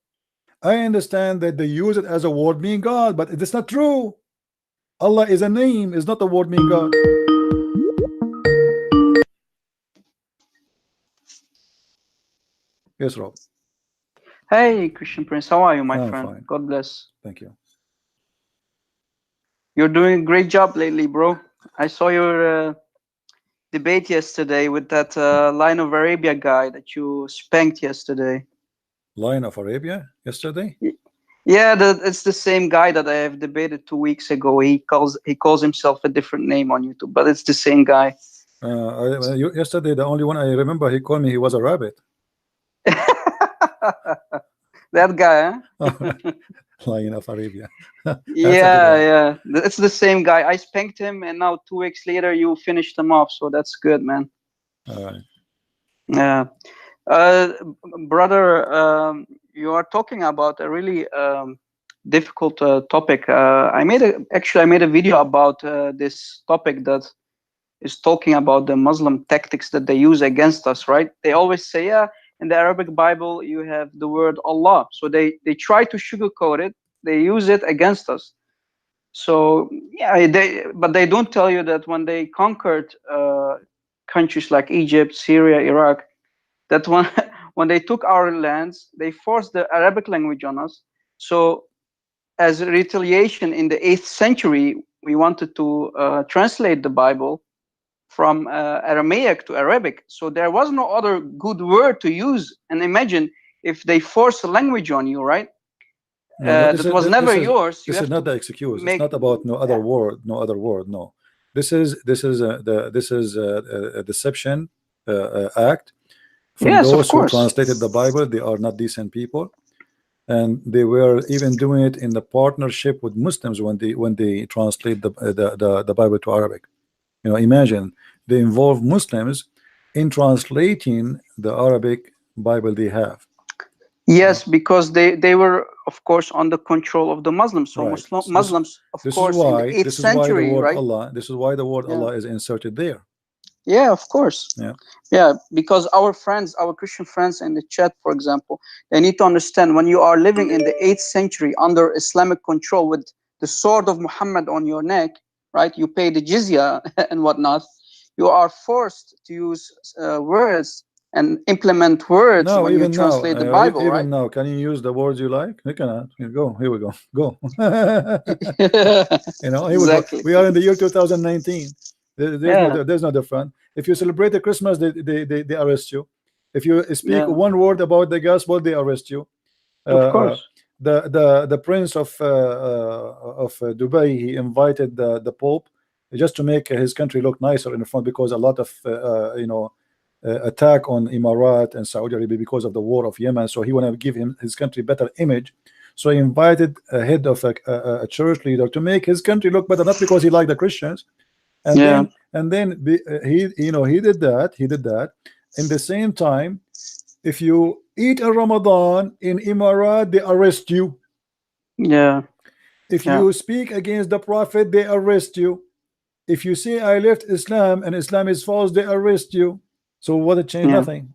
I understand that they use it as a word meaning God, but it's not true. Allah is a name, is not a word meaning God. Yes, Rob. Hey, Christian Prince, how are you, my I'm friend? fine. God bless. Thank you. You're doing a great job lately, bro. I saw your debate yesterday with that Line of Arabia guy that you spanked yesterday. Line of Arabia yesterday? Yeah, it's the same guy that I have debated 2 weeks ago. He calls himself a different name on YouTube, but it's the same guy. Yesterday, the only one I remember, he called me, he was a rabbit. That guy, huh? Line of Arabia. Yeah. It's the same guy. I spanked him, and now 2 weeks later, you finished him off. So that's good, man. All right. Yeah. Brother, you are talking about a really difficult topic. I made a video about this topic that is talking about the Muslim tactics that they use against us, right? They always say, yeah, in the Arabic Bible, you have the word Allah. So they try to sugarcoat it. They use it against us. So, yeah, but they don't tell you that when they conquered countries like Egypt, Syria, Iraq, that when they took our lands, they forced the Arabic language on us. So as a retaliation in the 8th century, we wanted to translate the Bible from Aramaic to Arabic. So there was no other good word to use. And imagine if they force a language on you, right? No, that was never yours. This is not the excuse. It's not about no other word. No. This is a deception act from Yes, of those who course. translated the Bible. They are not decent people, and they were even doing it in the partnership with Muslims when they translate the Bible to Arabic. You know, imagine they involve Muslims in translating the Arabic Bible they have. Yes, because they were, of course, under control of the Muslims. So Right. Muslims, of course, in the 8th century, right? This is why the word Allah is inserted there. Yeah, of course. Yeah. Yeah, because our friends, our Christian friends in the chat, for example, they need to understand when you are living in the 8th century under Islamic control with the sword of Muhammad on your neck, right? You pay the jizya and whatnot. You are forced to use words and implement words when you translate the Bible, even right? now, can you use the words you like? You cannot. Go. Here we go. Go. You know, here exactly. we go. We are in the year 2019. There's no different. If you celebrate the Christmas, they arrest you. If you speak one word about the gospel, they arrest you. Of course. The prince of Dubai, he invited the Pope just to make his country look nicer in the front, because a lot of attack on Emirat and Saudi Arabia because of the war of Yemen. So he wanted to give his country better image. So he invited a head of a church leader to make his country look better, not because he liked the Christians. And then he did that. In the same time, if you eat a Ramadan in Emirat, they arrest you. Yeah. If you speak against the Prophet, they arrest you. If you say I left Islam and Islam is false, they arrest you. So what it changed? Nothing.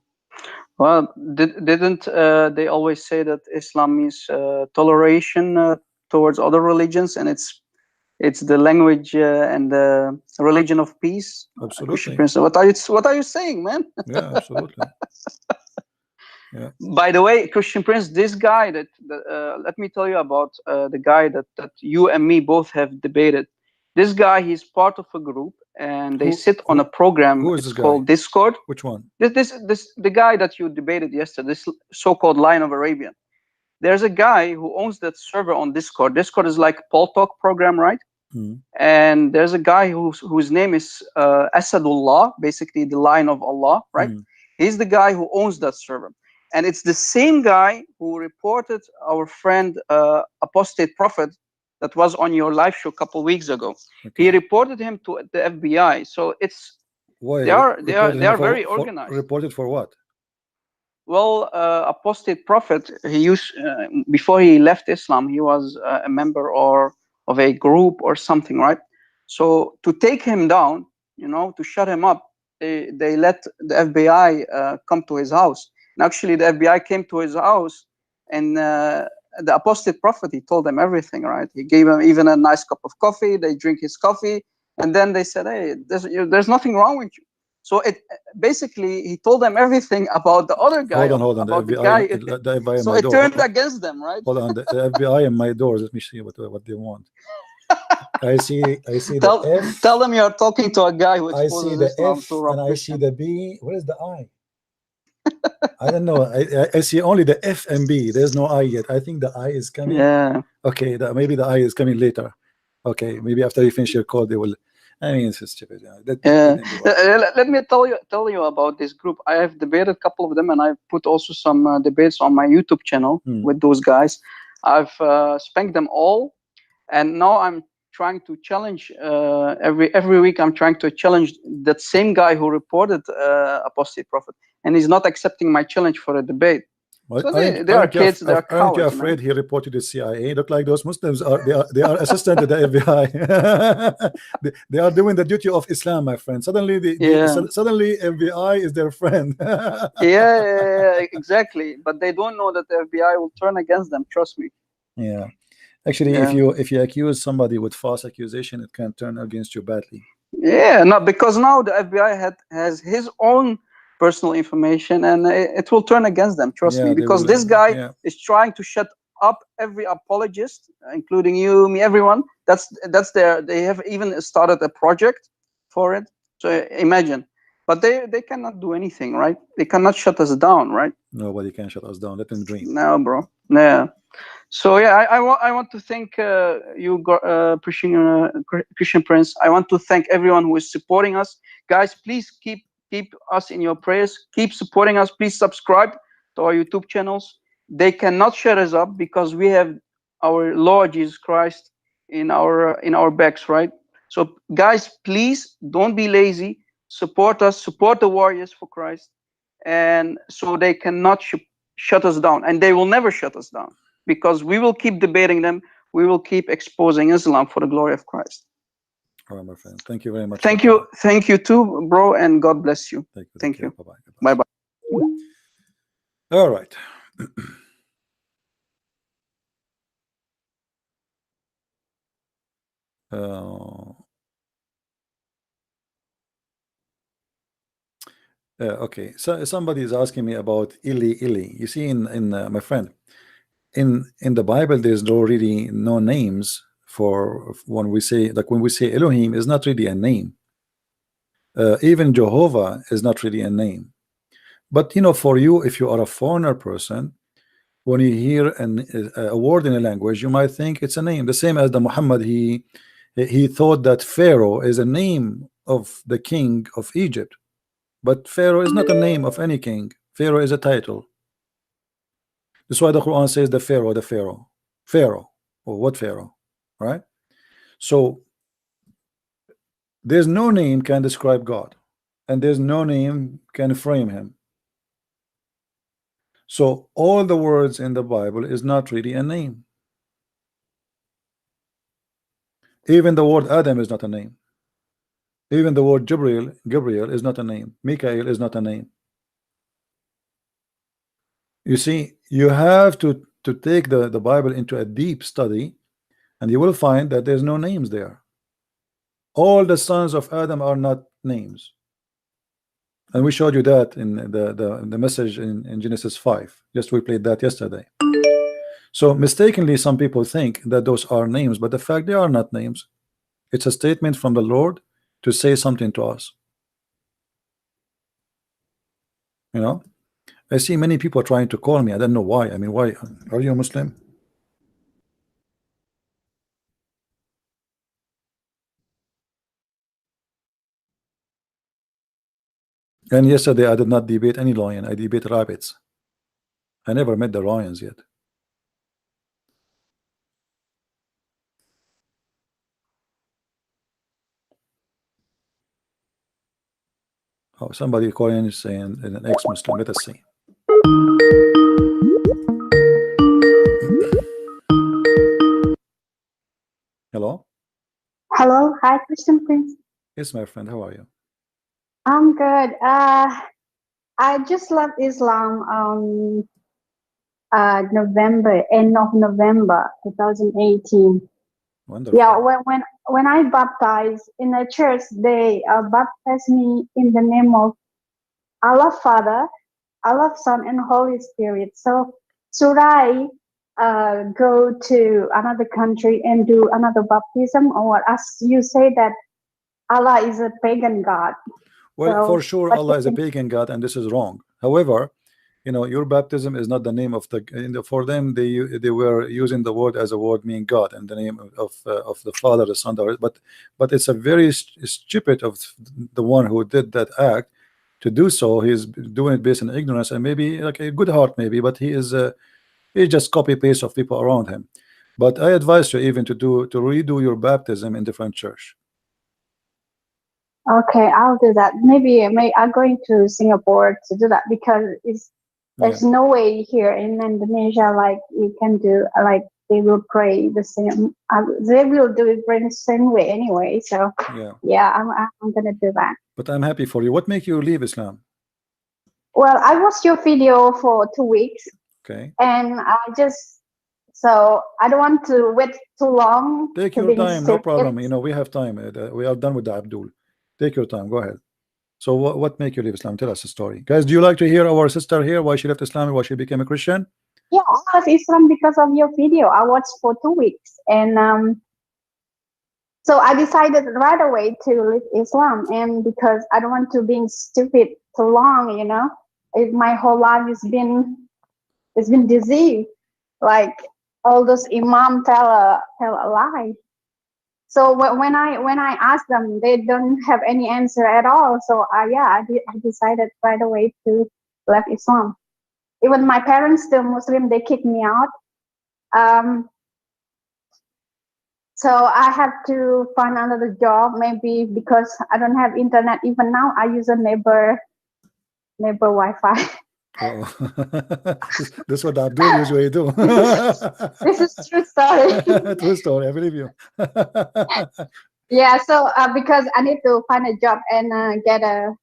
Well, didn't they always say that Islam means toleration towards other religions, and it's the language and the religion of peace? Absolutely. What are you saying, man? Yeah, absolutely. Yeah. By the way, Christian Prince, this guy that let me tell you about the guy that you and me both have debated. This guy, he's part of a group, and they sit on a program. It's called Discord. Which one? The guy that you debated yesterday, this so-called Lion of Arabian. There's a guy who owns that server on Discord. Discord is like a Paul Talk program, right? And there's a guy whose name is Asadullah, basically the Lion of Allah, right? He's the guy who owns that server. And it's the same guy who reported our friend Apostate Prophet that was on your live show a couple of weeks ago. He reported him to the FBI. So it's they are very organized. Reported for what? Well, Apostate Prophet, he used before he left Islam, he was a member of a group or something, right? So to take him down, to shut him up, they let the FBI come to his house. And actually, the FBI came to his house, and the Apostate Prophet, he told them everything, right? He gave him even a nice cup of coffee. They drink his coffee, and then they said, "Hey, there's nothing wrong with you." So basically, he told them everything about the other guy. Hold on. About the FBI so it turned against them, right? Hold on, the FBI in my doors. Let me see what they want. I see tell, the F. Tell them you're talking to a guy who I see the F and I see the B. What is the I? I don't know. I see only the F and B. There's no I yet. I think the I is coming. Yeah. Okay. Maybe the I is coming later. Okay. Maybe after you finish your call, they will. I mean, it's stupid. Let me tell you about this group. I have debated a couple of them, and I've put also some debates on my YouTube channel with those guys. I've spanked them all, and now I'm trying to challenge every week. I'm trying to challenge that same guy who reported Apostate Prophet, and he's not accepting my challenge for a debate. So they are kids. They are cowards. Aren't you afraid he reported the CIA? Look like those Muslims they are assistant to the FBI. they are doing the duty of Islam, my friend. Suddenly suddenly FBI is their friend. yeah, exactly. But they don't know that the FBI will turn against them. Trust me. Yeah. Actually, if you accuse somebody with false accusation, it can turn against you badly. Yeah, no, because now the FBI has his own personal information, and it will turn against them. Trust me, because this guy is trying to shut up every apologist, including you, me, everyone. They have even started a project for it. So imagine, but they cannot do anything, right? They cannot shut us down, right? Nobody can shut us down. Let them dream. No, bro. Yeah. So yeah, I want to thank you, Christian Prince. I want to thank everyone who is supporting us, guys. Please keep Keep us in your prayers. Keep supporting us. Please subscribe to our YouTube channels. They cannot shut us up because we have our Lord Jesus Christ in our backs, right? So guys, please don't be lazy. Support us. Support the warriors for Christ, and so they cannot shut us down, and they will never shut us down because we will keep debating them. We will keep exposing Islam for the glory of Christ. All right, my friend. Thank you very much. Thank you. Thank you too, bro, and God bless you. Thank you. Bye-bye. Bye-bye. All right. Okay, so somebody is asking me about Ili. You see, in my friend, in the Bible, there's really no names for when we say, like when we say Elohim is not really a name. Even Jehovah is not really a name. But you know, for you, if you are a foreigner person, when you hear a word in a language, you might think it's a name. The same as the Muhammad, he thought that Pharaoh is a name of the king of Egypt. But Pharaoh is not a name of any king. Pharaoh is a title. That's why the Quran says the Pharaoh. Pharaoh. Or what Pharaoh? Right? So there's no name can describe God. And there's no name can frame him. So all the words in the Bible is not really a name. Even the word Adam is not a name. Even the word Gabriel is not a name. Michael is not a name. You see, you have to take the Bible into a deep study, and you will find that there's no names there. All the sons of Adam are not names. And we showed you that in the message in Genesis 5. Just we played that yesterday. So mistakenly, some people think that those are names, but the fact they are not names. It's a statement from the Lord to say something to us. You know, I see many people trying to call me. I don't know why. I mean, why? Are you a Muslim? And yesterday I did not debate any lion. I debate rabbits. I never met the lions yet. Oh, somebody calling is saying an ex-Muslim. Let us see. Hello? Hello, hi, Christian Prince. Yes, my friend. How are you? I'm good. I just left Islam November, end of November 2018. Wonderful. Yeah, when I baptized in the church, they baptized me in the name of Allah Father, Allah Son, and Holy Spirit. So should I go to another country and do another baptism, or as you say that Allah is a pagan god? Well, So, for sure, Allah is a pagan god, and this is wrong. However, you know, your baptism is not the name of for them. They were using the word as a word meaning God, and the name of the Father, the Son, but it's a very stupid of the one who did that act to do so. He's doing it based on ignorance and maybe like a good heart, maybe, but he just copy paste of people around him. But I advise you even to redo your baptism in different church. Okay, I'll do that. Maybe I'm going to Singapore to do that because there's no way here in Indonesia like you can do like they will pray the same. They will do it the same way anyway. So yeah, I'm gonna do that. But I'm happy for you. What make you leave Islam? Well, I watched your video for 2 weeks. Okay. And so I don't want to wait too long. Take your time, no problem. You know, we have time. We are done with the Abdul. Take your time. Go ahead. So what make you leave Islam? Tell us a story. Guys, do you like to hear our sister here, why she left Islam and why she became a Christian? Yeah, I left Islam because of your video. I watched for 2 weeks. And so I decided right away to leave Islam. And because I don't want to be stupid too long, you know. My whole life has been deceived. Like all those imam tell a lie. So when I ask them, they don't have any answer at all. So I decided right away to left Islam. Even my parents still Muslim, they kicked me out. So I have to find another job, maybe because I don't have internet. Even now, I use a neighbor Wi-Fi. Oh. This is what Abdul usually do. This is true story. True story, I believe you. Yeah, so because I need to find a job and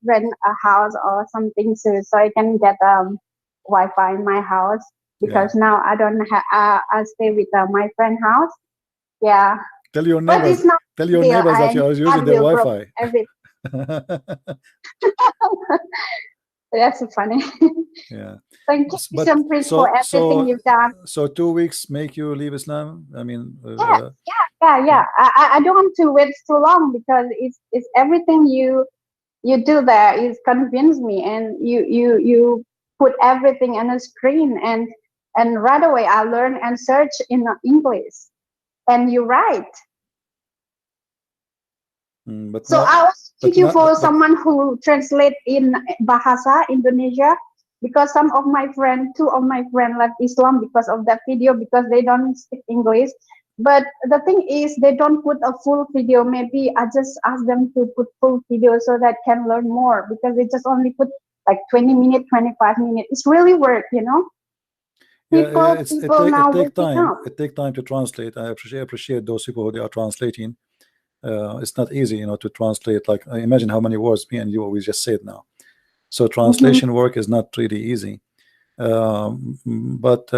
rent a house or something soon, so I can get Wi-Fi in my house. Because now I don't have. I stay with my friend's house. Yeah. Tell your But neighbors. it's not Tell your real. neighbors that you are using their Wi-Fi. That's so funny. Yeah. Thank you, Christian Prince, for everything you've done. So 2 weeks make you leave Islam? I mean, Yeah. I don't want to wait too long because it's everything you do there is convince me, and you put everything on a screen, and right away I learn and search in English, and you write. But So I was looking for someone who translate in Bahasa Indonesia, because some of my friends, 2 of my friends left Islam because of that video, because they don't speak English. But the thing is, they don't put a full video. Maybe I just ask them to put full video so that can learn more, because they just only put like 20 minutes, 25 minutes. It's really work, you know. Yeah, it take time to translate. I appreciate those people who they are translating. It's not easy, you know, to translate. Like, imagine how many words me and you we just said now. So translation work is not really easy. But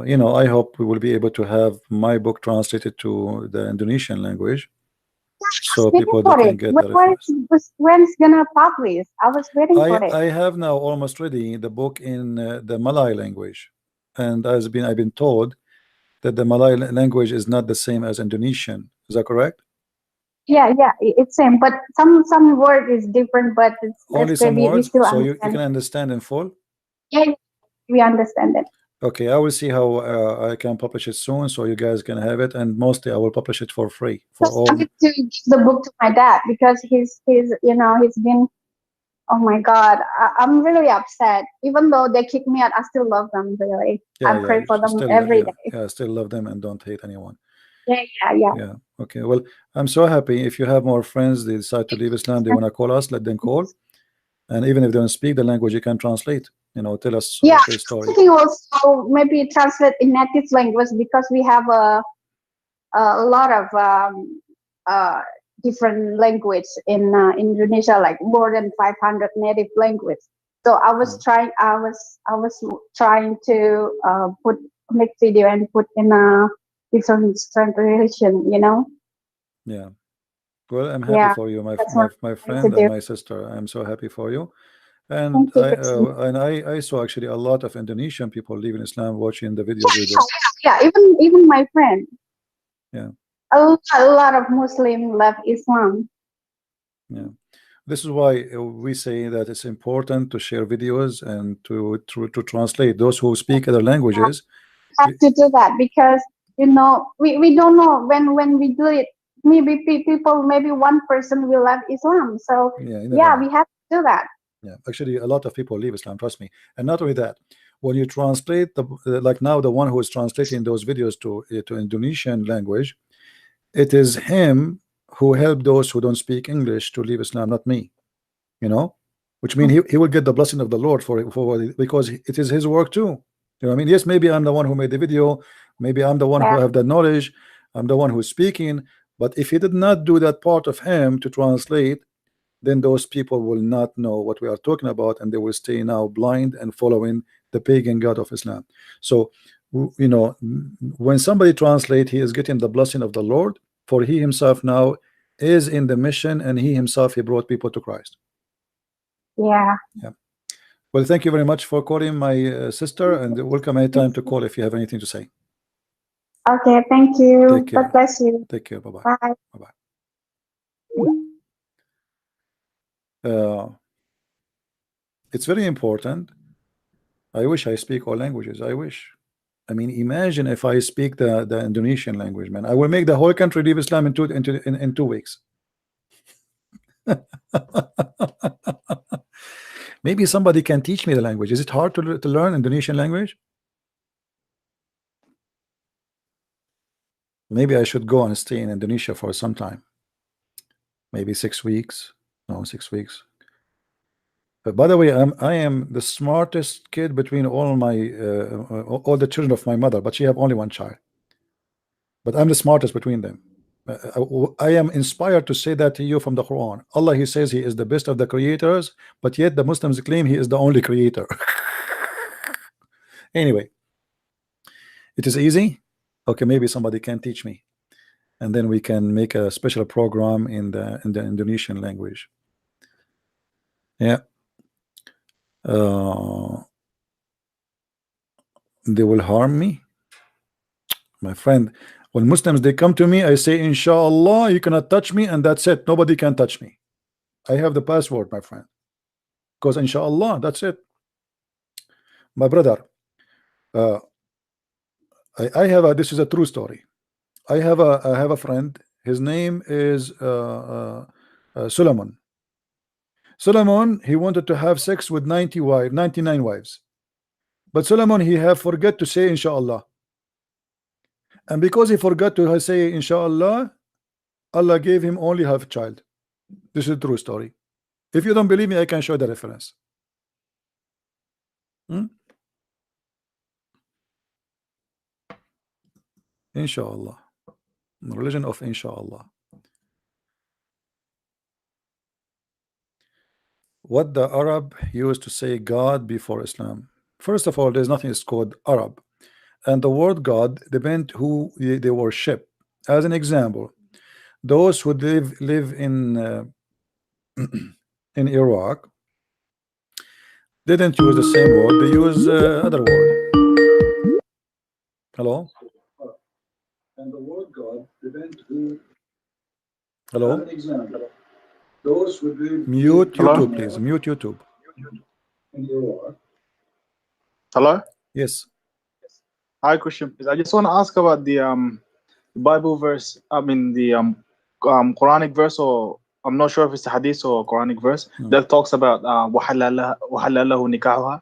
you know, I hope we will be able to have my book translated to the Indonesian language, so people that can get the reference. When it's gonna publish? I was waiting for it. I have now almost ready the book in the Malay language, and I've been told that the Malay language is not the same as Indonesian. Is that correct? Yeah, it's same, but some word is different, but it's only some words, so you can understand in full. Yeah, we understand it. Okay, I will see how I can publish it soon, so you guys can have it, and mostly I will publish it for free for all. I need to give the book to my dad, because he's you know, he's been. Oh my God, I'm really upset. Even though they kick me out, I still love them, really. I pray for them every day. Yeah, I still love them and don't hate anyone. Yeah. Okay, well, I'm so happy. If you have more friends, they decide to leave Islam, they want to call us, let them call. And even if they don't speak the language, you can translate. You know, tell us their story. I think also maybe translate in native language, because we have a lot of different language in Indonesia, like more than 500 native language. So I was trying to make video and put in a different translation, you know. Yeah. Well, I'm happy for you, my friend and my sister. I'm so happy for you. And I saw actually a lot of Indonesian people leaving Islam watching the videos. Yeah, even my friend. Yeah. A lot of Muslims left Islam. Yeah, this is why we say that it's important to share videos and to translate those who speak other languages. Have to do that, because you know we don't know when we do it. Maybe people, maybe one person will leave Islam. So yeah, we have to do that. Yeah, actually, a lot of people leave Islam. Trust me. And not only that, when you translate like now the one who is translating those videos to Indonesian language. It is him who helped those who don't speak English to leave Islam, not me. You know, which means he will get the blessing of the Lord for because it is his work too. You know what I mean? Yes, maybe I'm the one who made the video, maybe I'm the one who have the knowledge, I'm the one who's speaking. But if he did not do that part of him to translate, then those people will not know what we are talking about, and they will stay now blind and following the pagan god of Islam. So, you know, when somebody translate, he is getting the blessing of the Lord, for he himself now is in the mission, and he himself, he brought people to Christ. Yeah. Well, thank you very much for calling, my sister, and welcome anytime to call if you have anything to say. Okay, thank you. God bless you. Take care. Bye-bye. Bye. Bye-bye. It's very important. I wish I speak all languages. I wish. I mean, imagine if I speak the Indonesian language, man. I will make the whole country leave Islam in 2 weeks. Maybe somebody can teach me the language. Is it hard to learn Indonesian language? Maybe I should go and stay in Indonesia for some time. Maybe 6 weeks. No, 6 weeks. But by the way, I am the smartest kid between all the children of my mother, but she have only one child. But I'm the smartest between them. I am inspired to say that to you from the Quran. Allah, He says He is the best of the creators, but yet the Muslims claim He is the only creator. Anyway, it is easy. Okay, maybe somebody can teach me, and then we can make a special program in the Indonesian language. Yeah. They will harm me, my friend. When Muslims they come to me, I say inshallah you cannot touch me, and that's it. Nobody can touch me. I have the password, my friend, because inshallah that's it. My brother, I have this is a true story. I have a friend. His name is Solomon. Solomon, he wanted to have sex with 99 wives. But Solomon, he have forget to say inshallah. And because he forgot to say inshallah, Allah gave him only half a child. This is a true story. If you don't believe me, I can show the reference. Inshallah. Religion of inshallah. What the Arab used to say God before Islam. First of all, there's nothing is called Arab, and the word God depends who they worship. As an example, those who live in in Iraq didn't use the same word. They use other word. Hello. And the word God depends who. Hello. As an example, those who live. Mute YouTube, please. Mute YouTube. In Iraq. Hello? Yes. Hi, Christian. I just want to ask about the Bible verse. I mean, the Quranic verse, or I'm not sure if it's a hadith or a Quranic verse that talks about وَحَلَّ لَهُ نِكَاحُهَا.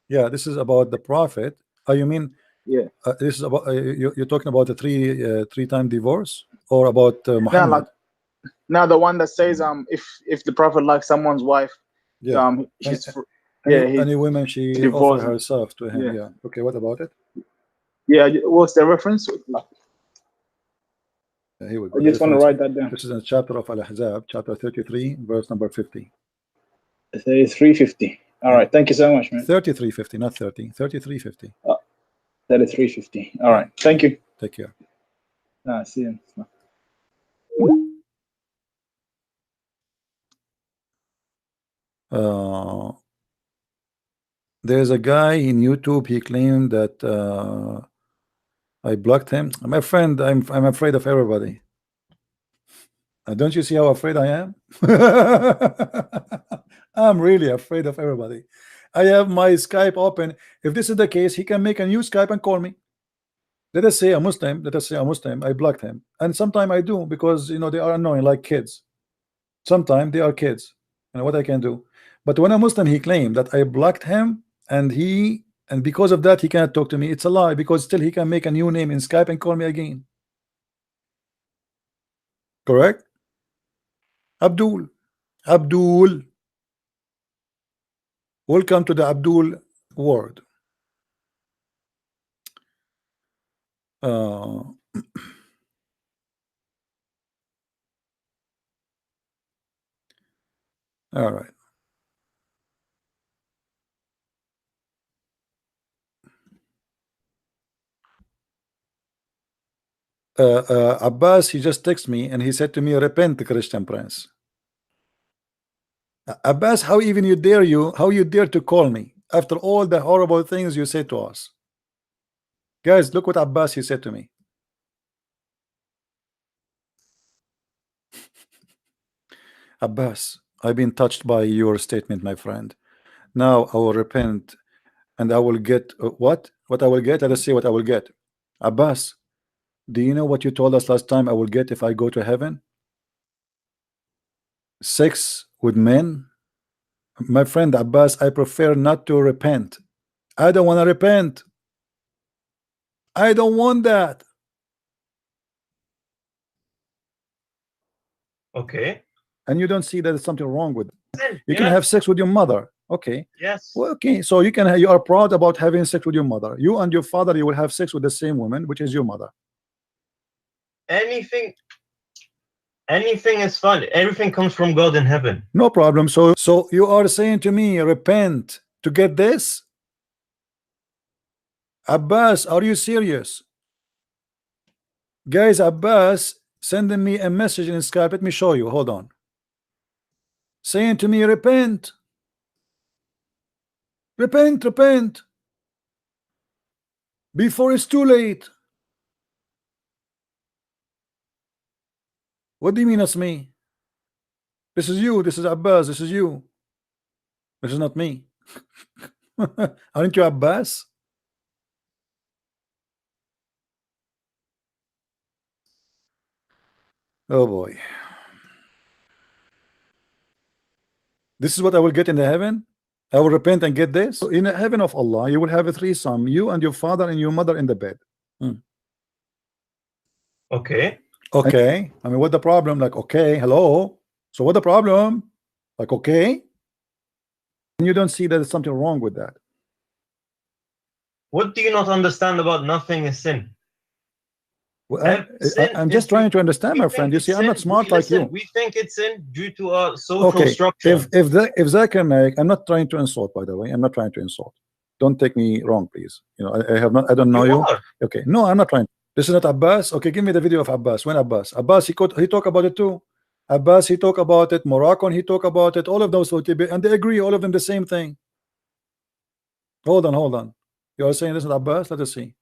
Yeah, this is about the Prophet. You mean? Yeah. This is about you're talking about the three-time divorce, or about Muhammad? Now the one that says if the Prophet likes someone's wife, yeah, she's any woman she offer herself to him. Yeah. Okay, what about it? Yeah, what's the reference? Here we go. I just want to write that down. This is a chapter of Al-Ahzab, chapter 33, verse number 50. It says 350. All right, thank you so much, man. 3350, not 30. 3350. 3350. All right, thank you. Take care. See you. There's a guy in YouTube. He claimed that I blocked him. My friend, I'm afraid of everybody. Don't you see how afraid I am? I'm really afraid of everybody. I have my Skype open. If this is the case, he can make a new Skype and call me. Let us say a Muslim. I blocked him, and sometimes I do, because you know they are annoying like kids. Sometimes they are kids. You know what I can do. But when a Muslim, he claimed that I blocked him, and because of that he cannot talk to me. It's a lie, because still he can make a new name in Skype and call me again. Correct? Abdul. Welcome to the Abdul world. All right. Abbas, he just texted me and he said to me, repent, Christian Prince. Abbas, how you dare to call me after all the horrible things you said to us? Guys, look what Abbas he said to me. Abbas, I've been touched by your statement, my friend. Now I will repent and I will get what I will get. Let us see what I will get. Abbas, do you know what you told us last time I will get if I go to heaven? Sex with men. My friend Abbas, I prefer not to repent. I don't want to repent. I don't want that. Okay. And you don't see that there's something wrong with it. You Yes. can have sex with your mother. Okay. Yes. Well, okay. So you are proud about having sex with your mother. You and your father, you will have sex with the same woman, which is your mother. Anything is fun. Everything comes from God in heaven. No problem. So you are saying to me, repent to get this? Abbas, are you serious? Guys, Abbas sending me a message in Skype. Let me show you. Hold on. Saying to me, repent. Repent, repent. Before it's too late. What do you mean that's me? This is you. This is Abbas. This is you. This is not me. Aren't you Abbas? Oh boy. This is what I will get in the heaven. I will repent and get this. In the heaven of Allah, you will have a threesome, you and your father and your mother in the bed. Okay. Okay. I mean, what the problem? Like, okay, hello. So what the problem? Like, okay. And you don't see that there's something wrong with that. What do you not understand about nothing is sin? Well, I'm just trying to understand, my friend. You see, I'm not smart like you. We think it's sin due to our social structure. If Zakir Naik, I'm not trying to insult, by the way. I'm not trying to insult. Don't take me wrong, please. You know, I don't know you. Okay, no, I'm not trying. This is not Abbas. Okay, give me the video of Abbas. When Abbas? Abbas, he talk about it too. Abbas, he talk about it. Moroccan, he talk about it. All of those, and they agree. All of them the same thing. Hold on. You are saying this is Abbas? Let us see.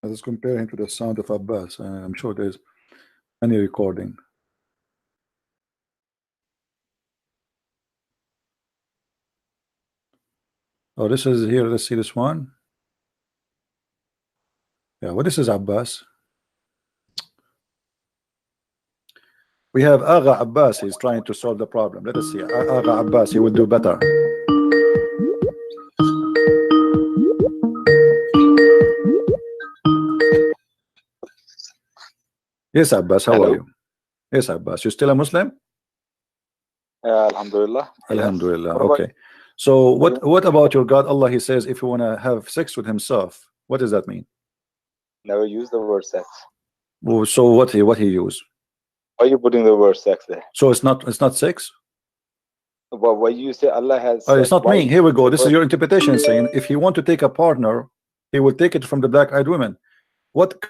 Let's compare him to the sound of Abbas. I'm sure there's any recording. Oh, this is here. Let's see this one. Yeah, well, this is Abbas. We have Agha Abbas. He's trying to solve the problem. Let us see. Agha Abbas, he will do better. Yes, Abbas, how are you? Yes, Abbas, you still a Muslim? Alhamdulillah. Alhamdulillah. Okay. So what about your God? Allah, he says, if you want to have sex with himself, what does that mean? Never use the word sex. Well, so what he used? Why are you putting the word sex there? So it's not sex? But why you say Allah has sex, it's not me. Here we go. This is your interpretation saying if he want to take a partner, he will take it from the black-eyed women. What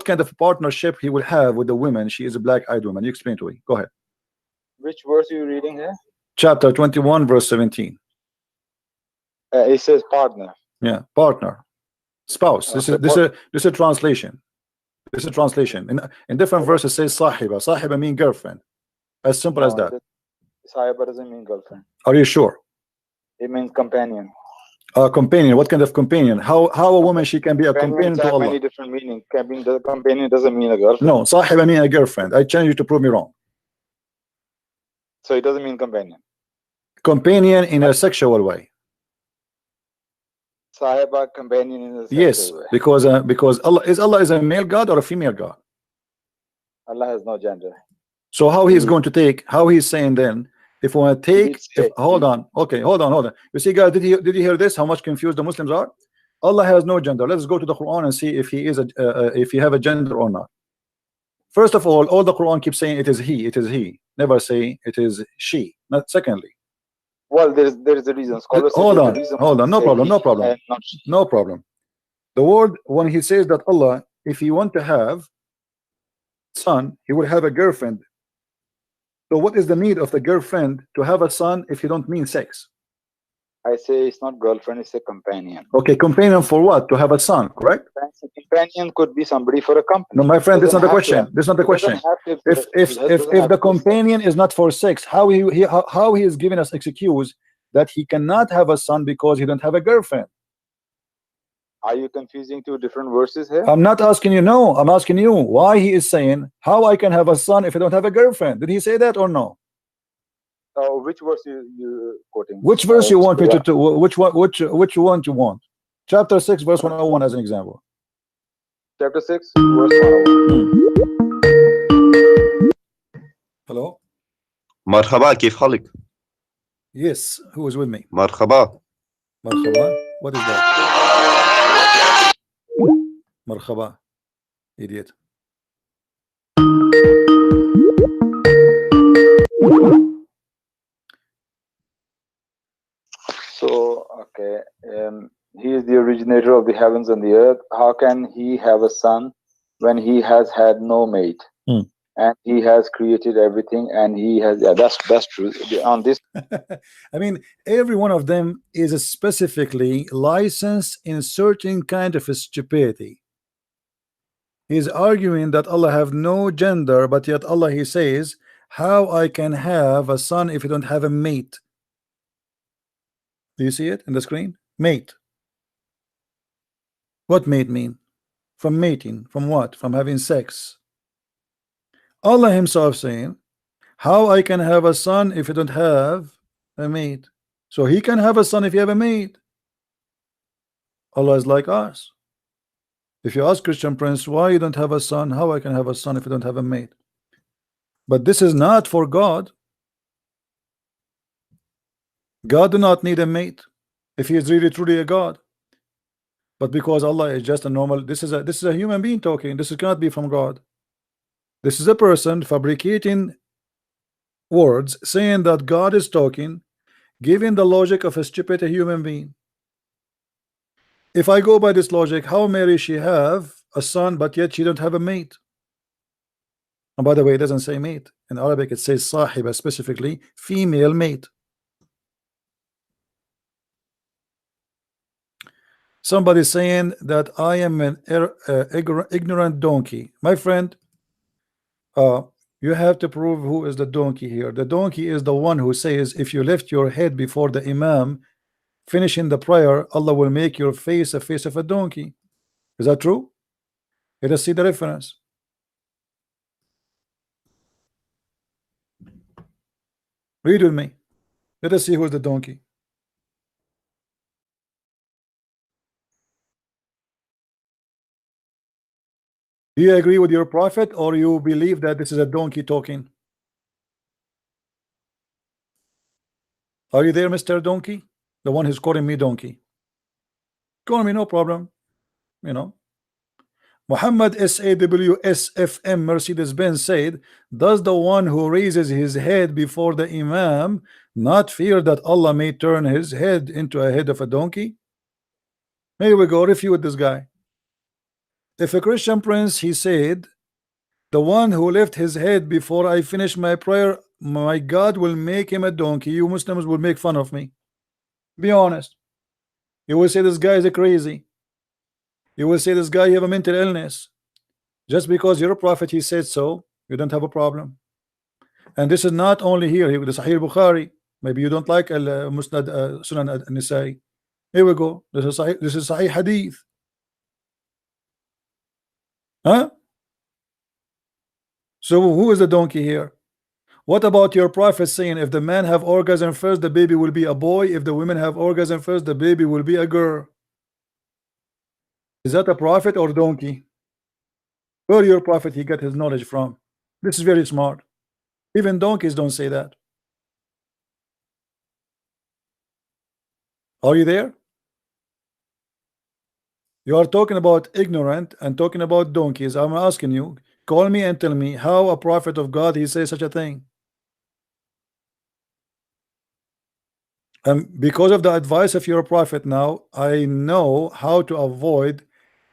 kind of partnership he will have with the women? She is a black-eyed woman. You explain to me. Go ahead. Which verse are you reading here? Chapter 21, verse 17. It says partner. Yeah, partner, spouse. This is a translation. This is a translation. In different verses, it says sahiba. Sahiba mean girlfriend. As simple as that. Sahiba doesn't mean girlfriend. Are you sure? It means companion. Companion. What kind of companion? How a woman she can be a companion to Allah? Many different meanings. Companion doesn't mean a girlfriend. No, sahiba mean a girlfriend. I challenge you to prove me wrong. So it doesn't mean companion. Companion in a sexual way. Sahiba, companion in a sexual way. Because Allah is a male God or a female God? Allah has no gender. So how he's going to take? How he's saying then? If we want to take, hold on. Okay, hold on. You see, guys, did you hear this? How much confused the Muslims are? Allah has no gender. Let's go to the Quran and see if he is if he have a gender or not. First of all the Quran keeps saying it is he. It is he. Never say it is she. Not secondly. Well, there is a reason. Hold on. No problem. The word when he says that Allah, if he want to have son, he will have a girlfriend. So what is the need of the girlfriend to have a son if you don't mean sex? I say it's not girlfriend, it's a companion. Okay, companion for what? To have a son, correct? Companion could be somebody for a company. No, my friend, that's not the question. Doesn't That's not the it doesn't question. have to- If the companion is not for sex, how he is giving us excuse that he cannot have a son because he don't have a girlfriend? Are you confusing two different verses here? I'm not asking you. No, I'm asking you why he is saying how I can have a son if I don't have a girlfriend. Did he say that or no? Which verse you quoting? Which verse you want me to which one you want? Chapter 6 verse 101 as an example. Chapter 6 verse 101. Hello? مرحبا كيف حالك؟ Yes, who is with me? مرحبا. Marhaba. What is that? Marhaba. Idiot. So, okay, he is the originator of the heavens and the earth. How can he have a son when he has had no mate? And he has created everything, and he has, yeah, that's true. On this, I mean, every one of them is specifically licensed in certain kind of stupidity. He's arguing that Allah have no gender, but yet Allah, he says, how I can have a son if you don't have a mate? Do you see it in the screen? Mate. What mate mean? From mating. From what? From having sex. Allah himself saying, how I can have a son if you don't have a mate? So he can have a son if you have a mate. Allah is like us. If you ask Christian Prince why you don't have a son, how I can have a son if you don't have a mate? But this is not for God. God do not need a mate if he is really truly a God. But because Allah is just a normal, this is a human being talking. This cannot be from God. This is a person fabricating words, saying that God is talking, giving the logic of a stupid human being. If I go by this logic, how may she have a son but yet she don't have a mate? And by the way, it doesn't say mate. In Arabic it says sahiba, specifically female mate. Somebody saying that I am an ignorant donkey. My friend, you have to prove who is the donkey here. The donkey is the one who says if you lift your head before the imam finishing the prayer, Allah will make your face a face of a donkey. Is that true? Let us see the reference. Read with me. Let us see who is the donkey. Do you agree with your prophet, or you believe that this is a donkey talking? Are you there, Mr. Donkey? The one who's calling me donkey. Call me, no problem. You know. Muhammad SAWSFM Mercedes-Benz said, does the one who raises his head before the imam not fear that Allah may turn his head into a head of a donkey? Here we go, refute this guy. If a Christian Prince, he said, the one who left his head before I finish my prayer, my God will make him a donkey. You Muslims will make fun of me. Be honest. You will say this guy is a crazy. You will say this guy you have a mental illness. Just because you're a prophet, he said so, you don't have a problem. And this is not only here with the Sahih Bukhari. Maybe you don't like Musnad Sunan al-Nisa'i. Here we go. This is Sahih Hadith. Huh? So who is the donkey here? What about your prophet saying if the man have orgasm first, the baby will be a boy. If the women have orgasm first, the baby will be a girl. Is that a prophet or donkey? Where your prophet he got his knowledge from? This is very smart. Even donkeys don't say that. Are you there? You are talking about ignorant and talking about donkeys. I'm asking you, call me and tell me how a prophet of God he says such a thing. And because of the advice of your prophet now, I know how to avoid,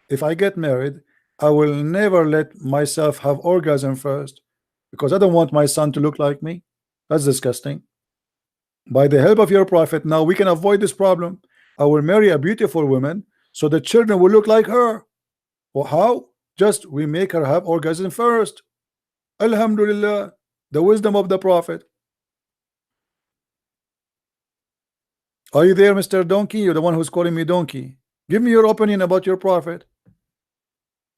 if I get married, I will never let myself have orgasm first, because I don't want my son to look like me. That's disgusting. By the help of your prophet, now we can avoid this problem. I will marry a beautiful woman so the children will look like her. Well, how? Just we make her have orgasm first. Alhamdulillah, the wisdom of the prophet. Are you there, Mr. Donkey? You're the one who's calling me donkey. Give me your opinion about your prophet.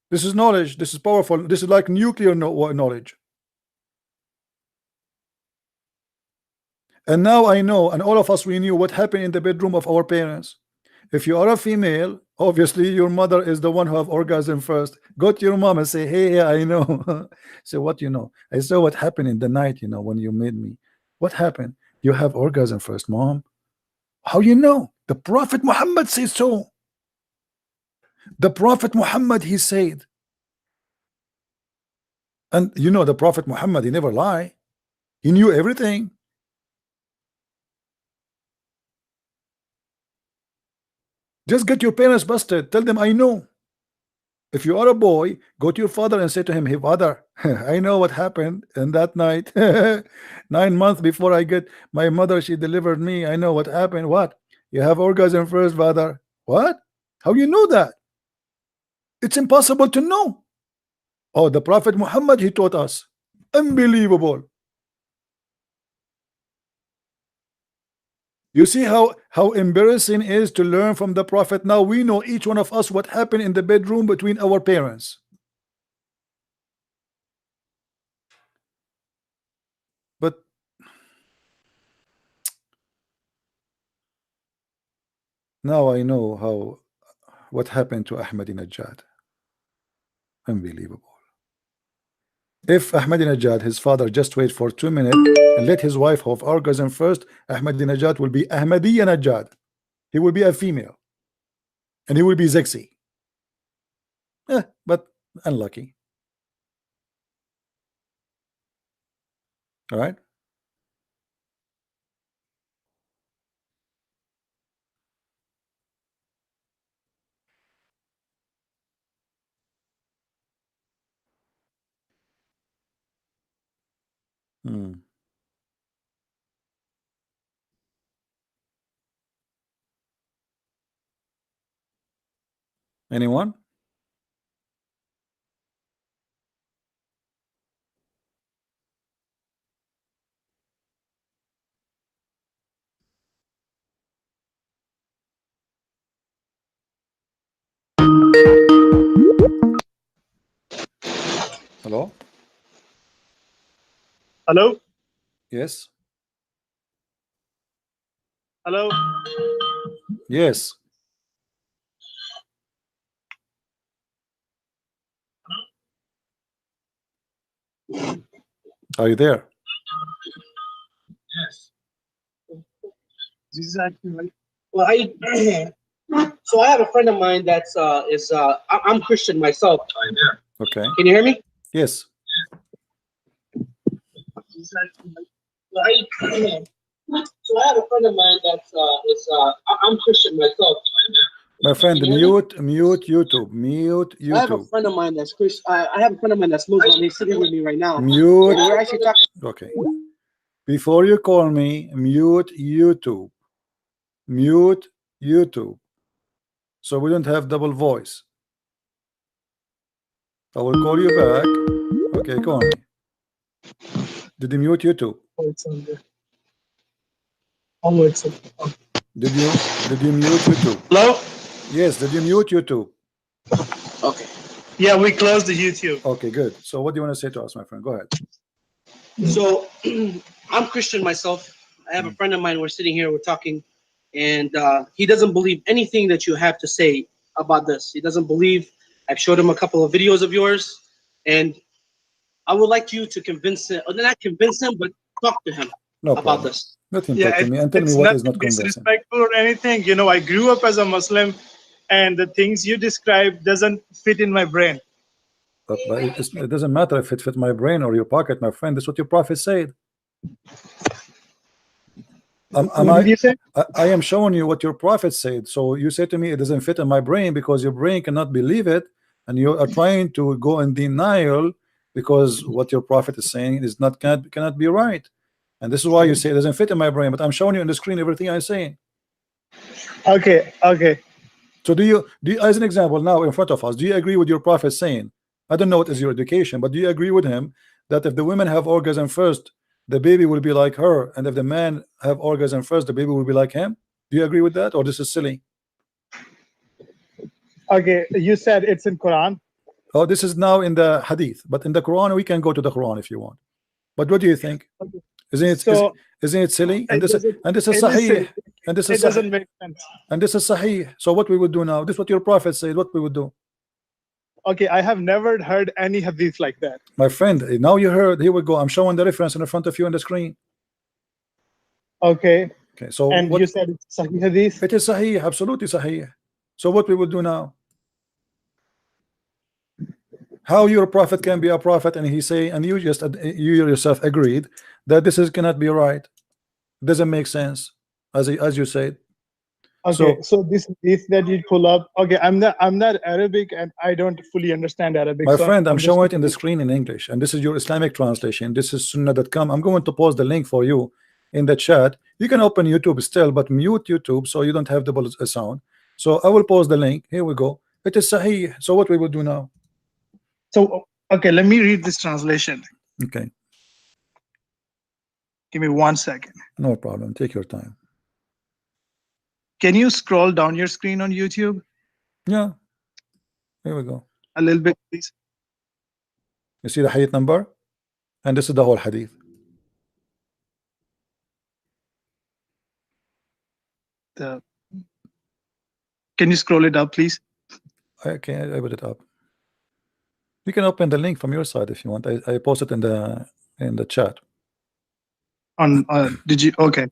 This is knowledge. This is powerful. This is like nuclear knowledge. And now I know, and all of us, we knew what happened in the bedroom of our parents. If you are a female, obviously your mother is the one who have orgasm first. Go to your mom and say, hey, I know. Say, what you know? I saw what happened in the night, you know, when you made me. What happened? You have orgasm first, mom. How you know? The Prophet Muhammad says so. The Prophet Muhammad, he said. And you know the Prophet Muhammad, he never lie. He knew everything. Just get your parents busted. Tell them, I know. If you are a boy, go to your father and say to him, hey father, I know what happened in that night. 9 months before I get my mother, she delivered me. I know what happened. What? You have orgasm first, father. What? How you know that? It's impossible to know. Oh, the Prophet Muhammad, he taught us. Unbelievable. You see how embarrassing it is to learn from the Prophet. Now we know, each one of us, what happened in the bedroom between our parents. But now I know what happened to Ahmadinejad. Unbelievable. If Ahmadinejad, his father, just wait for 2 minutes and let his wife have orgasm first, Ahmadinejad will be Ahmadiyyanajad. He will be a female. And he will be sexy. But unlucky. All right. Anyone? Hello? Hello? Yes. Hello? Yes. Are you there? Yes. This is actually right. Well, so I have a friend of mine that's I'm Christian myself. I'm there. Okay. Can you hear me? Yes. Well, so I have a friend of mine that's I'm Christian myself. I'm there. My friend, mute YouTube. Mute YouTube. I have a friend of mine that's Christian. I have a friend of mine that's Muslim. He's sitting with me right now. Mute. We're actually talking. Okay. Before you call me, mute YouTube. Mute YouTube. So we don't have double voice. I will call you back. Okay, call me. Did you mute YouTube? Oh, it's on there. Oh, it's on. Oh. Did you mute YouTube? Hello? Yes, did you mute YouTube? Okay. Yeah, we closed the YouTube. Okay, good. So what do you want to say to us, my friend? Go ahead. So I'm Christian myself. I have a friend of mine. We're sitting here, we're talking, and he doesn't believe anything that you have to say about this. He doesn't believe. I've showed him a couple of videos of yours, and I would like you to convince him, or not convince him, but talk to him about this. Let him talk to me and tell me what is not convincing. Disrespectful or anything. You know, I grew up as a Muslim, and the things you describe doesn't fit in my brain. But it doesn't matter if it fit my brain or your pocket, my friend. That's what your prophet said. What did you say? I am showing you what your prophet said. So you say to me it doesn't fit in my brain because your brain cannot believe it, and you are trying to go in denial because what your prophet is saying is not cannot be right. And this is why you say it doesn't fit in my brain, but I'm showing you on the screen everything I'm saying. Okay, okay. So do you, as an example now in front of us, do you agree with your prophet saying, I don't know what is your education, but do you agree with him that if the women have orgasm first, the baby will be like her, and if the man have orgasm first, the baby will be like him? Do you agree with that, or this is silly? Okay, you said it's in Quran. Oh, this is now in the hadith, but in the Quran we can go to the Quran if you want. But what do you think? Isn't it, So, isn't it silly? And this is it sahih. silly. And this is It doesn't sahih. make sense. And this is sahih. So what we would do now? This is what your prophet said. What we would do? Okay, I have never heard any hadith like that. My friend, now you heard. Here we go. I'm showing the reference in front of you on the screen. Okay. Okay. So And you said it's Sahih hadith? It is sahih, absolutely sahih. So what we will do now? How your prophet can be a prophet, and he say, and you yourself agreed that this is cannot be right. Doesn't make sense, as you said. Okay, so this that you pull up. Okay, I'm not Arabic, and I don't fully understand Arabic. My so friend, I'm just- showing it in the screen in English, and this is your Islamic translation. This is sunnah.com. I'm going to post the link for you in the chat. You can open YouTube still, but mute YouTube so you don't have double sound. So I will post the link. Here we go. It is sahih. So what we will do now? So okay, let me read this translation. Okay, Give me 1 second. no problem. Take your time. Can you scroll down your screen on YouTube Yeah. Here we go. a little bit, please? You see the hadith number? And this is the whole hadith. Can you scroll it up, please? Okay, I put it up. You can open the link from your side if you want. I posted in the chat. On did you? Okay.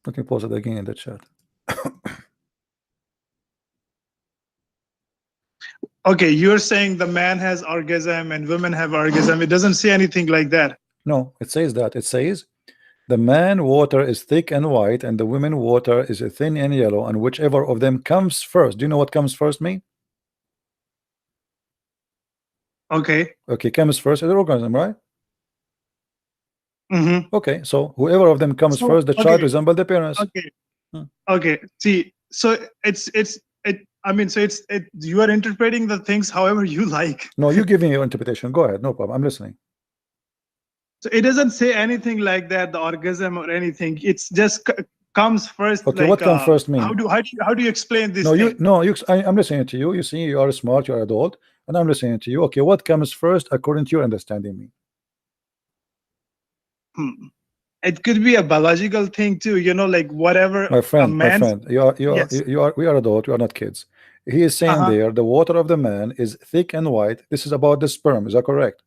Let me post it again in the chat. Okay, you're saying the man has orgasm and women have orgasm. It doesn't say anything like that. No, it says that. It says the man water is thick and white, and the women water is thin and yellow, and whichever of them comes first. Do you know what comes first mean? Okay. Okay, comes first is the orgasm, right? Mm-hmm. Okay, so whoever of them comes So, first, the child okay. resembles the parents. Okay. Okay. See, so I mean, so you are interpreting the things however you like. No, you give me your interpretation. Go ahead, no problem. I'm listening. So it doesn't say anything like that, the orgasm or anything. It's just comes first. Okay, like, what comes first mean? How do you explain this? No, thing? I'm listening to you. You see, you are smart, you are adult, and I'm listening to you. Okay, what comes first according to your understanding me? It could be a biological thing too, like whatever. My friend, Yes. we are adult, we are not kids. He is saying there the water of the man is thick and white. This is about the sperm, is that correct?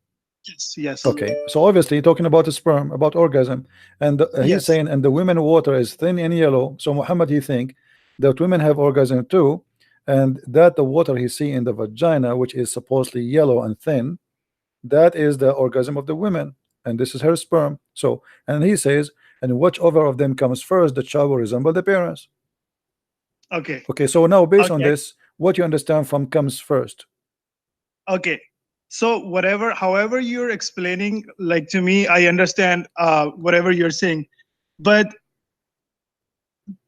Yes. Okay, so obviously talking about the sperm, about orgasm, and he's Yes. saying, and the women water is thin and yellow. So Muhammad, he think that women have orgasm too, and that the water he see in the vagina, which is supposedly yellow and thin, that is the orgasm of the women, and this is her sperm. So, and he says, and whichever of them comes first, the child will resemble the parents. Okay. Okay, so now based on Okay. this, what you understand from comes first? Okay. So however you're explaining, like to me, I understand whatever you're saying, but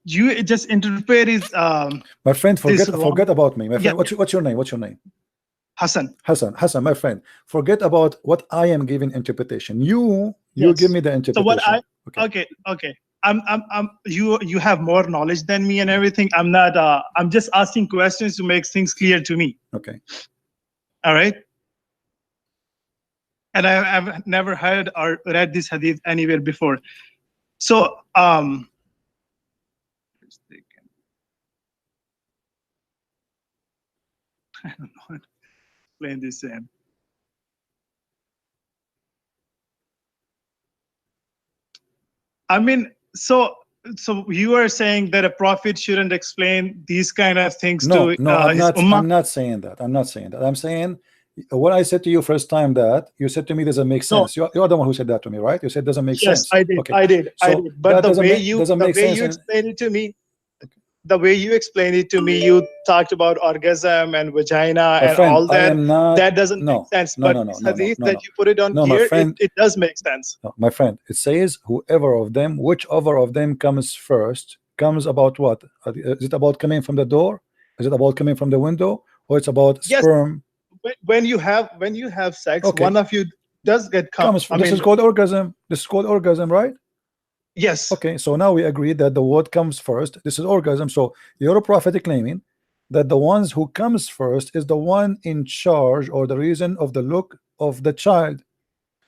you just interpret it. My friend, this forget about me. My friend, Yeah. what's your name? What's your name? Hassan. Hassan, my friend. Forget about what I am giving interpretation. You Yes. give me the interpretation. So what okay. You have more knowledge than me and everything. I'm not. I'm just asking questions to make things clear to me. Okay. All right. And I've never heard or read this hadith anywhere before. So I don't know how to explain this. I mean, so you are saying that a prophet shouldn't explain these kind of things No, to I'm his not. ummah? I'm not saying that. I'm not saying that. I'm saying what I said to you first time that you said to me doesn't make No. sense. You're the one who said that to me, right? You said doesn't make Yes, sense. I did. Okay. I did. So But that the doesn't way make- you doesn't make sense and- explained it to me, the way you explained it to me, you talked about orgasm and vagina and friend, all that. not, That doesn't no, make sense. no, But no, no, this no, hadith no, that no. you put it on No, my here, friend, it does make sense. no, my friend, it says whoever of them, whichever of them comes first, comes about what? Is it about coming from the door? Is it about coming from the window? Or it's about Yes. sperm? When you have sex, Okay. one of you does get Comes. This is called orgasm. This is called orgasm, right? Yes. Okay, so now we agree that the word comes first. This is orgasm. So your prophet claiming that the ones who comes first is the one in charge or the reason of the look of the child.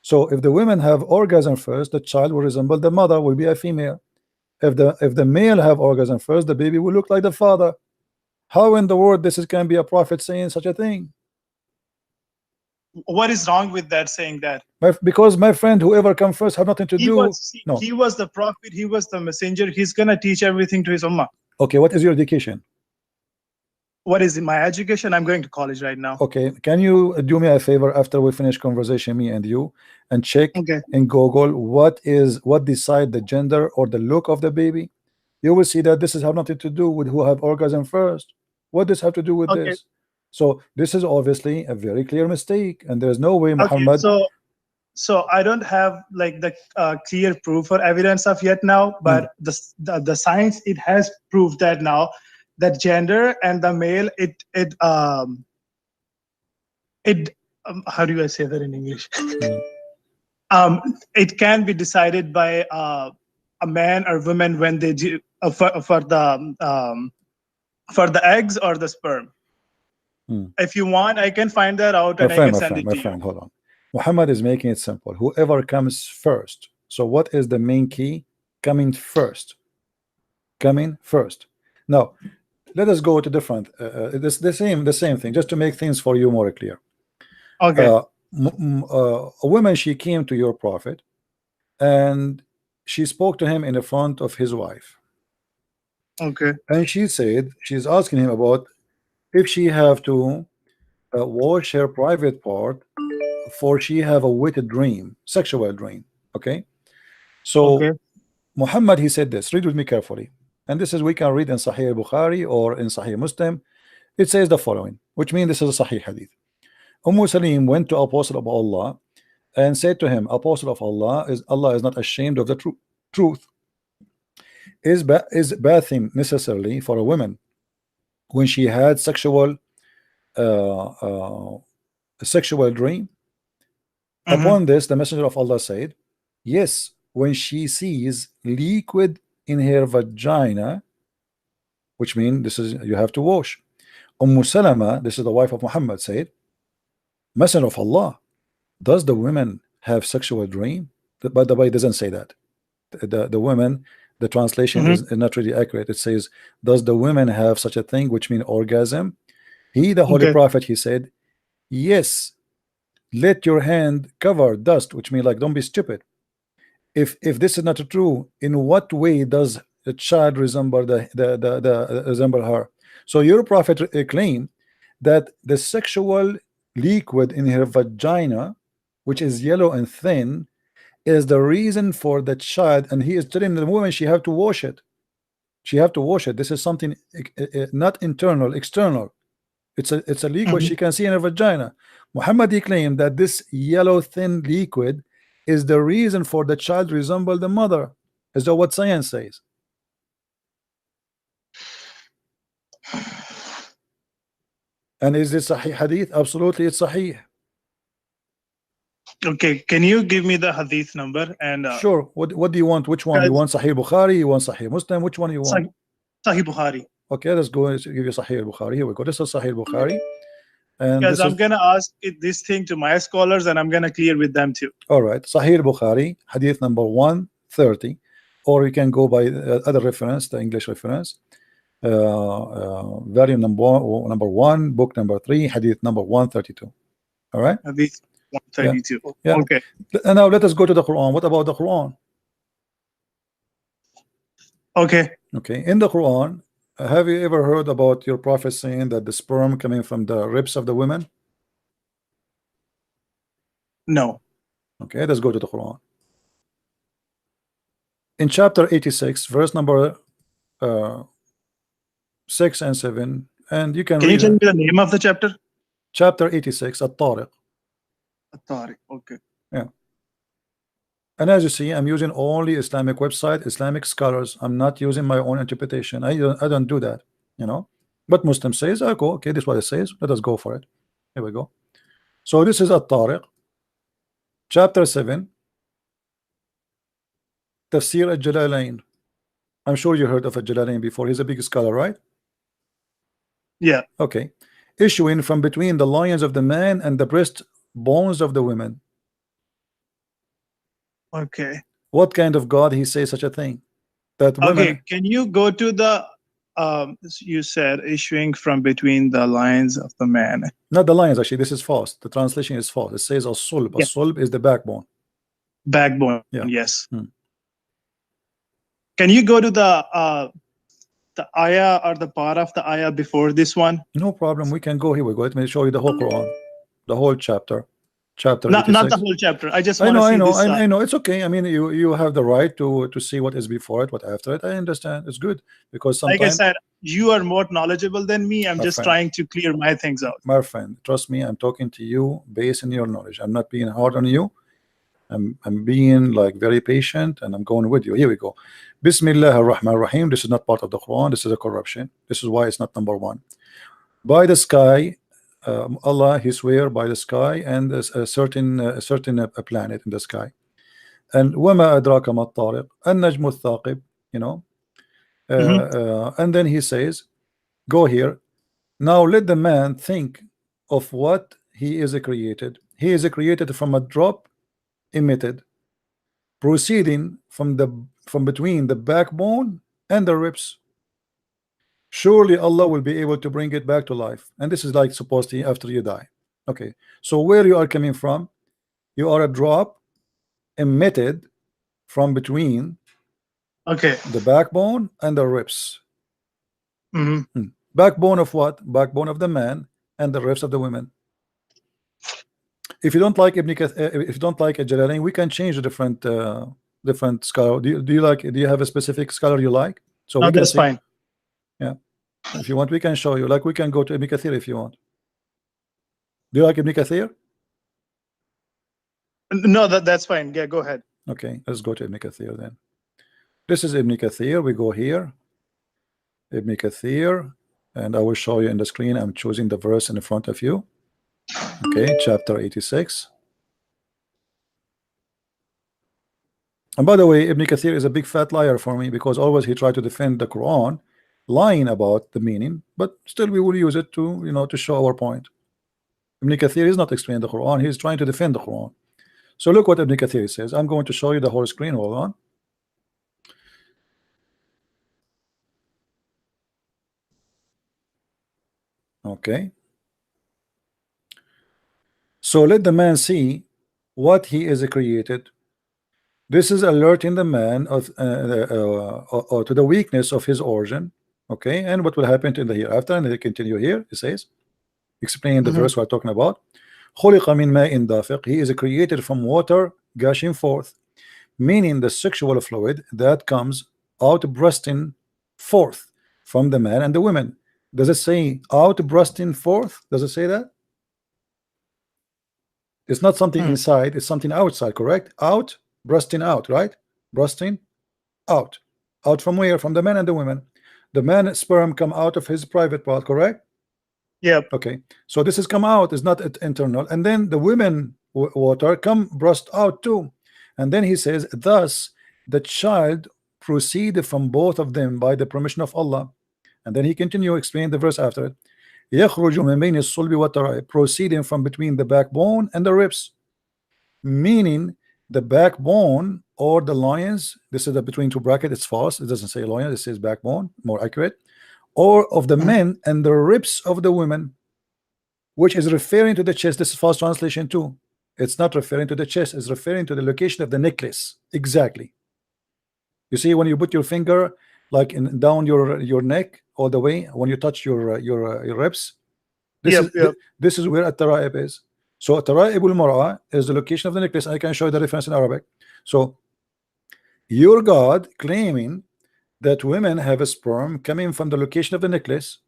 So if the women have orgasm first, the child will resemble the mother, will be a female. If the male have orgasm first, the baby will look like the father. How in the world can be a prophet saying such a thing? What is wrong with that, saying that? Because my friend, whoever comes first have nothing to do. No. He was the prophet, he was the messenger, he's gonna teach everything to his ummah. Okay, what is your education? What is my education? I'm going to college right now. Okay, can you do me a favor after we finish conversation, me and you, and check in Google what decide the gender or the look of the baby? You will see that this has nothing to do with who have orgasm first. What does have to do with this? So this is obviously a very clear mistake, and there's no way Muhammad. So I don't have like the clear proof or evidence of yet now, but the science, it has proved that now, that gender and the male, how do I say that in English? It can be decided by a man or woman when they do for the eggs or the sperm. If you want, I can find that out and I can send it to you. My friend, hold on. Muhammad is making it simple. Whoever comes first. So what is the main key? Coming first. Coming first. Now, let us go to different. This the same thing, just to make things for you more clear. Okay. A woman, she came to your prophet, and she spoke to him in the front of his wife. Okay. And she said she's asking him about if she have to wash her private part, for she have a wicked dream, sexual dream. Okay. So Muhammad, he said this. Read with me carefully. And this is, we can read in Sahih Bukhari or in Sahih Muslim. It says the following, which means this is a Sahih hadith. Salim went to Apostle of Allah and said to him, Apostle of Allah is not ashamed of the truth. Is bathing necessarily for a woman when she had sexual dream? Upon this, the Messenger of Allah said, yes, when she sees liquid in her vagina, which means this is, you have to wash. Salama, this is the wife of Muhammad, said, Messenger of Allah, does the women have sexual dream? By the way, it doesn't say that. The women, the translation is not really accurate. It says, does the women have such a thing, which means orgasm? He, the Holy Prophet, he said, yes, let your hand cover dust, which means like, don't be stupid. If this is not true, in what way does a child resemble resemble her? So your prophet claimed that the sexual liquid in her vagina, which is yellow and thin, is the reason for the child, and he is telling the woman she have to wash it. She have to wash it. This is something not internal, external. It's a liquid she can see in her vagina. Muhammad, he claimed that this yellow thin liquid is the reason for the child resemble the mother. Is that what science says? And is this Sahih hadith? Absolutely, it's Sahih. Okay, can you give me the hadith number? And sure. What do you want? Which one? You want Sahih Bukhari? You want Sahih Muslim? Which one you want? Sahih Bukhari. Okay, let's go and give you Sahih Bukhari. Here we go. This is Sahih Bukhari. And because I'm gonna ask this thing to my scholars, and I'm gonna clear with them too. All right, Sahih Bukhari, hadith number 130, or you can go by other reference, the English reference, volume number 1, book number 3, hadith number 132. All right, hadith 132. Yeah. Okay. And now let us go to the Quran. What about the Quran? Okay. Okay, in the Quran, have you ever heard about your prophet saying that the sperm coming from the ribs of the women? No. Okay, let's go to the Quran. In chapter 86, verse number 6 and 7, and you can you read tell me it. the name of the chapter? Chapter 86, At-Tariq. At-Tariq. Okay. Yeah. And as you see, I'm using only Islamic website, Islamic scholars. I'm not using my own interpretation. I don't do that, you know. But Muslim says, "Oh, go, okay, this is what it says. Let us go for it." Here we go. So this is At-Tariq, chapter 7, Tafsir al-Jalalain. I'm sure you heard of al-Jalalain before. He's a big scholar, right? Yeah. Okay. Issuing from between the loins of the man and the breast bones of the women. Okay. What kind of God he says such a thing? That women. Okay. Can you go to the you said issuing from between the lines of the man? Not the lines, actually. This is false. The translation is false. It says as-sulb. Yeah. As-sulb is the backbone. Backbone. Yeah. Yes. Can you go to the ayah or the part of the ayah before this one? No problem. We can go. Here we go. Let me show you the whole Quran, the whole chapter. Chapter Not 86. the whole chapter. I just I want know, to see I know, this. I know. It's okay. I mean, you have the right to see what is before it, what after it. I understand. It's good because Like I sometimes, said, you are more knowledgeable than me. I'm My just friend. trying to clear my things out. my friend, trust me. I'm talking to you based on your knowledge. I'm not being hard on you. I'm being like very patient, and I'm going with you. Here we go. Bismillah ar-Rahman ar-Rahim. This is not part of the Quran. This is a corruption. This is why it's not number one. By the sky, Allah, He swear by the sky and a certain planet in the sky. And وَمَا أَدْرَاكَ مَا الطَّارِقُ النَّجْمُ الثَّاقِبُ. You know. And then He says, go here. Now let the man think of what he is created. He is created from a drop emitted, proceeding from between the backbone and the ribs. Surely Allah will be able to bring it back to life. And this is like supposed to after you die. Okay, so where you are coming from, you are a drop emitted from between the backbone and the ribs. Backbone of what? Backbone of the man and the ribs of the women. If you don't like if you don't like a Jalalain, we can change a different scholar. Do you have a specific scholar you like? So we can that's see. fine. Yeah, if you want, we can show you. Like we can go to Ibn Kathir if you want. Do you like Ibn Kathir? No, that's fine. Yeah, go ahead. Okay, let's go to Ibn Kathir then. This is Ibn Kathir. We go here, Ibn Kathir, and I will show you in the screen. I'm choosing the verse in front of you. Okay, chapter 86. And by the way, Ibn Kathir is a big fat liar for me because always he tried to defend the Quran, lying about the meaning, but still we will use it to, you know, to show our point. Ibn Kathir is not explaining the Quran, he's trying to defend the Quran. So look what Ibn Kathir says. I'm going to show you the whole screen. Hold on. Okay. So let the man see what he is created. This is alerting the man of to the weakness of his origin. Okay, and what will happen in the hereafter. And they continue here. It says, explaining the verse we're talking about. خُلِقَ مِن مَاءٍ دَافِقٍ. He is created from water gushing forth, meaning the sexual fluid that comes out bursting forth from the man and the women. Does it say out bursting forth? Does it say that? It's not something inside, it's something outside, correct? Out, bursting out, right? Bursting out. Out from where? From the men and the women. The man's sperm come out of his private part, correct? Yeah. Okay. So this has come out, is not internal. And then the women water come burst out too. And then he says, thus the child proceeded from both of them by the permission of Allah. And then he continue explaining the verse after it. يخرج من بين الصلب والترائب, proceeding from between the backbone and the ribs, meaning the backbone or the loins. This is the between two bracket. It's false. It doesn't say loins. It says backbone, more accurate. Or of the men and the ribs of the women, which is referring to the chest. This is false translation too. It's not referring to the chest. It's referring to the location of the necklace. Exactly. You see, when you put your finger like down your neck all the way, when you touch your ribs, this is where at-taraib is. So at-taraib al-mar'a is the location of the necklace. I can show you the reference in Arabic. So your God claiming that women have a sperm coming from the location of the necklace.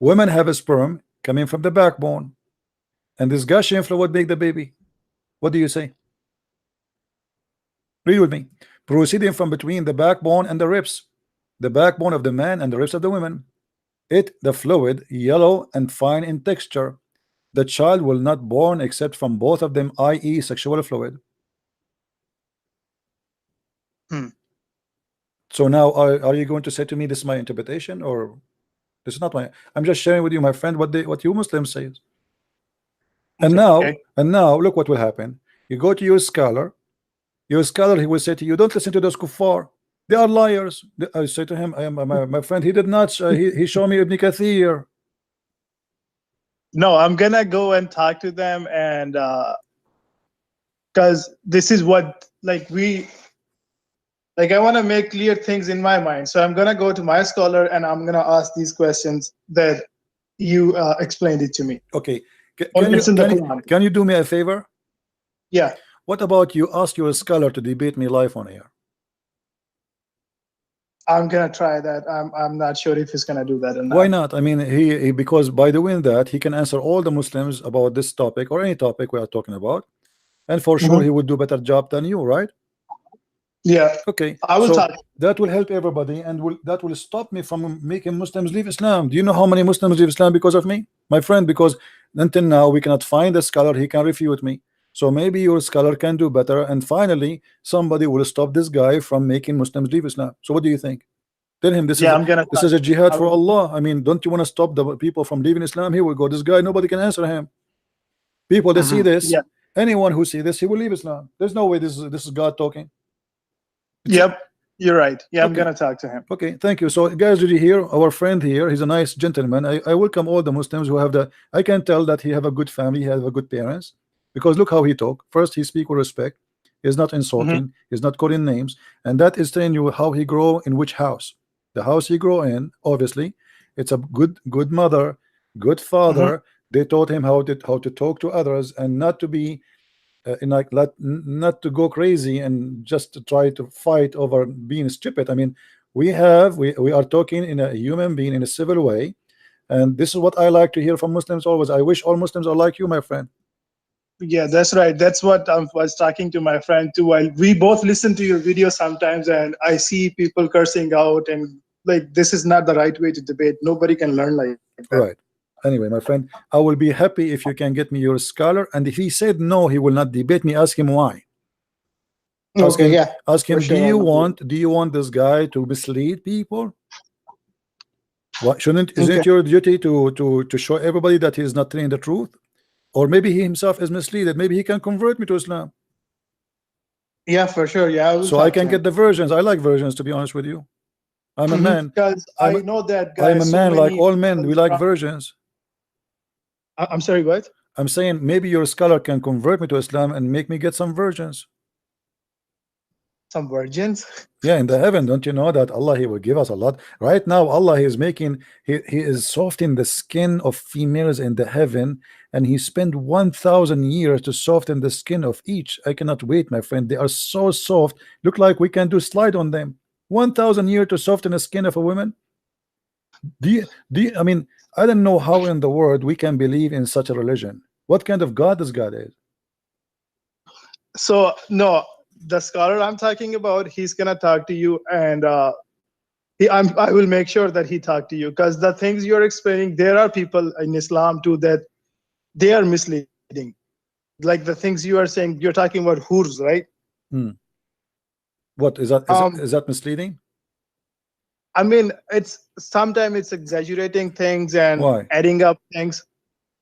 Women have a sperm coming from the backbone, and this gushing fluid make the baby. What do you say? Read with me. Proceeding from between the backbone and the ribs, the backbone of the man and the ribs of the women. It, the fluid, yellow and fine in texture. The child will not born except from both of them, i.e. sexual fluid. So now are you going to say to me this is my interpretation, or this is not my? I'm just sharing with you, my friend, what you Muslims say. And now look what will happen. You go to your scholar, he will say to you, don't listen to those kuffar, they are liars. I say to him, I am my friend, he did not he showed me Ibn Kathir. No, I'm gonna go and talk to them, and because this is what I want to make clear things in my mind. So I'm gonna go to my scholar and I'm gonna ask these questions that you explained it to me. Okay. Can you do me a favor? Yeah. What about you ask your scholar to debate me live on air? I'm gonna try that. I'm not sure if he's gonna do that or not. Why not? I mean, he because by doing that he can answer all the Muslims about this topic or any topic we are talking about, and for sure he would do a better job than you, right? Yeah. Okay. I will talk. That will help everybody, and that will stop me from making Muslims leave Islam. Do you know how many Muslims leave Islam because of me, my friend? Because until now we cannot find a scholar he can refute me. So maybe your scholar can do better, and finally somebody will stop this guy from making Muslims leave Islam. So what do you think? Tell him this is a jihad for Allah. I mean, don't you want to stop the people from leaving Islam? Here we go. This guy, nobody can answer him. People that see this, anyone who see this, he will leave Islam. There's no way this is God talking. Yep, you're right. Yeah, I'm gonna talk to him. Okay, thank you. So guys, did you hear our friend here? He's a nice gentleman. I welcome all the Muslims who have the. I can tell that he have a good family, he have a good parents, because look how he talk. First, he speak with respect. He's not insulting. He's not calling names, and that is telling you how he grow in which house. The house he grow in, obviously, it's a good mother, good father. They taught him how to talk to others and not to be. Not to go crazy and just to try to fight over being stupid. I mean, we are talking in a human being in a civil way, and this is what I like to hear from Muslims always. I wish all Muslims are like you, my friend. Yeah, that's right. That's what I was talking to my friend too. While we both listen to your videos sometimes, and I see people cursing out, and this is not the right way to debate. Nobody can learn like that. Right. Anyway, my friend, I will be happy if you can get me your scholar, and if he said no, he will not debate me, ask him why. Ask him, do you want this guy to mislead people? What isn't it your duty to show everybody that he is not telling the truth? Or maybe he himself is misled. Maybe he can convert me to Islam. Yeah, for sure. Yeah, so I can get the versions. I like versions, to be honest with you. I'm a man. Because I know that guys. I'm a man like all men. We like versions. I'm sorry, what? I'm saying maybe your scholar can convert me to Islam and make me get some virgins. Some virgins? Yeah, in the heaven, don't you know that Allah, he will give us a lot. Right now, Allah is making, he is softening the skin of females in the heaven, and he spent 1,000 years to soften the skin of each. I cannot wait, my friend. They are so soft. Look like we can do slide on them. 1,000 years to soften the skin of a woman. I mean, I don't know how in the world we can believe in such a religion. What kind of God this God is? So no, the scholar I'm talking about, he's gonna talk to you, and I will make sure that he talk to you, because the things you're explaining, there are people in Islam too that they are misleading. Like the things you are saying, you're talking about hurs, right? What is that? Is that misleading? I mean, sometimes it's exaggerating things and adding up things,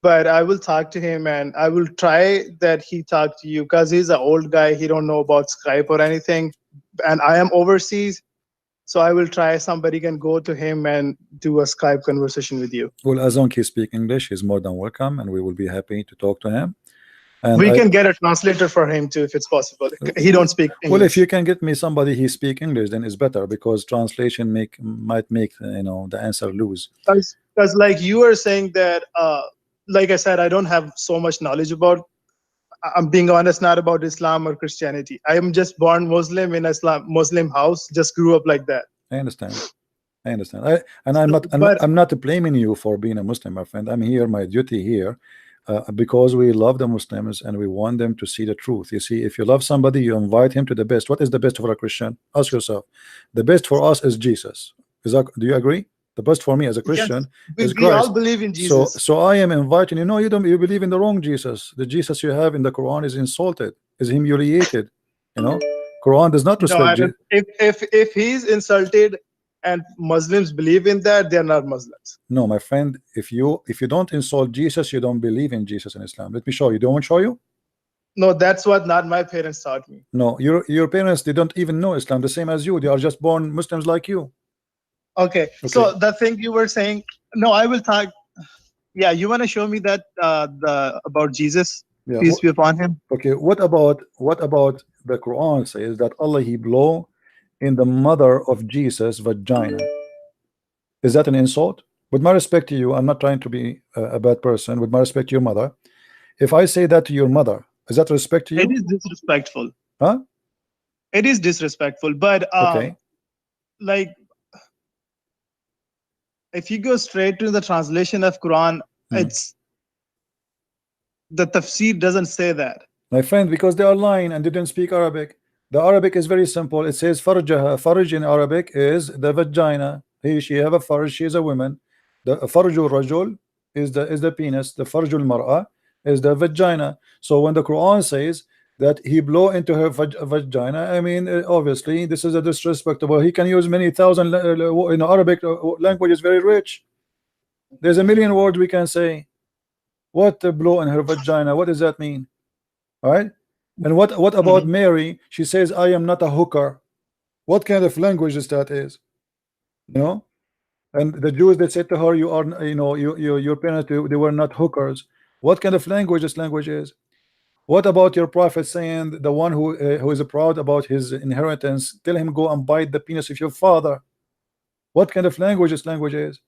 but I will talk to him and I will try that he talk to you, because he's an old guy. He don't know about Skype or anything, and I am overseas, so I will try somebody can go to him and do a Skype conversation with you. Well, as long as he speaks English, he's more than welcome, and we will be happy to talk to him. And we can get a translator for him too, if it's possible. He don't speak English. Well, if you can get me somebody he speak English, then it's better, because translation might make the answer lose. Because like you were saying that, like I said, I don't have so much knowledge about. I'm being honest, not about Islam or Christianity. I am just born Muslim in a Muslim house. Just grew up like that. I understand. I understand. I'm not blaming you for being a Muslim, my friend. I'm here, my duty here, because we love the Muslims and we want them to see the truth. You see, if you love somebody, you invite him to the best. What is the best for a Christian? Ask yourself. The best for us is Jesus. Do you agree? The best for me as a Christian is we all Christ. believe in Jesus. So I am inviting you. No, you believe in the wrong Jesus. The Jesus you have in the Quran is insulted, is humiliated. You know, Quran does not respect Jesus. If he's insulted and Muslims believe in that, they're not Muslims. No, my friend, if you don't insult Jesus, you don't believe in Jesus and Islam. Let me show you. Do you want to show you? No, that's what not my parents taught me. No, your parents, they don't even know Islam the same as you. They are just born Muslims like you. Okay. So the thing you were saying, no, I will talk. Yeah, you want to show me that about Jesus? Yeah. Peace be upon him. Okay. What about the Quran says that Allah he blow in the mother of Jesus' vagina? Is that an insult? With my respect to you, I'm not trying to be a bad person. With my respect to your mother, if I say that to your mother, is that respect to you? It is disrespectful. Huh? It is disrespectful, but okay. Like, if you go straight to the translation of Quran, it's the tafsir doesn't say that. My friend, because they are lying and they didn't speak Arabic. The Arabic is very simple. It says farjaha. Farj in Arabic is the vagina. She have a farj. She is a woman. The farjul rajul is the penis. The farjul mar'a is the vagina. So when the Quran says that he blow into her vagina, I mean, obviously this is a disrespectful. He can use many thousand. Arabic language is very rich. There's a million words we can say. What blow in her vagina? What does that mean? All right. And what about Mary? She says, I am not a hooker. What kind of language is that? You know? And the Jews that said to her, you are, your parents, they were not hookers. What kind of language this language is? What about your prophet saying, the one who is proud about his inheritance, tell him go and bite the penis of your father? What kind of language this language is?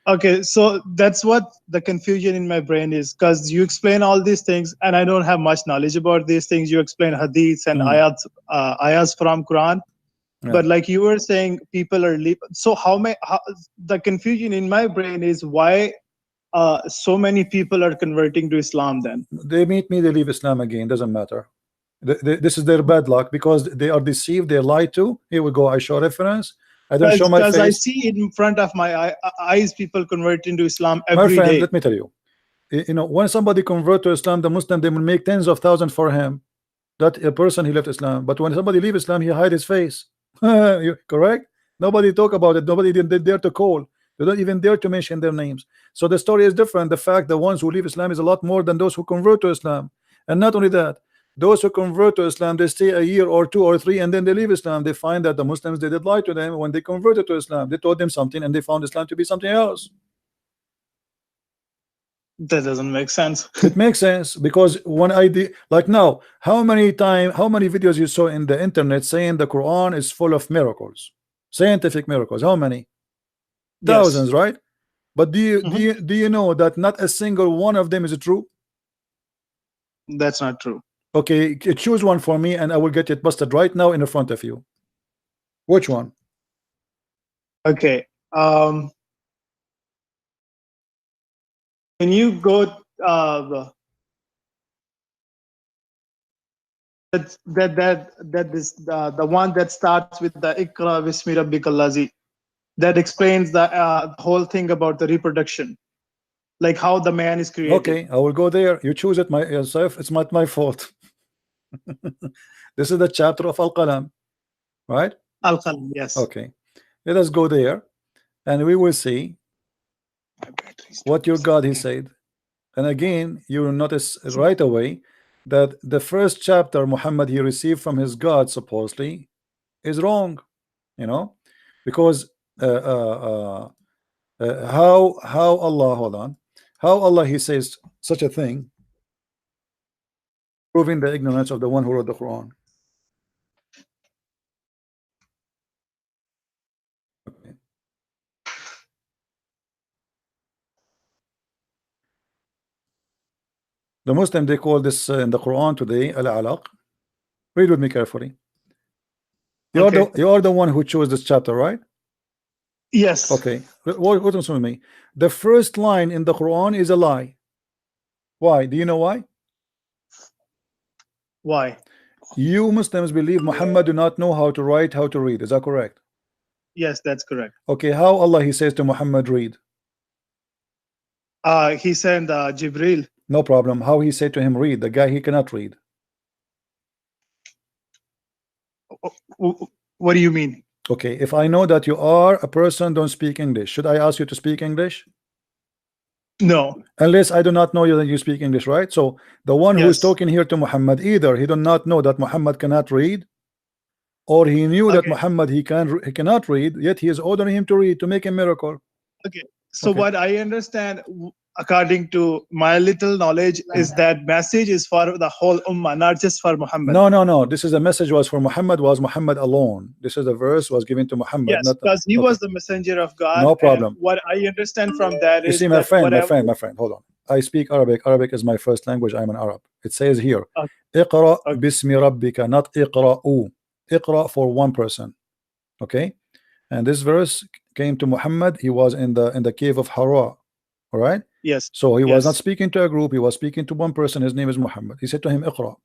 Okay, so that's what the confusion in my brain is, because you explain all these things and I don't have much knowledge about these things. You explain hadiths and ayats from Quran, but like you were saying, people are so the confusion in my brain is why so many people are converting to Islam. Then they meet me, they leave Islam again. Doesn't matter. This is their bad luck because they are deceived, they lie to. Here we go. I show reference. I don't show my face. Because I see it in front of my eyes, people convert into Islam every my friend, day. Let me tell you, when somebody convert to Islam, the Muslim, they will make tens of thousands for him. That a person he left Islam. But when somebody leave Islam, he hide his face. Correct? Nobody talk about it. Nobody did dare to call. They don't even dare to mention their names. So the story is different. The fact the ones who leave Islam is a lot more than those who convert to Islam. And not only that, those who convert to Islam, they stay a year or 2 or 3 and then they leave Islam. They find that the Muslims, they did lie to them when they converted to Islam. They told them something and they found Islam to be something else. That doesn't make sense. It makes sense because when I did, like now, how many videos you saw in the internet saying the Quran is full of miracles, scientific miracles? How many? Thousands, right? But do you know that not a single one of them is true? That's not true. Okay, choose one for me and I will get it busted right now in front of you. Which one? Okay. Can you go the one that starts with the Ikra Bismi Rabbikal Lazi, that explains the whole thing about the reproduction, like how the man is created. Okay, I will go there. You choose it yourself. It's not my fault. This is the chapter of Al-Qalam, right? Al-Qalam, yes. Okay, let us go there and we will see what your God he said. And again, you will notice right away that the first chapter Muhammad he received from his God supposedly is wrong, because how Allah, hold on, how Allah he says such a thing, proving the ignorance of the one who wrote the Quran. Okay. The Muslim, they call this in the Quran today al-alaq. Read with me carefully. You're the one who chose this chapter, right? Yes. Okay. What with me? The first line in the Quran is a lie. Why? Do you know why? Why? You Muslims believe Muhammad do not know how to write, how to read. Is that correct? Yes, that's correct. Okay. How Allah he says to Muhammad read? He sent Jibril. No problem. How he said to him read? The guy he cannot read. What do you mean? Okay, if I know that you are a person don't speak English, should I ask you to speak English? No. Unless I do not know you that you speak English, right? So the one who is talking here to Muhammad, either he do not know that Muhammad cannot read, or he knew that Muhammad he cannot read, yet he is ordering him to read to make a miracle. Okay. So what I understand, according to my little knowledge, is that message is for the whole ummah, not just for Muhammad. No. This is a message was for Muhammad, was Muhammad alone. This is a verse was given to Muhammad. Yes, because he was the messenger of God. No problem. What I understand from that you is see, my friend, hold on. I speak Arabic. Arabic is my first language. I'm an Arab. It says here, Iqra bismi rabbika, not Iqra'u. Iqra for one person. Okay? And this verse came to Muhammad. He was in the cave of Hara. All right? Yes. So he was not speaking to a group, he was speaking to one person. His name is Muhammad. He said to him, Iqra.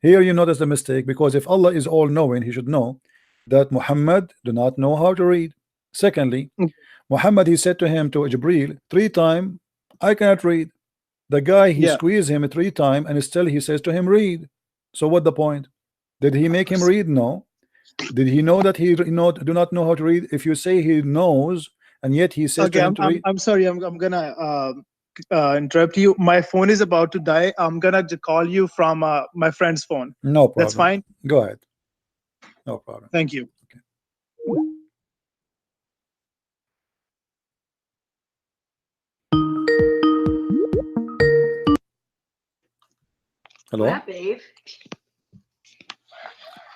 Here you notice the mistake, because if Allah is all knowing, he should know that Muhammad do not know how to read. Secondly, Muhammad, he said to him, to Jibril, 3 times, I cannot read. The guy, he squeezed him 3 times, and still he says to him, read. So what the point? Did he make him read? No. Did he know that he do not know how to read? If you say he knows, and yet he says to him to read. I'm sorry, I'm gonna interrupt you. My phone is about to die. I'm gonna call you from my friend's phone. No problem. That's fine. Go ahead. No problem. Thank you. Okay. Hello. Yeah, babe.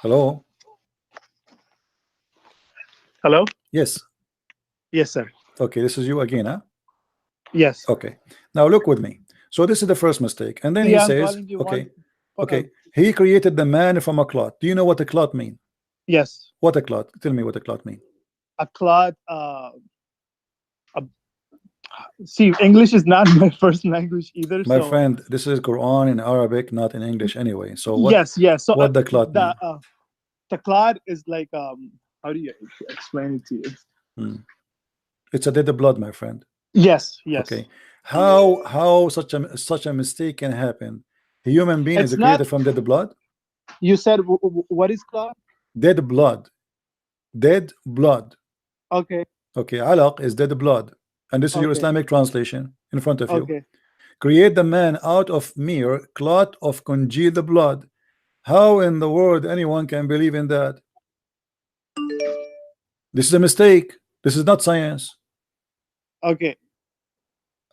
Hello. Hello. Yes. Yes, sir. Okay, this is you again, huh? Yes. Okay. Now look with me. So this is the first mistake, and then he says, okay, he created the man from a cloth. Do you know what a cloth mean? Yes. What a cloth? Tell me what a cloth mean. A cloth. See, English is not my first language either. My friend, this is Quran in Arabic, not in English anyway. So what? Yes. So what the cloth mean? The cloth is like how do you explain it to you? It's a dead blood, my friend. Yes. Okay. How such a mistake can happen? A human being is created from dead blood. You said what is cloth? Dead blood. Dead blood. Okay. Okay. Alaq is dead blood, and this is your Islamic translation in front of you. Okay. Create the man out of mere clot of congealed blood. How in the world anyone can believe in that? This is a mistake. This is not science. Okay.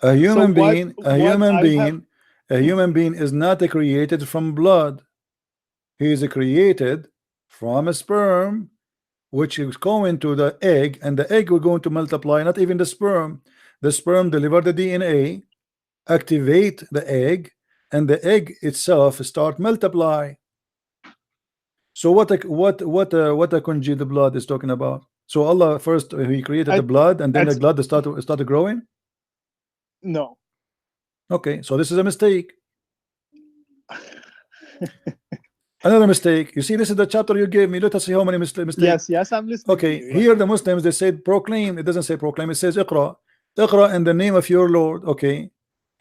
A human being is not created from blood. He is created from a sperm, which is going to the egg, and the egg will going to multiply. Not even the sperm. The sperm deliver the DNA, activate the egg, and the egg itself start multiply. So what a congealed blood is talking about? So Allah first he created the blood, and then the blood started growing. No. Okay, so this is a mistake. Another mistake. You see, this is the chapter you gave me. Let us see how many mistakes. Yes, I'm listening. Okay, here the Muslims, they said proclaim. It doesn't say proclaim. It says Iqra. Iqra in the name of your Lord. Okay,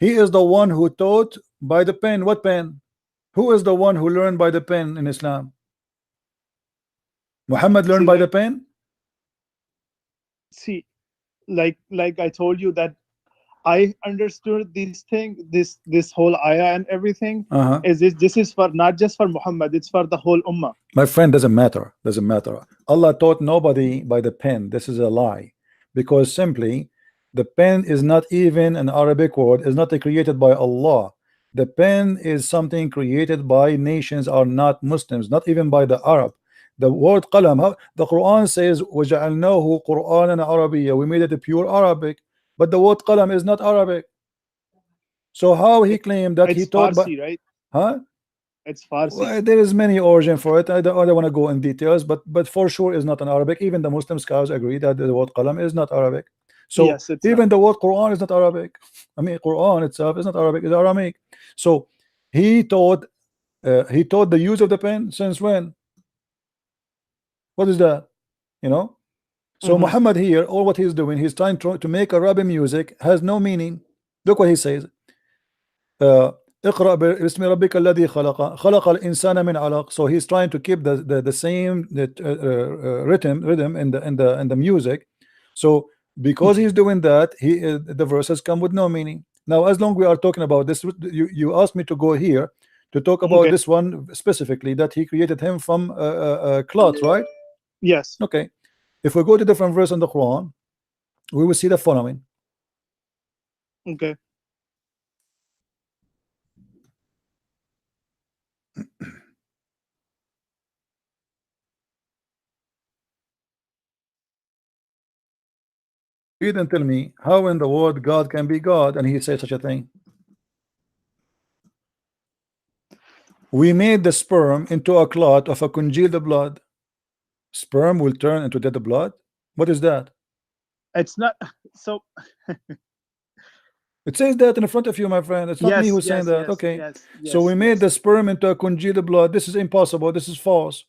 he is the one who taught by the pen. What pen? Who is the one who learned by the pen in Islam? Muhammad learned by the pen. See, like I told you that I understood this thing, this whole ayah and everything. This is for not just for Muhammad, it's for the whole ummah. My friend, doesn't matter. Allah taught nobody by the pen. This is a lie, because simply the pen is not even an Arabic word. Is not created by Allah. The pen is something created by nations are not Muslims, not even by the Arab. The word qalam, the Quran says وَجَعَلْنَاهُ قُرْآنًا عَرَبِيًّا, we made it a pure Arabic, but the word qalam is not Arabic. So how he claimed that he taught Farsi, right? Huh? It's Farsi. Well, there is many origin for it. I don't want to go in details, but for sure is not an Arabic. Even the Muslim scholars agree that the word qalam is not Arabic. So Yes, it's even the word Quran is not Arabic. I mean, Quran itself is not Arabic, it's Aramaic. So he taught the use of the pen since when? What is that? You know? So Muhammad here, all what he's doing, he's trying to make Arabic music has no meaning. Look what he says. اقرأ باسم ربك الذي خلق خلق الإنسان من علق. So he's trying to keep the same rhythm in the music. So because he's doing that, the verses come with no meaning. Now, as long we are talking about this, you asked me to go here to talk about this one specifically, that he created him from cloth, right? Yes. Okay. If we go to different verse in the Quran, we will see the following. Okay. Read and tell me how in the world God can be God and he said such a thing. We made the sperm into a clot of a congealed blood. Sperm will turn into dead blood. What is that? It's not so. It says that in front of you, my friend. It's not me who's saying that. Okay. So we made the sperm into a congealed blood. This is impossible. This is false.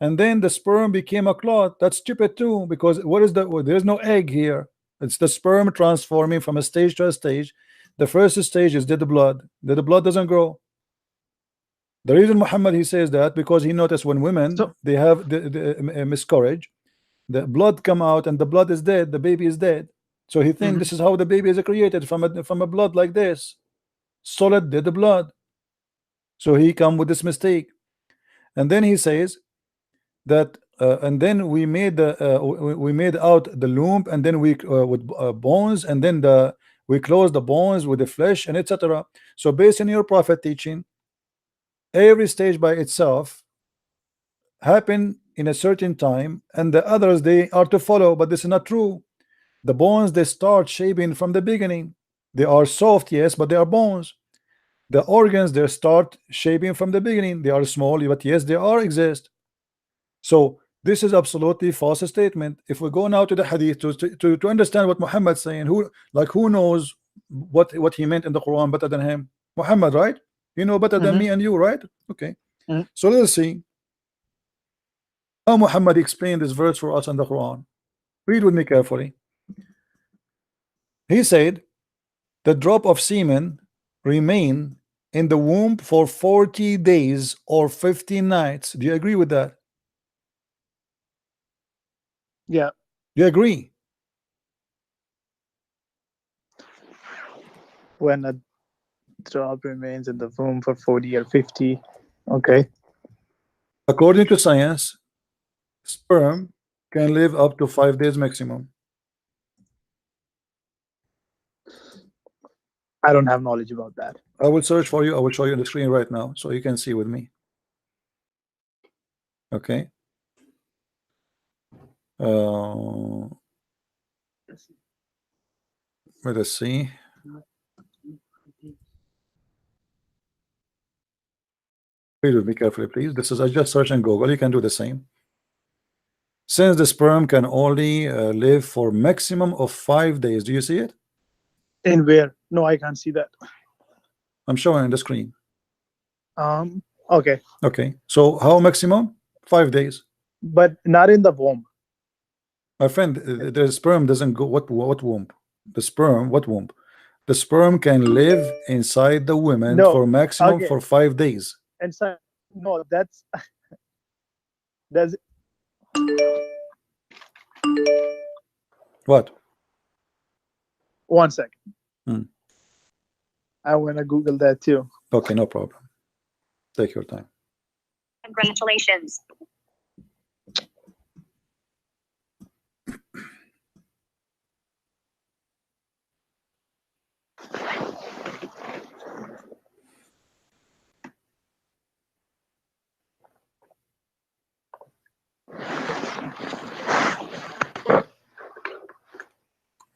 And then the sperm became a clot. That's stupid too, because what is that? Well, there's no egg here. It's the sperm transforming from a stage to a stage. The first stage is dead blood. Dead blood doesn't grow. The reason Muhammad he says that because he noticed when women they have the miscarriage, the blood come out and the blood is dead. The baby is dead. So he thinks this is how the baby is created from a blood like this, solid dead blood. So he come with this mistake, and then he says that and then we made we made out the loom, and then we with bones, and then we closed the bones with the flesh and etc. So based on your prophet teaching, every stage by itself happen in a certain time, and the others they are to follow. But this is not true. The bones they start shaping from the beginning. They are soft, yes, but they are bones. The organs they start shaping from the beginning. They are small, but yes, they are exist. So this is absolutely false statement. If we go now to the hadith to understand what Muhammad saying, who knows what he meant in the Quran better than him? Muhammad, right? You know better than me and you, right? Okay. So let's see how Muhammad explained this verse for us in the Quran. Read with me carefully. He said, the drop of semen remain in the womb for 40 days or 50 nights. Do you agree with that? Yeah. You agree? When a drop remains in the womb for 40 or 50. Okay. According to science, sperm can live up to 5 days maximum. I don't have knowledge about that. I will search for you. I will show you on the screen right now so you can see with me. Okay. Let us see. Read with me carefully, please. This is I just search in Google. You can do the same. Since the sperm can only live for maximum of 5 days. Do you see it? In where? No, I can't see that. I'm showing on the screen. Okay. Okay. So how maximum? 5 days. But not in the womb. My friend, the sperm doesn't go. What womb? The sperm. What womb? The sperm can live inside the woman for maximum for 5 days. Inside. No, that's. What? 1 second. I want to Google that too. Okay, no problem. Take your time. Congratulations.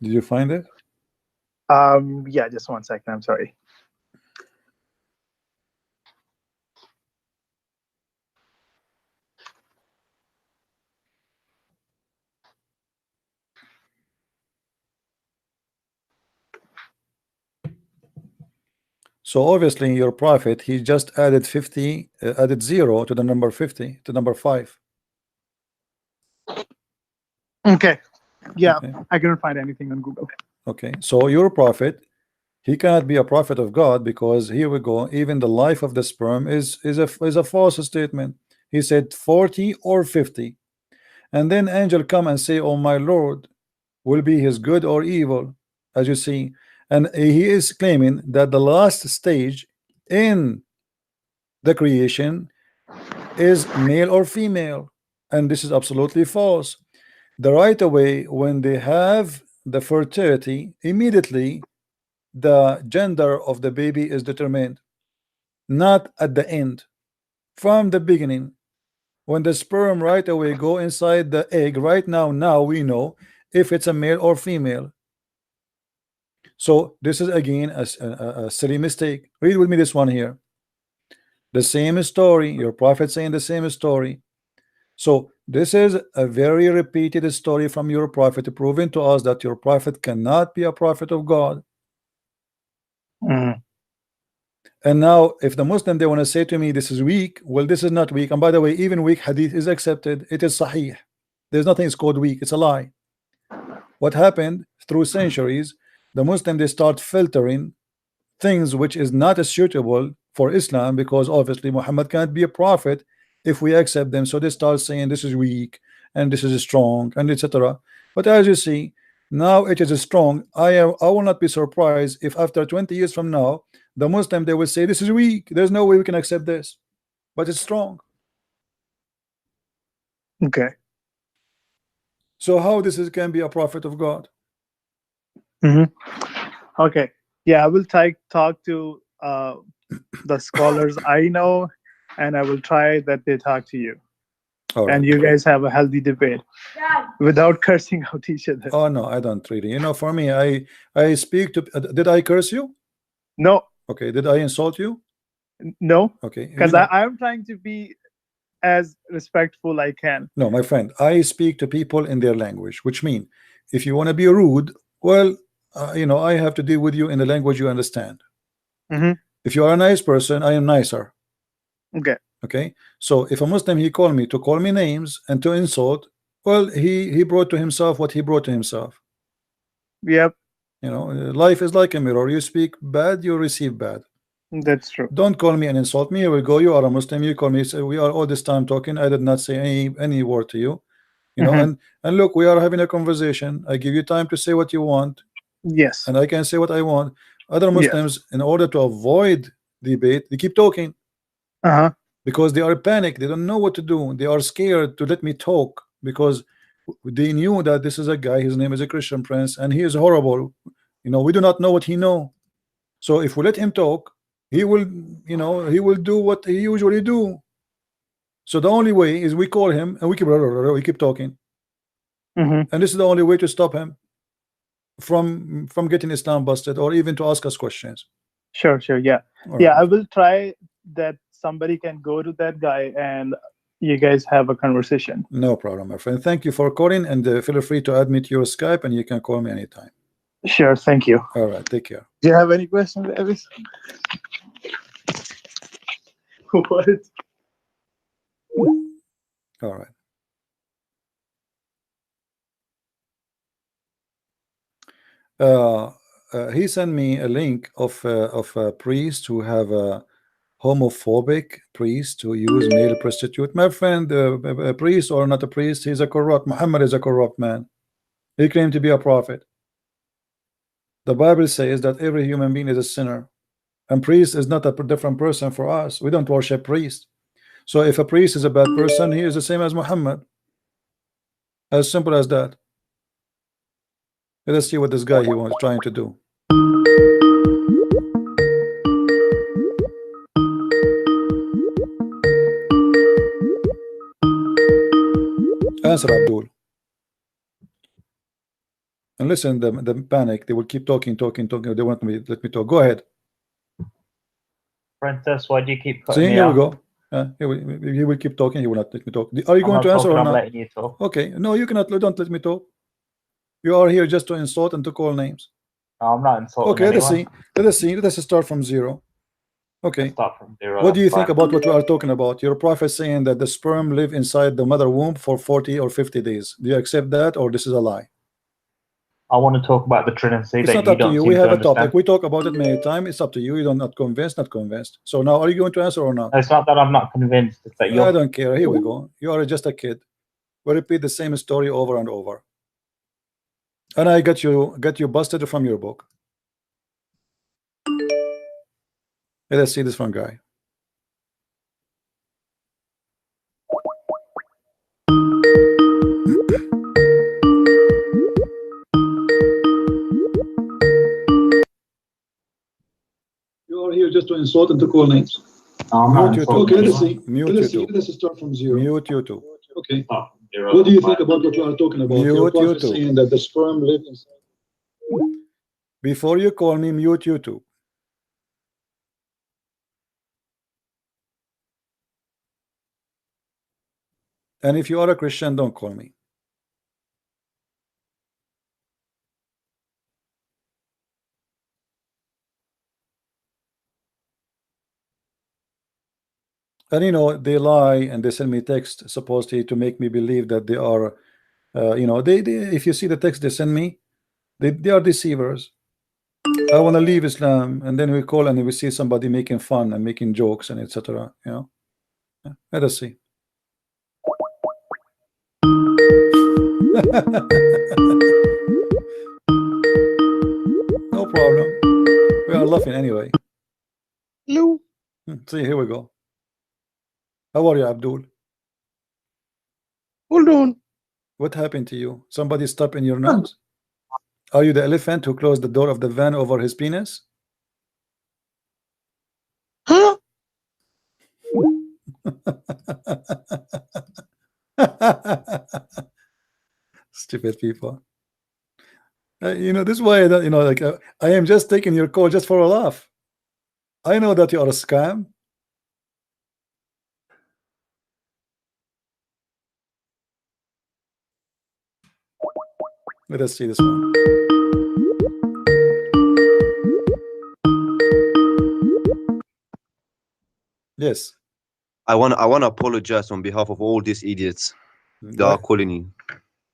Did you find it? Yeah, just 1 second. I'm sorry. So obviously your prophet, he just added 50, added 0 to the number 50, to number 5. Okay. Yeah, Okay. I couldn't find anything on Google. Okay, so your prophet, he cannot be a prophet of God, because here we go, even the life of the sperm is a false statement. He said 40 or 50, and then angel come and say, oh my Lord, will be his good or evil, as you see. And he is claiming that the last stage in the creation is male or female, and this is absolutely false. The right away, when they have the fertility, immediately the gender of the baby is determined, not at the end, from the beginning. When the sperm right away go inside the egg, right now we know if it's a male or female. So this is again a silly mistake. Read with me this one here. The same story, your prophet saying the same story. So this is a very repeated story from your prophet, proving to us that your prophet cannot be a prophet of God. And now if the Muslim, they want to say to me this is weak, well, this is not weak. And by the way, even weak hadith is accepted. It is sahih. There's nothing is called weak. It's a lie. What happened through centuries, the Muslim, they start filtering things which is not as suitable for Islam, because obviously Muhammad can't be a prophet if we accept them. So they start saying this is weak and this is strong and etc. But as you see, now it is strong. I will not be surprised if after 20 years from now the Muslim, they will say this is weak, there's no way we can accept this, but it's strong. Okay. So how this is can be a prophet of God? Okay. Yeah, I will talk to the scholars I know, and I will try that they talk to you. All and right. you guys have a healthy debate without cursing out each other. Oh no, I don't really. You know, for me, I speak to. Did I curse you? No. Okay. Did I insult you? No. Okay. Because I'm trying to be as respectful I can. No, my friend, I speak to people in their language, which means if you want to be rude, well, you know, I have to deal with you in the language you understand. If you are a nice person, I am nicer. Okay. Okay. So if a Muslim, he called me to call me names and to insult, well, he brought to himself what he brought to himself. Yep. You know, life is like a mirror. You speak bad, you receive bad. That's true. Don't call me and insult me. Here we go. You are a Muslim. You call me. Say, we are all this time talking. I did not say any word to you. You know, and look, we are having a conversation. I give you time to say what you want. Yes. And I can say what I want. Other Muslims, in order to avoid debate, they keep talking. Because they are panicked. They don't know what to do. They are scared to let me talk because they knew that this is a guy. His name is a Christian Prince, and he is horrible. You know, we do not know what he know. So if we let him talk, he will, you know, he will do what he usually do. So the only way is we call him and we keep talking. And this is the only way to stop him from getting Islam busted or even to ask us questions. Sure. Yeah. All Yeah, right. I will try that somebody can go to that guy and you guys have a conversation. No problem, my friend. Thank you for calling, and feel free to add me to your Skype, and you can call me anytime. Sure. Thank you. All right. Take care. Do you have any questions, Elvis? What? All right. He sent me a link of a priest who have a homophobic priest who use male prostitute. My friend, a priest or not a priest, he's a corrupt. Muhammad is a corrupt man. He claimed to be a prophet. The Bible says that every human being is a sinner, and priest is not a different person for us. We don't worship priest. So if a priest is a bad person, he is the same as Muhammad. As simple as that. Let us see what this guy he was trying to do. Answer, Abdul. And listen, the panic, they will keep talking. They want me let me talk. Go ahead. Princess, why do you keep cutting See, me here we off? go. He will keep talking. He will not let me talk. Are you going to answer or I'm not? letting you talk. Okay. No, you cannot. Don't let me talk. You are here just to insult and to call names. No, I'm not insulting Okay, let's anyone. see. Let us start from zero. Okay. Start from 0. What do you that's think fine. about what we are talking about? Your prophet saying that the sperm live inside the mother womb for 40 or 50 days. Do you accept that, or this is a lie? I want to talk about the Trinity It's that not you up to don't you. seem We to have a understand. topic. We talk about it many times. It's up to you. You don't not convinced, not convinced. So now, are you going to answer or not? No, it's not that I'm not convinced. It's that I you're. don't care. Here we go. You are just a kid. We repeat the same story over and over. And I got you busted from your book. Let's see this one guy. You are here just to insult and to call names. Mute YouTube. Okay, let's see. Mute YouTube. Let's start from 0. Mute YouTube. Okay. What do you think about what you are talking about? Mute YouTube. Saying that the sperm live inside. Before you call me, mute YouTube. And if you are a Christian, don't call me. And you know, they lie and they send me text supposedly to make me believe that they are, you know, they if you see the text they send me, they are deceivers. I want to leave Islam, and then we call and we see somebody making fun and making jokes and etc. You know, let us see. No problem. We are laughing anyway. Hello. See, here we go. How are you, Abdul? Hold on. What happened to you? Somebody stopped in your nose? Are you the elephant who closed the door of the van over his penis? Huh? Stupid people. You know, this is why I don't, you know, like I am just taking your call just for a laugh. I know that you are a scam. Let us see this one. Yes. I want to apologize on behalf of all these idiots that are calling you.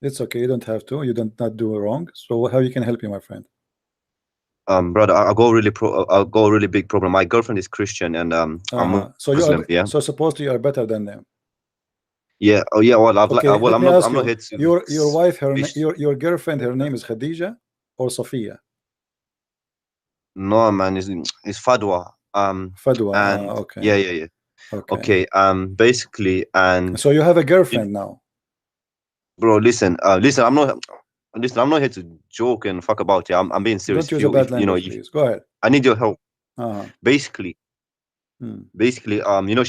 It's okay. You don't have to. You don't not do wrong. So how you can help you, my friend? Brother, I got a really big problem. My girlfriend is Christian, and I'm so Muslim. you are, so supposedly you are better than them. Yeah. Oh yeah. Well, Okay, well, I'm not here to. Your wife, your girlfriend, her name is Khadija or Sophia? No, man, it's Fadwa. Fadwa. And Okay. Yeah. Okay. Basically, and so you have a girlfriend now, bro. Listen. I'm not here to joke and fuck about it. I'm being serious. Don't use a bad language, please. Go ahead. I need your help. Basically, you know,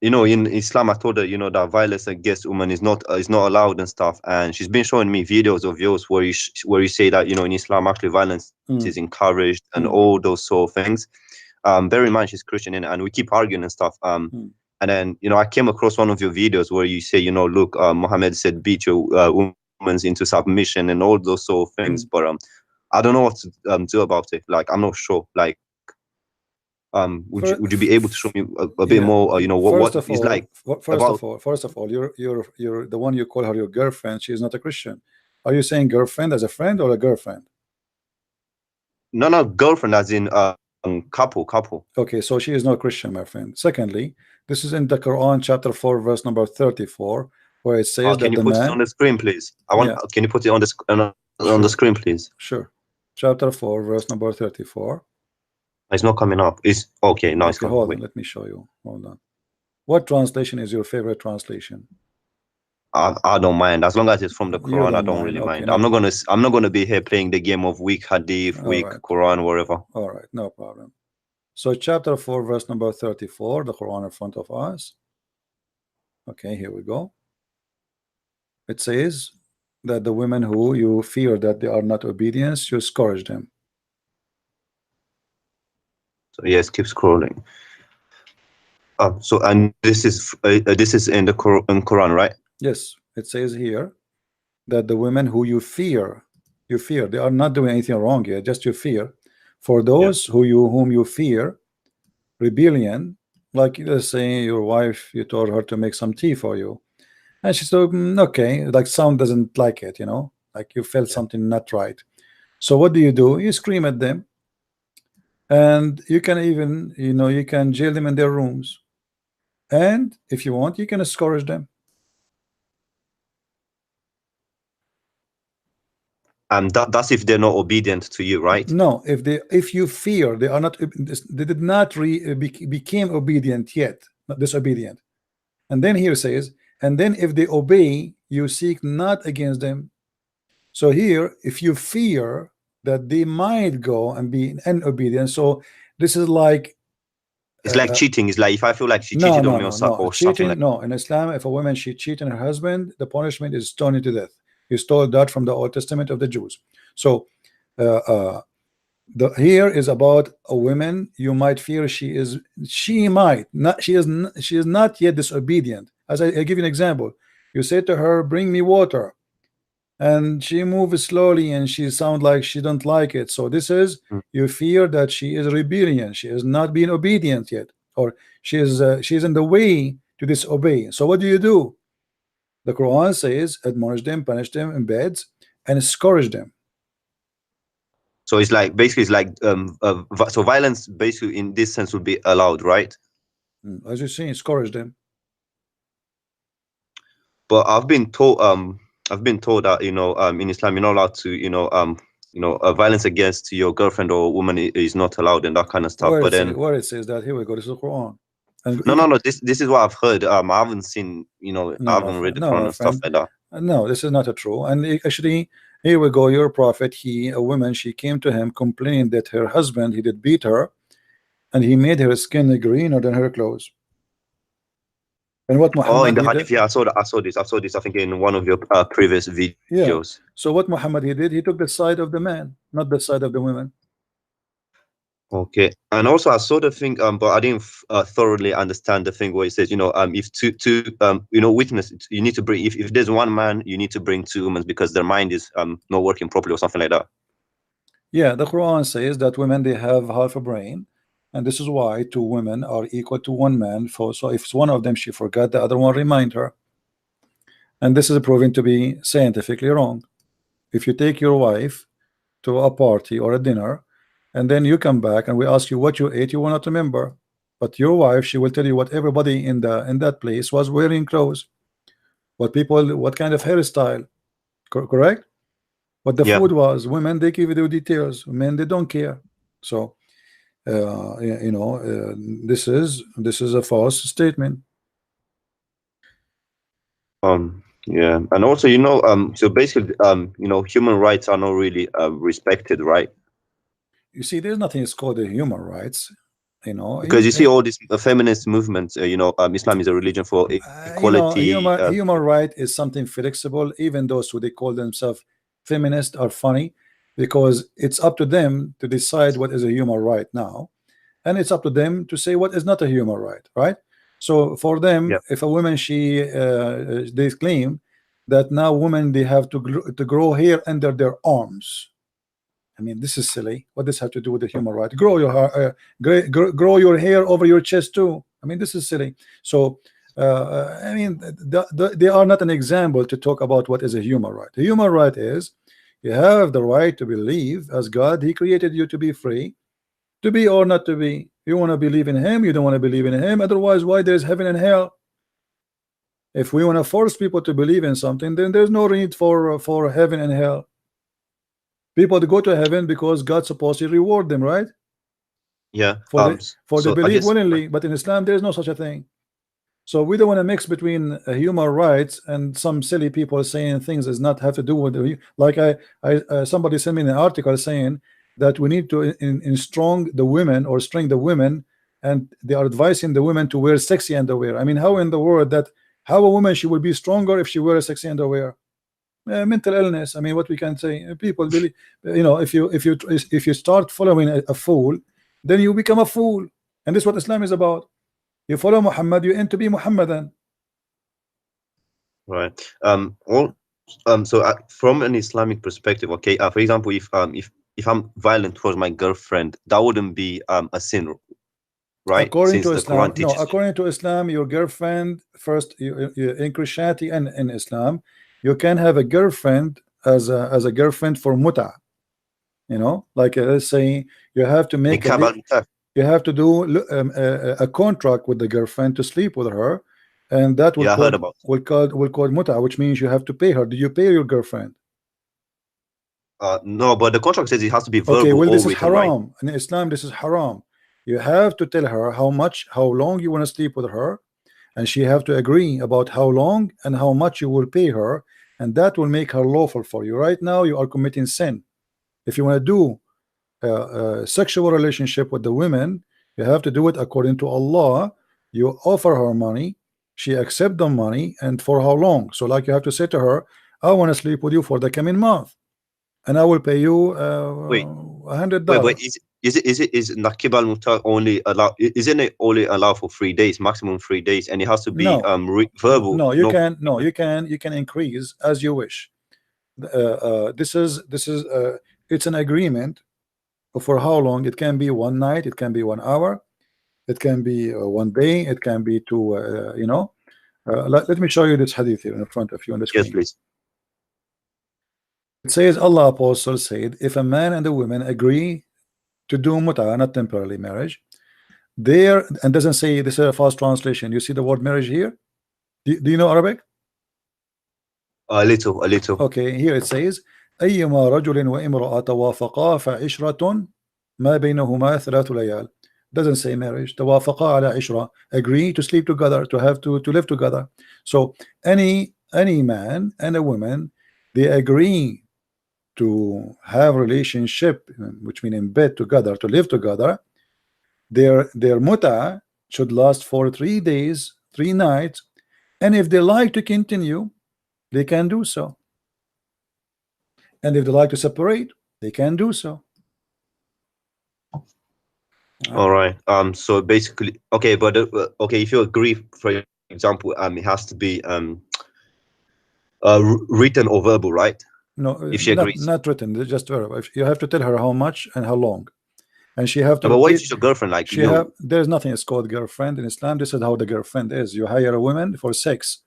you know, in Islam, I told her, you know, that violence against women is not allowed and stuff. And she's been showing me videos of yours where you say that, you know, in Islam, actually violence is encouraged and all those sort of things. Bear in mind, she's Christian, and we keep arguing and stuff. And then, you know, I came across one of your videos where you say, you know, look, Muhammad said, beat your women into submission and all those sort of things. But I don't know what to do about it. Like, I'm not sure. Like, would you be able to show me a bit more? You know, what it's like? First of all, you're the one you call her your girlfriend. She is not a Christian. Are you saying girlfriend as a friend or a girlfriend? No, girlfriend as in couple. Okay, so she is not Christian, my friend. Secondly, this is in the Quran, chapter 4, verse number 34, where it says that can you put it on the screen, please? Can you put it on the screen, please? Sure. Chapter 4, verse number 34. It's not coming up. It's okay. No, it's coming. Hold on. Let me show you. Hold on. What translation is your favorite translation? I don't mind as long as it's from the Quran. I don't really mind. I'm not gonna be here playing the game of weak hadith, weak Quran, whatever. All right, no problem. So chapter 4, verse number 34, the Quran in front of us. Okay, here we go. It says that the women who you fear that they are not obedient, you scourge them. So yes, keep scrolling. So and this is in the Quran, right? Yes, it says here that the women who you fear, they are not doing anything wrong here, just you fear. For those whom you fear, rebellion, like let's say your wife, you told her to make some tea for you, and she said, okay, like sound doesn't like it, you know, like you felt something not right. So what do? You scream at them, and you can even, you know, you can jail them in their rooms, and if you want, you can discourage them. That's if they're not obedient to you, right? No, if you fear they are not, they did not became obedient yet, not disobedient. And then here says, and then if they obey, you seek not against them. So here, if you fear that they might go and be inobedient, so this is like, it's like cheating. It's like if I feel like she no, cheated no, on me no, or, no. or Cheating, something like. no. In Islam, if a woman she cheated on her husband, the punishment is stoned to death. He stole that from the Old Testament of the Jews. So here is about a woman. You might fear she is not yet disobedient. As I give you an example, you say to her, bring me water, and she moves slowly and she sounds like she don't like it. So this is, you fear that she is rebellion, she is not being obedient yet, or she's in the way to disobey. So what do? The Quran says, admonish them, punish them in beds, and scourge them. So it's like, basically it's like so violence basically in this sense would be allowed, right? As you're saying, scourge them. But I've been told that, you know, in Islam you're not allowed to, violence against your girlfriend or woman is not allowed and that kind of stuff. Where it says that, here we go, this is the Quran. And no, this is what I've heard. I haven't seen, you know, I haven't read the Quran and stuff like that. No, this is not a true. And actually, here we go, your prophet, a woman, she came to him complaining that her husband, he did beat her, and he made her skin greener than her clothes. And what Muhammad in the hadith, yeah, I saw this, I think in one of your previous videos. Yeah. So what Muhammad he did, he took the side of the man, not the side of the women. Okay, and also I saw the thing, but I didn't thoroughly understand the thing where it says, you know, if two witness, you need to bring, if there's one man, you need to bring two women because their mind is not working properly or something like that. Yeah, the Quran says that women, they have half a brain, and this is why two women are equal to one man. So if one of them she forgot, the other one remind her. And this is proven to be scientifically wrong. If you take your wife to a party or a dinner, and then you come back and we ask you what you ate, you will not remember. But your wife, she will tell you what everybody in that place was wearing clothes, what kind of hairstyle, correct? What the food was. Women, they give you the details. Men, they don't care. So this is a false statement. Yeah, and also, you know, so basically, you know, human rights are not really respected, right? You see, there's nothing is called human rights, you know, because you see all these feminist movements. You know, Islam is a religion for equality. Human right is something flexible. Even those who they call themselves feminist are funny, because it's up to them to decide what is a human right now, and it's up to them to say what is not a human right, right? So for them, if a woman they claim that now women, they have to grow hair under their arms. I mean, this is silly. What does have to do with the human right? Grow your hair over your chest too. I mean, this is silly. So I mean, they are not an example to talk about what is a human right. The human right is you have the right to believe as God. He created you to be free, to be or not to be. You want to believe in him, you don't want to believe in him. Otherwise, why there's heaven and hell? If we want to force people to believe in something, then there's no need for heaven and hell. People to go to heaven because God's supposed to reward them, right? Yeah. They believe willingly, but in Islam there is no such a thing. So we don't want to mix between human rights and some silly people saying things does not have to do with like somebody sent me an article saying that we need to strong the women, or string the women, and they are advising the women to wear sexy underwear. I mean, how in the world how a woman she will be stronger if she wears sexy underwear? Mental illness. I mean, what we can say, people believe, you know, if you start following a fool, then you become a fool, and this is what Islam is about. You follow Muhammad, you end to be Mohammedan. Right. So from an Islamic perspective, okay, for example, if I'm violent towards my girlfriend, that wouldn't be a sin, right? According Since to the Islam, Quran teaches according to Islam, your girlfriend first in Christianity and in Islam, you can have a girlfriend as a girlfriend for muta. You know, like let's say you have to make you have to do a contract with the girlfriend to sleep with her, and that will call muta, which means you have to pay her. Do you pay your girlfriend? No, but the contract says it has to be verbal. Okay, well, this or is written, haram. right? In Islam, this is haram. You have to tell her how long you want to sleep with her, and she have to agree about how long and how much you will pay her, and that will make her lawful for you. Right now, you are committing sin. If you want to do a sexual relationship with the women, you have to do it according to Allah. You offer her money, she accept the money, and for how long? So like you have to say to her, I want to sleep with you for the coming month, and I will pay you $100. Wait, is Nakib al Mutar only allowed? Isn't it only allowed for 3 days, maximum 3 days, and it has to be verbal? No, you can increase as you wish. This is it's an agreement for how long. It can be 1 night, it can be 1 hour, it can be 1 day, it can be 2 you know. Let me show you this hadith here in front of you on the screen. Yes, please. It says, Allah Apostle said, if a man and a woman agree to do muta, not temporary marriage, there, and doesn't say, this is a fast translation. You see the word marriage here? Do you know Arabic? A little. Okay, here it says, أيما رجل وامرأة توافقا فعشرة ما بينهما 3 ليال. Doesn't say marriage. توافقا على عشرة, agree to sleep together, to have to live together. So any man and a woman, they agree to have relationship, which means in bed together, to live together. Their muta should last for 3 days, 3 nights, and if they like to continue, they can do so. And if they like to separate, they can do so. All right. So basically, okay, but okay, if you agree, for example, it has to be written or verbal, right? No, if she agrees, not written, just verbal. You have to tell her how much and how long, and she have to. But what is your girlfriend like? There's nothing is called girlfriend in Islam. This is how the girlfriend is. You hire a woman for sex.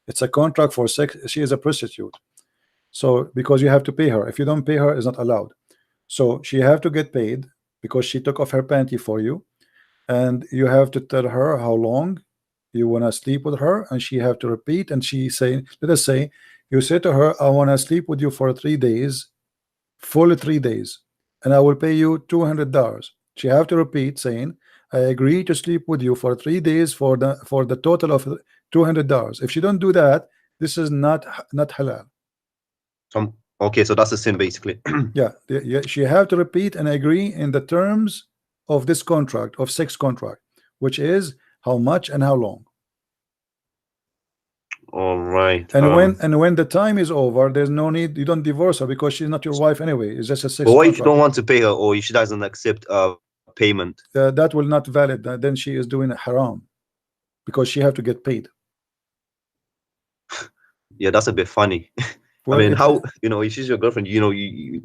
It's a contract for sex. She is a prostitute. So because you have to pay her. If you don't pay her, it's not allowed. So she have to get paid because she took off her panty for you, and you have to tell her how long you want to sleep with her, and she have to repeat. And she say, let us say, you say to her, I want to sleep with you for 3 days, full 3 days, and I will pay you $200. She have to repeat saying, I agree to sleep with you for 3 days for the total of $200. If she don't do that, this is not halal. Okay, so that's a sin basically. Yeah, she have to repeat and agree in the terms of this contract, of sex contract, which is how much and how long. All right. And when the time is over, there's no need. You don't divorce her because she's not your wife anyway. It's just a sex. But what contract. if you don't want to pay her, or if she doesn't accept payment? That will not valid. Then she is doing a haram because she have to get paid. Yeah, that's a bit funny. Well, I mean, how, you know, if she's your girlfriend, you know,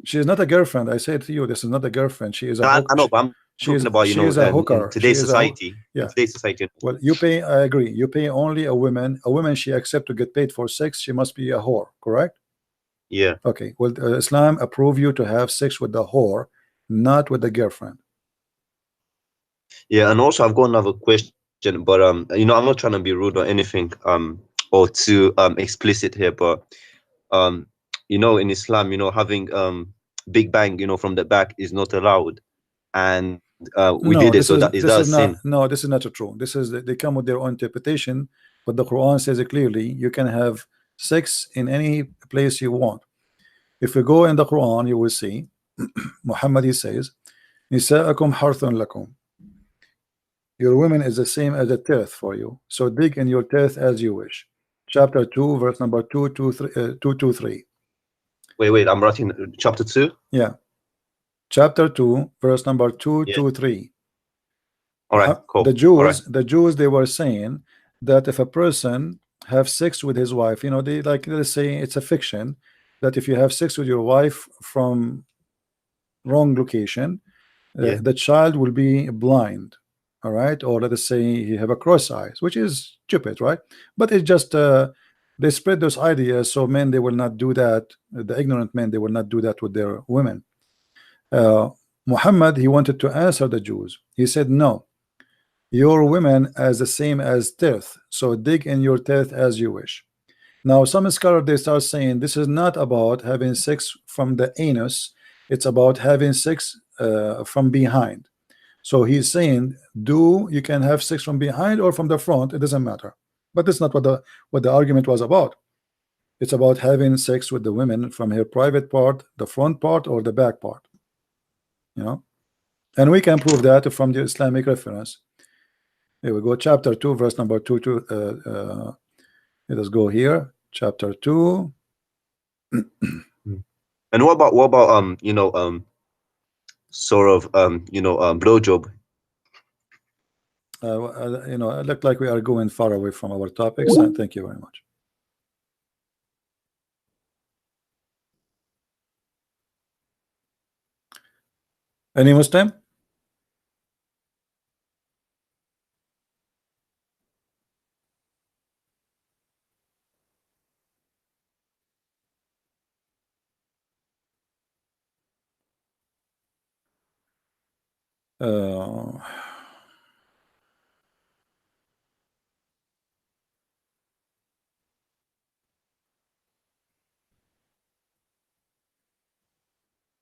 she is not a girlfriend. I said to you, this is not a girlfriend. She is a. I know, but I'm talking about, you know, a hooker. in today's society. Yeah. In today's society. Well, you pay. I agree. You pay only a woman. A woman she accept to get paid for sex. She must be a whore, correct? Yeah. Okay. Well, Islam approve you to have sex with the whore, not with the girlfriend. Yeah, and also I've got another question, but you know, I'm not trying to be rude or anything, or too explicit here, but you know, in Islam, you know, having big bang, you know, from the back is not allowed, and we did it. So that is that a sin? No, this is not true. This is they come with their own interpretation, but the Quran says it clearly. You can have sex in any place you want. If you go in the Quran, you will see Muhammad says, "Nisa'akum harthun lakum." Your women is the same as a turf for you. So dig in your turf as you wish. Chapter 2, verse number 223. Wait, I'm writing chapter 2. Yeah, chapter 2, verse number 223. All right, cool. The Jews, they were saying that if a person have sex with his wife, you know, they like, let's say it's a fiction that if you have sex with your wife from wrong location, the child will be blind. all right, or let us say he have a cross eyes, which is stupid, right? But it's just they spread those ideas, so men, they will not do that. The ignorant men, they will not do that with their women. Muhammad, he wanted to answer the Jews. He said, no, your women as the same as teeth, so dig in your teeth as you wish. Now some scholars, they start saying this is not about having sex from the anus, it's about having sex from behind. So he's saying, you can have sex from behind or from the front, it doesn't matter. But that's not what the argument was about. It's about having sex with the women from her private part, the front part, or the back part, you know. And we can prove that from the Islamic reference. Here we go, chapter 2, verse number 2 to let us go here, chapter 2. And what about you know, sort of you know, blowjob? You know, it looked like we are going far away from our topics. And thank you very much. Any Muslim?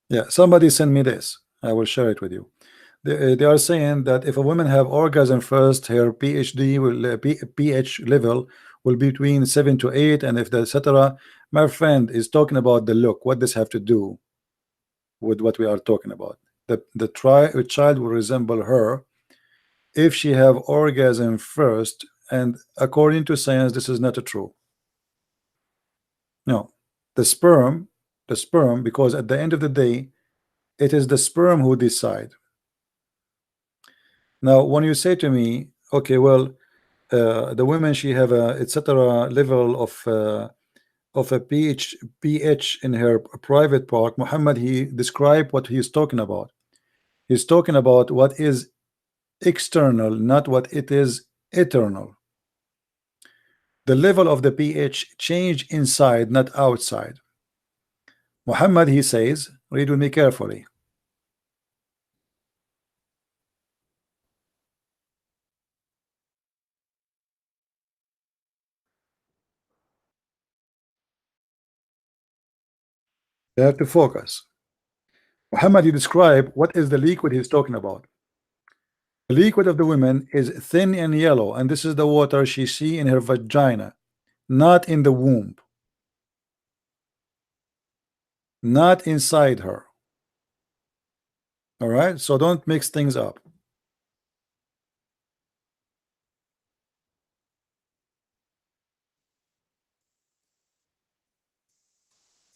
Yeah, somebody send me this. I will share it with you. They are saying that if a woman have orgasm first, her PhD will pH level will be between 7 to 8, and if the etc. My friend is talking about the look. What does have to do with what we are talking about? The child will resemble her if she have orgasm first, and according to science, this is not true. No, the sperm, because at the end of the day, it is the sperm who decide. Now, when you say to me, okay, well, the women, she have a etc. level of a pH in her private part. Muhammad, he described what he's talking about. He's talking about what is external, not what it is eternal. The level of the pH change inside, not outside. Muhammad, he says, read with me carefully. You have to focus. Muhammad, he described what is the liquid he's talking about. The liquid of the women is thin and yellow, and this is the water she see in her vagina, not in the womb, not inside her. All right, so don't mix things up.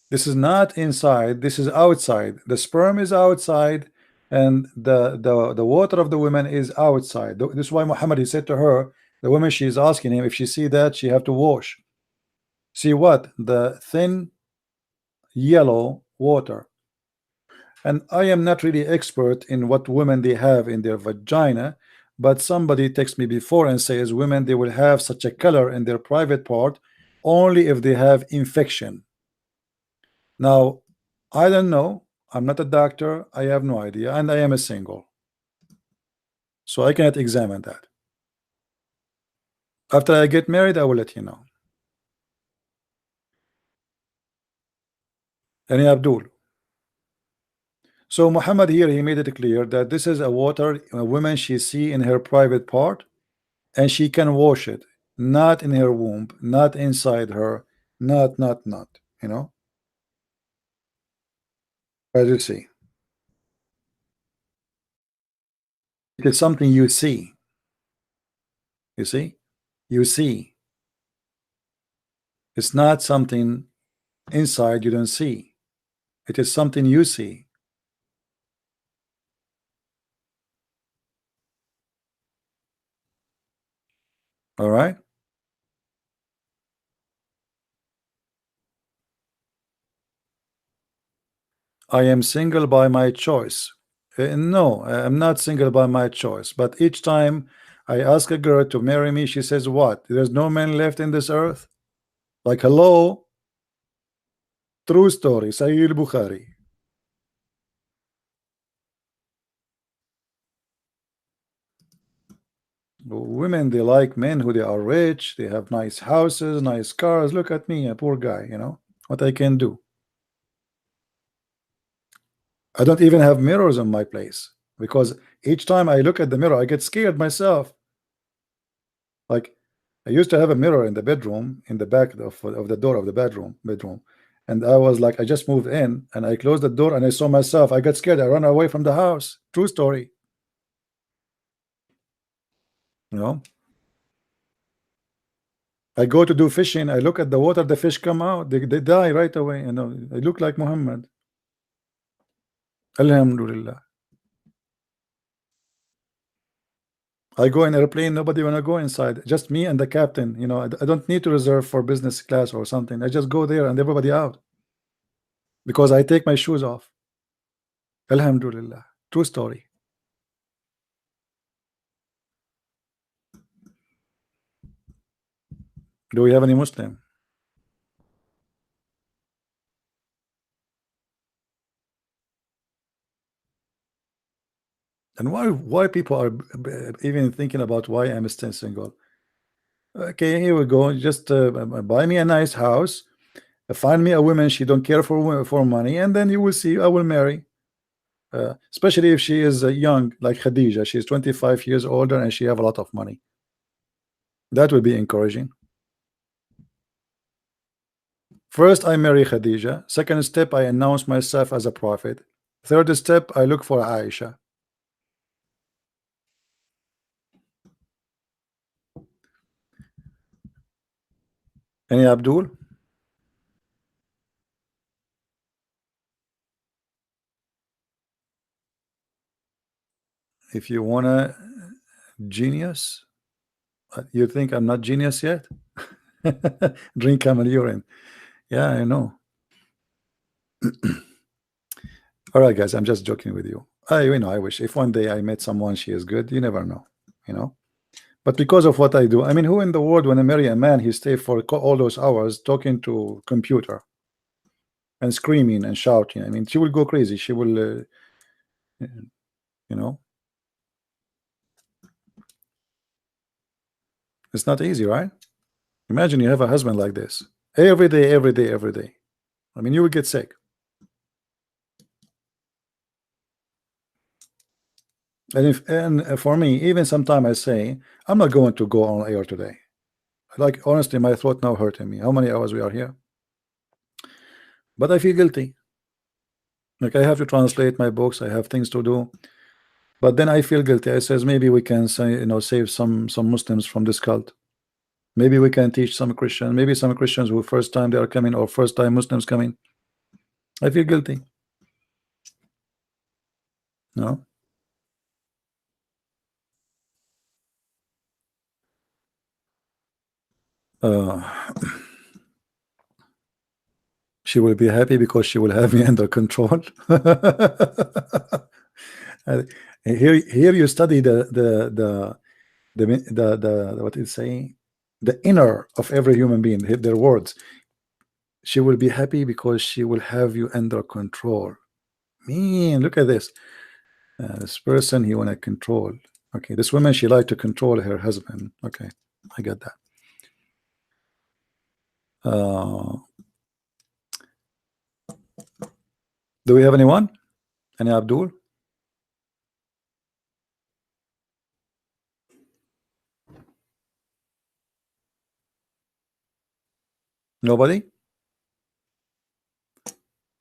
This is not inside, this is outside. The sperm is outside, and the water of the women is outside. This is why Muhammad, he said to her, the woman, she is asking him, if she see that, she have to wash. See what? The thin yellow water. And I am not really expert in what women they have in their vagina, but somebody texted me before and says women, they will have such a color in their private part only if they have infection. Now, I don't know. I'm not a doctor. I have no idea, and I am a single, so I cannot examine that. After I get married, I will let you know. Any Abdul? So Muhammad here, he made it clear that this is a water a woman she see in her private part, and she can wash it, not in her womb, not inside her, not, you know. As you see, it is something you see. You see, you see. It's not something inside you don't see. It is something you see. All right. I am single by my choice. No, I'm not single by my choice. But each time I ask a girl to marry me, she says, what? There's no man left in this earth? Like, hello? True story, Sahih Bukhari. Women, they like men who they are rich, they have nice houses, nice cars. Look at me, a poor guy, you know, what I can do. I don't even have mirrors in my place, because each time I look at the mirror, I get scared myself. Like, I used to have a mirror in the bedroom, in the back of the door of the bedroom, and I was like, I just moved in, and I closed the door, and I saw myself. I got scared. I ran away from the house. True story. You know, I go to do fishing. I look at the water. The fish come out. They die right away. You know, I look like Muhammad. Alhamdulillah. I go in airplane, nobody wanna go inside, just me and the captain. You know, I don't need to reserve for business class or something. I just go there and everybody out, because I take my shoes off. Alhamdulillah. True story. Do we have any Muslim? And why people are even thinking about why I'm still single? Okay, here we go. Just buy me a nice house, find me a woman she don't care for money, and then you will see I will marry. Especially if she is young, like Khadija. She's 25 years older and she have a lot of money. That would be encouraging. First, I marry Khadija. Second step, I announce myself as a prophet. Third step, I look for Aisha. Any Abdul? If you want a genius, you think I'm not genius yet? Drink camel urine. Yeah, I know. All right, guys, I'm just joking with you. I wish if one day I met someone she is good. You never know, you know. But because of what I do, I mean, who in the world, when I marry a man, he stay for all those hours talking to computer and screaming and shouting? I mean, she will go crazy. She will, you know. It's not easy, right? Imagine you have a husband like this every day, every day, every day. I mean, you will get sick. And for me, even sometimes I say, I'm not going to go on air today. Like, honestly, my throat now hurting me. How many hours we are here? But I feel guilty. Like, I have to translate my books. I have things to do. But then I feel guilty. I says, maybe we can say, you know, save some Muslims from this cult. Maybe we can teach some Christian. Maybe some Christians who first time they are coming, or first time Muslims coming. I feel guilty. No. She will be happy because she will have me under control. Here you study the what is saying, the inner of every human being, their words. She will be happy because she will have you under control. Man, look at this. This person, he want to control. Okay, this woman, she like to control her husband. Okay, I got that. Do we have anyone? Any Abdul? Nobody?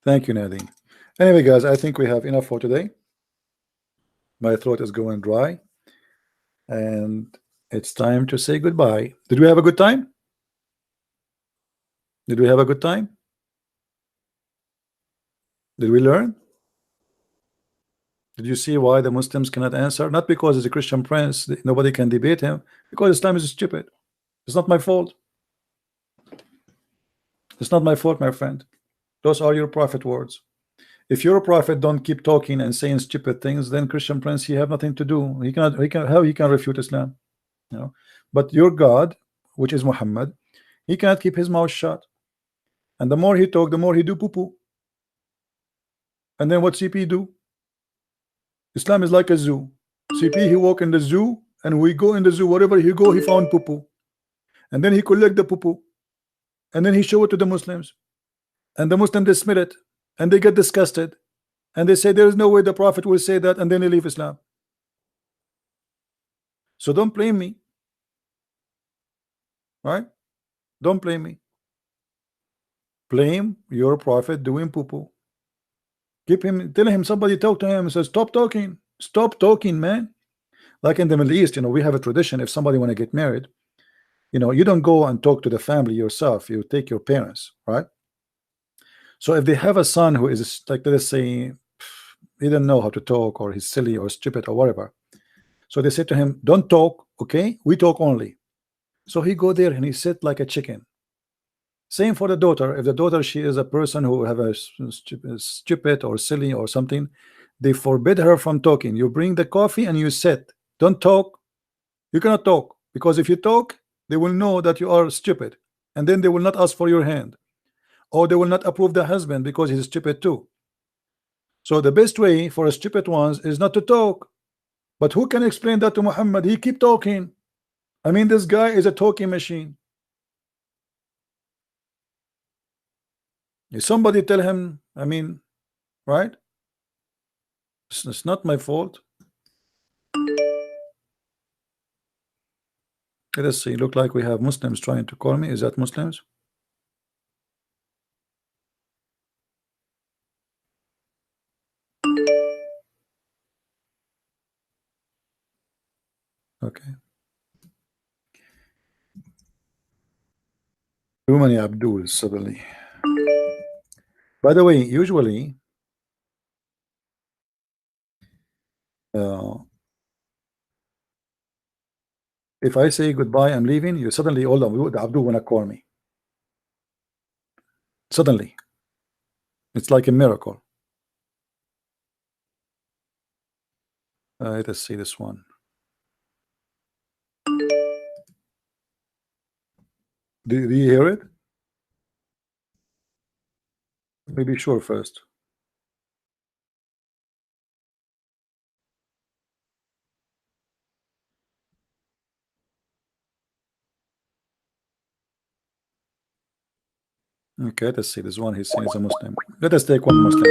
Thank you, Nadine. Anyway, guys, I think we have enough for today. My throat is going dry, and it's time to say goodbye. Did we have a good time? Did we have a good time? Did we learn? Did you see why the Muslims cannot answer? Not because he's a Christian prince, nobody can debate him, because Islam is stupid. It's not my fault. It's not my fault, my friend. Those are your prophet words. If your prophet don't keep talking and saying stupid things, then Christian Prince, he have nothing to do. He cannot. How he can refute Islam? You know. But your God, which is Muhammad, he cannot keep his mouth shut. And the more he talk, the more he do poo poo. And then what CP do? Islam is like a zoo. CP, he walk in the zoo, and we go in the zoo. Wherever he go, he found poo poo. And then he collect the poo poo. And then he show it to the Muslims. And the Muslims they smell it. And they get disgusted. And they say there is no way the Prophet will say that, and then they leave Islam. So don't blame me. Right? Don't blame me. Blame your prophet doing poo-poo. Keep him, tell him, somebody talk to him and say, stop talking. Stop talking, man. Like in the Middle East, you know, we have a tradition. If somebody want to get married, you know, you don't go and talk to the family yourself. You take your parents, right? So if they have a son who is like, let's say, he doesn't know how to talk, or he's silly or stupid or whatever. So they say to him, don't talk, okay? We talk only. So he go there and he sit like a chicken. Same for the daughter. If the daughter, she is a person who have a stupid or silly or something, they forbid her from talking. You bring the coffee and you sit. Don't talk. You cannot talk, because if you talk, they will know that you are stupid, and then they will not ask for your hand, or they will not approve the husband because he's stupid too. So the best way for a stupid ones is not to talk. But who can explain that to Muhammad? He keep talking. I mean, this guy is a talking machine. If somebody tell him, I mean, right? It's not my fault. Let us see. Look like we have Muslims trying to call me. Is that Muslims? Okay. Too many Abduls suddenly. By the way, usually if I say goodbye, I'm leaving, you suddenly all of the Abdul wanna call me. Suddenly. It's like a miracle. Let us see this one. Do you hear it? Maybe sure first. Okay, let us see. This one he's saying is a Muslim. Let us take one Muslim.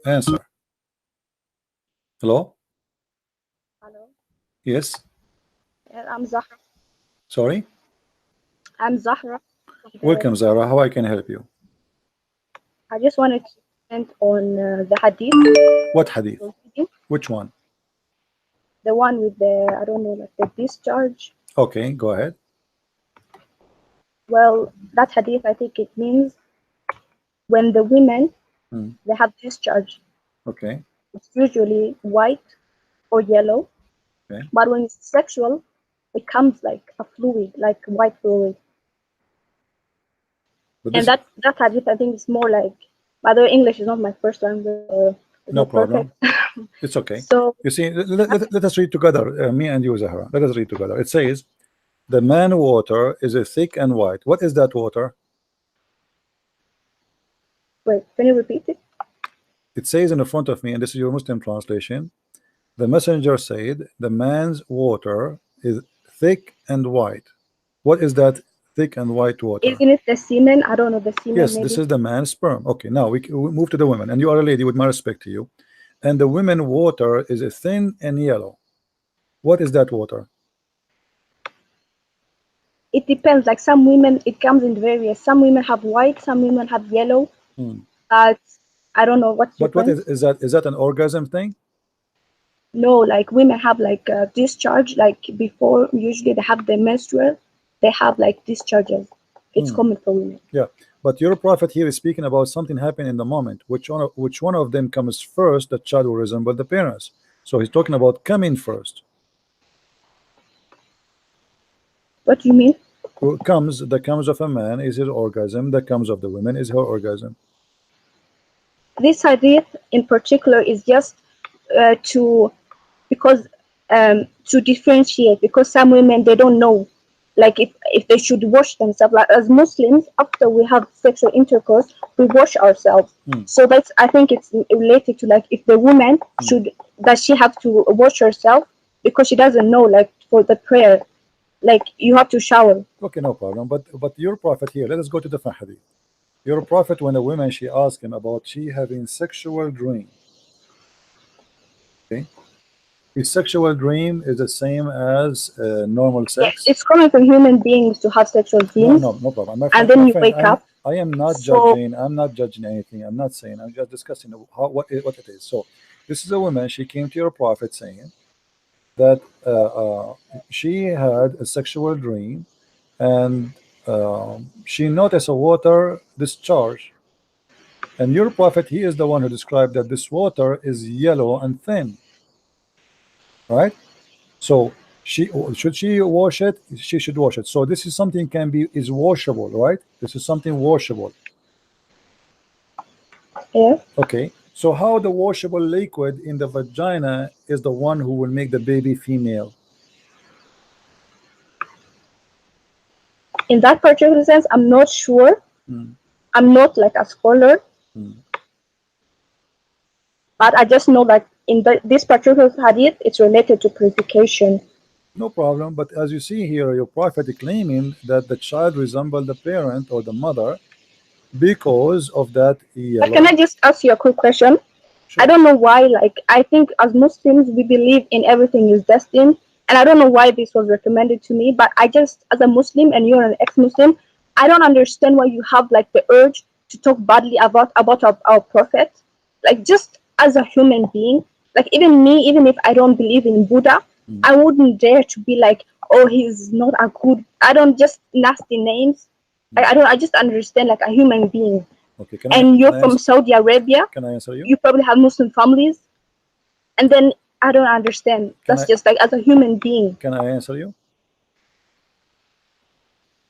Answer. Hello? Hello. Yes. I'm Zahra. Sorry? I'm Zahra. Welcome, Zara. How I can help you? I just wanted to comment on the hadith. What hadith? Which one? The one with the, I don't know, like the discharge. Okay, go ahead. Well, that hadith, I think it means when the women, they have discharge. Okay. It's usually white or yellow. Okay. But when it's sexual, it comes like a fluid, like white fluid. And that hadith, I think, is more like, by the way, English is not my first language. No problem. It's okay. So you see, let us read together, me and you, Zahra. Let us read together. It says, the man water is a thick and white. What is that water? Wait, can you repeat it? It says in the front of me, and this is your Muslim translation, the messenger said, the man's water is thick and white. What is that thick and white water? Isn't it the semen? I don't know, the semen. Yes, maybe. this is the man's sperm. Okay, now we move to the women, and you are a lady, with my respect to you. And the women water is a thin and yellow. What is that water? It depends. Like some women, it comes in various. Some women have white, some women have yellow. I don't know what's. But what is that? Is that an orgasm thing? No, like women have like discharge. Like before, usually they have the menstrual. They have like discharges. It's common for women. Yeah, but your prophet here is speaking about something happening in the moment. Which one of them comes first? The child will resemble the parents. So he's talking about coming first. What do you mean? The comes of a man is his orgasm. The comes of the women is her orgasm. This hadith in particular is just to differentiate, because some women, they don't know, like if they should wash themselves. Like as Muslims, after we have sexual intercourse, we wash ourselves. So that's, I think it's related to, like, if the woman does she have to wash herself because she doesn't know, like for the prayer, like you have to shower. Okay, no problem. But your prophet here, let us go to the hadith. Your prophet, when a woman, she asked him about she having sexual dream. Okay, his sexual dream is the same as normal sex. It's common for human beings to have sexual dreams. No problem. My and friend, then my you friend, wake up. I am not judging. I'm not judging anything. I'm not saying. I'm just discussing what it is. So, this is a woman. She came to your prophet saying that she had a sexual dream, and she noticed a water discharge. And your prophet, he is the one who described that this water is yellow and thin, right? So should she wash it? She should wash it. So this is something is washable, right? This is something washable. Yeah. Okay. So how the washable liquid in the vagina is the one who will make the baby female? In that particular sense, I'm not sure. I'm not like a scholar. But I just know that in this particular hadith, it's related to purification. No problem. But as you see here, your prophet is claiming that the child resembled the parent or the mother because of that yellow. But can I just ask you a quick question? Sure. I don't know why, like, I think as Muslims, we believe in everything is destined. And I don't know why this was recommended to me, but I just, as a Muslim, and you're an ex-Muslim, I don't understand why you have like the urge to talk badly about our prophet. Like, just as a human being, like even me, even if I don't believe in Buddha, I wouldn't dare to be like, oh, he's not a good, I don't, just nasty names. I just understand like a human being. Okay, you're from Saudi Arabia. Can I answer you? You probably have Muslim families. And then I don't understand. That's just like as a human being. Can I answer you?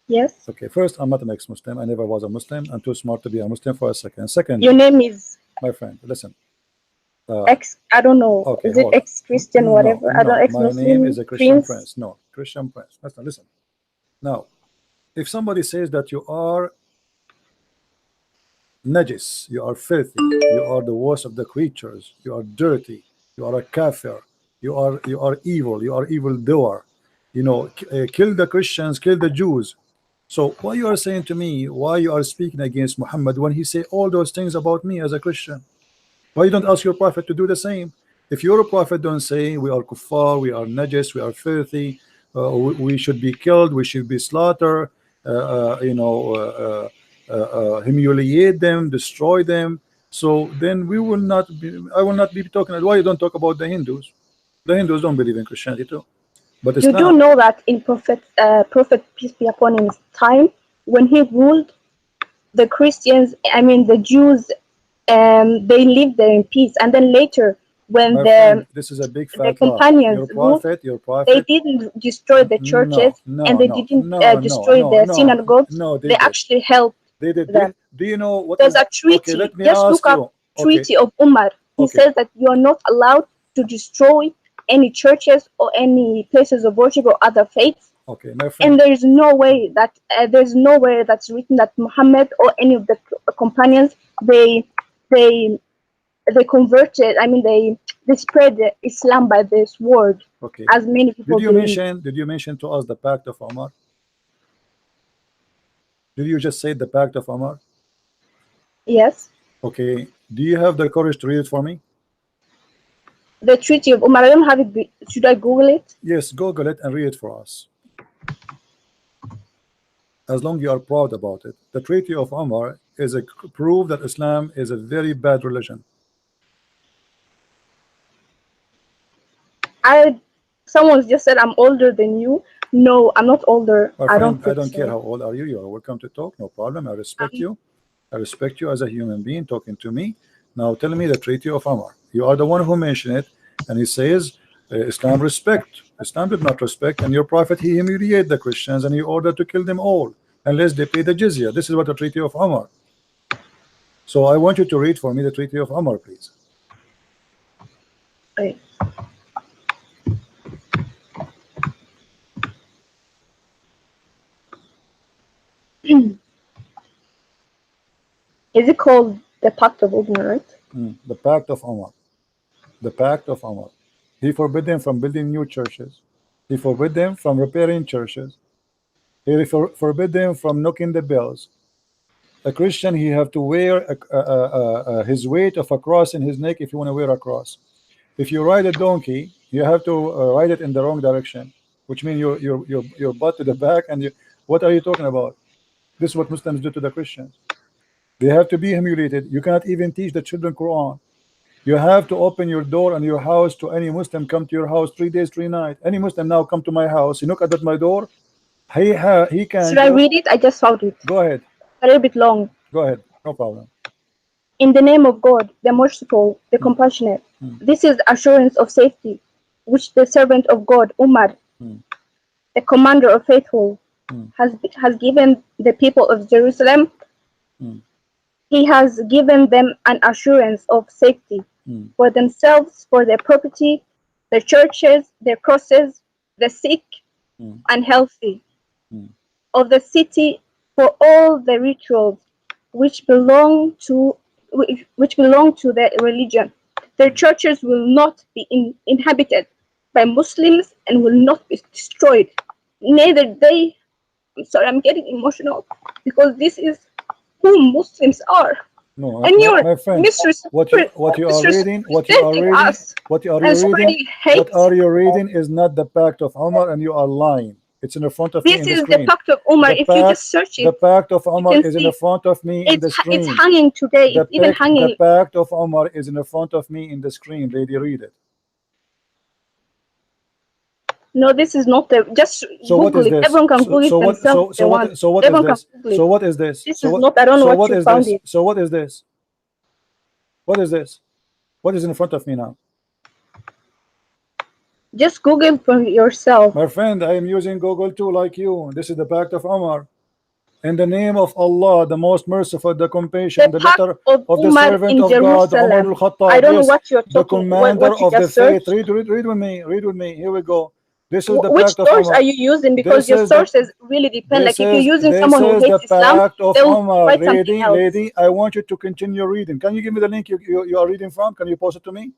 Yes. Okay, first, I'm not an ex-Muslim. I never was a Muslim. I'm too smart to be a Muslim for a second. Second, your name is? My friend, listen. I don't know. Okay, is it ex-Christian, whatever? I don't My ex-Muslim. name is a Christian Prince. No, Christian Prince. Listen. Now, if somebody says that you are najis, you are filthy, you are the worst of the creatures, you are dirty, you are a kafir, you are evil, you are evil doer, you know, kill the Christians, kill the Jews. So why you are saying to me, why you are speaking against Muhammad when he say all those things about me as a Christian? Why you don't ask your prophet to do the same? If your prophet don't say we are kuffar, we are najis, we are filthy, we should be killed, we should be slaughtered, humiliate them, destroy them, so then we will not be, I will not be talking. Why you don't talk about the Hindus? The Hindus don't believe in Christianity too. But you do know that in Prophet peace be upon him time, when he ruled, the Christians, I mean the Jews, they lived there in peace, and then later when this is a big fat companions ruled, your prophet, they didn't destroy the churches, and they didn't destroy the synagogues. They actually helped them. Do you know what there's a treaty? Okay, just look up Treaty of Umar. He says that you are not allowed to destroy any churches or any places of worship or other faiths. Okay, my friend. And there is no way that there's nowhere that's written that Muhammad or any of the companions they converted. I mean they spread Islam by this word. Okay. As many people Did you mention to us the Pact of Umar? Did you just say the Pact of Umar? Yes. Okay. Do you have the courage to read it for me? The Treaty of Umar. I don't have it. Should I Google it? Yes, Google it and read it for us. As long as you are proud about it. The Treaty of Umar is a proof that Islam is a very bad religion. Someone just said I'm older than you. No, I'm not older. I don't care how old are you. You are welcome to talk. No problem. I respect you. I respect you as a human being talking to me. Now tell me the Treaty of Umar. You are the one who mentioned it, and he says Islam did not respect, and your prophet, he humiliated the Christians and he ordered to kill them all unless they pay the jizya. This is what the Treaty of Umar. So I want you to read for me the Treaty of Umar, please. Okay. Is it called the Pact of Umar, right? The Pact of Umar. The Pact of Umar. He forbid them from building new churches. He forbid them from repairing churches. He forbid them from knocking the bells. A Christian, he have to wear his weight of a cross in his neck if you want to wear a cross. If you ride a donkey, you have to ride it in the wrong direction, which means your butt to the back. And what are you talking about? This is what Muslims do to the Christians. They have to be humiliated. You cannot even teach the children Quran. You have to open your door and your house to any Muslim come to your house 3 days, 3 nights. Any Muslim now come to my house, you knock at my door, he can. Should I read it? I just found it. Go ahead. A little bit long. Go ahead, no problem. In the name of God, the merciful, the compassionate, this is assurance of safety, which the servant of God, Umar, the commander of faithful, has given the people of Jerusalem. He has given them an assurance of safety for themselves, for their property, their churches, their crosses, the sick and healthy, of the city, for all the rituals which belong to their religion. Their churches will not be inhabited by Muslims and will not be destroyed. Neither they. I'm sorry, I'm getting emotional because this is who Muslims are. No, and you're my friend, what you are reading is not the Pact of Umar, and you are lying. It's in the front of me. This is the Pact of Umar. If you just search it, the Pact of Umar is in the front of me in the screen. It's hanging today. It's even hanging. The Pact of Umar is in the front of me in the screen. Lady, read it. No, this is not the. Just Google it. Everyone can Google it themselves. So what is this? This is not. I don't know what you found it. So what is this? What is this? What is in front of me now? Just Google for yourself. My friend, I am using Google too, like you. This is the Pact of Umar. In the name of Allah, the most merciful, the compassion, the letter of the servant of God, Umar al-Khattab. I don't know what you're the talking. commander what of the faith. Read with me. Read with me. Here we go. This is the Which Pact of source Umar. are you using? Because your sources really depend. Like if you're using someone who hates Islam, they will write something else. Lady, I want you to continue reading. Can you give me the link you are reading from? Can you post it to me?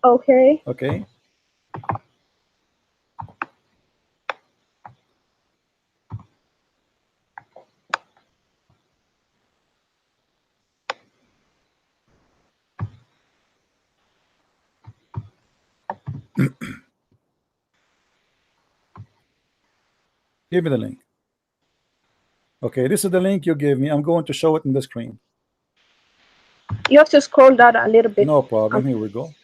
Okay. Okay. Give me the link. Okay, this is the link you gave me. I'm going to show it in the screen. You have to scroll down a little bit. No problem. Here we go.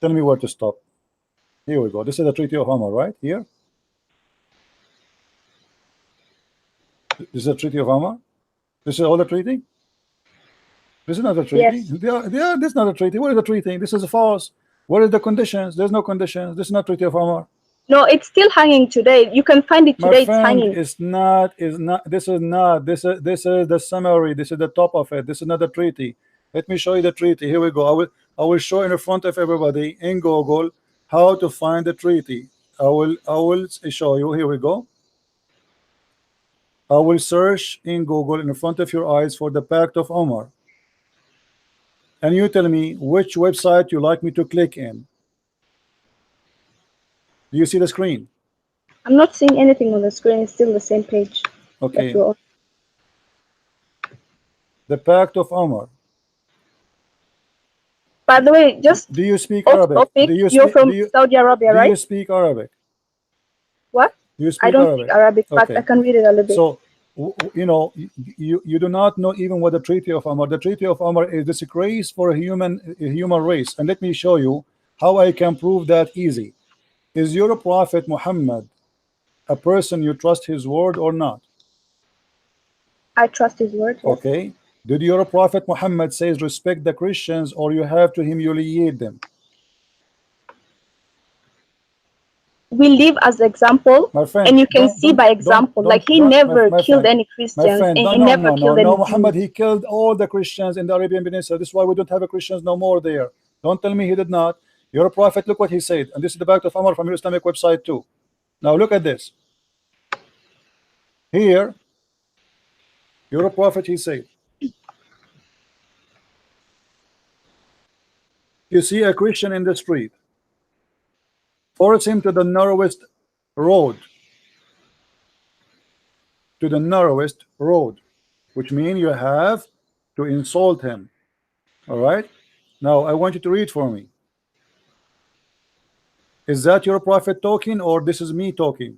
Tell me where to stop. Here we go. This is the Treaty of Umar, right? Here. This is the Treaty of Umar. This is all the treaty. This is not a treaty. Yes. This is not a treaty. What is the treaty? This is false. What is the conditions? There's no conditions. This is not Treaty of Umar. No, it's still hanging today. You can find it today. My friend, it's hanging. It's not. This is not. This is the summary. This is the top of it. This is not the treaty. Let me show you the treaty. Here we go. I will show in front of everybody in Google how to find the treaty. I will show you. Here we go. I will search in Google in front of your eyes for the Pact of Umar. And you tell me which website you like me to click in. Do you see the screen? I'm not seeing anything on the screen. It's still the same page. Okay. The Pact of Umar. By the way, just do you speak Arabic? You're from Saudi Arabia, right? Do you speak Arabic? What? You speak I don't speak Arabic, but I can read it a little bit. So, you know, you do not know even what the Treaty of Umar. The Treaty of Umar is disgrace for a human race. And let me show you how I can prove that easy. Is your Prophet Muhammad a person you trust his word or not? I trust his word. Yes. Okay. Did your Prophet Muhammad says respect the Christians or you have to humiliate them? We live as example, my friend, and you can see by example, like he never killed any Christians, and he never killed any Muhammad, Jews. he killed all the Christians in the Arabian Peninsula. This is why we don't have a Christians no more there. Don't tell me he did not. Your Prophet, look what he said, and this is the back of Umar from your Islamic website too. Now look at this. Here, your Prophet, he said, you see a Christian in the street, force him to the narrowest road. To the narrowest road, which means you have to insult him. All right. Now I want you to read for me. Is that your Prophet talking, or this is me talking?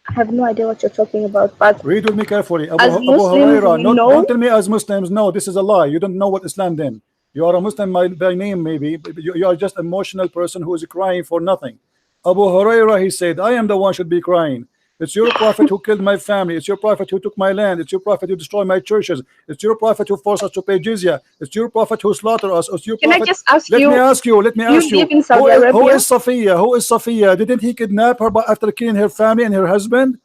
I have no idea what you're talking about, but read with me carefully. Abu Muslims, Hurairah, don't tell me as Muslims. No, this is a lie. You don't know what Islam then. You are a Muslim by name, maybe, but you are just an emotional person who is crying for nothing. Abu Hurairah, he said, I am the one should be crying. It's your Prophet who killed my family. It's your Prophet who took my land. It's your Prophet who destroyed my churches. It's your Prophet who forced us to pay jizya. It's your Prophet who slaughtered us. It's your Can Prophet. I just ask Let you? me ask you. Let me ask you. Live in Saudi Arabia? Who is Safiya? Who is Safiya? Didn't he kidnap her after killing her family and her husband?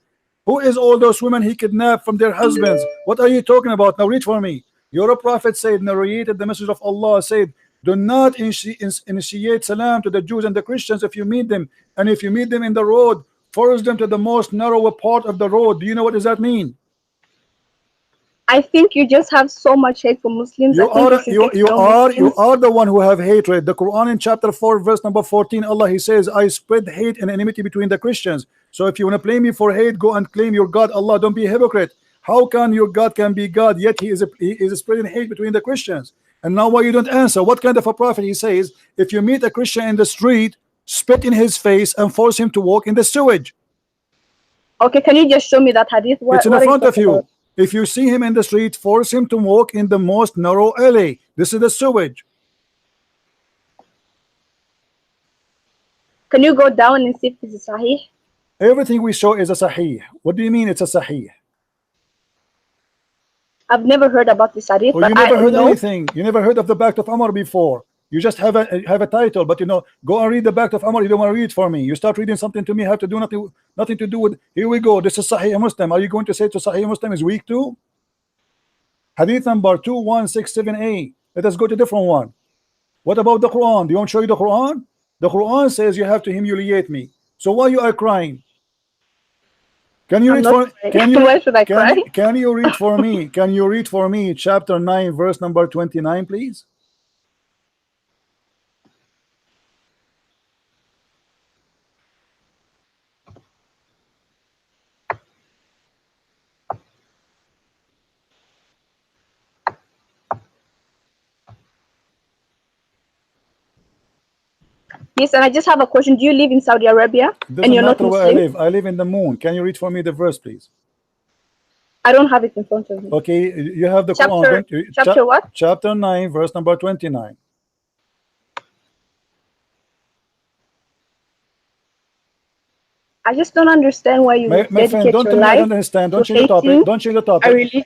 Who is all those women he kidnapped from their husbands? What are you talking about? Now read for me. Your Prophet said, narrated the message of Allah, said, do not initiate salam to the Jews and the Christians if you meet them, and if you meet them in the road, force them to the most narrow part of the road. Do you know what does that mean? I think you just have so much hate for Muslims. You are the one who have hatred. The Quran in chapter 4 verse number 14, Allah, he says, I spread hate and enmity between the Christians. So if you want to blame me for hate, go and claim your God Allah. Don't be a hypocrite. How can your God can be God, yet he is spreading hate between the Christians? And now why you don't answer? What kind of a prophet? He says, if you meet a Christian in the street, spit in his face and force him to walk in the sewage. Okay, can you just show me that hadith? It's in front of you. If you see him in the street, force him to walk in the most narrow alley. This is the sewage. Can you go down and see if this is sahih? Everything we show is a sahih. What do you mean it's a sahih? I've never heard about this hadith. Well, you never heard anything. You never heard of the Back of Umar before. You just have a title, but you know, go and read the Back of Umar. You don't want to read for me. You start reading something to me, have to do nothing to do with. Here we go. This is Sahih Muslim. Are you going to say to Sahih Muslim is weak too? Hadith number 2167a. Let us go to a different one. What about the Quran? Do you want to show you the Quran? The Quran says you have to humiliate me. So why you are crying? Can you read for? Can you read for me? Can you read for me chapter 9 verse number 29, please? Yes, and I just have a question. Do you live in Saudi Arabia? And you're not Muslim? Where I live. I live in the moon. Can you read for me the verse, please? I don't have it in front of me. Okay, you have the chapter, Quran. Chapter what? Chapter 9, verse number 29. I just don't understand why you my friend, don't your life. Understand. Don't change the topic. Don't change the topic.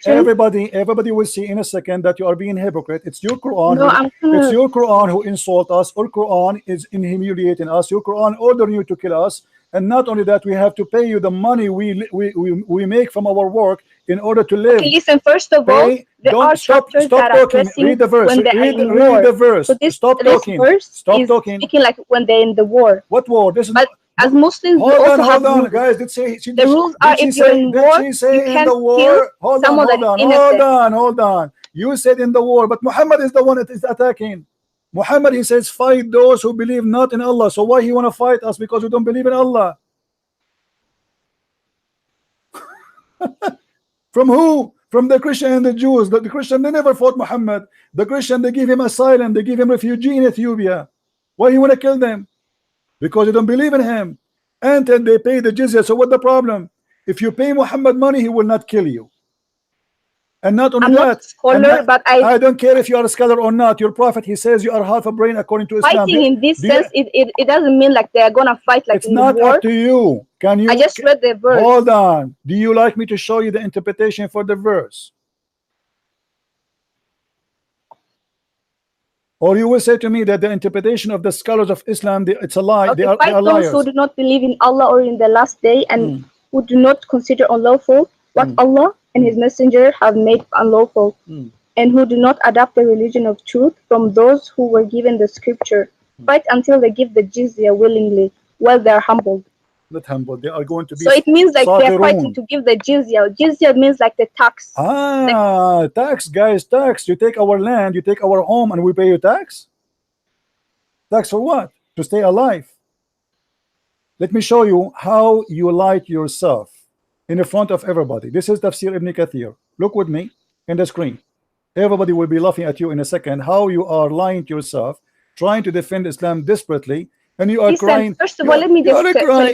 Everybody will see in a second that you are being hypocrite. It's your Quran. No, it's your Quran who insult us. Your Quran is in humiliating us. Your Quran ordering you to kill us. And not only that, we have to pay you the money we make from our work in order to live. Okay, listen, first of all, there are chapters that are addressing read the verse. When they read war. the verse. So this talking. Verse Stop is talking. Speaking like when they're in the war. What war? This is but as Muslims, we also have rules. Guys. The rules are if you're in war, you can't kill someone that is innocent. Hold on. You said in the war, but Muhammad is the one that is attacking. Muhammad, he says, fight those who believe not in Allah. So why he want to fight us? Because we don't believe in Allah. From who? From the Christian and the Jews. The Christian, they never fought Muhammad. The Christian, they give him asylum. They give him refugee in Ethiopia. Why you want to kill them? Because you don't believe in him. And then they pay the jizya. So what the problem? If you pay Muhammad money, he will not kill you. And not only I'm not a scholar, but I don't care if you are a scholar or not. Your prophet, he says you are half a brain according to Islam. Fighting in this sense, it doesn't mean like they're gonna fight like it's in not war. up to you. Can you? I just read the verse. Hold on. Do you like me to show you the interpretation for the verse? Or you will say to me that the interpretation of the scholars of Islam, it's a lie. Okay, they are those liars. who do not believe in Allah or in the last day, and who do not consider unlawful what Allah and His Messenger have made unlawful, and who do not adopt the religion of truth from those who were given the scripture, fight until they give the jizya willingly, while they are humbled. Not humble. They are going to be. So it means like they are Saluran. fighting to give the jizya. Jizya means like the tax. Tax, guys, tax. You take our land, you take our home, and we pay you tax. Tax for what? To stay alive. Let me show you how you lie to yourself in the front of everybody. This is Tafsir Ibn Kathir. Look with me in the screen. Everybody will be laughing at you in a second. How you are lying to yourself, trying to defend Islam desperately. And you are Listen, crying. first of all, let me just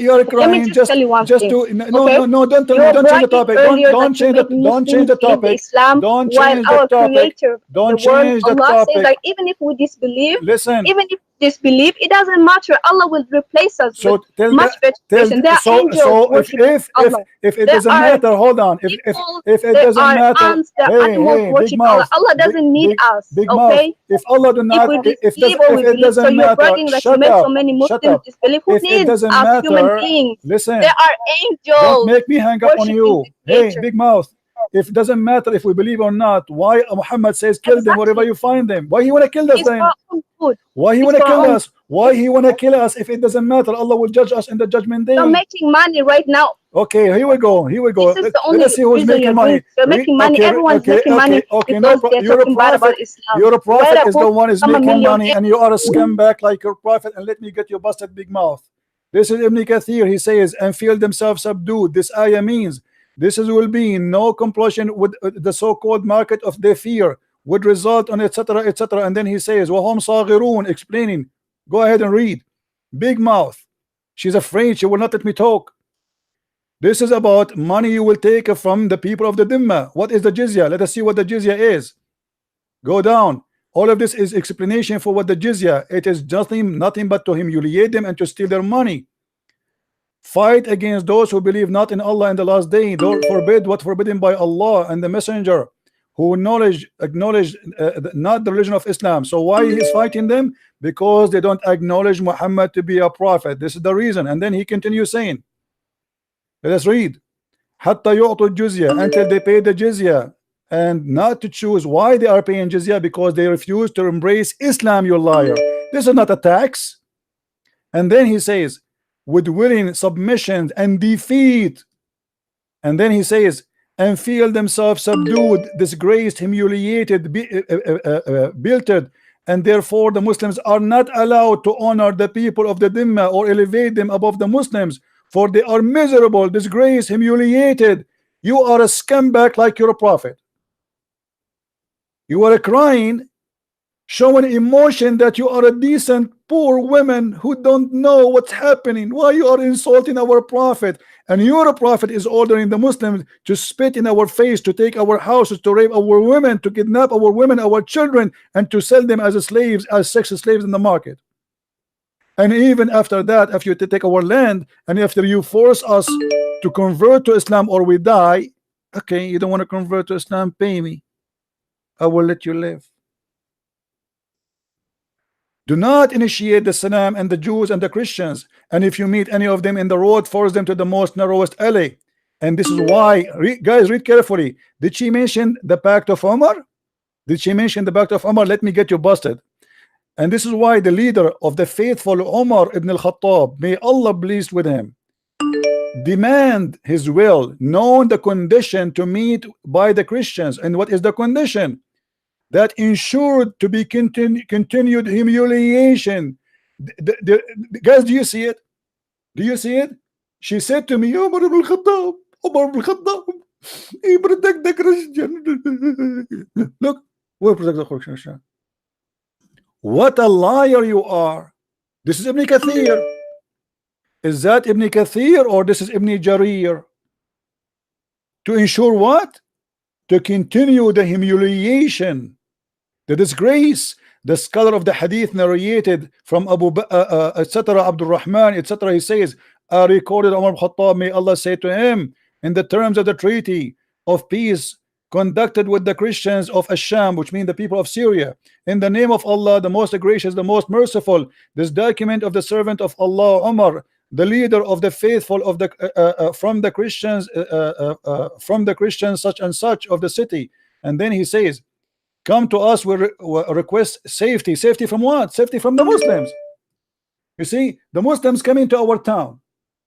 You are crying. let me just tell you one thing. No, don't tell me. Don't change the topic. Don't change the topic. Don't change the topic. Don't change the Allah says topic. like even if we disbelieve, Listen. even if disbelieve, it doesn't matter. Allah will replace us with much better person. There are angels worshiping Allah. If it doesn't matter, hold on. If it doesn't matter, Big Mouth, Allah doesn't need us. Big Okay. Mouth. If Allah do not, if it doesn't matter, shut up. So many Muslims disbelieve. Who If it needs doesn't us matter, human beings? listen. There are angels. Don't make me hang up on you. Hey, nature. Big Mouth. If it doesn't matter if we believe or not, why Muhammad says kill them wherever you find them? Why he wanna kill us It's then? for our own good. Why he It's wanna for kill our own us? Why he wanna kill us if it doesn't matter? Allah will judge us in the judgment day. You're making money right now. Okay, here we go. Here we go. This is the only Let's see who's reason making money. You're making money. Everyone's making money because they're You're a talking bad about prophet. Islam. Your prophet is the one is become a making money, millionaire. and you are a scumbag like your prophet. And let me get your busted big mouth. This is Ibn Kathir. He says, and feel themselves subdued. This ayah means this is will be no compulsion with the so-called market of their fear would result on etc etc. And then he says, وَهُمْ صَاغِرُونَ, explaining. Go ahead and read. Big mouth. She's afraid. She will not let me talk. This is about money you will take from the people of the Dhimma. What is the jizya? Let us see what the jizya is. Go down. All of this is explanation for what the jizya. It is nothing but to humiliate them and to steal their money. Fight against those who believe not in Allah in the last day. Don't forbid what forbidden by Allah and the Messenger, who acknowledge not the religion of Islam. So why he is fighting them? Because they don't acknowledge Muhammad to be a prophet. This is the reason. And then he continues saying, let us read. Hatta yu'tu jizya, until they pay the jizya, and not to choose. Why they are paying jizya? Because they refuse to embrace Islam, you liar. This is not a tax. And then he says, with willing submission and defeat. And then he says, and feel themselves subdued, disgraced, humiliated, belted, and therefore the Muslims are not allowed to honor the people of the Dhimma or elevate them above the Muslims, for they are miserable, disgraced, humiliated. You are a scumbag like your prophet. You are crying, showing emotion that you are a decent poor woman who don't know what's happening. Why you are insulting our prophet? And your prophet is ordering the Muslims to spit in our face, to take our houses, to rape our women, to kidnap our women, our children, and to sell them as slaves, as sex slaves in the market. And even after that, if you take our land, and after you force us to convert to Islam or we die, okay, you don't want to convert to Islam, pay me. I will let you live. Do not initiate the Salam and the Jews and the Christians. And if you meet any of them in the road, force them to the most narrowest alley. And this is why, guys, read carefully. Did she mention the Pact of Umar? Did she mention the Pact of Umar? Let me get you busted. And this is why the leader of the faithful, Umar ibn al-Khattab, may Allah pleased with him, demand his will, knowing the condition to meet by the Christians. And what is the condition? That ensured to be continued humiliation. Guys, do you see it? Do you see it? She said to me, Umar ibn al-Khattab, Umar ibn al-Khattab, he protect the Christian. Look, we protect the Christian. What a liar you are. This is Ibn Kathir. Is that Ibn Kathir or this is Ibn Jarir? To ensure what? to continue the humiliation, the disgrace. The scholar of the hadith narrated from etc. Abdul Rahman, etc. He says, I recorded Umar al-Khattab, may Allah say to him, in the terms of the treaty of peace conducted with the Christians of Asham, which mean the people of Syria, in the name of Allah, the most gracious, the most merciful, this document of the servant of Allah, Umar, the leader of the faithful of the from the Christians such and such of the city. And then he says, come to us, we request safety. Safety from what? Safety from the Muslims. You see, the Muslims come into our town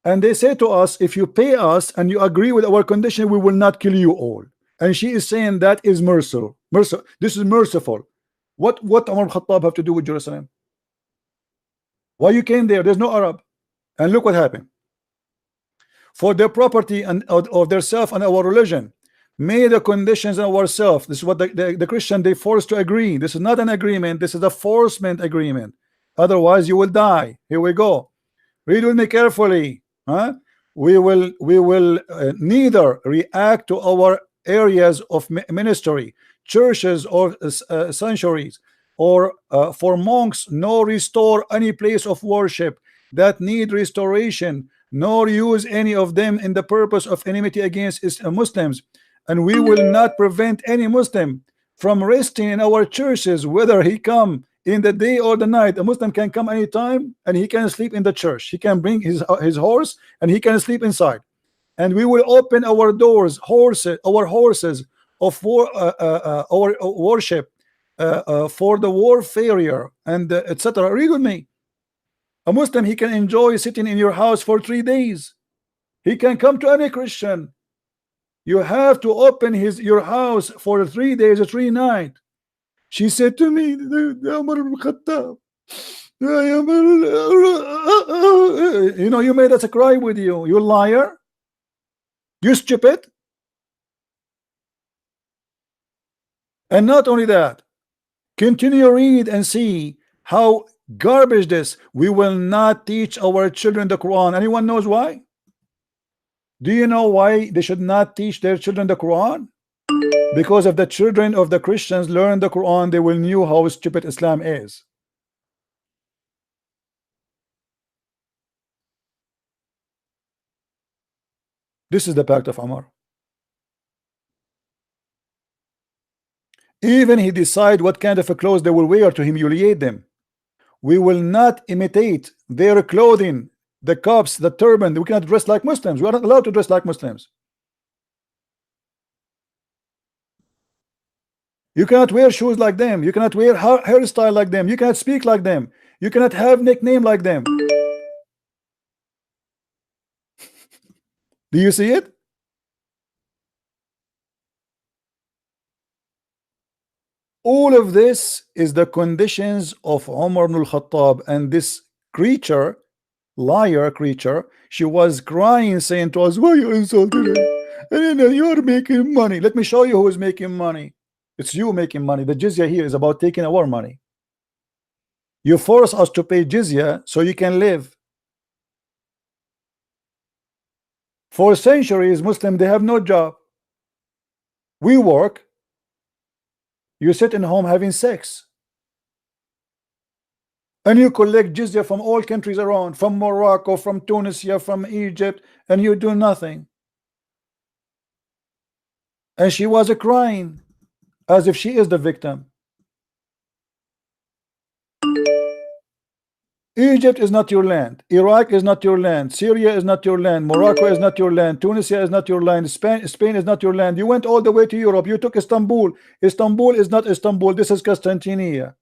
and they say to us, if you pay us and you agree with our condition, we will not kill you all. And she is saying that is merciful. This is merciful. What Umar Khattab have to do with Jerusalem? Why you came there? There's no Arab. And look what happened. For their property and of their self and our religion, may the conditions of ourselves. This is what the Christian they forced to agree. This is not an agreement. This is a forcement agreement. Otherwise, you will die. Here we go. Read with me carefully. We will neither react to our areas of ministry, churches or sanctuaries, or for monks, nor restore any place of worship that need restoration, nor use any of them in the purpose of enmity against Muslims. And we will not prevent any Muslim from resting in our churches, whether he come in the day or the night. A Muslim can come anytime and he can sleep in the church. He can bring his horse and he can sleep inside. And we will open our doors, our horses of our worship for the warfare and etc. Read with me. A Muslim, he can enjoy sitting in your house for 3 days. He can come to any Christian. You have to open your house for 3 days or 3 nights. She said to me, you know, you made us cry with you. You liar. You stupid. And not only that, continue read and see how garbage this. We will not teach our children the Quran. Anyone knows why? Do you know why they should not teach their children the Quran? Because if the children of the Christians learn the Quran, they will know how stupid Islam is. This is the pact of Umar. Even he decide what kind of a clothes they will wear to humiliate them. We will not imitate their clothing, the cups, the turban. We cannot dress like Muslims. We are not allowed to dress like Muslims. You cannot wear shoes like them. You cannot wear hairstyle like them. You cannot speak like them. You cannot have nickname like them. Do you see it? All of this is the conditions of Umar ibn al-Khattab, and this creature, liar creature, she was crying, saying to us, why you insulted her? And you are making money. Let me show you who is making money. It's you making money. The jizya here is about taking our money. You force us to pay jizya so you can live. For centuries, Muslims, they have no job. We work. You sit in home having sex. And you collect jizya from all countries around, from Morocco, from Tunisia, from Egypt, and you do nothing. And she was crying as if she is the victim. Egypt is not your land. Iraq is not your land. Syria is not your land. Morocco is not your land. Tunisia is not your land. Spain is not your land. You went all the way to Europe. You took Istanbul. Istanbul is not Istanbul. This is Constantinople.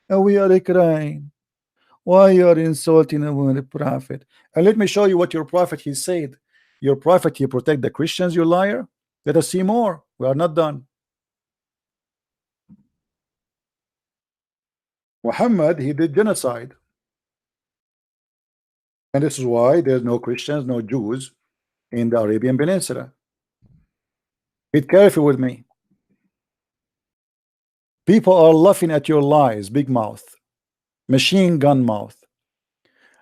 And we are crying. Why you are insulting the prophet? And let me show you what your prophet he said. Your prophet he protect the Christians, you liar. Let us see more. We are not done. Muhammad, he did genocide. And this is why there's no Christians, no Jews in the Arabian Peninsula. Be careful with me. People are laughing at your lies, big mouth, machine gun mouth.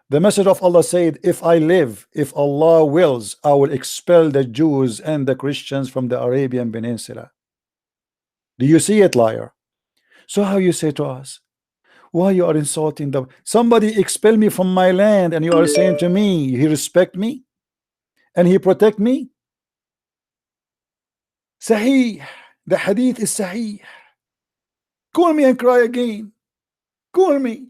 The message of Allah said, if I live, if Allah wills, I will expel the Jews and the Christians from the Arabian Peninsula. Do you see it, liar? So how you say to us, why you are insulting them? Somebody expel me from my land and you are saying to me, he respect me and he protect me? Sahih. The hadith is sahih. Call me and cry again. Call me.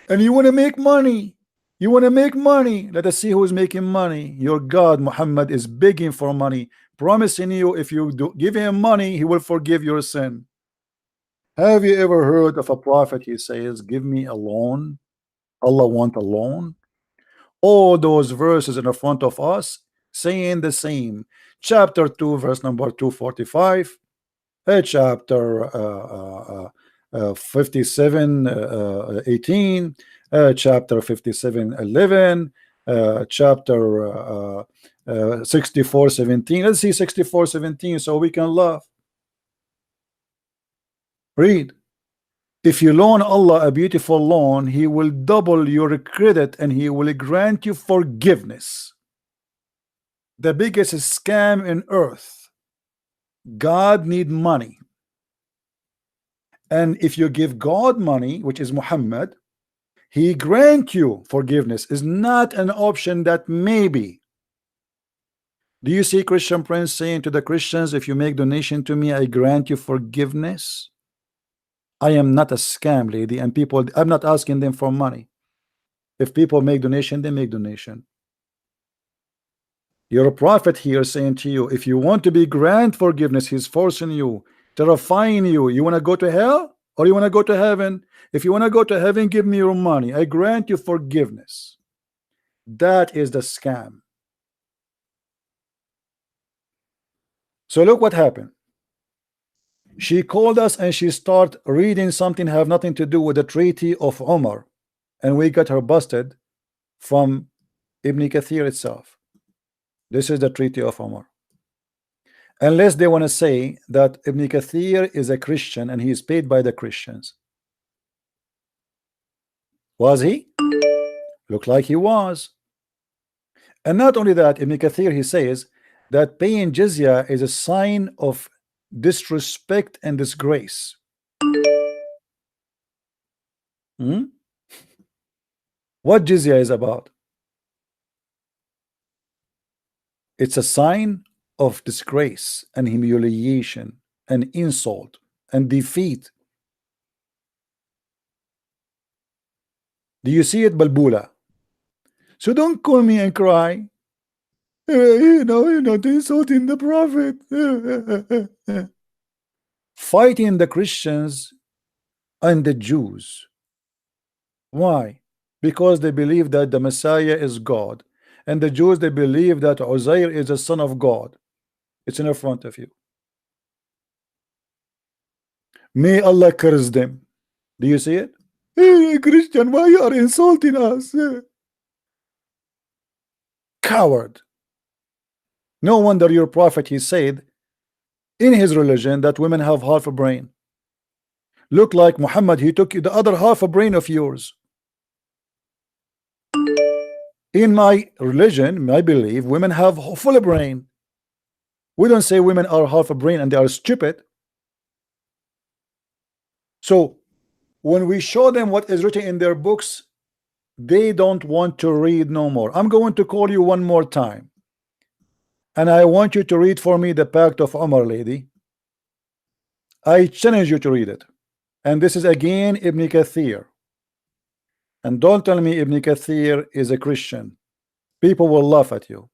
And you want to make money. You want to make money. Let us see who is making money. Your God, Muhammad, is begging for money, promising you if you give him money, he will forgive your sin. Have you ever heard of a prophet? He says, give me a loan. Allah want a loan. All those verses in the front of us saying the same. Chapter 2, verse number 245. Chapter 57, 18. Chapter 57, 11. Chapter 64, 17. Let's see 64, 17 so we can laugh. Read. If you loan Allah a beautiful loan, he will double your credit and he will grant you forgiveness. The biggest scam in earth. God need money. And if you give God money, which is Muhammad, he grant you forgiveness. Is not an option that maybe. Do you see Christian Prince saying to the Christians, if you make donation to me, I grant you forgiveness? I am not a scam lady, and people, I'm not asking them for money. If people make donation, they make donation. You're a prophet here saying to you, if you want to be grant forgiveness, he's forcing you, terrifying you. You want to go to hell or you want to go to heaven? If you want to go to heaven, give me your money. I grant you forgiveness. That is the scam. So look what happened. She called us and she started reading something have nothing to do with the Treaty of Umar, and we got her busted from Ibn Kathir itself. This is the Treaty of Umar. Unless they want to say that Ibn Kathir is a Christian and he is paid by the Christians. Was he? Looked like he was. And not only that, Ibn Kathir, he says that paying jizya is a sign of disrespect and disgrace. What jizya is about? It's a sign of disgrace and humiliation and insult and defeat. Do you see it, Balbula? So don't call me and cry. You know, you're not insulting the Prophet. Fighting the Christians and the Jews. Why? Because they believe that the Messiah is God. And the Jews, they believe that Uzair is the son of God. It's in front of you. May Allah curse them. Do you see it? Hey, Christian, why you are insulting us? Coward. No wonder your prophet, he said in his religion that women have half a brain. Look like Muhammad, he took the other half a brain of yours. In my religion, I believe women have full brain. We don't say women are half a brain and they are stupid. So when we show them what is written in their books, they don't want to read no more. I'm going to call you one more time. And I want you to read for me the Pact of Umar, lady. I challenge you to read it. And this is again Ibn Kathir. And don't tell me Ibn Kathir is a Christian. People will laugh at you.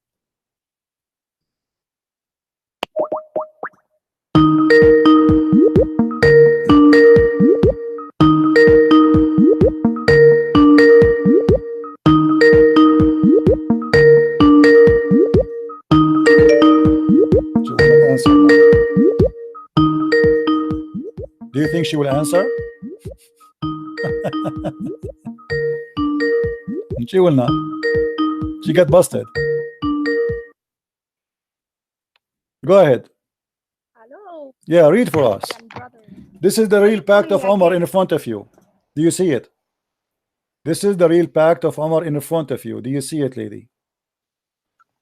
Do you think she will answer? She will not. She got busted. Go ahead. Hello. Yeah, read for us. This is the real Pact of Umar in front of you. Do you see it? This is the real Pact of Umar in front of you. Do you see it, lady?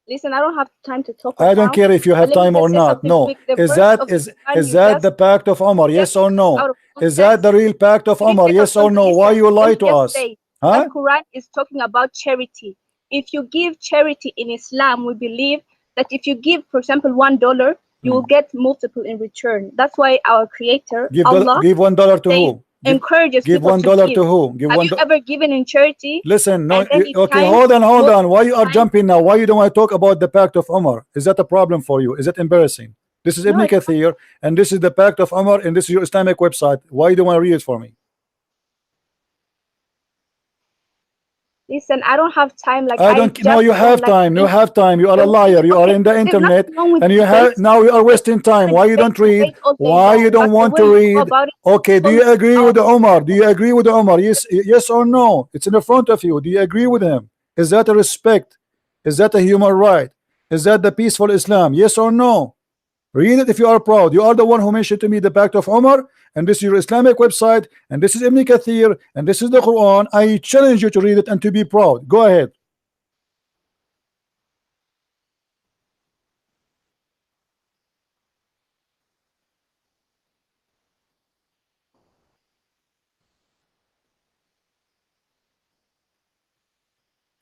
Listen, I don't have time to talk. I don't care if you have time or not. No. Is that the pact of Omar? Yes or no? Is that the real pact of Omar? Yes or no? Why you lie to us? Huh? The Quran is talking about charity. If you give charity in Islam, we believe that if you give, for example, $1, you will get multiple in return. That's why our Creator, Allah, give $1 to who? Encourages give people $1 to to who? Give Have you ever given in charity? Listen, no, okay, hold on. Why you are jumping now? Why you don't want to talk about the pact of Umar? Is that a problem for you? Is that embarrassing? This is Ibn Kathir, and this is the pact of Umar, and this is your Islamic website. Why you don't want to read it for me? Listen, I don't have time. Like I don't know. You have time. You have time. You are a liar. You are in the internet, and you have now. You are wasting time. Why you don't read? Why you don't want to read? Okay. Do you agree with Omar? Do you agree with Omar? Yes or no? It's in the front of you. Do you agree with him? Is that a respect? Is that a human right? Is that the peaceful Islam? Yes or no? Read it if you are proud. You are the one who mentioned to me the pact of Omar, and this is your Islamic website, and this is Ibn Kathir, and this is the Quran. I challenge you to read it and to be proud. Go ahead.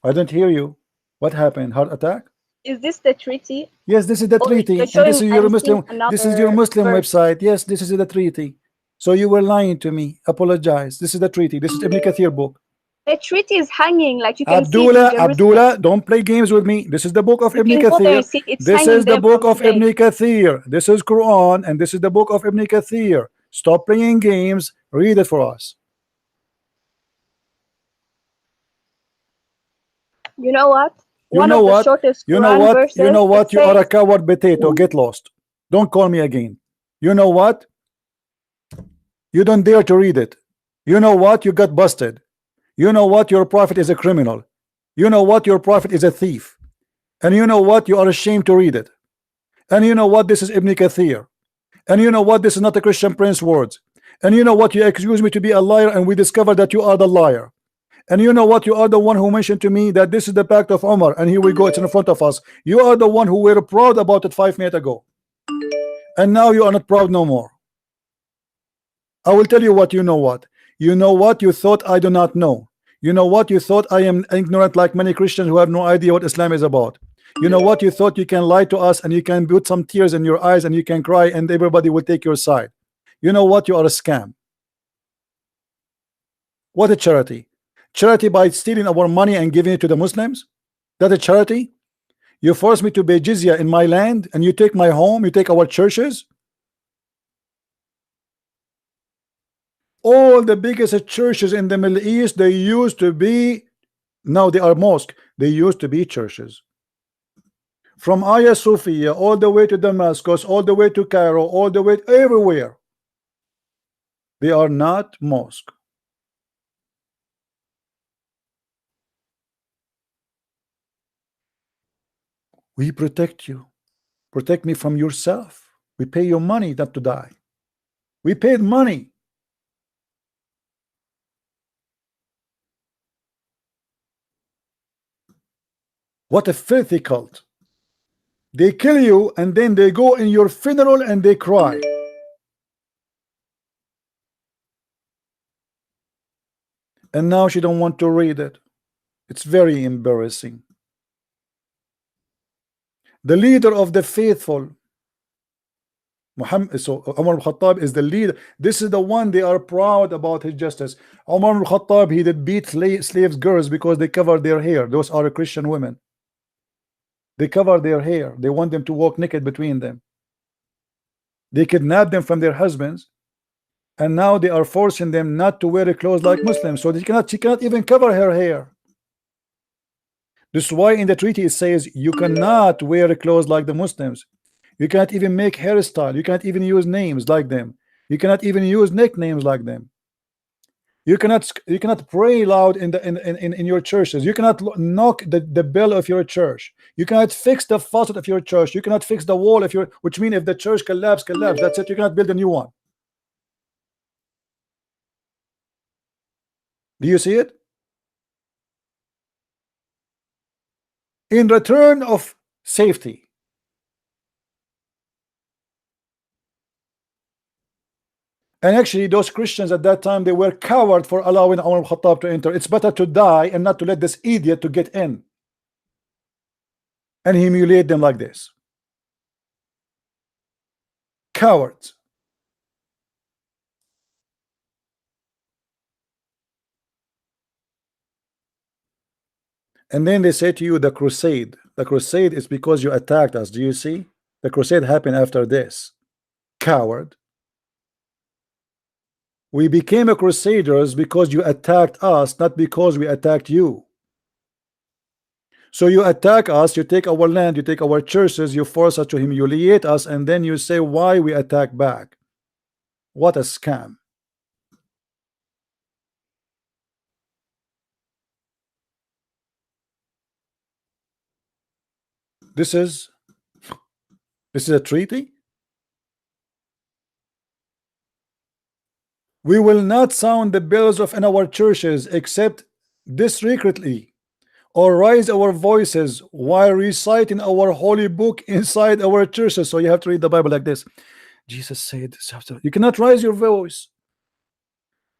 I don't hear you. What happened? Heart attack? Is this the treaty? Yes, this is the treaty. And this is your Muslim. This is your Muslim website. Yes, this is the treaty. So you were lying to me. Apologize. This is the treaty. This is Ibn Kathir book. The treaty is hanging, like you can Abdullah, don't play games with me. This is the book of Ibn Kathir. This is the book of Ibn Kathir. This is Quran, and this is the book of Ibn Kathir. Stop playing games. Read it for us. You know what? You know what? You know what? You know what? You are a coward potato. Get lost. Don't call me again. You know what? You don't dare to read it. You know what? You got busted. You know what? Your prophet is a criminal. You know what? Your prophet is a thief. And you know what? You are ashamed to read it. And you know what? This is Ibn Kathir. And you know what? This is not a Christian Prince words. And you know what? You accuse me to be a liar, and we discover that you are the liar. And you know what? You are the one who mentioned to me that this is the pact of Omar, and here we go. It's in front of us. You are the one who were proud about it 5 minutes ago, and now you are not proud no more. I will tell you what. You know what? You know what? You thought I do not know. You know what? You thought I am ignorant, like many Christians who have no idea what Islam is about. You know what? You thought you can lie to us, and you can put some tears in your eyes, and you can cry, and everybody will take your side. You know what? You are a scam. What a charity. Charity by stealing our money and giving it to the Muslims? That a charity? You force me to pay jizya in my land, and you take my home, you take our churches. All the biggest churches in the Middle East, they used to be, now they are mosque, they used to be churches. From Hagia Sophia all the way to Damascus, all the way to Cairo, all the way everywhere. They are not mosque. We protect you. Protect me from yourself. We pay your money not to die. We paid money. What a filthy cult. They kill you, and then they go in your funeral and they cry. And now she don't want to read it. It's very embarrassing. The leader of the faithful, Muhammad, so Umar al-Khattab is the leader. This is the one they are proud about his justice. Umar al-Khattab, he did beat slaves girls because they cover their hair. Those are Christian women. They cover their hair. They want them to walk naked between them. They kidnap them from their husbands, and now they are forcing them not to wear clothes like Muslims. So she cannot even cover her hair. This is why in the treaty it says you cannot wear clothes like the Muslims. You cannot even make hairstyle. You cannot even use names like them. You cannot even use nicknames like them. You cannot pray loud in your churches. You cannot knock the bell of your church. You cannot fix the faucet of your church. You cannot fix the wall of your, which means if the church collapse. That's it. You cannot build a new one. Do you see it? In return of safety. And actually, those Christians at that time, they were coward for allowing Umar ibn Khattab to enter. It's better to die and not to let this idiot to get in and humiliate them like this. Cowards. And then they say to you, the crusade. The crusade is because you attacked us. Do you see? The crusade happened after this. Coward. We became a crusaders because you attacked us, not because we attacked you. So you attack us, you take our land, you take our churches, you force us to humiliate us, and then you say why we attack back. What a scam. This is a treaty. We will not sound the bells of in our churches except discreetly, or raise our voices while reciting our holy book inside our churches. So you have to read the Bible like this. Jesus said, you cannot raise your voice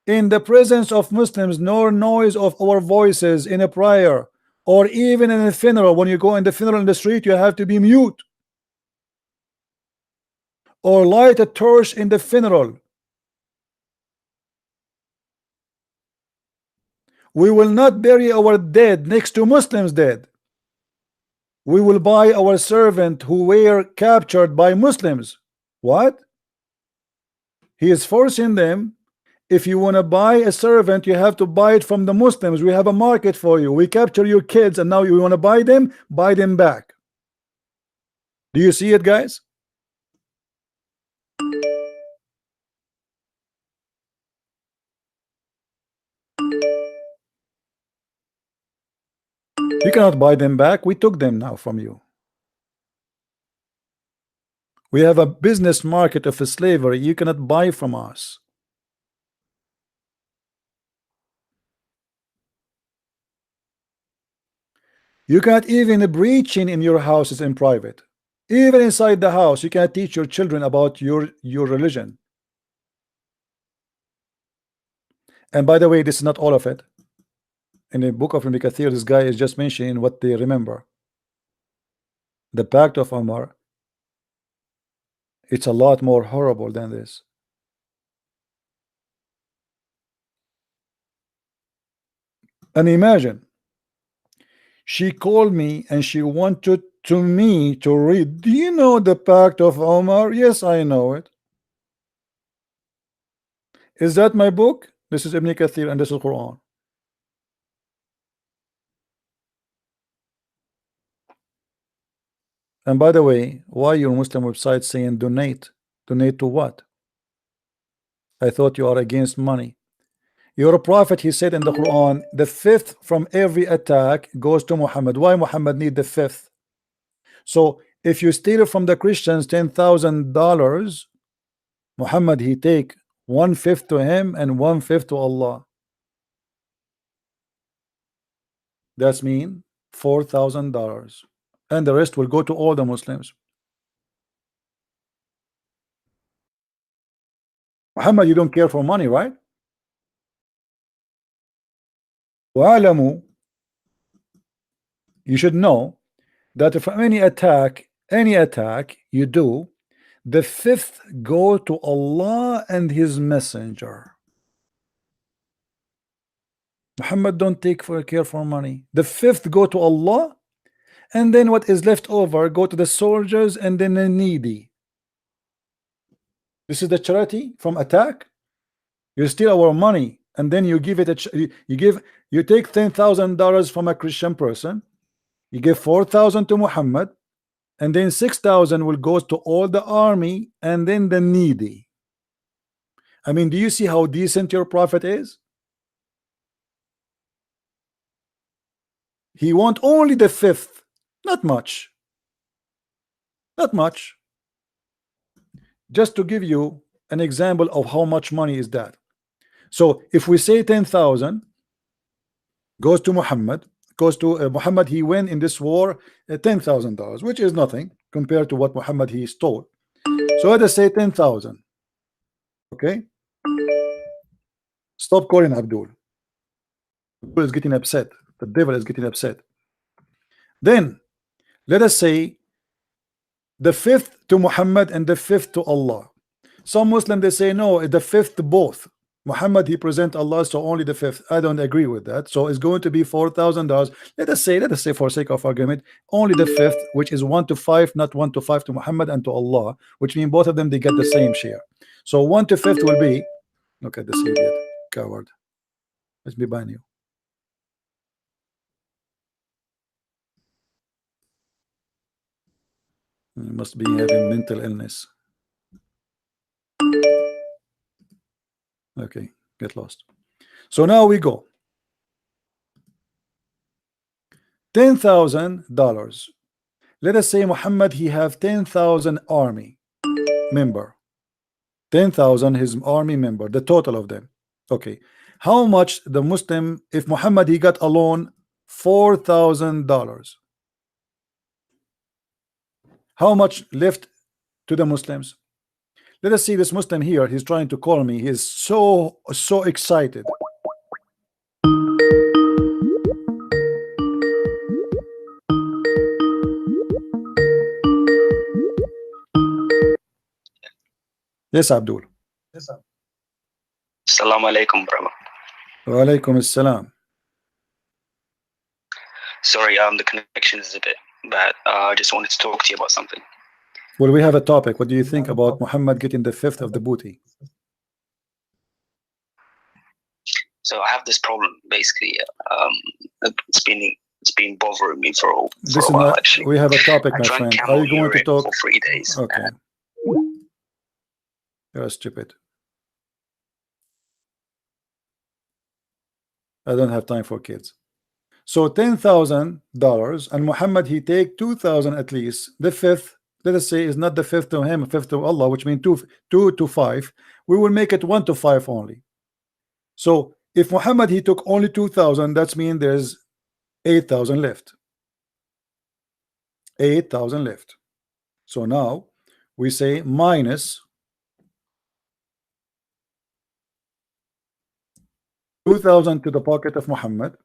in the presence of Muslims, nor noise of our voices in a prayer, or even in a funeral. When you go in the funeral in the street, you have to be mute, or light a torch in the funeral. We will not bury our dead next to Muslims dead. We will buy our servant who were captured by Muslims. What? He is forcing them. If you want to buy a servant, you have to buy it from the Muslims. We have a market for you. We capture your kids, and now you want to buy them back. Do you see it, guys? You cannot buy them back. We took them now from you. We have a business market of slavery. You cannot buy from us. You cannot even preaching in your houses in private. Even inside the house, you cannot teach your children about your religion. And by the way, this is not all of it. In the book of Ibn Kathir, this guy is just mentioning what they remember. The Pact of Umar, it's a lot more horrible than this. And imagine, she called me and she wanted me to read. Do you know the Pact of Umar? Yes, I know it. Is that my book? This is Ibn Kathir and this is Quran. And by the way, why your Muslim website saying donate? Donate to what? I thought you are against money. Your prophet, he said in the Quran, the fifth from every attack goes to Muhammad. Why Muhammad need the fifth? So if you steal from the Christians $10,000, Muhammad, he take 1/5 to him and 1/5 to Allah. That's mean $4,000. And the rest will go to all the Muslims. Muhammad, you don't care for money, right? وَعَلَمُوا, you should know that if any attack you do, the fifth go to Allah and his messenger. Muhammad don't take care for money. The fifth go to Allah, and then what is left over go to the soldiers and then the needy. This is the charity from attack. You steal our money and then you give it you take $10,000 from a Christian person, you give 4,000 to Muhammad, and then 6,000 will go to all the army and then the needy. I mean, do you see how decent your prophet is? He want only the fifth. Not much. Not much. Just to give you an example of how much money is that. So if we say 10,000 goes to Muhammad, goes to Muhammad, he win in this war $10,000, which is nothing compared to what Muhammad he stole. So let us say 10,000. Okay, stop calling Abdul. Abdul is getting upset. The devil is getting upset. Then let us say the fifth to Muhammad and the fifth to Allah. Some Muslims they say no, the fifth to both. Muhammad he present Allah, so only the fifth. I don't agree with that. So it's going to be $4,000. Let us say for sake of argument, only the fifth, which is 1 to 5, not 1 to 5 to Muhammad and to Allah, which means both of them they get the same share. So 1 to 5th will be, look at this idiot, coward. Let's be buying you. You must be having mental illness. Okay, get lost. So now we go. $10,000. Let us say Muhammad he have 10,000 army member. 10,000 his army member, the total of them. Okay, how much the Muslim, if Muhammad he got alone $4,000, how much left to the Muslims? Let us see this Muslim here. He's trying to call me. He is so excited. Yes, Abdul. Assalamu alaikum, brother. Wa alaikum assalam. Sorry, the connection is a bit bad. I just wanted to talk to you about something. Well, we have a topic. What do you think about Muhammad getting the fifth of the booty? So I have this problem. Basically, it's been bothering me for a while. Actually, we have a topic, my friend. Are you going to talk for 3 days? Okay. You're stupid. I don't have time for kids. So $10,000, and Muhammad he take 2,000 at least. The fifth, let us say, is not the fifth to him, fifth to Allah, which means 2 to 5. We will make it 1 to 5 only. So if Muhammad he took only 2,000, that means there's 8,000 left. 8,000 left. So now we say minus 2,000 to the pocket of Muhammad.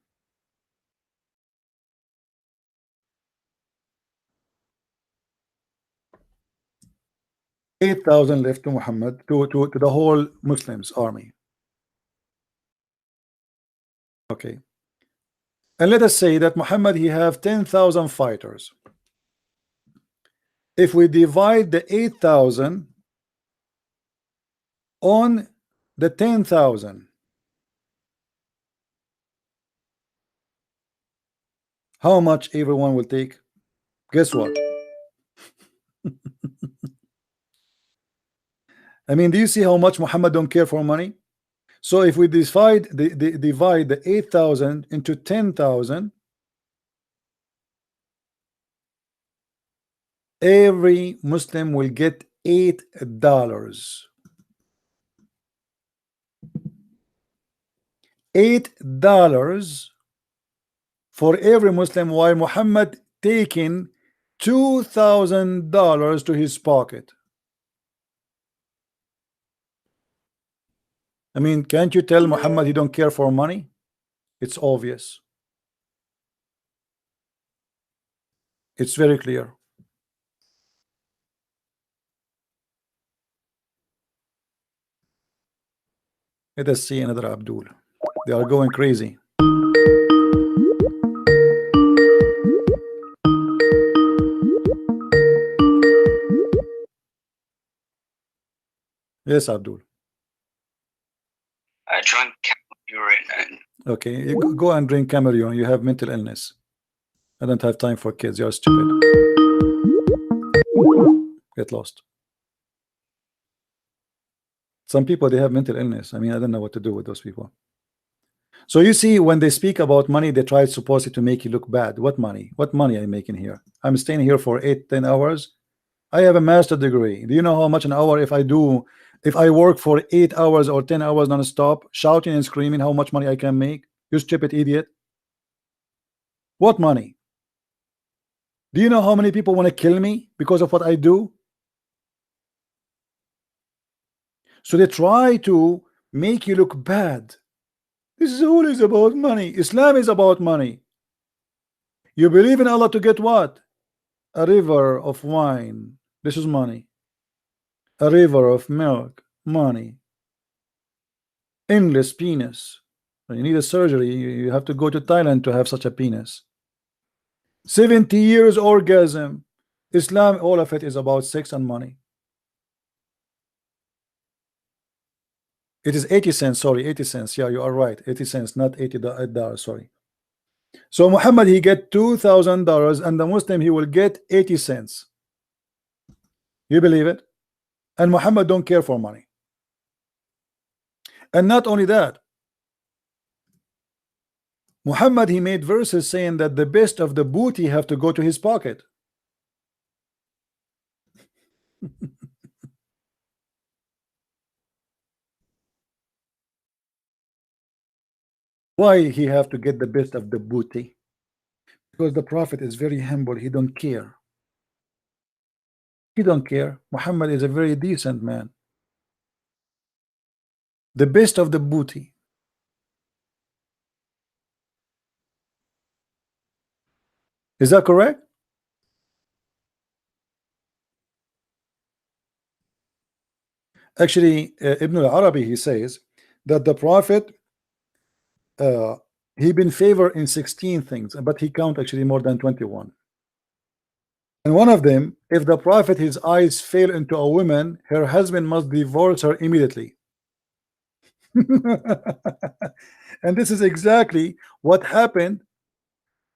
$8,000 left to Muhammad, to the whole Muslims army. Okay, and let us say that Muhammad he have 10,000 fighters. If we divide the 8,000 on the 10,000, how much everyone will take? Guess what? I mean, do you see how much Muhammad don't care for money? So if we divide the 8,000 into 10,000, every Muslim will get $8. $8 for every Muslim, while Muhammad taking $2,000 to his pocket. I mean, can't you tell Muhammad he don't care for money? It's obvious. It's very clear. Let us see another Abdul. They are going crazy. Yes, Abdul. I drank urine and okay, you go and drink Cameroon. You have mental illness. I don't have time for kids. You're stupid. Get lost. Some people they have mental illness. I mean, I don't know what to do with those people. So you see, when they speak about money, they try supposedly to make you look bad. What money? What money are you making here? I'm staying here for 8-10 hours. I have a master's degree. Do you know how much an hour if I work for 8 hours or 10 hours non-stop, shouting and screaming, how much money I can make? You stupid idiot. What money? Do you know how many people want to kill me because of what I do? So they try to make you look bad. This is always about money. Islam is about money. You believe in Allah to get what? A river of wine. This is money. A river of milk. Money. Endless penis. When you need a surgery, you have to go to Thailand to have such a penis. 70 years orgasm. Islam, all of it is about sex and money. It is 80 cents, sorry, 80 cents. Yeah, you are right. 80 cents, not $80, sorry. So Muhammad, he get $2,000, and the Muslim, he will get 80 cents. You believe it? And Muhammad don't care for money. And not only that, Muhammad, he made verses saying that the best of the booty have to go to his pocket. Why he have to get the best of the booty? Because the Prophet is very humble. He don't care. He don't care. Muhammad is a very decent man. The best of the booty. Is that correct? Actually, Ibn al-Arabi, he says that the Prophet, he been favored in 16 things, but he count actually more than 21. And one of them, if the Prophet, his eyes fail into a woman, her husband must divorce her immediately. And this is exactly what happened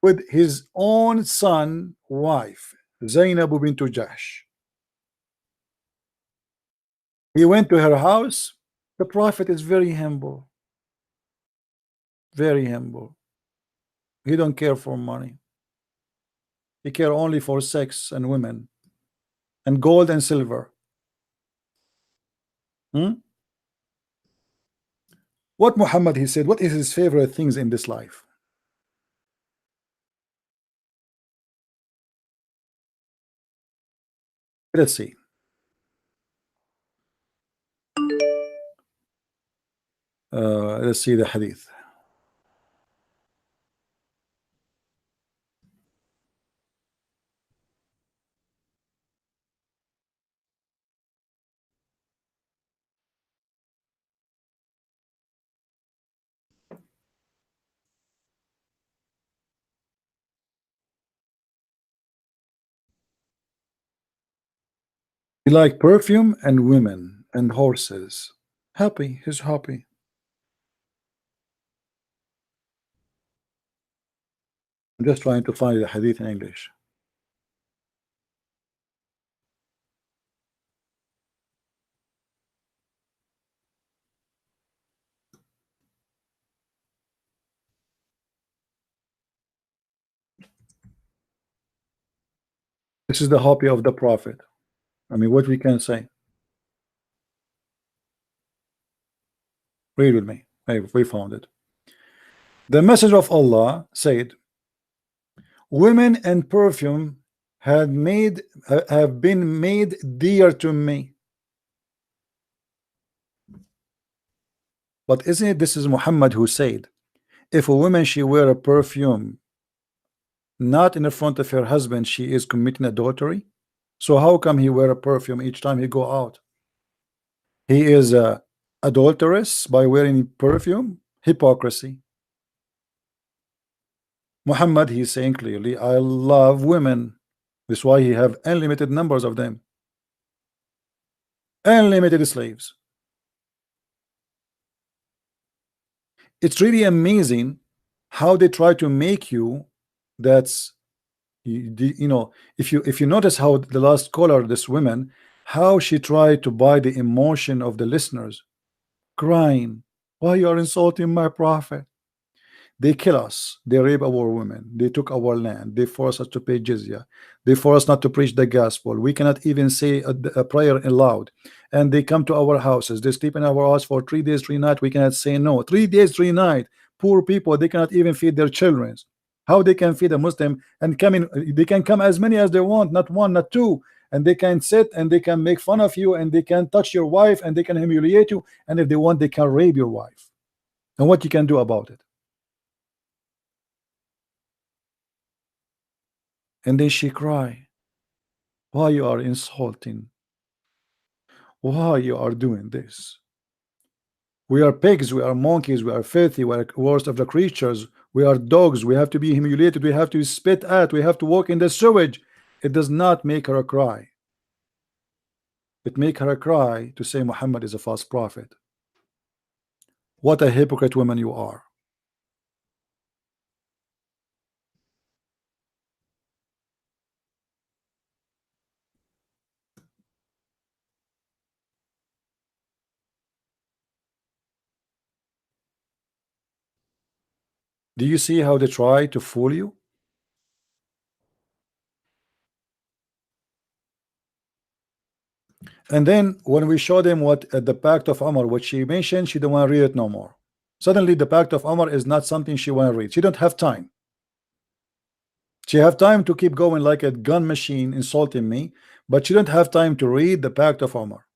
with his own son wife, Zainab bint Jahsh. He went to her house. The Prophet is very humble. Very humble. He don't care for money. He care only for sex and women and gold and silver. What Muhammad, he said, what is his favorite things in this life? Let's see. Let's see the hadith. He like perfume and women and horses. Happy, he's happy. I'm just trying to find the hadith in English. This is the hobby of the Prophet. I mean, what we can say. Read with me. We found it. The Messenger of Allah said, women and perfume have been made dear to me. But isn't it, this is Muhammad who said, if a woman, she wear a perfume not in the front of her husband, she is committing adultery. So how come he wear a perfume each time he go out? He is a adulteress by wearing perfume. Hypocrisy. Muhammad, he's saying clearly, I love women. That's why he have unlimited numbers of them. Unlimited slaves. It's really amazing how they try to make you, that's, you know, if you notice how the last caller, this woman, how she tried to buy the emotion of the listeners, crying, why you are insulting my Prophet? They kill us, they rape our women, they took our land, they force us to pay jizya, they force us not to preach the gospel, we cannot even say a prayer aloud, and they come to our houses, they sleep in our house for 3 days 3 nights, we cannot say no. 3 days 3 nights, poor people, they cannot even feed their children. How they can feed a Muslim and come in? They can come as many as they want, not one, not two, and they can sit and they can make fun of you and they can touch your wife and they can humiliate you, and if they want they can rape your wife. And what you can do about it? And then she cry, why you are insulting? Why you are doing this? We are pigs, we are monkeys, we are filthy, we are worst of the creatures, we are dogs, we have to be humiliated, we have to be spit at, we have to walk in the sewage. It does not make her cry. It make her cry to say Muhammad is a false prophet. What a hypocrite woman you are. Do you see how they try to fool you? And then when we show them what the Pact of Umar, what she mentioned, she don't want to read it no more. Suddenly the Pact of Umar is not something she want to read. She don't have time. She have time to keep going like a gun machine insulting me, but she don't have time to read the Pact of Umar.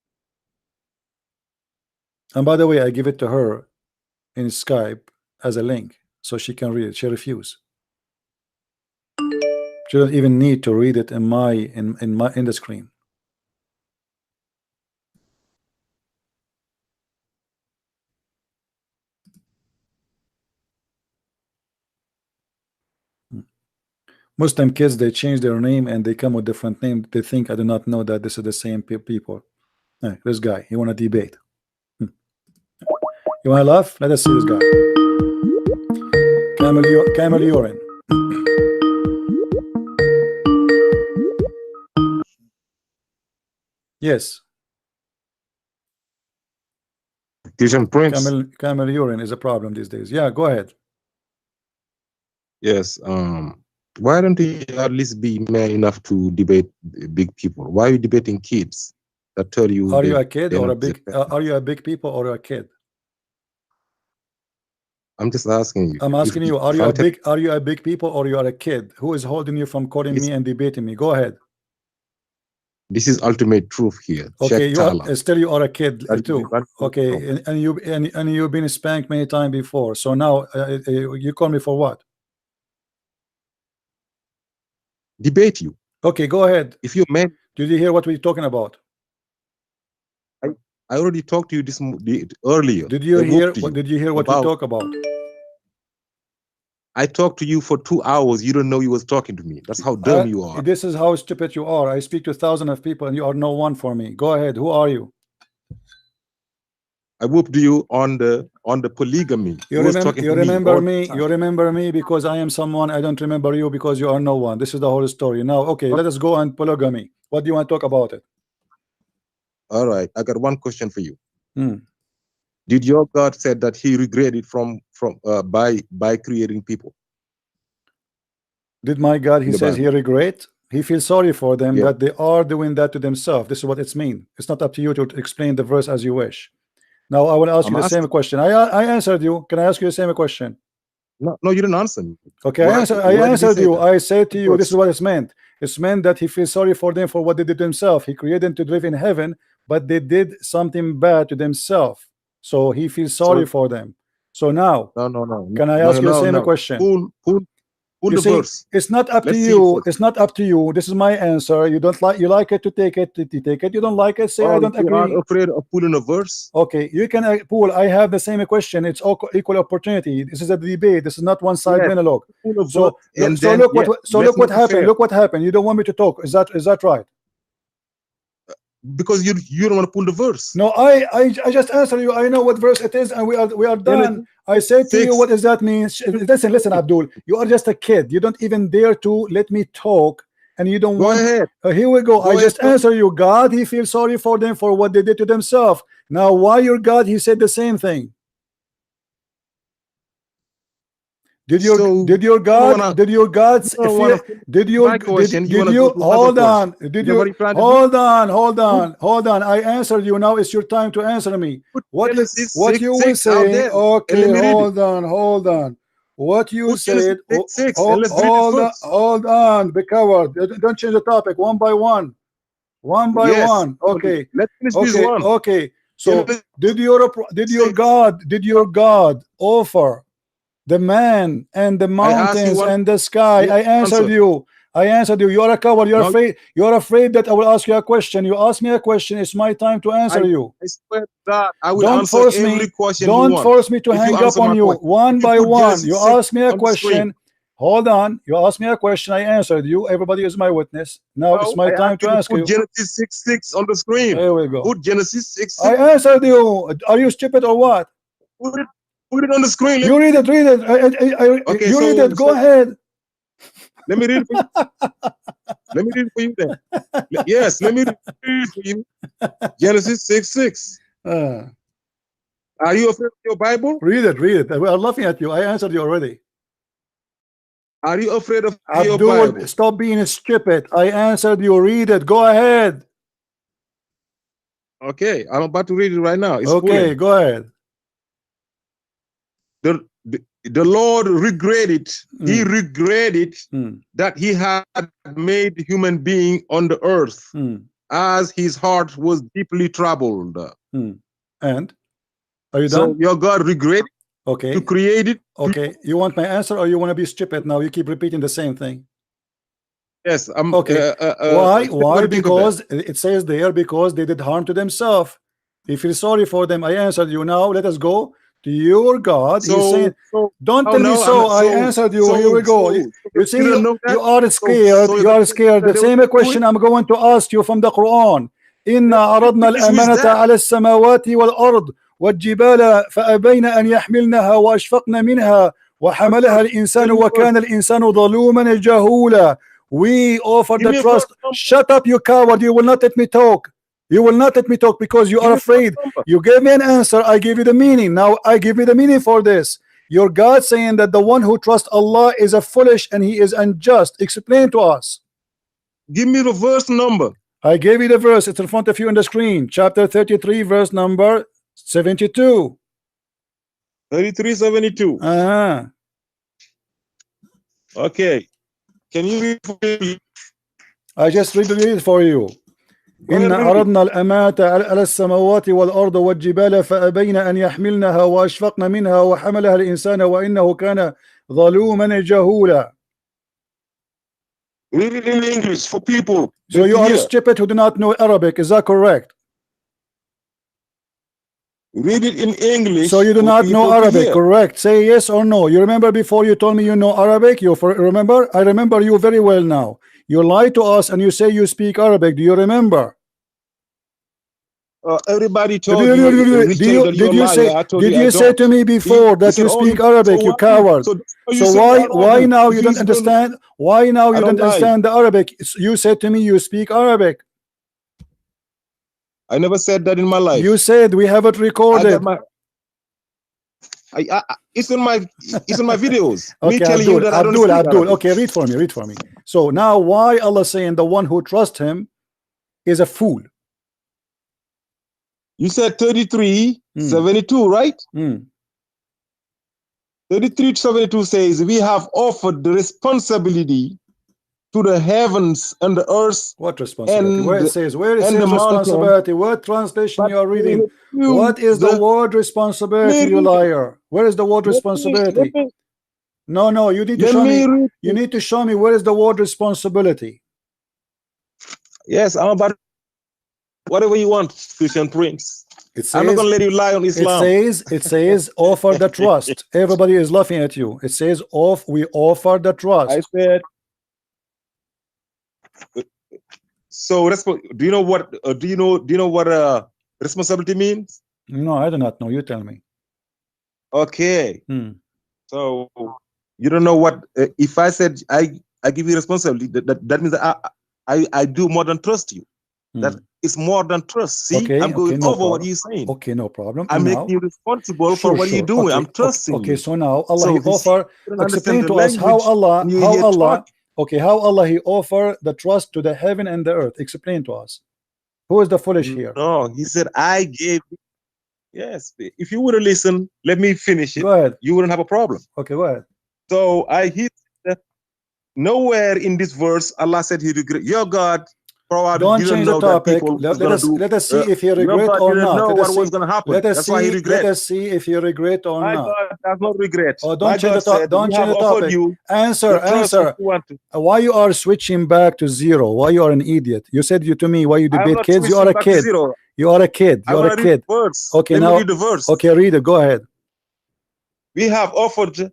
And by the way, I give it to her in Skype as a link so she can read it. She refused. She don't even need to read it in the screen. Muslim kids, they change their name and they come with different name. They think I do not know that this is the same people. Hey, this guy, you want to debate? You want to laugh? Let us see this guy. Camel urine. Yes. Christian Prince. Camel urine is a problem these days. Yeah, go ahead. Yes. Why don't you at least be man enough to debate big people? Why are you debating kids that tell you? Are you a kid or a big? Are you a big people or a kid? I'm just asking you. I'm asking you. Are you a big? Are you a big people or you are a kid? Who is holding you from calling me and debating me? Go ahead. This is ultimate truth here. Okay, still you are a kid too. Okay, and you've been spanked many times before. So now you call me for what? Debate you. Okay, go ahead. If you're man, did you hear what we're talking about? I already talked to you earlier. Did you hear? Did you hear what we talk about? I talked to you for 2 hours. You don't know you was talking to me. That's how dumb you are. This is how stupid you are. I speak to thousands of people, and you are no one for me. Go ahead. Who are you? I whooped you on the polygamy. You remember me. You remember me because I am someone. I don't remember you because you are no one. This is the whole story. Now, okay, let us go on polygamy. What do you want to talk about it? All right, I got one question for you. Did your God said that He regretted by creating people? Did my God? He says He regret. He feels sorry for them that they are doing that to themselves. This is what it's mean. It's not up to you to explain the verse as you wish. Now I will ask you the same question. I answered you. Can I ask you the same question? No, you didn't answer me. Okay, I answered you. I said to you, this is what it's meant. It's meant that He feels sorry for them for what they did to Himself. He created them to live in heaven, but they did something bad to themselves. So He feels sorry for them. So now, can I ask you the same question? You see, it's not up to you. It's not up to you. This is my answer. You don't like. You like it to take it. You take it. You don't like it. Say I don't agree. You are afraid of pulling a verse. Okay, you can pull. I have the same question. It's equal opportunity. This is a debate. This is not one-side monologue. So look what happened. Look what happened. You don't want me to talk. Is that right? Because you don't want to pull the verse. No, I just answer you. I know what verse it is, and we are done. I said to you, what does that mean? Listen, Abdul. You are just a kid. You don't even dare to let me talk, and you don't want. Here we go. I just answer you. God, He feels sorry for them for what they did to themselves. Now, why your God? He said the same thing. Did your God hold on I answered you. Now it's your time to answer me. What you will say? Okay, hold on What you said. Hold on, be coward. Don't change the topic. One by one. One by one. Okay. Let's finish this one. Okay. So did your God offer the man and the mountains and the sky? I answered you. You are a coward. You're afraid. You're afraid that I will ask you a question. You ask me a question. It's my time to answer you. I swear to God, I will answer every question. Don't force me to hang up on you. One by one. You ask me a question. Hold on. You asked me a question. I answered you. Everybody is my witness. Now it's my time to ask you. Genesis 6:6 on the screen. There we go. Put Genesis 6:6. I answered you. Are you stupid or what? Put it on the screen. You read it. Read it. Okay, you read it. Go ahead. Let me read it for you. Let me read it for you then. Yes, let me read it for you. Genesis 6:6. Are you afraid of your Bible? Read it. Read it. We are laughing at you. I answered you already. Are you afraid of your Bible? Stop being stupid. I answered you. Read it. Go ahead. Okay, I'm about to read it right now. It's okay, go ahead. The Lord regretted, he regretted that he had made human being on the earth, as his heart was deeply troubled. And are you done? So your God regretted to create it. Okay, you want my answer or you want to be stupid now? You keep repeating the same thing. Yes, I'm okay. Why? Because it says there, because they did harm to themselves. If you're sorry for them, I answered you. Now let us go to your God. He's saying, don't tell me I answered you. Here we go. You see, you are scared. You are scared. The same question I'm going to ask you from the Quran. إنا عرضنا الأمانة على السماوات والأرض والجبال فأبين أن يحملنها وأشفقن منها وحملها الإنسان وكان الإنسان ظلوما جهولا. We offer the trust. Shut up, you coward. You will not let me talk. You will not let me talk because you are afraid. You gave me an answer. I gave you the meaning. Now I give you the meaning for this. Your God saying that the one who trusts Allah is a foolish and he is unjust. Explain to us. Give me the verse number. I gave you the verse. It's in front of you on the screen. Chapter 33, verse number 72. 33:72. Okay. Can you read for me? I just read it for you. إن عرضنا الأمانة على السماوات والأرض والجبال فأبين أن يحملنها وأشفقن منها وحملها الإنسان وإنه كان ظلوما جهولا. Read it in English for people. So you are stupid who do not know Arabic. Is that correct? Read it in English. So you do not know Arabic, correct? Say yes or no. You remember before you told me you know Arabic? You remember? I remember you very well now. You lied to us and you say you speak Arabic. Do you remember? Everybody told you. Did you say to me before that you speak Arabic, you coward? So why now you don't understand? Why now you don't understand the Arabic? You said to me you speak Arabic. I never said that in my life. You said we have it recorded. It's in my videos. Okay, me telling you that Abdul. Okay, read for me. So now why Allah saying the one who trusts him is a fool? You said 33:72, right? 33:72 says we have offered the responsibility to the heavens and the earth. What responsibility? Where it says, where it says responsibility? What translation you are reading? What is the word responsibility, you liar? Where is the word responsibility? No, you need to show me. You need to show me where is the word responsibility. Yes, I'm about whatever you want, Christian Prince. I'm not gonna let you lie on Islam. It says offer the trust. Everybody is laughing at you. It says we offer the trust. I said. So do you know what responsibility means? No, I do not know. You tell me. Okay. So you don't know what if I said I give you responsibility, that means that I do more than trust you. That is more than trust. See, okay, I'm going over what you're saying. Okay, no problem. I'm making you responsible for what you're doing. I'm trusting you. Okay, so now Allah he offer. Explain to us how Allah he offer the trust to the heaven and the earth. Explain to us. Who is the foolish here? No, he said I gave. Yes, if you would have listened, let me finish it. Go ahead. You wouldn't have a problem. Okay, go ahead. So nowhere in this verse Allah said he regret. Your God probably don't didn't change know the topic. Let us see if you regret or not. Let us see if you regret or My not. God does not regret. Oh, don't change the topic. Don't change the topic. Answer. Why you are switching back to zero? Why you are an idiot? You said to me why you debate kids. You are a kid. You are a kid. You are a kid. Okay, now read the verse. Okay, read it. Go ahead. We have offered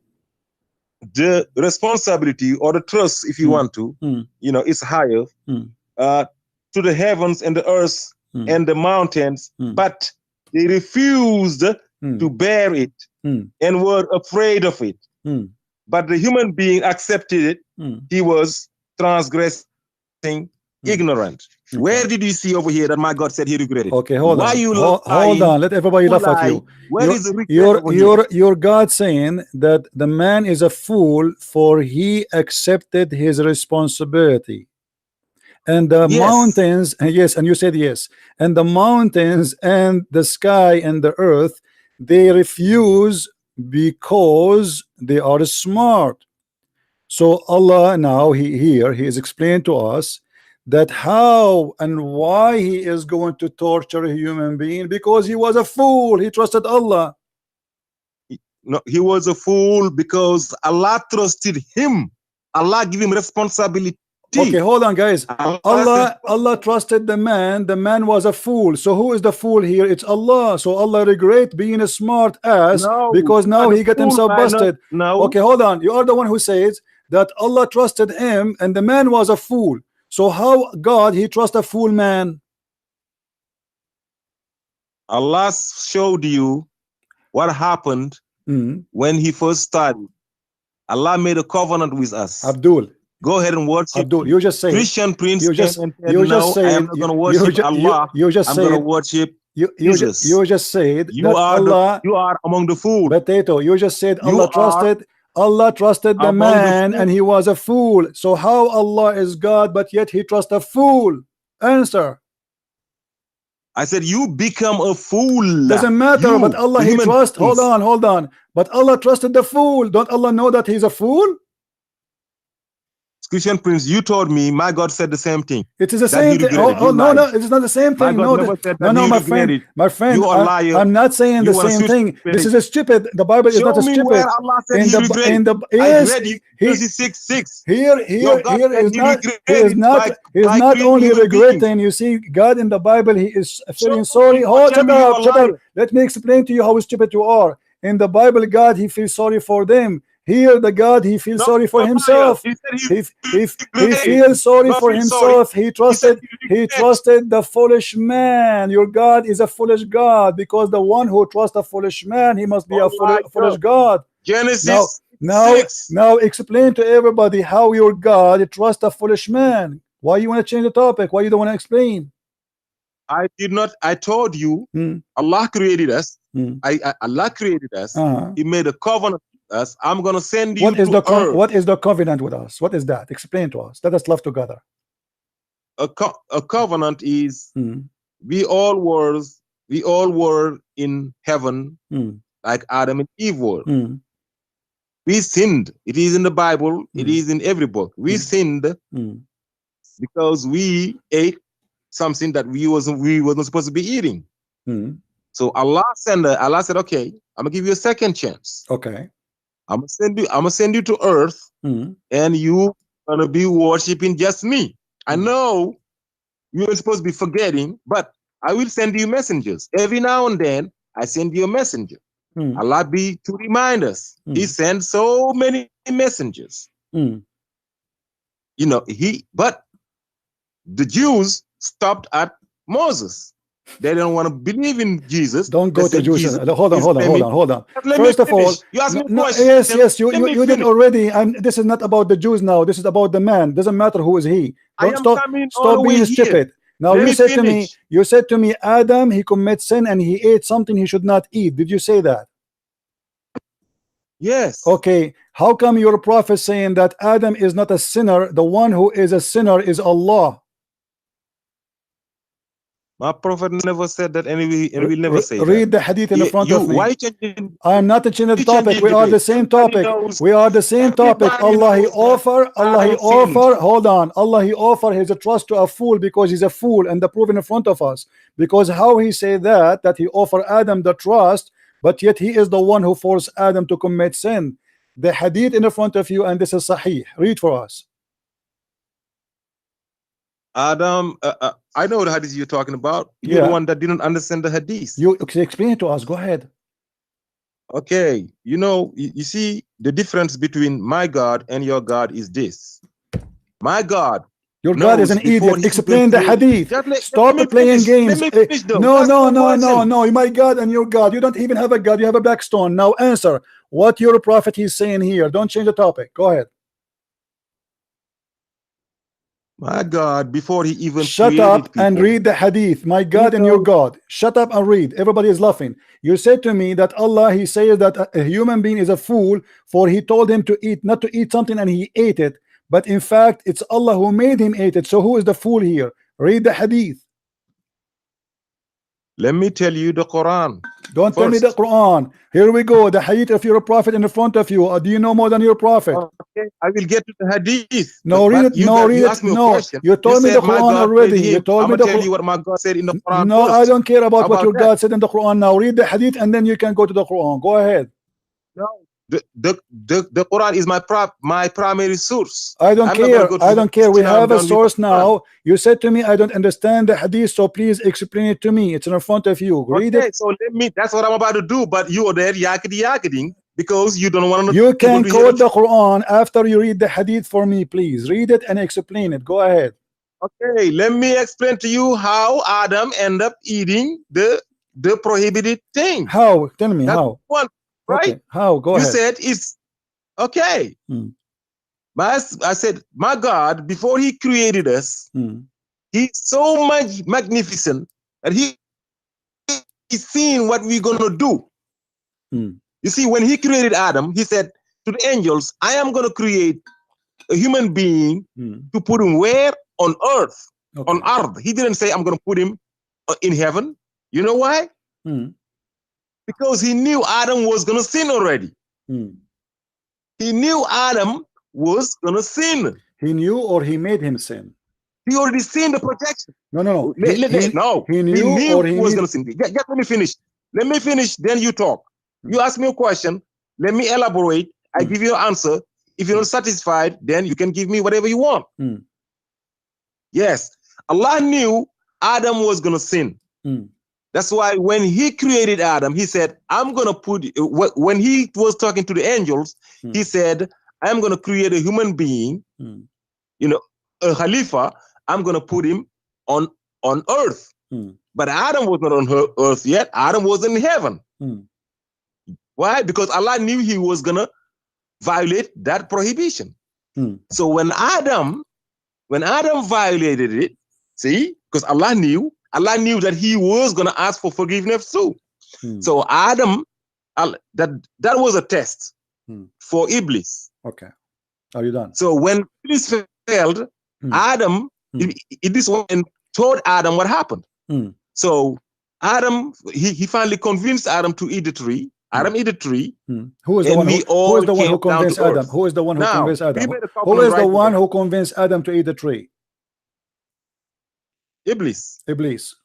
the responsibility or the trust, if you want to, it's higher to the heavens and the earth and the mountains, but they refused to bear it and were afraid of it. But the human being accepted it. He was transgressing, ignorant. Where did you see over here that my God said he regretted? Okay, hold Why on. You hold on. Let everybody laugh at you. Where is the regret your God saying that the man is a fool for he accepted his responsibility. And the mountains, and yes, and you said yes. And the mountains and the sky and the earth, they refuse because they are smart. So Allah now he is explained to us that how and why he is going to torture a human being, because he was a fool. He trusted Allah. No, he was a fool because Allah trusted him. Allah gave him responsibility. Okay, hold on, guys. Allah trusted the man. The man was a fool. So who is the fool here? It's Allah. So Allah regret being a smart ass because now he got himself busted. Okay, hold on. You are the one who says that Allah trusted him and the man was a fool. So how God he trust a fool man? Allah showed you what happened when he first started. Allah made a covenant with us. Abdul, go ahead and worship. Abdul, you just say Christian Prince. You just I say am not going to worship Allah. You just I'm say going to worship Jesus. You just said you that are Allah. You are among the fools. Potato. You just said Allah trusted the man and he was a fool. So how Allah is God but yet he trusts a fool? Answer. I said you become a fool. Doesn't matter, but Allah he trust. Hold on. But Allah trusted the fool. Don't Allah know that he's a fool? Christian Prince, you told me my God said the same thing. It is the same thing. Oh no, it's not the same thing. No, my friend, I'm not saying the same thing. This is a stupid. The Bible is not a stupid. Where Allah said he is not only regretting. You see, God in the Bible, he is feeling sorry. Shut up. Let me explain to you how stupid you are. In the Bible, God, he feels sorry for them. Here, the God, he feels sorry for himself. He feels sorry for himself. He trusted the foolish man. Your God is a foolish God, because the one who trusts a foolish man, he must be a foolish God. Genesis. Now explain to everybody how your God trusts a foolish man. Why you want to change the topic? Why you don't want to explain? I did not. I told you, Allah created us. Allah created us. He made a covenant with us. I'm going to send you what is the covenant with us? What is that? Explain to us. Let us love together. A covenant is we all were in heaven like Adam and Eve were. We sinned. It is in the Bible. It is in every book. We sinned because we ate something that we wasn't supposed to be eating. So Allah said, okay, I'm gonna give you a second chance. Okay. I'm gonna send you to earth, and you gonna be worshiping just me. I know you're supposed to be forgetting, but I will send you messengers. Every now and then I send you a messenger. Allah be to remind us. He sends so many messengers. But the Jews stopped at Moses. They don't want to believe in Jesus. Don't go to Jesus. Hold on. First of all, you asked me a question. Yes, you did already, and this is not about the Jews now. This is about the man. Doesn't matter who is he. Stop being stupid. Now you said to me, Adam, he commits sin and he ate something he should not eat. Did you say that? Yes. Okay. How come your prophet saying that Adam is not a sinner? The one who is a sinner is Allah. My prophet never said that, and we will never say that. Read the hadith in the front of me. Why changing? I am not changing the topic. We are the same topic. We are the same topic. Allah He offer. Hold on. Allah He offer His trust to a fool because he's a fool, and the proof in front of us. Because how He say that He offer Adam the trust, but yet He is the one who forced Adam to commit sin. The hadith in the front of you, and this is Sahih. Read for us. Adam, I know the hadith you're talking about. You're the one that didn't understand the hadith. You explain it to us. Go ahead. Okay, you know, you see the difference between my God and your God is this. My God. Your God is an idiot. Explain the hadith. Stop playing games. No. My God and your God. You don't even have a God. You have a blackstone. Now answer what your prophet is saying here. Don't change the topic. Go ahead. My God, before He even shut up and read the hadith. My God and your God. Shut up and read. Everybody is laughing. You said to me that Allah He says that a human being is a fool, for He told him to eat, not to eat something, and he ate it. But in fact, it's Allah who made him eat it. So who is the fool here? Read the hadith. Let me tell you the Quran. Don't tell me the Quran. Here we go. The hadith of your prophet in the front of you. Do you know more than your prophet? Okay, I will get to the hadith. No, read it. No, read it. No, you told me the Quran already. You told me the Quran. Tell you what my God said in the Quran. No, I don't care about what your God said in the Quran. Now read the hadith and then you can go to the Quran. Go ahead. No, the Quran is my primary source. I don't care. I don't care. We have a source now. You said to me, I don't understand the hadith, so please explain it to me. It's in front of you. Read it. So let me. That's what I'm about to do. But you are there yakety because you don't want to. You can quote the Quran after you read the hadith for me, please. Read it and explain it. Go ahead. Okay, let me explain to you how Adam ended up eating the prohibited thing. How? Tell me how. One. Right? Okay. How? Go ahead. You said it's okay. I said, my God, before He created us, He's so much magnificent that He's seen what we're gonna do. You see, when He created Adam, He said to the angels, I am gonna create a human being to put him where? On earth. Okay. On earth. He didn't say I'm gonna put him in heaven. You know why? Because He knew Adam was going to sin already. He knew Adam was going to sin. He knew, or He made him sin? He already sinned the protection. No. He knew or he was going to sin. Just let me finish. Let me finish, then you talk. You ask me a question. Let me elaborate. I give you an answer. If you're not satisfied, then you can give me whatever you want. Yes. Allah knew Adam was going to sin. That's why when He created Adam, He said, I'm going to put, when He was talking to the angels, He said, I'm going to create a human being, you know, a Khalifa, I'm going to put him on earth. But Adam was not on earth yet. Adam was in heaven. Why? Because Allah knew he was going to violate that prohibition. So when Adam violated it, see, because Allah knew that he was going to ask for forgiveness too. So Adam, that was a test for Iblis. Okay. Are you done? So when Iblis failed, Adam, Iblis went and told Adam what happened. So Adam, he finally convinced Adam to eat the tree. Adam eat the tree. Who is the one who convinced Adam? Who is the one who convinced Adam? Who is the one who convinced Adam to eat the tree? Iblis.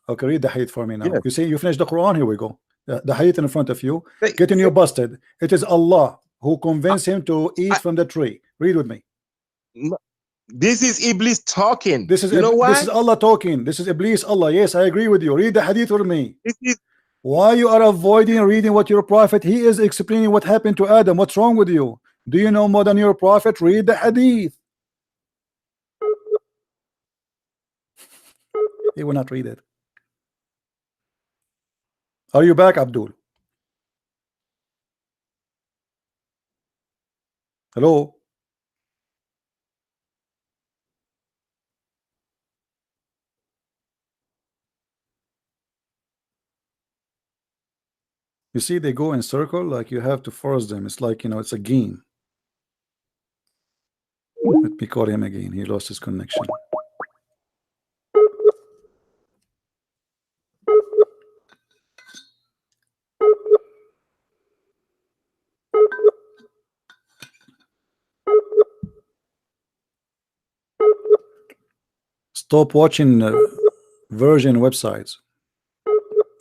Okay, read the hadith for me now. Yes. You see, you finished the Quran. Here we go. The hadith in front of you. Getting you busted. It is Allah who convinced him to eat from the tree. Read with me. This is Iblis talking. This is, you know why? This is Allah talking. This is Iblis, Allah. Yes, I agree with you. Read the hadith with me. Why you are avoiding reading what your prophet? He is explaining what happened to Adam. What's wrong with you? Do you know more than your prophet? Read the hadith. He will not read it. Are you back, Abdul? Hello? You see, they go in circle, like you have to force them. It's like, you know, it's a game. Let me call him again. He lost his connection. Stop watching version websites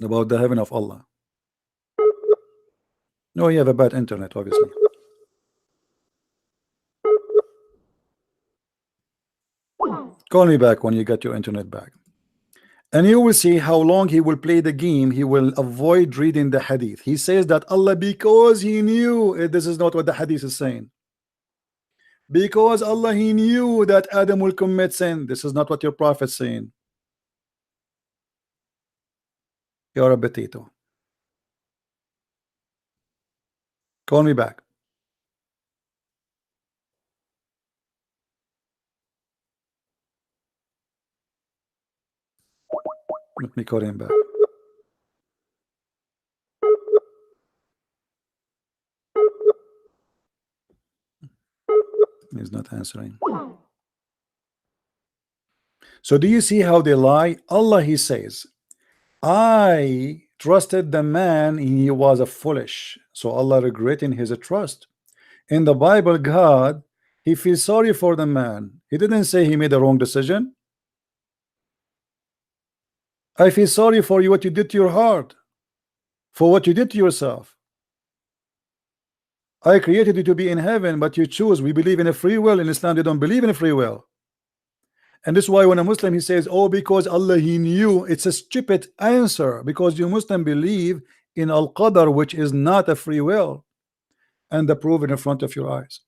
about the heaven of Allah. No, you have a bad internet, obviously. Call me back when you get your internet back. And you will see how long he will play the game. He will avoid reading the hadith. He says that Allah, because he knew, this is not what the hadith is saying. Because Allah, he knew that Adam will commit sin. This is not what your prophet is saying. You're a potato. Call me back. Let me call him back. He's not answering. So do you see how they lie? Allah, he says, I trusted the man, he was a foolish. So Allah regretting his trust. In the Bible, God, he feels sorry for the man. He didn't say he made a wrong decision. I feel sorry for you, what you did to your heart, for what you did to yourself. I created you to be in heaven, but you choose. We believe in a free will. In Islam, they don't believe in a free will. And this is why when a Muslim, he says, oh, because Allah, he knew. It's a stupid answer, because you Muslim believe in Al-Qadr, which is not a free will, and the proof in front of your eyes.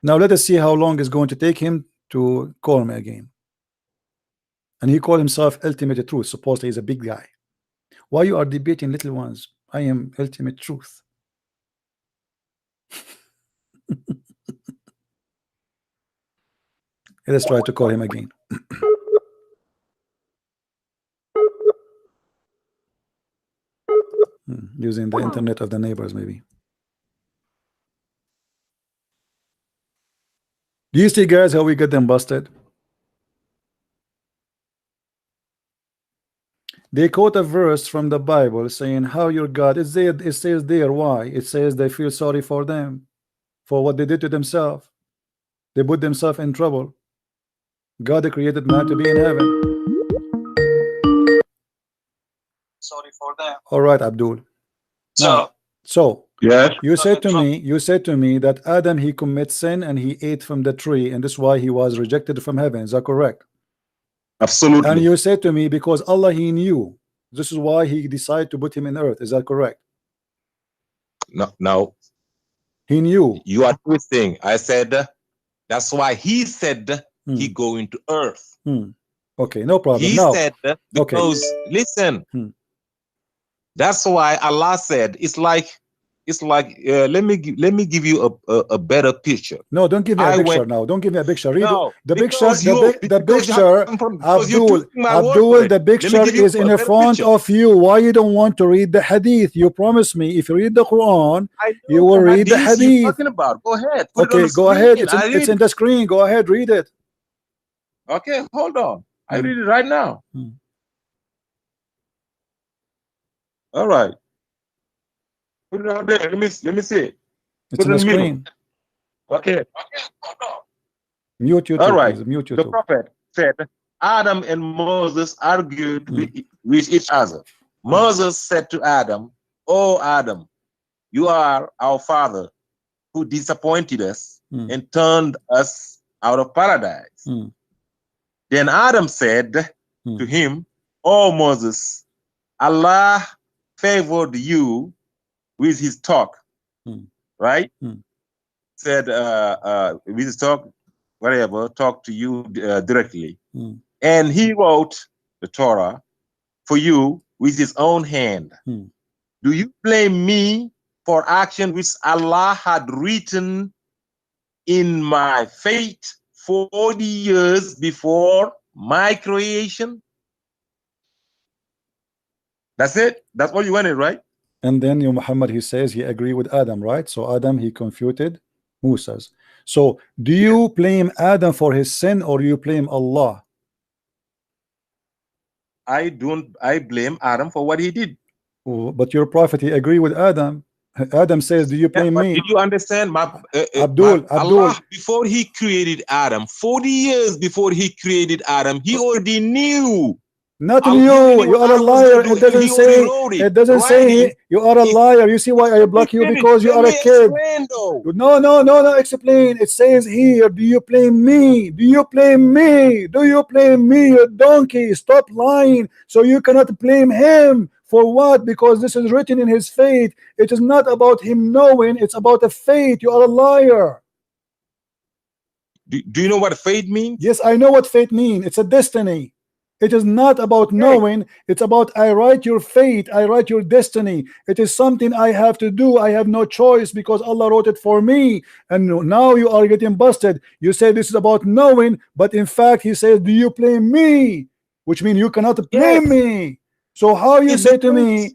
Now let us see how long it's going to take him to call me again. And he called himself ultimate truth. Supposedly he's a big guy. Why you are debating little ones? I am ultimate truth. Let's try to call him again. Using the internet of the neighbors, maybe. Do you see, guys, how we get them busted? They quote a verse from the Bible saying how your God is there. It says there why it says they feel sorry for them for what they did to themselves. They put themselves in trouble. God created man to be in heaven. Sorry for them. All right, Abdul. So yes, you said to me that Adam, he commits sin and he ate from the tree, and this is why he was rejected from heaven. Is that correct? Absolutely. And you said to me because Allah, he knew. This is why he decided to put him in earth. Is that correct? No. He knew. You are twisting. I said that's why he said he go into earth. Okay, no problem. He now, said because listen, that's why Allah said it's like let me give you a better picture. No, don't give me a picture now. Don't give me a picture. Read the picture. The picture, Abdul, the picture is in front of you. Why you don't want to read the hadith? You promised me if you read the Quran, you will read the hadith. Talking about. Go ahead. Okay, go ahead. It's in the screen. Go ahead, read it. Okay, hold on. I read it right now. All right. Put it out there. Let me see it. It's on the screen. Okay. Mute YouTube. All right. Mute YouTube. The prophet said Adam and Moses argued with each other. Moses said to Adam, "Oh Adam, you are our father who disappointed us and turned us out of paradise." Then Adam said to him, "Oh Moses, Allah favored you with his talk," right? Said with his talk, whatever, talk to you directly. And he wrote the Torah for you with his own hand. Do you blame me for action which Allah had written in my fate 40 years before my creation? That's it. That's what you wanted, right? And then Muhammad, he says he agreed with Adam, right? So Adam, he confuted Moses. So do you blame Adam for his sin or you blame Allah? I blame Adam for what he did. Oh, but your prophet, he agreed with Adam. Adam says, do you blame me? Did you understand? Abdul, Allah, before he created Adam, 40 years before he created Adam, he already knew. Not you. You are a liar. It doesn't say. It doesn't say. You are a liar. You see why I block you? Because you are a kid. No. Explain. It says here. Do you blame me? Do you blame me? Do you blame me? You donkey. Stop lying. So you cannot blame him. For what? Because this is written in his fate. It is not about him knowing. It's about a fate. You are a liar. Do you know what fate means? Yes, I know what fate means. It's a destiny. It is not about knowing. It's about I write your fate. I write your destiny. It is something I have to do. I have no choice because Allah wrote it for me. And now you are getting busted. You say this is about knowing, but in fact he says, do you blame me? Which means you cannot blame me. So how you say to me,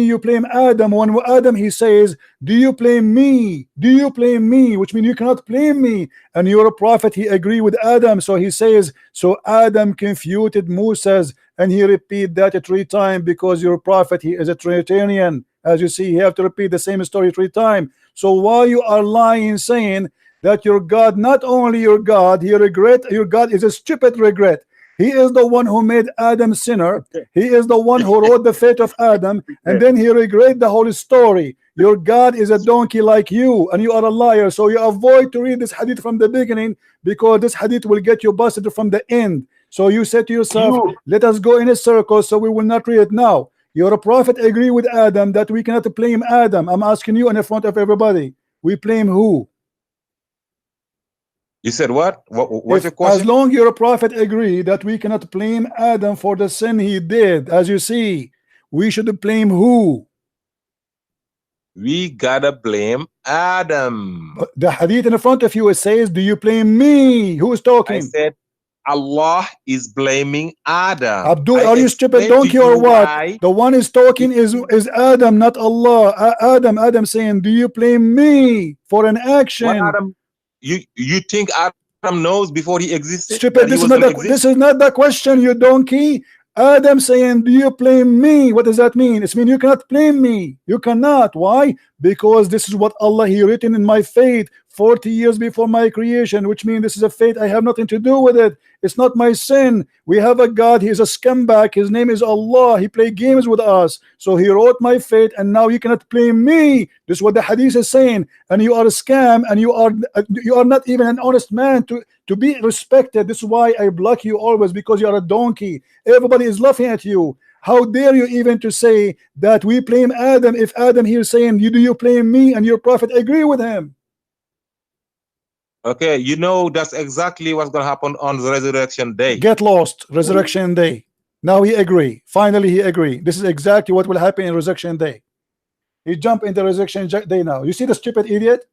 you blame Adam, when Adam he says, do you blame me? Do you blame me? Which means you cannot blame me. And you're a prophet, he agreed with Adam. So he says, so Adam confuted Moses, and he repeat that 3 times because you're a prophet, he is a Trinitarian. As you see, you have to repeat the same story 3 times. So why you are lying, saying that your God, not only your God, he regret, your God is a stupid regret. He is the one who made Adam sinner. He is the one who wrote the fate of Adam, and then he regret the whole story. Your God is a donkey like you, and you are a liar. So you avoid to read this hadith from the beginning, because this hadith will get you busted from the end. So you said to yourself, let us go in a circle, so we will not read it now. You're a prophet, agree with Adam that we cannot blame Adam. I'm asking you in front of everybody. We blame who? You said what? What's your question? As long you're a prophet, agree that we cannot blame Adam for the sin he did. As you see, we should blame who? We gotta blame Adam. The hadith in front of you, it says, do you blame me? Who's talking? I said Allah is blaming Adam. Abdul, are you stupid donkey or what? Why? The one is talking is Adam, not Allah. Adam saying, do you blame me for an action? What Adam? You think Adam knows before he existed? Stupid, this is not the question, you donkey. Adam saying, do you blame me? What does that mean? It means you cannot blame me. You cannot. Why? Because this is what Allah he written in my fate 40 years before my creation, which means this is a fate. I have nothing to do with it. It's not my sin. We have a God. He is a scumbag. His name is Allah. He played games with us. So he wrote my fate, and now you cannot blame me. This is what the hadith is saying. And you are a scam, and you are not even an honest man to be respected. This is why I block you always, because you are a donkey. Everybody is laughing at you. How dare you even to say that we blame Adam, if Adam here saying, do you blame me, and your prophet agree with him? Okay, you know that's exactly what's going to happen on the resurrection day. Get lost, resurrection day. Now he agree. Finally he agree. This is exactly what will happen in resurrection day. He jump into resurrection day now. You see the stupid idiot?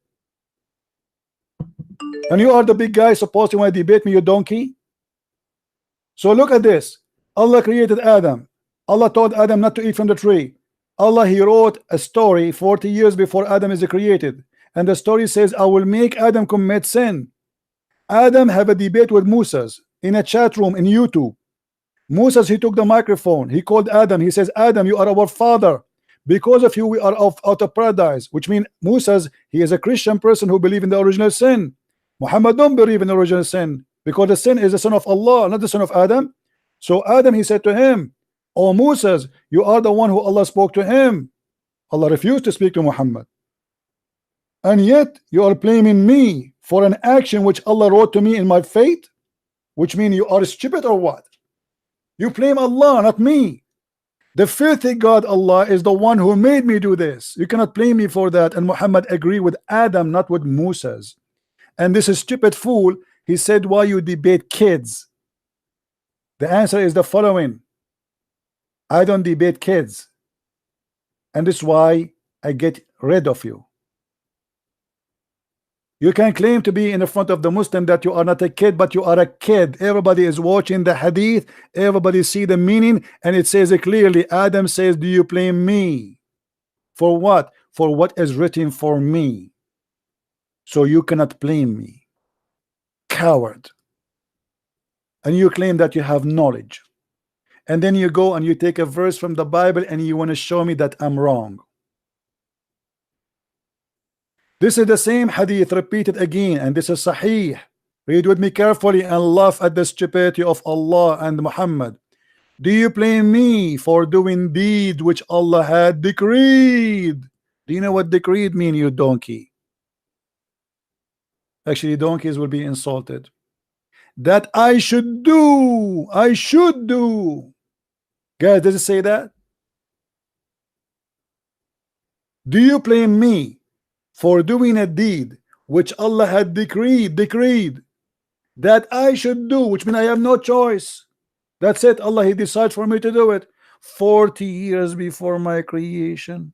And you are the big guy supposed to want to debate me, you donkey. So look at this. Allah created Adam. Allah told Adam not to eat from the tree. Allah he wrote a story 40 years before Adam is created. And the story says, I will make Adam commit sin. Adam have a debate with Moses in a chat room in YouTube. Moses, he took the microphone. He called Adam. He says, Adam, you are our father. Because of you, we are out of paradise. Which means Moses, he is a Christian person who believes in the original sin. Muhammad don't believe in the original sin, because the sin is the son of Allah, not the son of Adam. So Adam, he said to him, oh Moses, you are the one who Allah spoke to him. Allah refused to speak to Muhammad. And yet you are blaming me for an action which Allah wrote to me in my fate, which means you are stupid or what? You blame Allah, not me. The filthy God Allah is the one who made me do this. You cannot blame me for that. And Muhammad agreed with Adam, not with Moses. And this is stupid fool, he said, why you debate kids? The answer is the following. I don't debate kids. And this is why I get rid of you. You can claim to be in the front of the Muslim that you are not a kid, but you are a kid. Everybody is watching the hadith. Everybody see the meaning, and it says it clearly. Adam says, do you blame me? For what? For what is written for me. So you cannot blame me. Coward. And you claim that you have knowledge. And then you go and you take a verse from the Bible and you want to show me that I'm wrong. This is the same hadith repeated again, and this is sahih. Read with me carefully and laugh at the stupidity of Allah and Muhammad. Do you blame me for doing deed which Allah had decreed? Do you know what decreed mean, you donkey? Actually, donkeys will be insulted. That I should do. I should do. Guys, does it say that? Do you blame me for doing a deed which Allah had decreed that I should do, which means I have no choice? That's it. Allah, He decides for me to do it 40 years before my creation.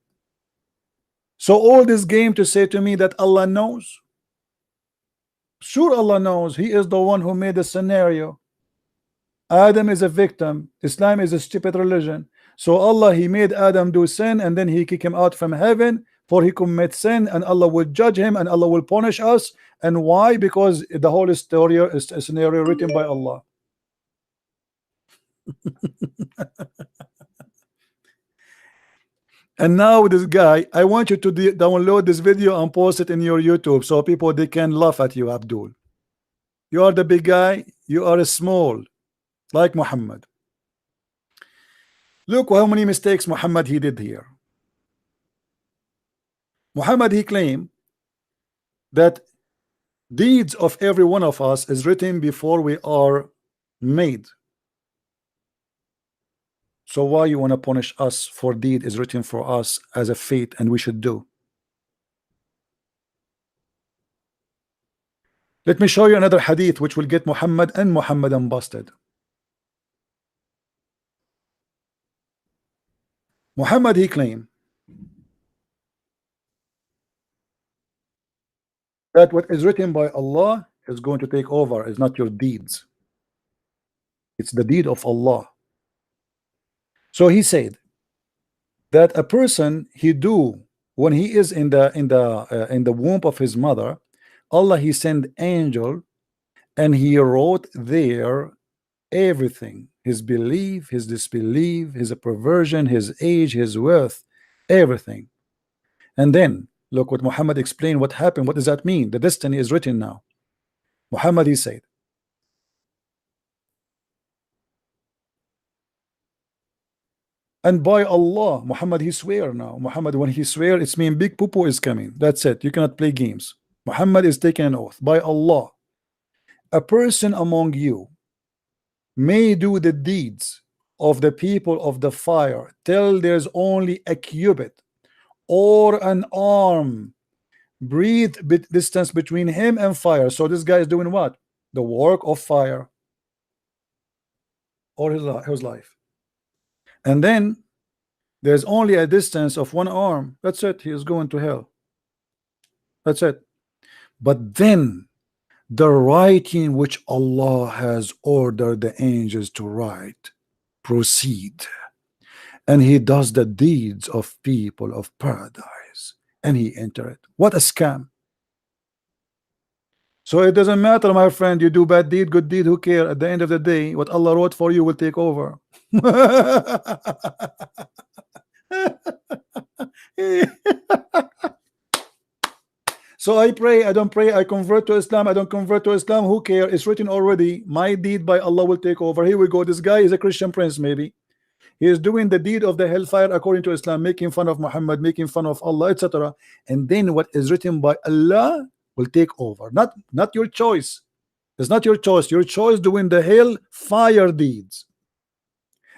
So all this game to say to me that Allah knows. Sure, Allah knows. He is the one who made the scenario. Adam is a victim. Islam is a stupid religion. So Allah, He made Adam do sin, and then He kick him out from heaven for he commit sin, and Allah will judge him, and Allah will punish us. And why? Because the whole story is a scenario written by Allah. And now this guy, I want you to download this video and post it in your YouTube so people they can laugh at you, Abdul. You are the big guy, you are small, like Muhammad. Look how many mistakes Muhammad he did here. Muhammad he claimed that deeds of every one of us is written before we are made. So why you want to punish us for deed is written for us as a fate and we should do? Let me show you another hadith which will get Muhammad and Muhammadan busted. Muhammad he claimed that what is written by Allah is going to take over, is not your deeds. It's the deed of Allah. So he said that a person he do when he is in the womb of his mother, Allah he sent angel and he wrote there everything, his belief, his disbelief, his perversion, his age, his worth, everything. And then look what Muhammad explained what happened. What does that mean? The destiny is written now. Muhammad he said, and by Allah, Muhammad he swear now. Muhammad when he swear, it's mean big poo-poo is coming. That's it. You cannot play games. Muhammad is taking an oath by Allah. A person among you may do the deeds of the people of the fire till there's only a cubit or an arm breathe distance between him and fire. So this guy is doing what? The work of fire or his life. And then there's only a distance of one arm. That's it. He is going to hell. That's it. But then the writing which Allah has ordered the angels to write proceed, and he does the deeds of people of paradise and he enter it. What a scam. So it doesn't matter, my friend, you do bad deed, good deed, who care? At the end of the day, what Allah wrote for you will take over. So I pray, I don't pray, I convert to Islam, I don't convert to Islam, who care? It's written already. My deed by Allah will take over. Here we go. This guy is a Christian Prince, maybe. He is doing the deed of the hellfire according to Islam, making fun of Muhammad, making fun of Allah, etc. And then what is written by Allah will take over. Not your choice. It's not your choice. Your choice doing the hellfire deeds.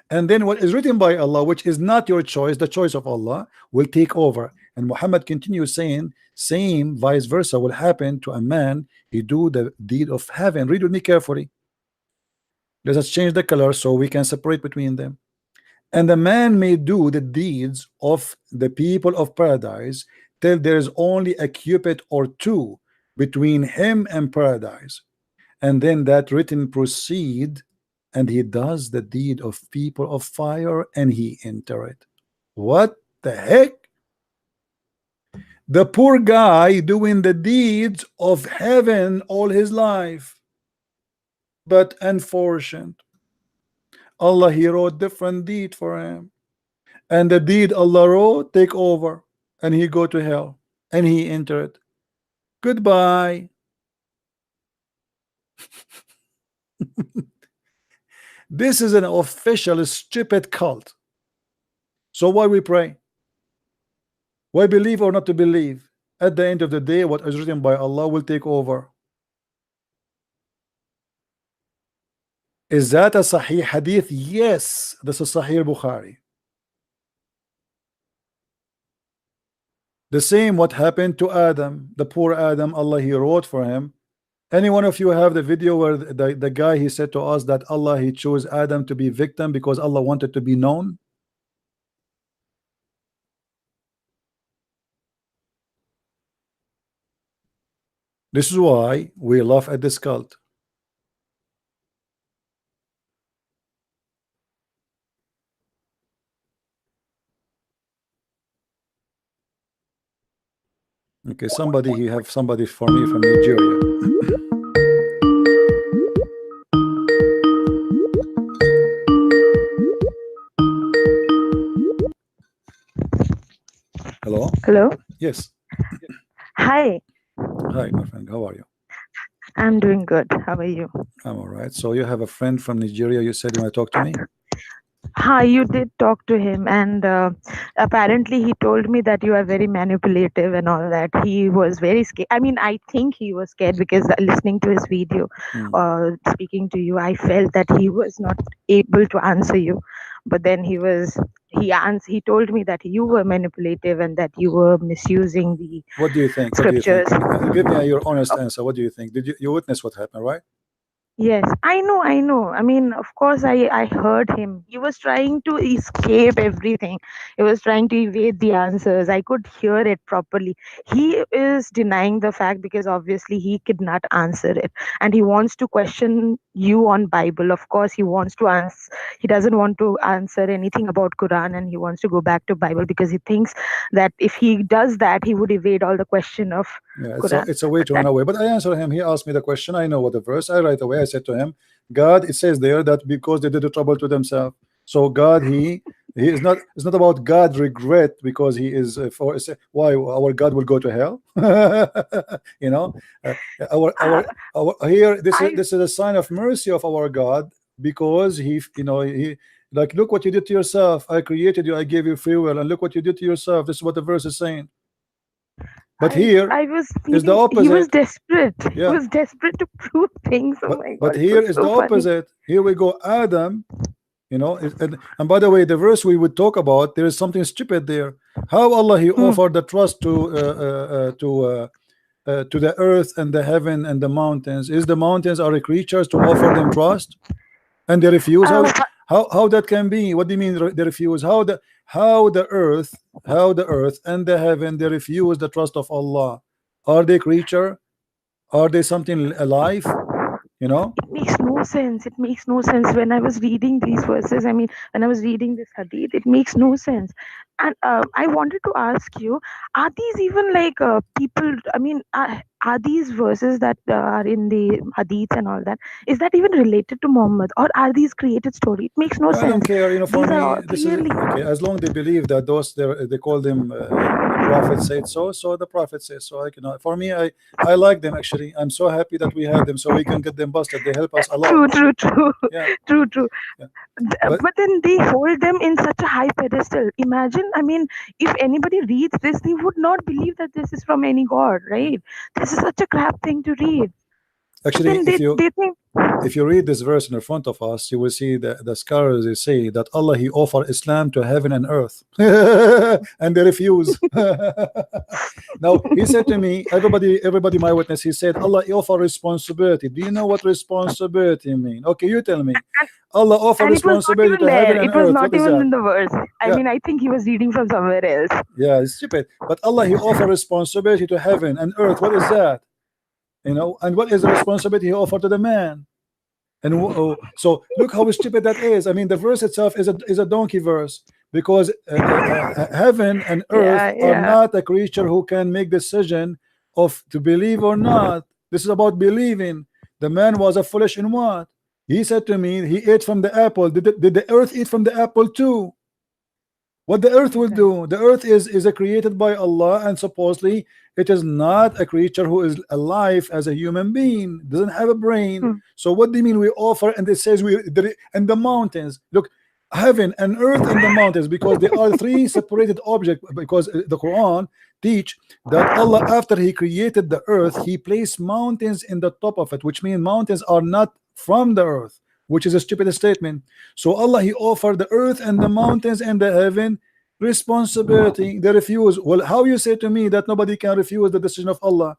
And then what is written by Allah, which is not your choice, the choice of Allah, will take over. And Muhammad continues saying, same vice versa will happen to a man. He do the deed of heaven. Read with me carefully. Let us change the color so we can separate between them. And the man may do the deeds of the people of paradise till there is only a cubit or two between him and paradise. And then that written proceed, and he does the deed of people of fire and he enter it. What the heck? The poor guy doing the deeds of heaven all his life, but unfortunate, Allah he wrote different deed for him, and the deed Allah wrote take over, and he go to hell and he enter it. Goodbye. This is an official stupid cult. So why we pray? Why believe or not to believe? At the end of the day, what is written by Allah will take over. Is that a Sahih Hadith? Yes, this is Sahih Bukhari. The same what happened to Adam, the poor Adam, Allah he wrote for him. Any one of you have the video where the guy he said to us that Allah he chose Adam to be victim because Allah wanted to be known? This is why we laugh at this cult. Okay, somebody he have somebody for me from Nigeria. Hello? Hello? Yes. Hi. Hi, my friend. How are you? I'm doing good. How are you? I'm all right. So you have a friend from Nigeria. You said you want to talk to me? Hi, you did talk to him, and apparently he told me that you are very manipulative and all that. He was very scared. I mean, I think he was scared because listening to his video, speaking to you, I felt that he was not able to answer you. But then he told me that you were manipulative and that you were misusing the What do you think? scriptures. What do you think? Give me your honest answer. What do you think? Did you witness what happened, right? Yes, I know. I mean, of course, I heard him. He was trying to escape everything. He was trying to evade the answers. I could hear it properly. He is denying the fact because obviously he could not answer it. And he wants to question you on Bible. Of course, he wants to answer. He doesn't want to answer anything about Quran, and he wants to go back to Bible because he thinks that if he does that, he would evade all the question of Quran. It's a way to run away. But I answer him. He asked me the question. I know what the verse. I right away I said to him, God, it says there that because they did the trouble to themselves. So God, he is not. It's not about God regret because he is for why our God will go to hell. You know, our here this is a sign of mercy of our God because he like, look what you did to yourself. I created you. I gave you free will, and look what you did to yourself. This is what the verse is saying. But here is the opposite. He was desperate. Yeah. He was desperate to prove things. Oh my God, but here is the opposite. Here we go, Adam. And by the way, the verse we would talk about, there is something stupid there. How Allah he offered the trust to the earth and the heaven and the mountains. Is the mountains are the creatures to offer them trust, and they refuse? How that can be? What do you mean they refuse? How the earth and the heaven they refuse the trust of Allah? Are they creature? Are they something alive? It makes no sense. It makes no sense. When I was reading these verses, I mean, when I was reading this hadith, it makes no sense. And I wanted to ask you, are these even like people? I mean, are these verses that are in the hadith and all that? Is that even related to Muhammad, or are these created story? It makes no sense. I don't care. For These me, are this is okay. As long as they believe that those they call them Prophet said so. So the Prophet says so. For me, I like them actually. I'm so happy that we have them so we can get them busted. They help us a lot. True. Yeah. True. Yeah. But then they hold them in such a high pedestal. Imagine, I mean, if anybody reads this, they would not believe that this is from any god, right? This is such a crap thing to read. Actually, if you read this verse in the front of us, you will see the scholars they say that Allah he offered Islam to heaven and earth, and they refuse. Now he said to me, everybody, my witness, he said Allah he offered responsibility. Do you know what responsibility mean? Okay, you tell me. Allah offered responsibility to heaven and earth. It was not even in the verse. I mean, I think he was reading from somewhere else. Yeah, it's stupid. But Allah he offered responsibility to heaven and earth. What is that? And what is the responsibility he offered to the man? And so look how stupid that is. I mean, the verse itself is a donkey verse because heaven and earth are not a creature who can make decision of to believe or not. This is about believing. The man was a foolish in what? He said to me, he ate from the apple. Did the earth eat from the apple too? What the earth will do? The earth is created by Allah, and supposedly it is not a creature who is alive as a human being, doesn't have a brain. So what do you mean we offer? And it says and the mountains, look, heaven and earth and the mountains, because they are three separated objects, because the Quran teach that Allah, after he created the earth, he placed mountains in the top of it, which means mountains are not from the earth, which is a stupid statement. So Allah, he offered the earth and the mountains and the heaven responsibility. They refuse. Well, how you say to me that nobody can refuse the decision of Allah?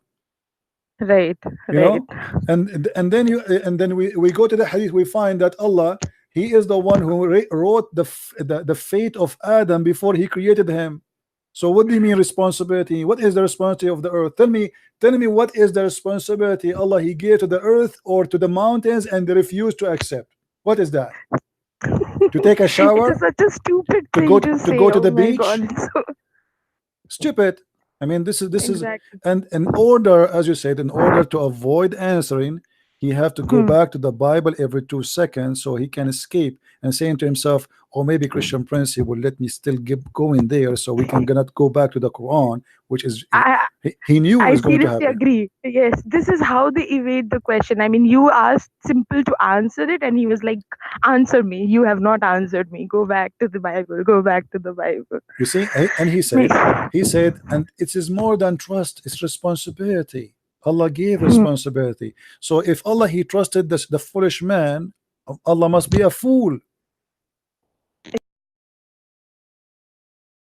Right, You know? And then we go to the hadith, we find that Allah, he is the one who wrote the fate of Adam before he created him. So what do you mean responsibility? What is the responsibility of the earth? Tell me what is the responsibility Allah he gave to the earth or to the mountains, and they refuse to accept? What is that? To take a shower? It's such a stupid thing to say. Go to the Oh my beach? God, so Stupid. I mean, this exactly. is, and in order, as you said, in order to avoid answering, he have to go back to the Bible every 2 seconds so he can escape, and saying to himself, oh, maybe Christian Prince, he will let me still keep going there so we can not go back to the Quran, which is he knew I was going to seriously happen. agree. Yes, this is how they evade the question. I mean, you asked Simple to answer it, and he was like, answer me. You have not answered me. Go back to the Bible. Go back to the Bible. You see, and he said, and it is more than trust, it's responsibility. Allah gave responsibility. So if Allah he trusted the foolish man, Allah must be a fool